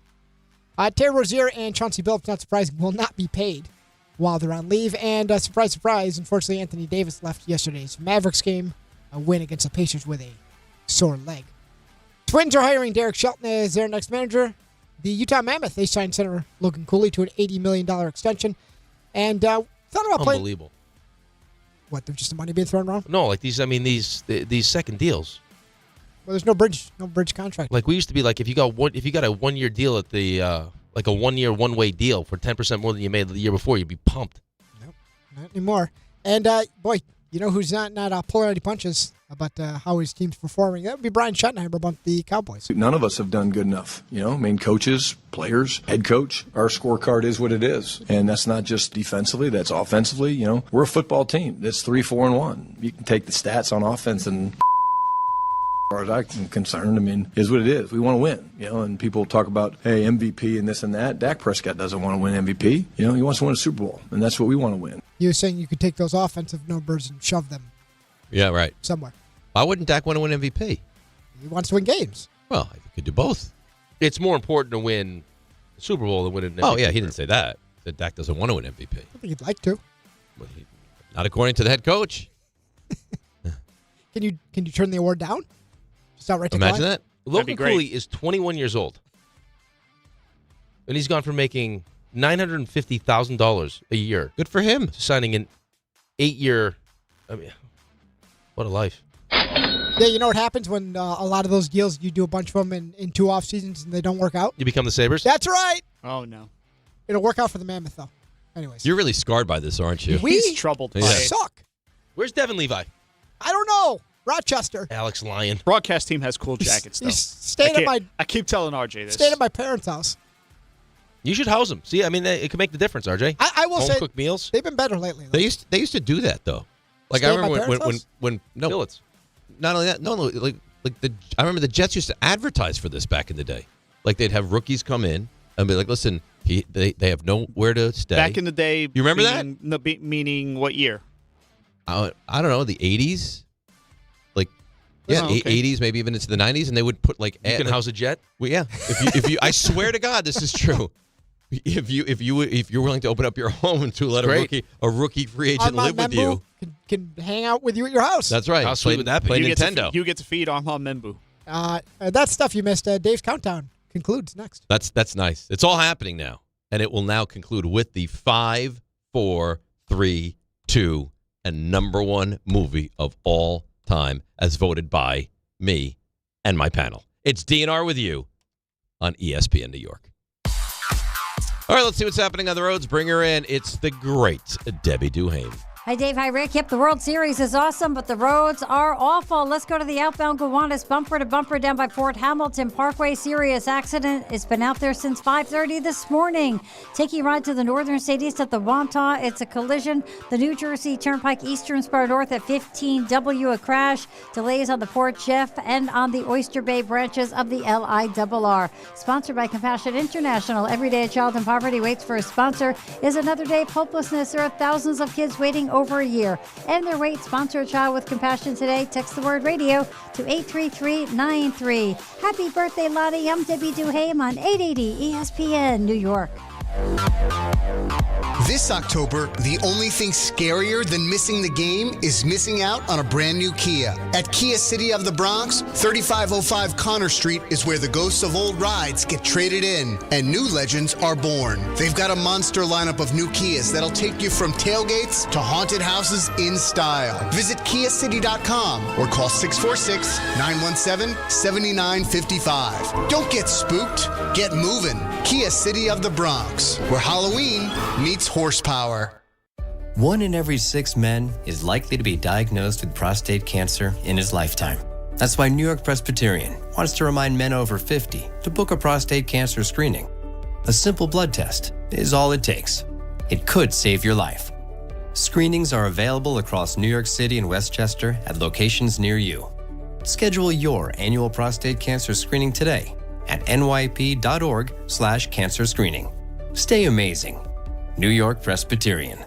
Terry Rozier and Chauncey Billups, not surprising, will not be paid while they're on leave. And surprise, surprise, unfortunately, Anthony Davis left yesterday's Mavericks game, a win against the Pacers with a sore leg. Twins are hiring Derek Shelton as their next manager. The Utah Mammoth, they signed center Logan Cooley to an $80 million extension. And thought about playing. Unbelievable. What, there's just the money being thrown around? No, these second deals. Well, there's no bridge contract. We used to be if you got a 1-year deal at the a 1-year one-way deal for 10% more than you made the year before, you'd be pumped. Nope, not anymore. And boy, you know who's not pulling any punches about how his team's performing? That would be Brian Schottenheimer about the Cowboys. None of us have done good enough. Coaches, players, head coach. Our scorecard is what it is, and that's not just defensively. That's offensively. We're a football team. That's 3-4-1. You can take the stats on offense and. As far as I'm concerned, is what it is. We want to win, and people talk about, hey, MVP and this and that. Dak Prescott doesn't want to win MVP. He wants to win a Super Bowl, and that's what we want to win. You were saying you could take those offensive numbers and shove them somewhere. Why wouldn't Dak want to win MVP? He wants to win games. Well, I could do both. It's more important to win the Super Bowl than win an MVP. Oh, yeah, he didn't say that. He said Dak doesn't want to win MVP. I think he'd like to. Well, not according to the head coach. Can you turn the award down? Imagine that. Logan Cooley is 21 years old. And he's gone from making $950,000 a year. Good for him. To signing an 8-year. What a life. Yeah, you know what happens when a lot of those deals, you do a bunch of them in 2 off seasons and they don't work out? You become the Sabres? That's right. Oh, no. It'll work out for the Mammoth, though. Anyways. You're really scarred by this, aren't you? He's troubled by it. Suck. Where's Devin Levi? I don't know. Rochester. Alex Lyon. Broadcast team has cool jackets, though. I keep telling RJ this. Stayed at my parents' house. You should house them. See, it could make the difference, RJ. I will say, home-cooked meals. They've been better lately, though. They used to do that, though. I remember when Billets. Not only that, I remember the Jets used to advertise for this back in the day. They'd have rookies come in and be like, listen, they have nowhere to stay. Back in the day. You remember that? Meaning what year? I don't know, the 80s. 80s, maybe even into the 90s, and they would put you can house a jet. Well, yeah. If you, I swear to God, this is true. If you're willing to open up your home to let a rookie free agent live with you, can hang out with you at your house. That's right. How sweet would that be? Play Nintendo. You get to feed Armand Membu. That stuff you missed. Dave's Countdown concludes next. That's nice. It's all happening now, and it will now conclude with the 5, 4, 3, 2, and number 1 movie of all time as voted by me and my panel. It's DNR with you on ESPN New York. All right, let's see what's happening on the roads. Bring her in. It's the great Debbie Duhane. Hi, Dave. Hi, Rick. Yep, the World Series is awesome, but the roads are awful. Let's go to the outbound Gowanus bumper to bumper down by Fort Hamilton Parkway. Serious accident. It's been out there since 5:30 this morning. Taking a ride to the northern state east at the Wantagh. It's a collision. The New Jersey Turnpike Eastern Spur North at 15W. A crash. Delays on the Port Jeff and on the Oyster Bay branches of the LIRR. Sponsored by Compassion International. Every day a child in poverty waits for a sponsor is another day of hopelessness. There are thousands of kids waiting over a year. End their wait. Sponsor a child with compassion today. Text the word radio to 83393. Happy birthday, Lottie. I'm Debbie Duhame on 880 ESPN New York. This October, the only thing scarier than missing the game is missing out on a brand new Kia. At Kia City of the Bronx, 3505 Connor Street is where the ghosts of old rides get traded in and new legends are born. They've got a monster lineup of new Kias that'll take you from tailgates to haunted houses in style. Visit KiaCity.com or call 646-917-7955. Don't get spooked, get moving. Kia City of the Bronx, where Halloween meets horsepower. 1 in every 6 men is likely to be diagnosed with prostate cancer in his lifetime. That's why New York Presbyterian wants to remind men over 50 to book a prostate cancer screening. A simple blood test is all it takes. It could save your life. Screenings are available across New York City and Westchester at locations near you. Schedule your annual prostate cancer screening today at nyp.org/cancer screening. Stay amazing. New York Presbyterian.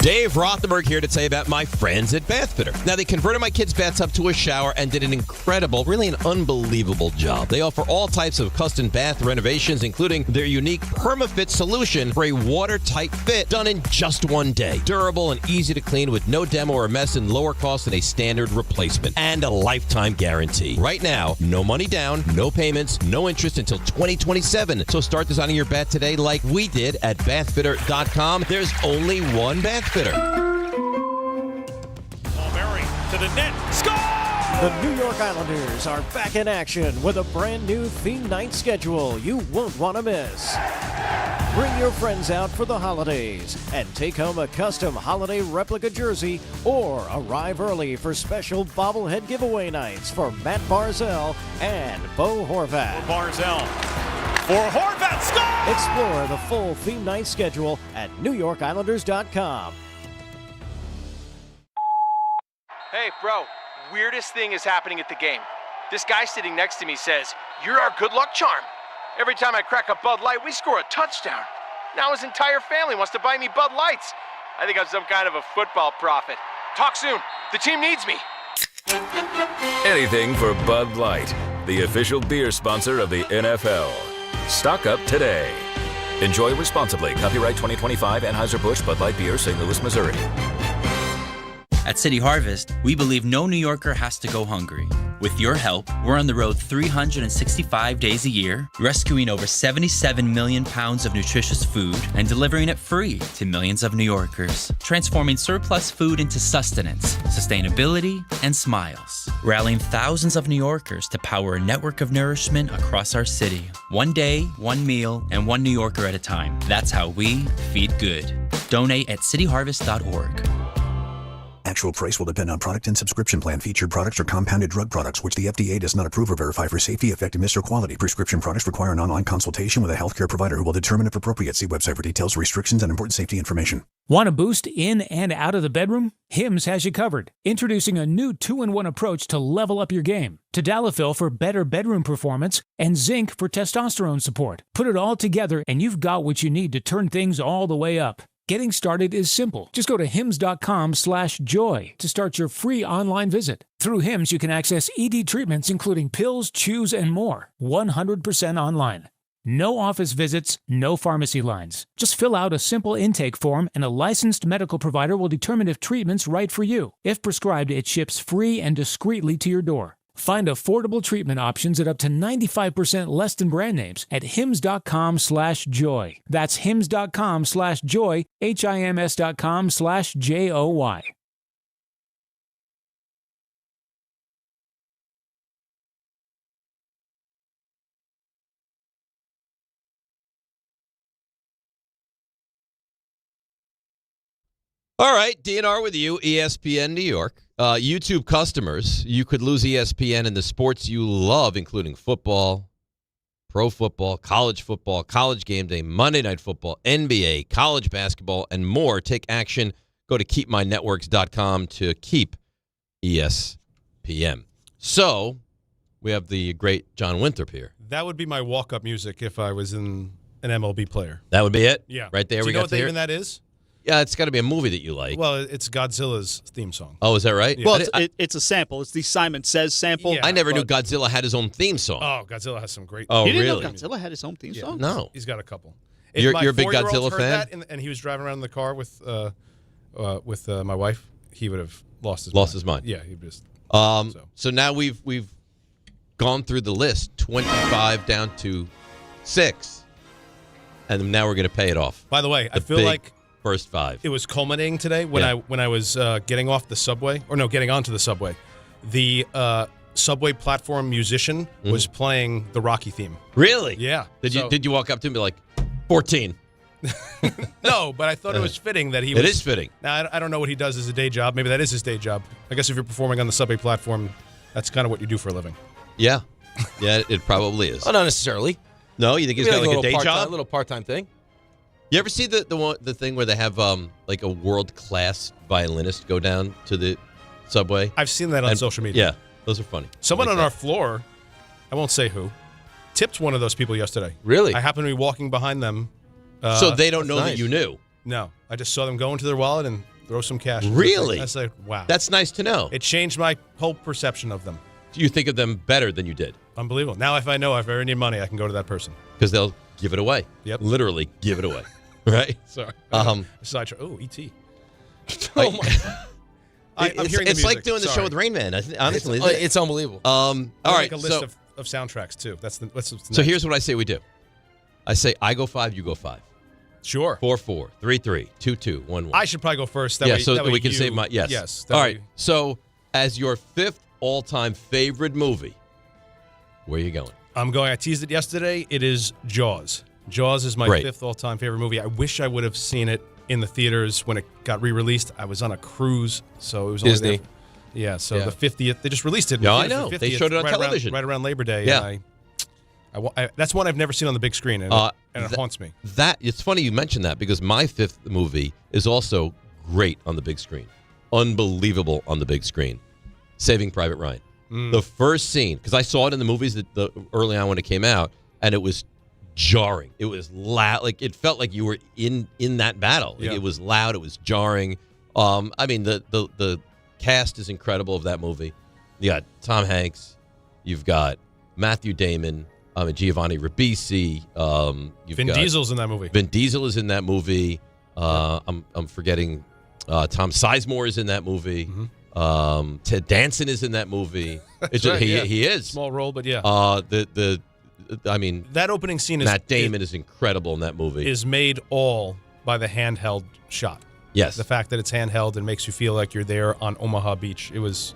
Dave Rothenberg here to tell you about my friends at Bathfitter. Now, they converted my kids' bathtub to a shower and did an incredible, really an unbelievable job. They offer all types of custom bath renovations, including their unique PermaFit solution for a watertight fit done in just 1 day. Durable and easy to clean with no demo or mess and lower cost than a standard replacement. And a lifetime guarantee. Right now, no money down, no payments, no interest until 2027. So start designing your bath today like we did at bathfitter.com. There's only one Bathfitter. Mary to the net. Score! The New York Islanders are back in action with a brand new theme night schedule you won't want to miss. Bring your friends out for the holidays and take home a custom holiday replica jersey or arrive early for special bobblehead giveaway nights for Matt Barzell and Bo Horvat. Barzell for Horvat, score! Explore the full theme night schedule at NewYorkIslanders.com. Hey, bro, weirdest thing is happening at the game. This guy sitting next to me says, "You're our good luck charm." Every time I crack a Bud Light, we score a touchdown. Now his entire family wants to buy me Bud Lights. I think I'm some kind of a football prophet. Talk soon. The team needs me. Anything for Bud Light, the official beer sponsor of the NFL. Stock up today. Enjoy responsibly. Copyright 2025 Anheuser-Busch Bud Light Beer, St. Louis, Missouri. At City Harvest, we believe no New Yorker has to go hungry. With your help, we're on the road 365 days a year, rescuing over 77 million pounds of nutritious food and delivering it free to millions of New Yorkers, transforming surplus food into sustenance, sustainability, and smiles, rallying thousands of New Yorkers to power a network of nourishment across our city. 1 day, 1 meal, and 1 New Yorker at a time. That's how we feed good. Donate at cityharvest.org. Actual price will depend on product and subscription plan. Featured products are compounded drug products, which the FDA does not approve or verify for safety, effectiveness, or quality. Prescription products require an online consultation with a healthcare provider who will determine if appropriate. See website for details, restrictions, and important safety information. Want a boost in and out of the bedroom? Hims has you covered. Introducing a new 2-in-1 approach to level up your game. Tadalafil for better bedroom performance and zinc for testosterone support. Put it all together and you've got what you need to turn things all the way up. Getting started is simple. Just go to hims.com/joy to start your free online visit. Through Hims, you can access ED treatments including pills, chews, and more. 100% online. No office visits, no pharmacy lines. Just fill out a simple intake form and a licensed medical provider will determine if treatment's right for you. If prescribed, it ships free and discreetly to your door. Find affordable treatment options at up to 95% less than brand names at hims.com/joy. That's hims.com/joy, hims.com/joy. All right, DNR with you, ESPN New York. YouTube customers, you could lose ESPN and the sports you love, including football, pro football, college game day, Monday Night Football, NBA, college basketball, and more. Take action. Go to keepmynetworks.com to keep ESPN. So, we have the great John Winthrop here. That would be my walk-up music if I was in an MLB player. That would be it? Yeah. Right there. Do we you know got what to even that is? Yeah, it's got to be a movie that you like. Well, it's Godzilla's theme song. Oh, is that right? Yeah. Well, it's a sample. It's the Simon Says sample. Yeah, I never knew Godzilla had his own theme song. Oh, Godzilla has some great. Oh, You didn't really? know Godzilla had his own theme song? No. He's got a couple. You're my a big 4-year-old Godzilla heard fan? that and he was driving around in the car with my wife. He would have lost his mind. Yeah, he'd just. So now we've gone through the list, 25 down to 6, and now we're going to pay it off. By the way, I The feel big like first 5. it was culminating today when I was getting off the subway, getting onto the subway. The subway platform musician was playing the Rocky theme. Really? Yeah. Did you walk up to him and be like 14? No, but I thought it was fitting that he It was. is fitting. Now, I don't know what he does as a day job. Maybe that is his day job. I guess if you're performing on the subway platform, that's kind of what you do for a living. Yeah. Yeah, it probably is. Oh, not necessarily. No, you think he's got like a day job? A little part-time thing. You ever see the thing where they have like a world-class violinist go down to the subway? I've seen that on social media. Yeah, those are funny. Someone I on like our floor, I won't say who, tipped one of those people yesterday. Really? I happened to be walking behind them. So they don't know nice. that you knew? No. I just saw them go into their wallet and throw some cash. Really? I was like, wow. That's nice to know. It changed my whole perception of them. Do you think of them better than you did? Unbelievable. Now if I ever need money, I can go to that person. Because they'll give it away. Yep. Literally give it away. Right? Sorry. E.T. Oh, my. I'm hearing the it's like music. doing the show Sorry. with Rain Man. Honestly, It's unbelievable. All right. Make a list of soundtracks, too. So here's what I say we do. I say I go 5, you go 5. Sure. 4-4, 3-3, 2-2, 1-1. I should probably go first. That yeah, way, so that way we can you- save my yes. Yes. All right. So as your 5th all-time favorite movie, where are you going? I'm going. I teased it yesterday. It is Jaws. Jaws is my Great. 5th all-time favorite movie. I wish I would have seen it in the theaters when it got re-released. I was on a cruise, so it was only Disney. there. Yeah. So Yeah. the 50th, they just released it. Yeah, I The know. 50th, They showed it on television. right around Labor Day. Yeah. And that's one I've never seen on the big screen, and it haunts me. It's funny you mentioned that because my 5th movie is also great on the big screen. Unbelievable on the big screen. Saving Private Ryan. The first scene, because I saw it in the movies early on when it came out, and it was jarring. It was loud. Like it felt like you were in that battle. Like, Yeah. it was loud. It was jarring. I mean, the cast is incredible of that movie. You got Tom Hanks. You've got Matthew Damon. Giovanni Ribisi. Vin Diesel's in that movie. Vin Diesel is in that movie. I'm forgetting. Tom Sizemore is in that movie. Mm-hmm. Ted Danson is in that movie. It's Right, he is small role, but yeah. I mean, that opening scene Matt Damon is incredible in that movie. Is made all by the handheld shot. Yes. The fact that it's handheld and makes you feel like you're there on Omaha Beach. It was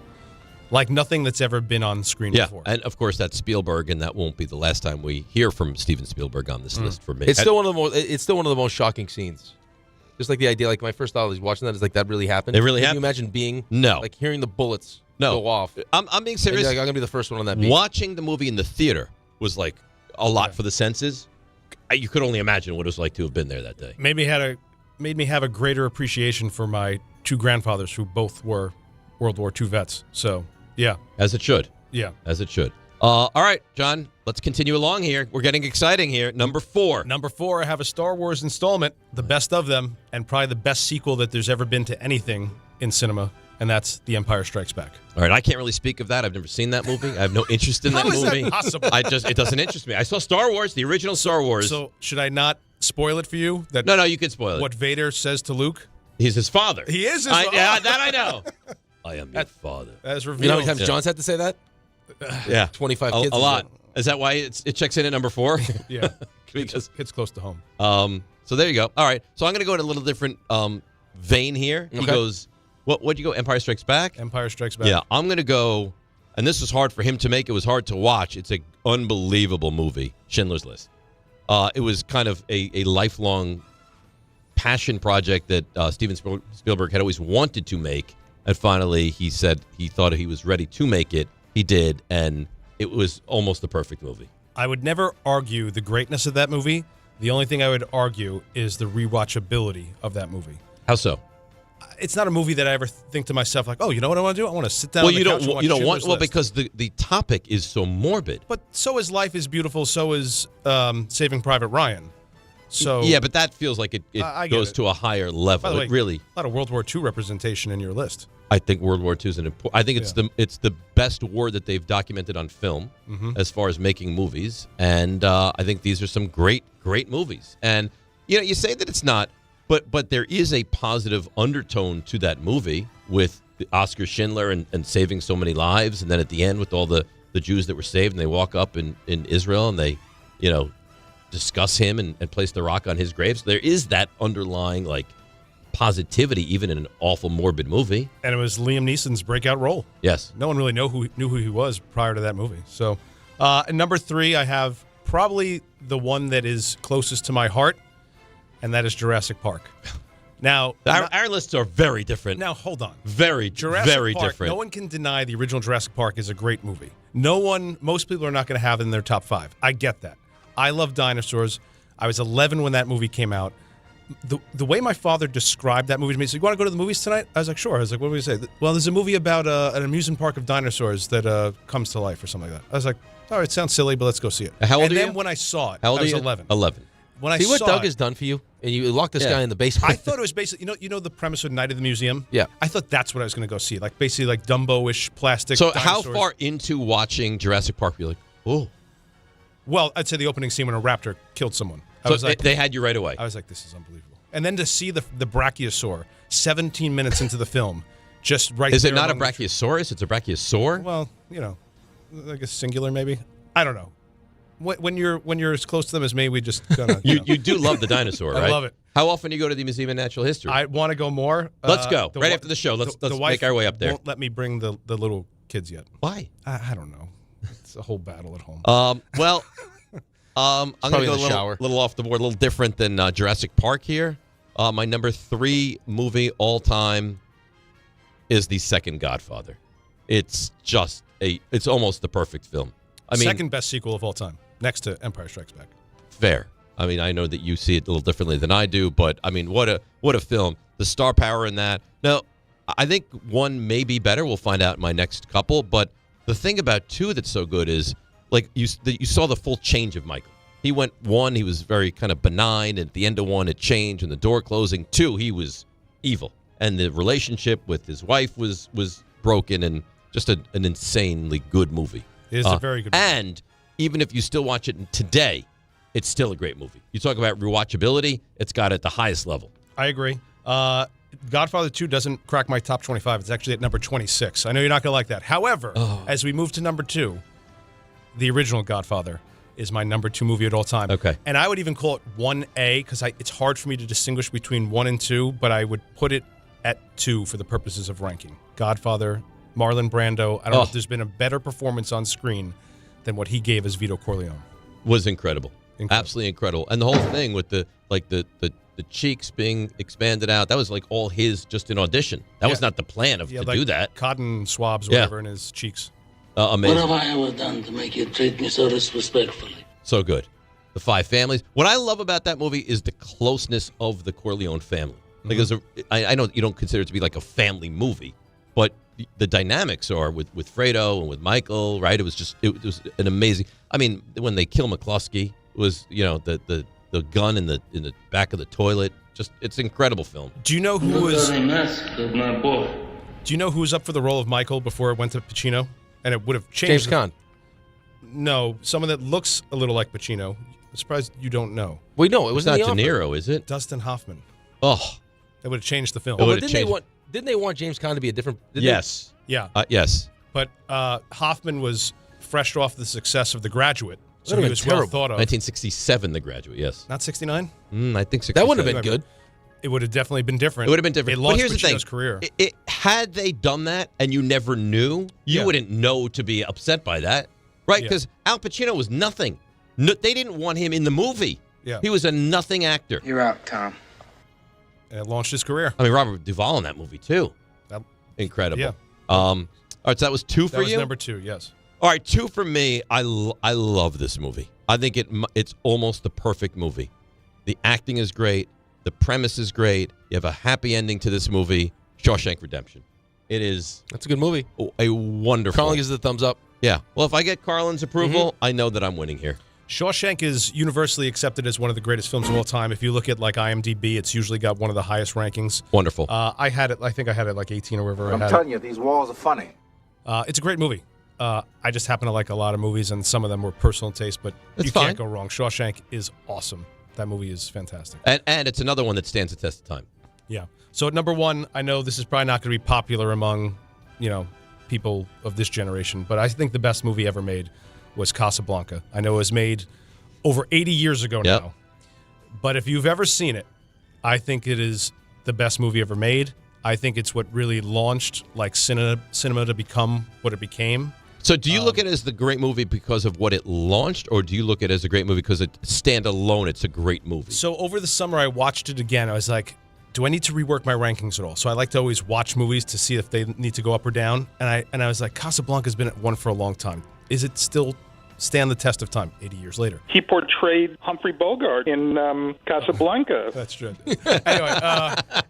like nothing that's ever been on screen before. And of course that's Spielberg, and that won't be the last time we hear from Steven Spielberg on this list for me. It's still one of the most shocking scenes. Just like the idea, like my first thought was watching that is like that really happened. It really Can happened? you imagine being like hearing the bullets go off? I'm being serious. I'm gonna be the first one on that beach. Watching the movie in the theater was like a lot for the senses. You could only imagine what it was like to have been there that day. Made me have a greater appreciation for my two grandfathers who both were World War II vets. So yeah, as it should. Yeah, as it should. All right, John, let's continue along here. We're getting exciting here. Number 4. Number 4, I have a Star Wars installment, the best of them, and probably the best sequel that there's ever been to anything in cinema, and that's The Empire Strikes Back. All right, I can't really speak of that. I've never seen that movie. I have no interest in that How is movie. that possible? It doesn't interest me. I saw Star Wars, the original Star Wars. So should I not spoil it for you? No, you can spoil it. What Vader says to Luke? He's his father. He is his father. Yeah, that I know. I am your father. That is revealed. You know how many times John's had to say that? Yeah, 25 a, kids. a lot. Is that why it checks in at number 4? Yeah, because it's close to home. So there you go. All right. So I'm going to go in a little different vein here. He goes, what'd you go? Empire Strikes Back? Empire Strikes Back. Yeah, I'm going to go, and this was hard for him to make. It was hard to watch. It's an unbelievable movie, Schindler's List. It was kind of a lifelong passion project that Steven Spielberg had always wanted to make, and finally he said he thought he was ready to make it. He did, and it was almost the perfect movie. I would never argue the greatness of that movie. The only thing I would argue is the rewatchability of that movie. How so? It's not a movie that I ever think to myself like, oh, you know what I want to do? I want to sit down. Well, on the couch and watch Schindler's List. Because the topic is so morbid. But so is Life is Beautiful. So is Saving Private Ryan. So yeah, but that feels like it goes to a higher level. By the way, it really, a lot of World War II representation in your list. I think World War II is an important. I think it's the best war that they've documented on film as far as making movies, and I think these are some great movies. And you say that it's not, but there is a positive undertone to that movie with Oscar Schindler and saving so many lives, and then at the end with all the Jews that were saved, and they walk up in Israel and they, discuss him and place the rock on his grave. So there is that underlying positivity, even in an awful morbid movie. And it was Liam Neeson's breakout role. Yes. No one really knew who he was prior to that movie. So, at number 3, I have probably the one that is closest to my heart, and that is Jurassic Park. Now, our lists are very different. Now, hold on. Very Park, different. No one can deny the original Jurassic Park is a great movie. Most people are not going to have it in their top 5. I get that. I love dinosaurs. I was 11 when that movie came out. The way my father described that movie to me, he said, "You want to go to the movies tonight?" I was like, "Sure." I was like, "What do we say?" "Well, there's a movie about an amusement park of dinosaurs that comes to life or something like that." I was like, "All right, it sounds silly, but let's go see it." How old and are then you? when I saw it, How old I was are you? 11. 11. When I See what saw Doug it, has done for you? And you locked this guy in the basement. I thought it was basically, you know the premise of Night of the Museum? Yeah. I thought that's what I was going to go see, basically Dumbo-ish plastic So dinosaurs. how far into watching Jurassic Park were you like, oh? Well, I'd say the opening scene when a raptor killed someone. I So was like, they had you right away. I was like, this is unbelievable. And then to see the brachiosaur 17 minutes into the film, just right Is there. it not a brachiosaurus? It's a brachiosaur? Well, I guess singular maybe. I don't know. When you're as close to them as me, we just gonna. You do love the dinosaur, right? I love it. How often do you go to the Museum of Natural History? I want to go more. Let's go right after the show. Let's make our way up there. Won't let me bring the little kids yet. Why? I don't know. It's a whole battle at home. Well, I'm going to go a little off the board, a little different than Jurassic Park here. My number 3 movie all time is The Second Godfather. It's it's almost the perfect film. I mean, second best sequel of all time, next to Empire Strikes Back. Fair. I mean, I know that you see it a little differently than I do, but I mean, what a film. The star power in that. Now, I think 1 may be better. We'll find out in my next couple. But the thing about 2 that's so good is, you saw the full change of Michael. He went 1, he was very kind of benign. And at the end of 1, it changed, and the door closing. 2, he was evil, and the relationship with his wife was broken, and just an insanely good movie. It is a very good movie. And even if you still watch it today, it's still a great movie. You talk about rewatchability, it's got it at the highest level. I agree. Godfather 2 doesn't crack my top 25. It's actually at number 26. I know you're not going to like that. However, as we move to number 2, the original Godfather is my number 2 movie at all time. Okay. And I would even call it 1A because it's hard for me to distinguish between 1 and 2, but I would put it at 2 for the purposes of ranking. Godfather, Marlon Brando. I don't know if there's been a better performance on screen than what he gave as Vito Corleone. Was incredible. Absolutely incredible. And the whole thing with the cheeks being expanded out, that was all his just in audition. That was not the plan to do that. Cotton swabs or whatever in his cheeks. Amazing. What have I ever done to make you treat me so disrespectfully? So good. The 5 families. What I love about that movie is the closeness of the Corleone family. Because I know you don't consider it to be like a family movie, but the dynamics are with Fredo and with Michael, right? It was an amazing. I mean, when they kill McCluskey, it was the gun in the back of the toilet. It's an incredible film. Do you know who was? My boy. Do you know who was up for the role of Michael before it went to Pacino? And it would have changed. James Caan. No, someone that looks a little like Pacino. I'm surprised you don't know. Wait, no, it was not in the De offer. Niro, is it? Dustin Hoffman. Oh, that would have changed the film. Well, didn't they want James Caan to be a different? Yes. Yeah. Yes. But Hoffman was fresh off the success of The Graduate, so That he would've was been well terrible. thought of. 1967, The Graduate. Yes. Not 69. I think 67. That wouldn't have been good. It would have definitely been different. It would have been different. It But lost here's the thing. Pacino's career. Had they done that and you never knew, you wouldn't know to be upset by that, right? Because Al Pacino was nothing. No, they didn't want him in the movie. Yeah. He was a nothing actor. You're out, Tom. And it launched his career. I mean, Robert Duvall in that movie, too. Incredible. Yeah. All right, so that was 2 for you? That was number 2, yes. All right, 2 for me. I love this movie. I think it's almost the perfect movie. The acting is great. The premise is great. You have a happy ending to this movie. Shawshank Redemption. It is. That's a good movie. A wonderful. Carlin gives it a thumbs up. Yeah. Well, if I get Carlin's approval, I know that I'm winning here. Shawshank is universally accepted as one of the greatest films of all time. If you look at like IMDb, it's usually got one of the highest rankings. Wonderful. I think I had it like 18 or whatever. I'm telling you, these walls are funny. It's a great movie. I just happen to like a lot of movies, and some of them were personal taste, but you can't go wrong. Shawshank is awesome. That movie is fantastic. And it's another one that stands the test of time. Yeah. So at number 1, I know this is probably not going to be popular among, people of this generation, but I think the best movie ever made was Casablanca. I know it was made over 80 years ago now. But if you've ever seen it, I think it is the best movie ever made. I think it's what really launched like cinema to become what it became. So do you look at it as the great movie because of what it launched, or do you look at it as a great movie because it stand alone, it's a great movie? So over the summer, I watched it again. I was like, do I need to rework my rankings at all? So I like to always watch movies to see if they need to go up or down. And I was like, Casablanca's been at 1 for a long time. Is it still stand the test of time 80 years later? He portrayed Humphrey Bogart in Casablanca. That's true. Anyway,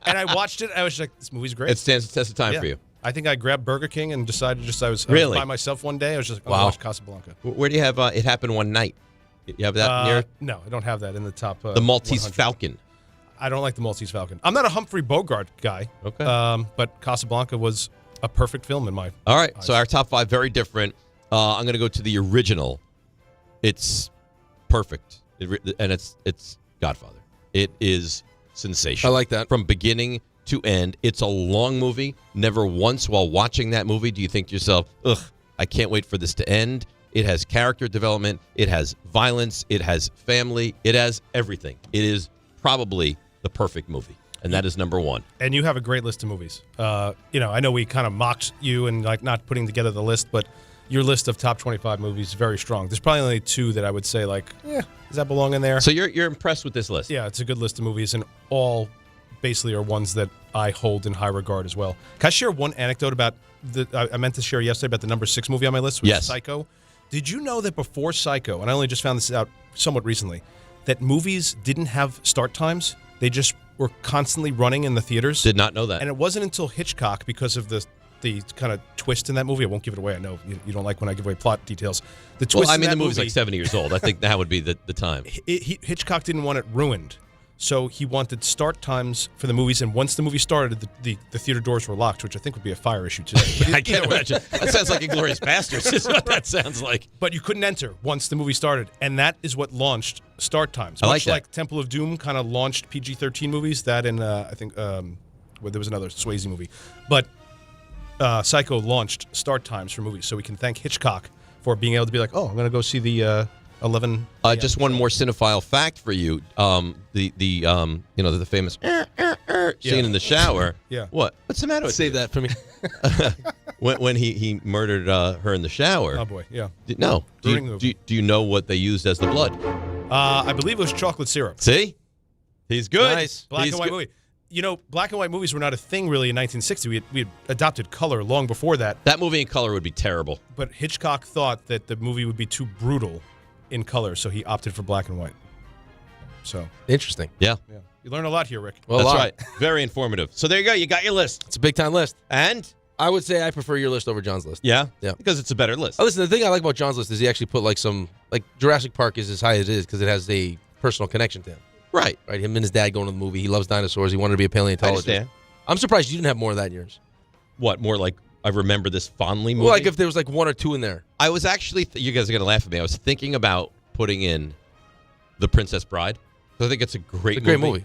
and I watched it. I was like, this movie's great. It stands the test of time for you. I think I grabbed Burger King and decided I was by myself one day. I was just like, I'm going to watch Casablanca. Where do you have It Happened One Night? You have that near? No, I don't have that in the top. The Maltese 100. Falcon. I don't like the Maltese Falcon. I'm not a Humphrey Bogart guy. Okay. But Casablanca was a perfect film in my All right. eyes. So our top 5, very different. I'm going to go to the original. It's perfect. And it's Godfather. It is sensational. I like that. From beginning to end. It's a long movie. Never once while watching that movie do you think to yourself, ugh, I can't wait for this to end. It has character development. It has violence. It has family. It has everything. It is probably the perfect movie. And that is number 1. And you have a great list of movies. I know we kind of mocked you and like not putting together the list, but your list of top 25 movies is very strong. There's probably only 2 that I would say like, does that belong in there? So you're impressed with this list? Yeah, it's a good list of movies, and all basically are ones that I hold in high regard as well. Can I share one anecdote about I meant to share yesterday about the number 6 movie on my list, which is Psycho? Did you know that before Psycho, and I only just found this out somewhat recently, that movies didn't have start times? They just were constantly running in the theaters. Did not know that. And it wasn't until Hitchcock, because of the kind of twist in that movie. I won't give it away. I know you don't like when I give away plot details. The twist. Well, I mean, the movie's like 70 years old. I think that would be the time. Hitchcock didn't want it ruined, so he wanted start times for the movies. And once the movie started, the theater doors were locked, which I think would be a fire issue today. I can't imagine. That sounds like Inglourious Basterds. Is what that sounds like. But you couldn't enter once the movie started, and that is what launched start times. I like Much that. like Temple of Doom kind of launched PG-13 movies. That and I think there was another Swayze movie, but Psycho launched start times for movies. So we can thank Hitchcock for being able to be like, oh, I'm going to go see the 11. Just one more cinephile fact for you. The famous scene in the shower. Yeah. What? What's the matter with Save you? that for me. when he murdered her in the shower. Oh boy, yeah. No. During Do you know what they used as the blood? I believe it was chocolate syrup. See? He's good. Nice. Black and white movie. You know, black and white movies were not a thing really in 1960. We had adopted color long before that. That movie in color would be terrible. But Hitchcock thought that the movie would be too brutal in color, so he opted for black and white. So interesting. Yeah. You learn a lot here, Rick. Well, that's right. Very informative. So there you go. You got your list. It's a big time list. And I would say I prefer your list over John's list. Yeah? Yeah. Because it's a better list. Oh, listen, the thing I like about John's list is he actually put Jurassic Park is as high as it is because it has a personal connection to him. Right. Right. Him and his dad going to the movie. He loves dinosaurs. He wanted to be a paleontologist. I understand. I'm surprised you didn't have more of that in yours. What, more like I remember this fondly movie? Well, like if there was like 1 or 2 in there. I was actually, you guys are going to laugh at me. I was thinking about putting in The Princess Bride. I think it's a great movie.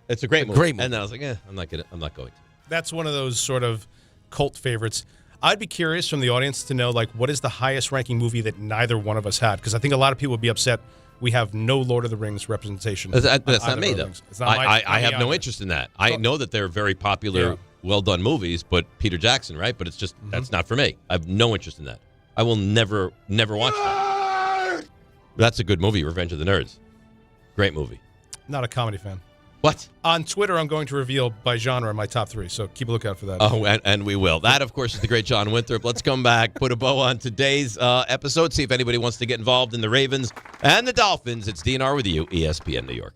It's a great movie. Great movie. And then I was like, I'm not going to. That's one of those sort of cult favorites. I'd be curious from the audience to know, like, what is the highest ranking movie that neither one of us had? Because I think a lot of people would be upset we have no Lord of the Rings representation. That's not me, though. I have no either. interest in that. I know that they're very popular, well-done movies, but Peter Jackson, right? But it's just, that's not for me. I have no interest in that. I will never watch that. That's a good movie, Revenge of the Nerds. Great movie. Not a comedy fan. What? On Twitter, I'm going to reveal by genre my top 3, so keep a lookout for that. Oh, and we will. That, of course, is the great John Winthrop. Let's come back, put a bow on today's episode, see if anybody wants to get involved in the Ravens and the Dolphins. It's DNR with you, ESPN New York.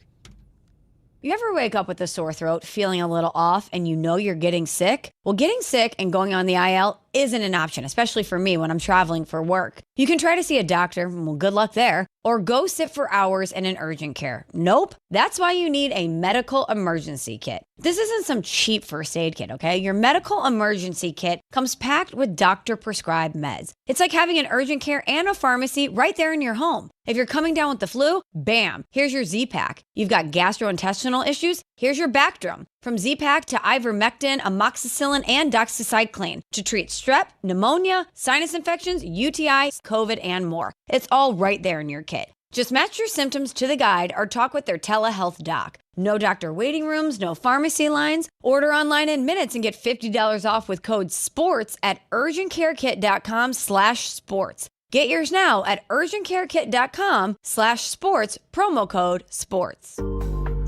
You ever wake up with a sore throat, feeling a little off, and you know you're getting sick? Well, getting sick and going on the IL isn't an option, especially for me when I'm traveling for work. You can try to see a doctor, well, good luck there, or go sit for hours in an urgent care. Nope. That's why you need a medical emergency kit. This isn't some cheap first aid kit, okay? Your medical emergency kit comes packed with doctor-prescribed meds. It's like having an urgent care and a pharmacy right there in your home. If you're coming down with the flu, bam, here's your Z-Pack. You've got gastrointestinal issues, here's your Bactrim. From Z-Pack to ivermectin, amoxicillin, and doxycycline to treat strep, pneumonia, sinus infections, UTIs, COVID, and more. It's all right there in your kit. Just match your symptoms to the guide or talk with their telehealth doc. No doctor waiting rooms, no pharmacy lines. Order online in minutes and get $50 off with code SPORTS at urgentcarekit.com/sports. Get yours now at urgentcarekit.com/sports, promo code SPORTS.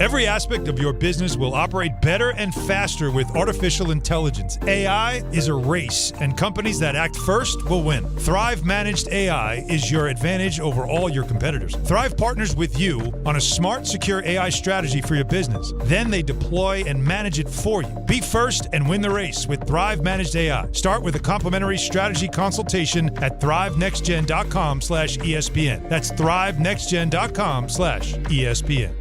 Every aspect of your business will operate better and faster with artificial intelligence. AI is a race, and companies that act first will win. Thrive Managed AI is your advantage over all your competitors. Thrive partners with you on a smart, secure AI strategy for your business. Then they deploy and manage it for you. Be first and win the race with Thrive Managed AI. Start with a complimentary strategy consultation at thrivenextgen.com/ESPN. That's thrivenextgen.com/ESPN.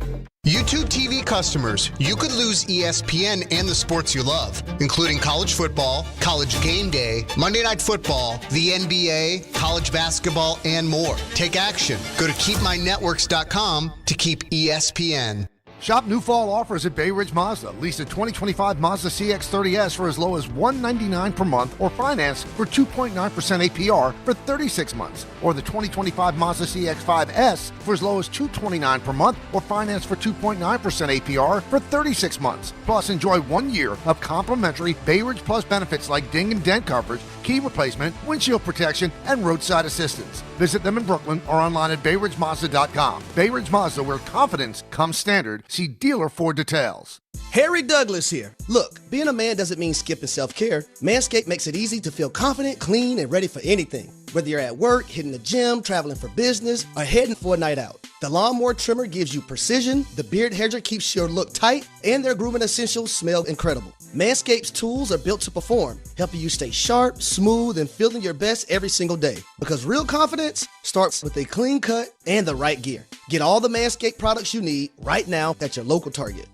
YouTube TV customers, you could lose ESPN and the sports you love, including college football, college game day, Monday Night Football, the NBA, college basketball, and more. Take action. Go to keepmynetworks.com to keep ESPN. Shop new fall offers at Bay Ridge Mazda. Lease a 2025 Mazda CX-30S for as low as $199 per month or finance for 2.9% APR for 36 months. Or the 2025 Mazda CX-5S for as low as $229 per month or finance for 2.9% APR for 36 months. Plus, enjoy 1 year of complimentary Bay Ridge Plus benefits like ding and dent coverage, key replacement, windshield protection, and roadside assistance. Visit them in Brooklyn or online at BayRidgeMazda.com. Bay Ridge Mazda, where confidence comes standard. See dealer for details. Harry Douglas here. Look, being a man doesn't mean skipping self-care. Manscaped makes it easy to feel confident, clean, and ready for anything. Whether you're at work, hitting the gym, traveling for business, or heading for a night out. The Lawnmower Trimmer gives you precision, the Beard Hedger keeps your look tight, and their grooming essentials smell incredible. Manscaped's tools are built to perform, helping you stay sharp, smooth, and feeling your best every single day. Because real confidence starts with a clean cut and the right gear. Get all the Manscaped products you need right now at your local Target.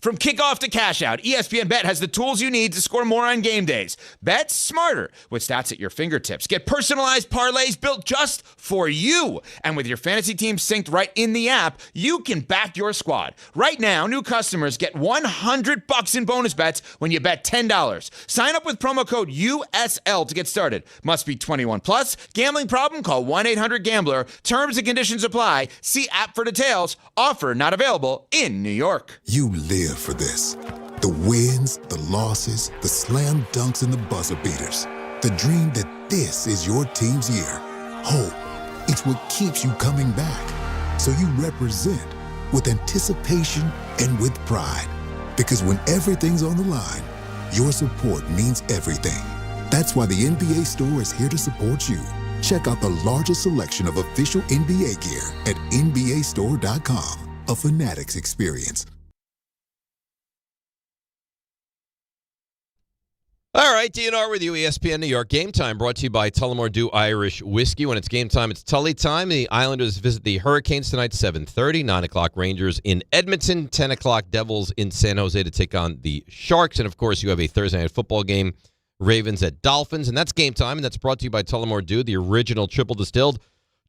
From kickoff to cash out, ESPN Bet has the tools you need to score more on game days. Bet smarter with stats at your fingertips. Get personalized parlays built just for you. And with your fantasy team synced right in the app, you can back your squad. Right now, new customers get $100 in bonus bets when you bet $10. Sign up with promo code USL to get started. Must be 21 plus. Gambling problem? Call 1-800-GAMBLER. Terms and conditions apply. See app for details. Offer not available in New York. You live for this. The wins, the losses, the slam dunks, and the buzzer beaters. The dream that this is your team's year. Hope. It's what keeps you coming back. So you represent with anticipation and with pride. Because when everything's on the line, your support means everything. That's why the NBA Store is here to support you. Check out the largest selection of official NBA gear at NBAstore.com. A Fanatics experience. All right, DNR with you, ESPN New York. Game time brought to you by Tullamore Dew Irish Whiskey. When it's game time, it's Tully time. The Islanders visit the Hurricanes tonight, 7:30. 9 o'clock Rangers in Edmonton. 10 o'clock Devils in San Jose to take on the Sharks. And, of course, you have a Thursday night football game, Ravens at Dolphins. And that's game time, and that's brought to you by Tullamore Dew, the original triple distilled,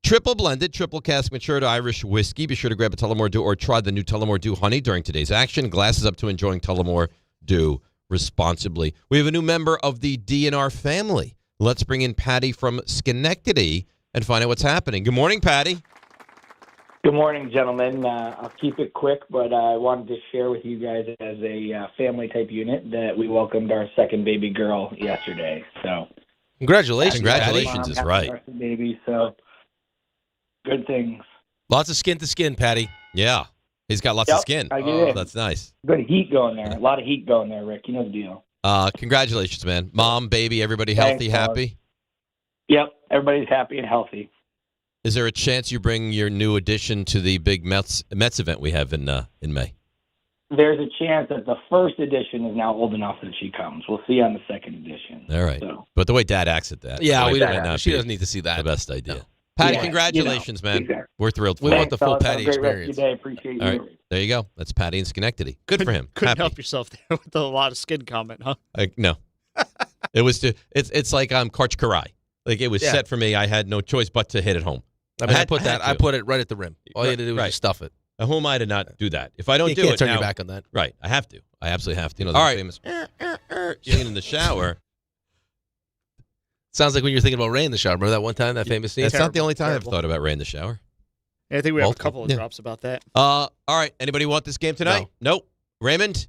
triple blended, triple cask matured Irish whiskey. Be sure to grab a Tullamore Dew or try the new Tullamore Dew Honey during today's action. Glasses up to enjoying Tullamore Dew responsibly. We have a new member of the DNR family. Let's bring in Patty from Schenectady and find out what's happening. Good morning, Patty. Good morning, gentlemen. I'll keep it quick, but I wanted to share with you guys as a family-type unit that we welcomed our second baby girl yesterday. So, congratulations. Congratulations is right. Baby, so good things. Lots of skin to skin, Patty. Yeah. He's got lots of skin. I get it. That's nice. Good heat going there. A lot of heat going there, Rick. You know the deal. Congratulations, man. Mom, baby, everybody healthy, Thanks, happy? Yep. Everybody's happy and healthy. Is there a chance you bring your new addition to the big Mets event we have in May? There's a chance that the first edition is now old enough that she comes. We'll see on the second edition. All right. So. But the way Dad acts at that. Yeah, we she doesn't need to see that. The best idea. No. Patty, congratulations, man. Exactly. We're thrilled for We you. want the full Patty Have a great experience. rest of your day. Appreciate All you. right. There you go. That's Patty in Schenectady. Good for him. Couldn't Happy. help yourself there with a lot of skin comment, huh? No. It was it's like Karch Karai. Like it was set for me. I had no choice but to hit it home. I put it right at the rim. All you had to do was just stuff it. Who am I to not do that? If I don't You do can't it, turn now, your back on that. Right. I have to. I absolutely have to. You know, the famous singing in the shower. Sounds like when you're thinking about Ray in the shower. Remember that one time, that famous scene? That's not the only time I've thought about Ray in the shower. Yeah, I think we have a couple of drops about that. All right. Anybody want this game tonight? Nope. Raymond?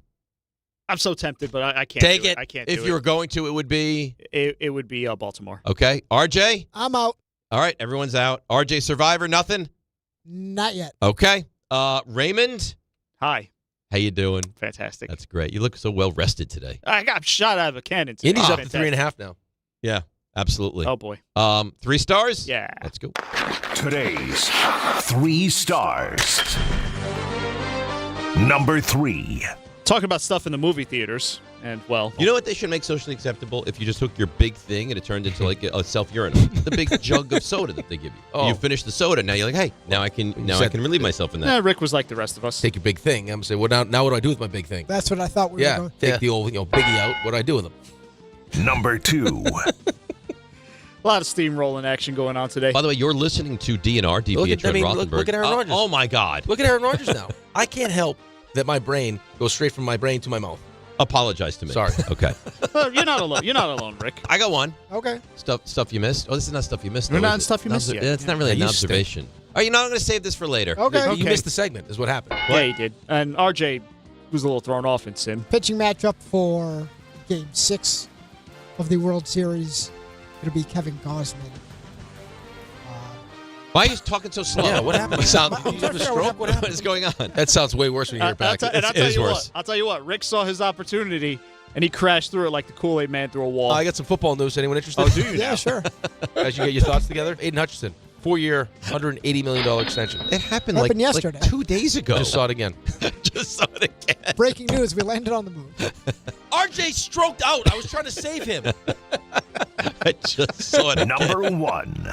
I'm so tempted, but I can't Take do it. I can't If do you were it. going to, it would be? It would be Baltimore. Okay. RJ? I'm out. All right. Everyone's out. RJ Survivor, nothing? Not yet. Okay. Raymond? Hi. How you doing? Fantastic. That's great. You look so well rested today. I got shot out of a cannon. today. Indy's up to Fantastic. 3.5 now. Yeah, absolutely. Oh, boy. 3 stars? Yeah. Let's go. Today's 3 stars. Number 3. Talking about stuff in the movie theaters, and, well... You know what they should make socially acceptable? If you just took your big thing and it turned into like a self-urinal. The big jug of soda that they give you. Oh. You finish the soda, now you're like, hey, now I can relieve myself in that. Yeah, Rick was like the rest of us. Take your big thing. I'm saying, well, now what do I do with my big thing? That's what I thought we were Yeah, going. take the old Biggie out. What do I do with him? Number 2. A lot of steamrolling action going on today. By the way, you're listening to DNR, DiPietro Rothenberg. Look at Aaron Rodgers. Oh, my God. Look at Aaron Rodgers now. I can't help that my brain goes straight from my brain to my mouth. Apologize to me. Sorry. Okay. You're not alone. You're not alone, Rick. I got one. Okay. Stuff you missed. Oh, this is not stuff you missed. We're though, not is in it? stuff you missed yet. It's not really an you observation. All right, you know, I'm going to save this for later. Okay. You missed the segment, is what happened. Yeah, he did. And RJ was a little thrown off in Sim. Pitching matchup for Game 6 of the World Series. It'll be Kevin Gausman. Why are you talking so slow? Yeah, what happened? You sound, I'm trying to figure out what what is going on? That sounds way worse when you hear it back. I'll tell you what. Rick saw his opportunity, and he crashed through it like the Kool-Aid man through a wall. I got some football news. Anyone interested? Oh, do you Yeah, now? sure. As you get your thoughts together, Aiden Hutchinson, 4-year, $180 million extension. It happened Happened yesterday. 2 days ago. I just saw it again. Just saw it again. Breaking news, we landed on the moon. RJ stroked out. I was trying to save him. I just saw it. Number 1.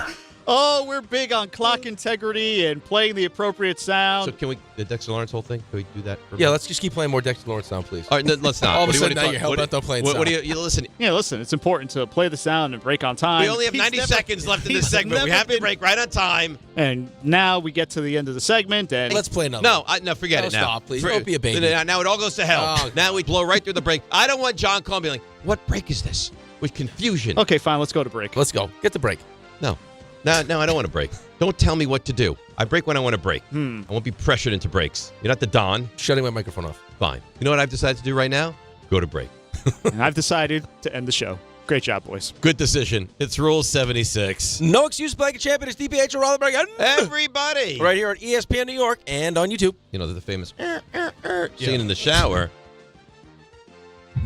Oh, we're big on clock integrity and playing the appropriate sound. So can we, the Dexter Lawrence whole thing, can we do that? For a Yeah, minute? let's just keep playing more Dexter Lawrence sound, please. All right, let's not. All of a What do you- sudden, what now do you're you- hell bent on playing what do sound. you listen? Yeah, listen, it's important to play the sound and break on time. We only have 90 seconds left in this segment. We have to break right on time. And now we get to the end of the segment, and Let's play another. No, forget No, it now. stop, please. Don't be a baby. Now it all goes to hell. Oh. Now we blow right through the break. I don't want John Cohen being like, what break is this? With confusion. Okay, fine, let's go to break. Let's go. Get the break. No, I don't want to break. Don't tell me what to do. I break when I want to break. Hmm. I won't be pressured into breaks. You're not the Don. Shutting my microphone off. Fine. You know what I've decided to do right now? Go to break. And I've decided to end the show. Great job, boys. Good decision. It's Rule 76. No excuse, blanket champion is DiPietro Rothenberg. And Everybody. right here on ESPN New York and on YouTube. You know, the famous scene in the shower.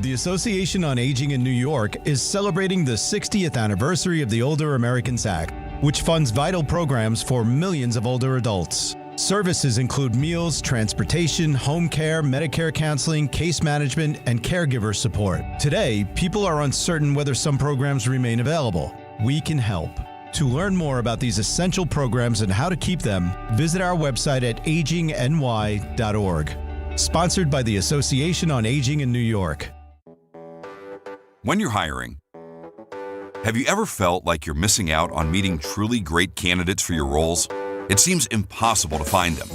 The Association on Aging in New York is celebrating the 60th anniversary of the Older Americans Act, which funds vital programs for millions of older adults. Services include meals, transportation, home care, Medicare counseling, case management, and caregiver support. Today, people are uncertain whether some programs remain available. We can help. To learn more about these essential programs and how to keep them, visit our website at agingny.org. Sponsored by the Association on Aging in New York. When you're hiring, have you ever felt like you're missing out on meeting truly great candidates for your roles? It seems impossible to find them,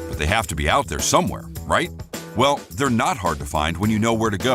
but they have to be out there somewhere, right? Well, they're not hard to find when you know where to go.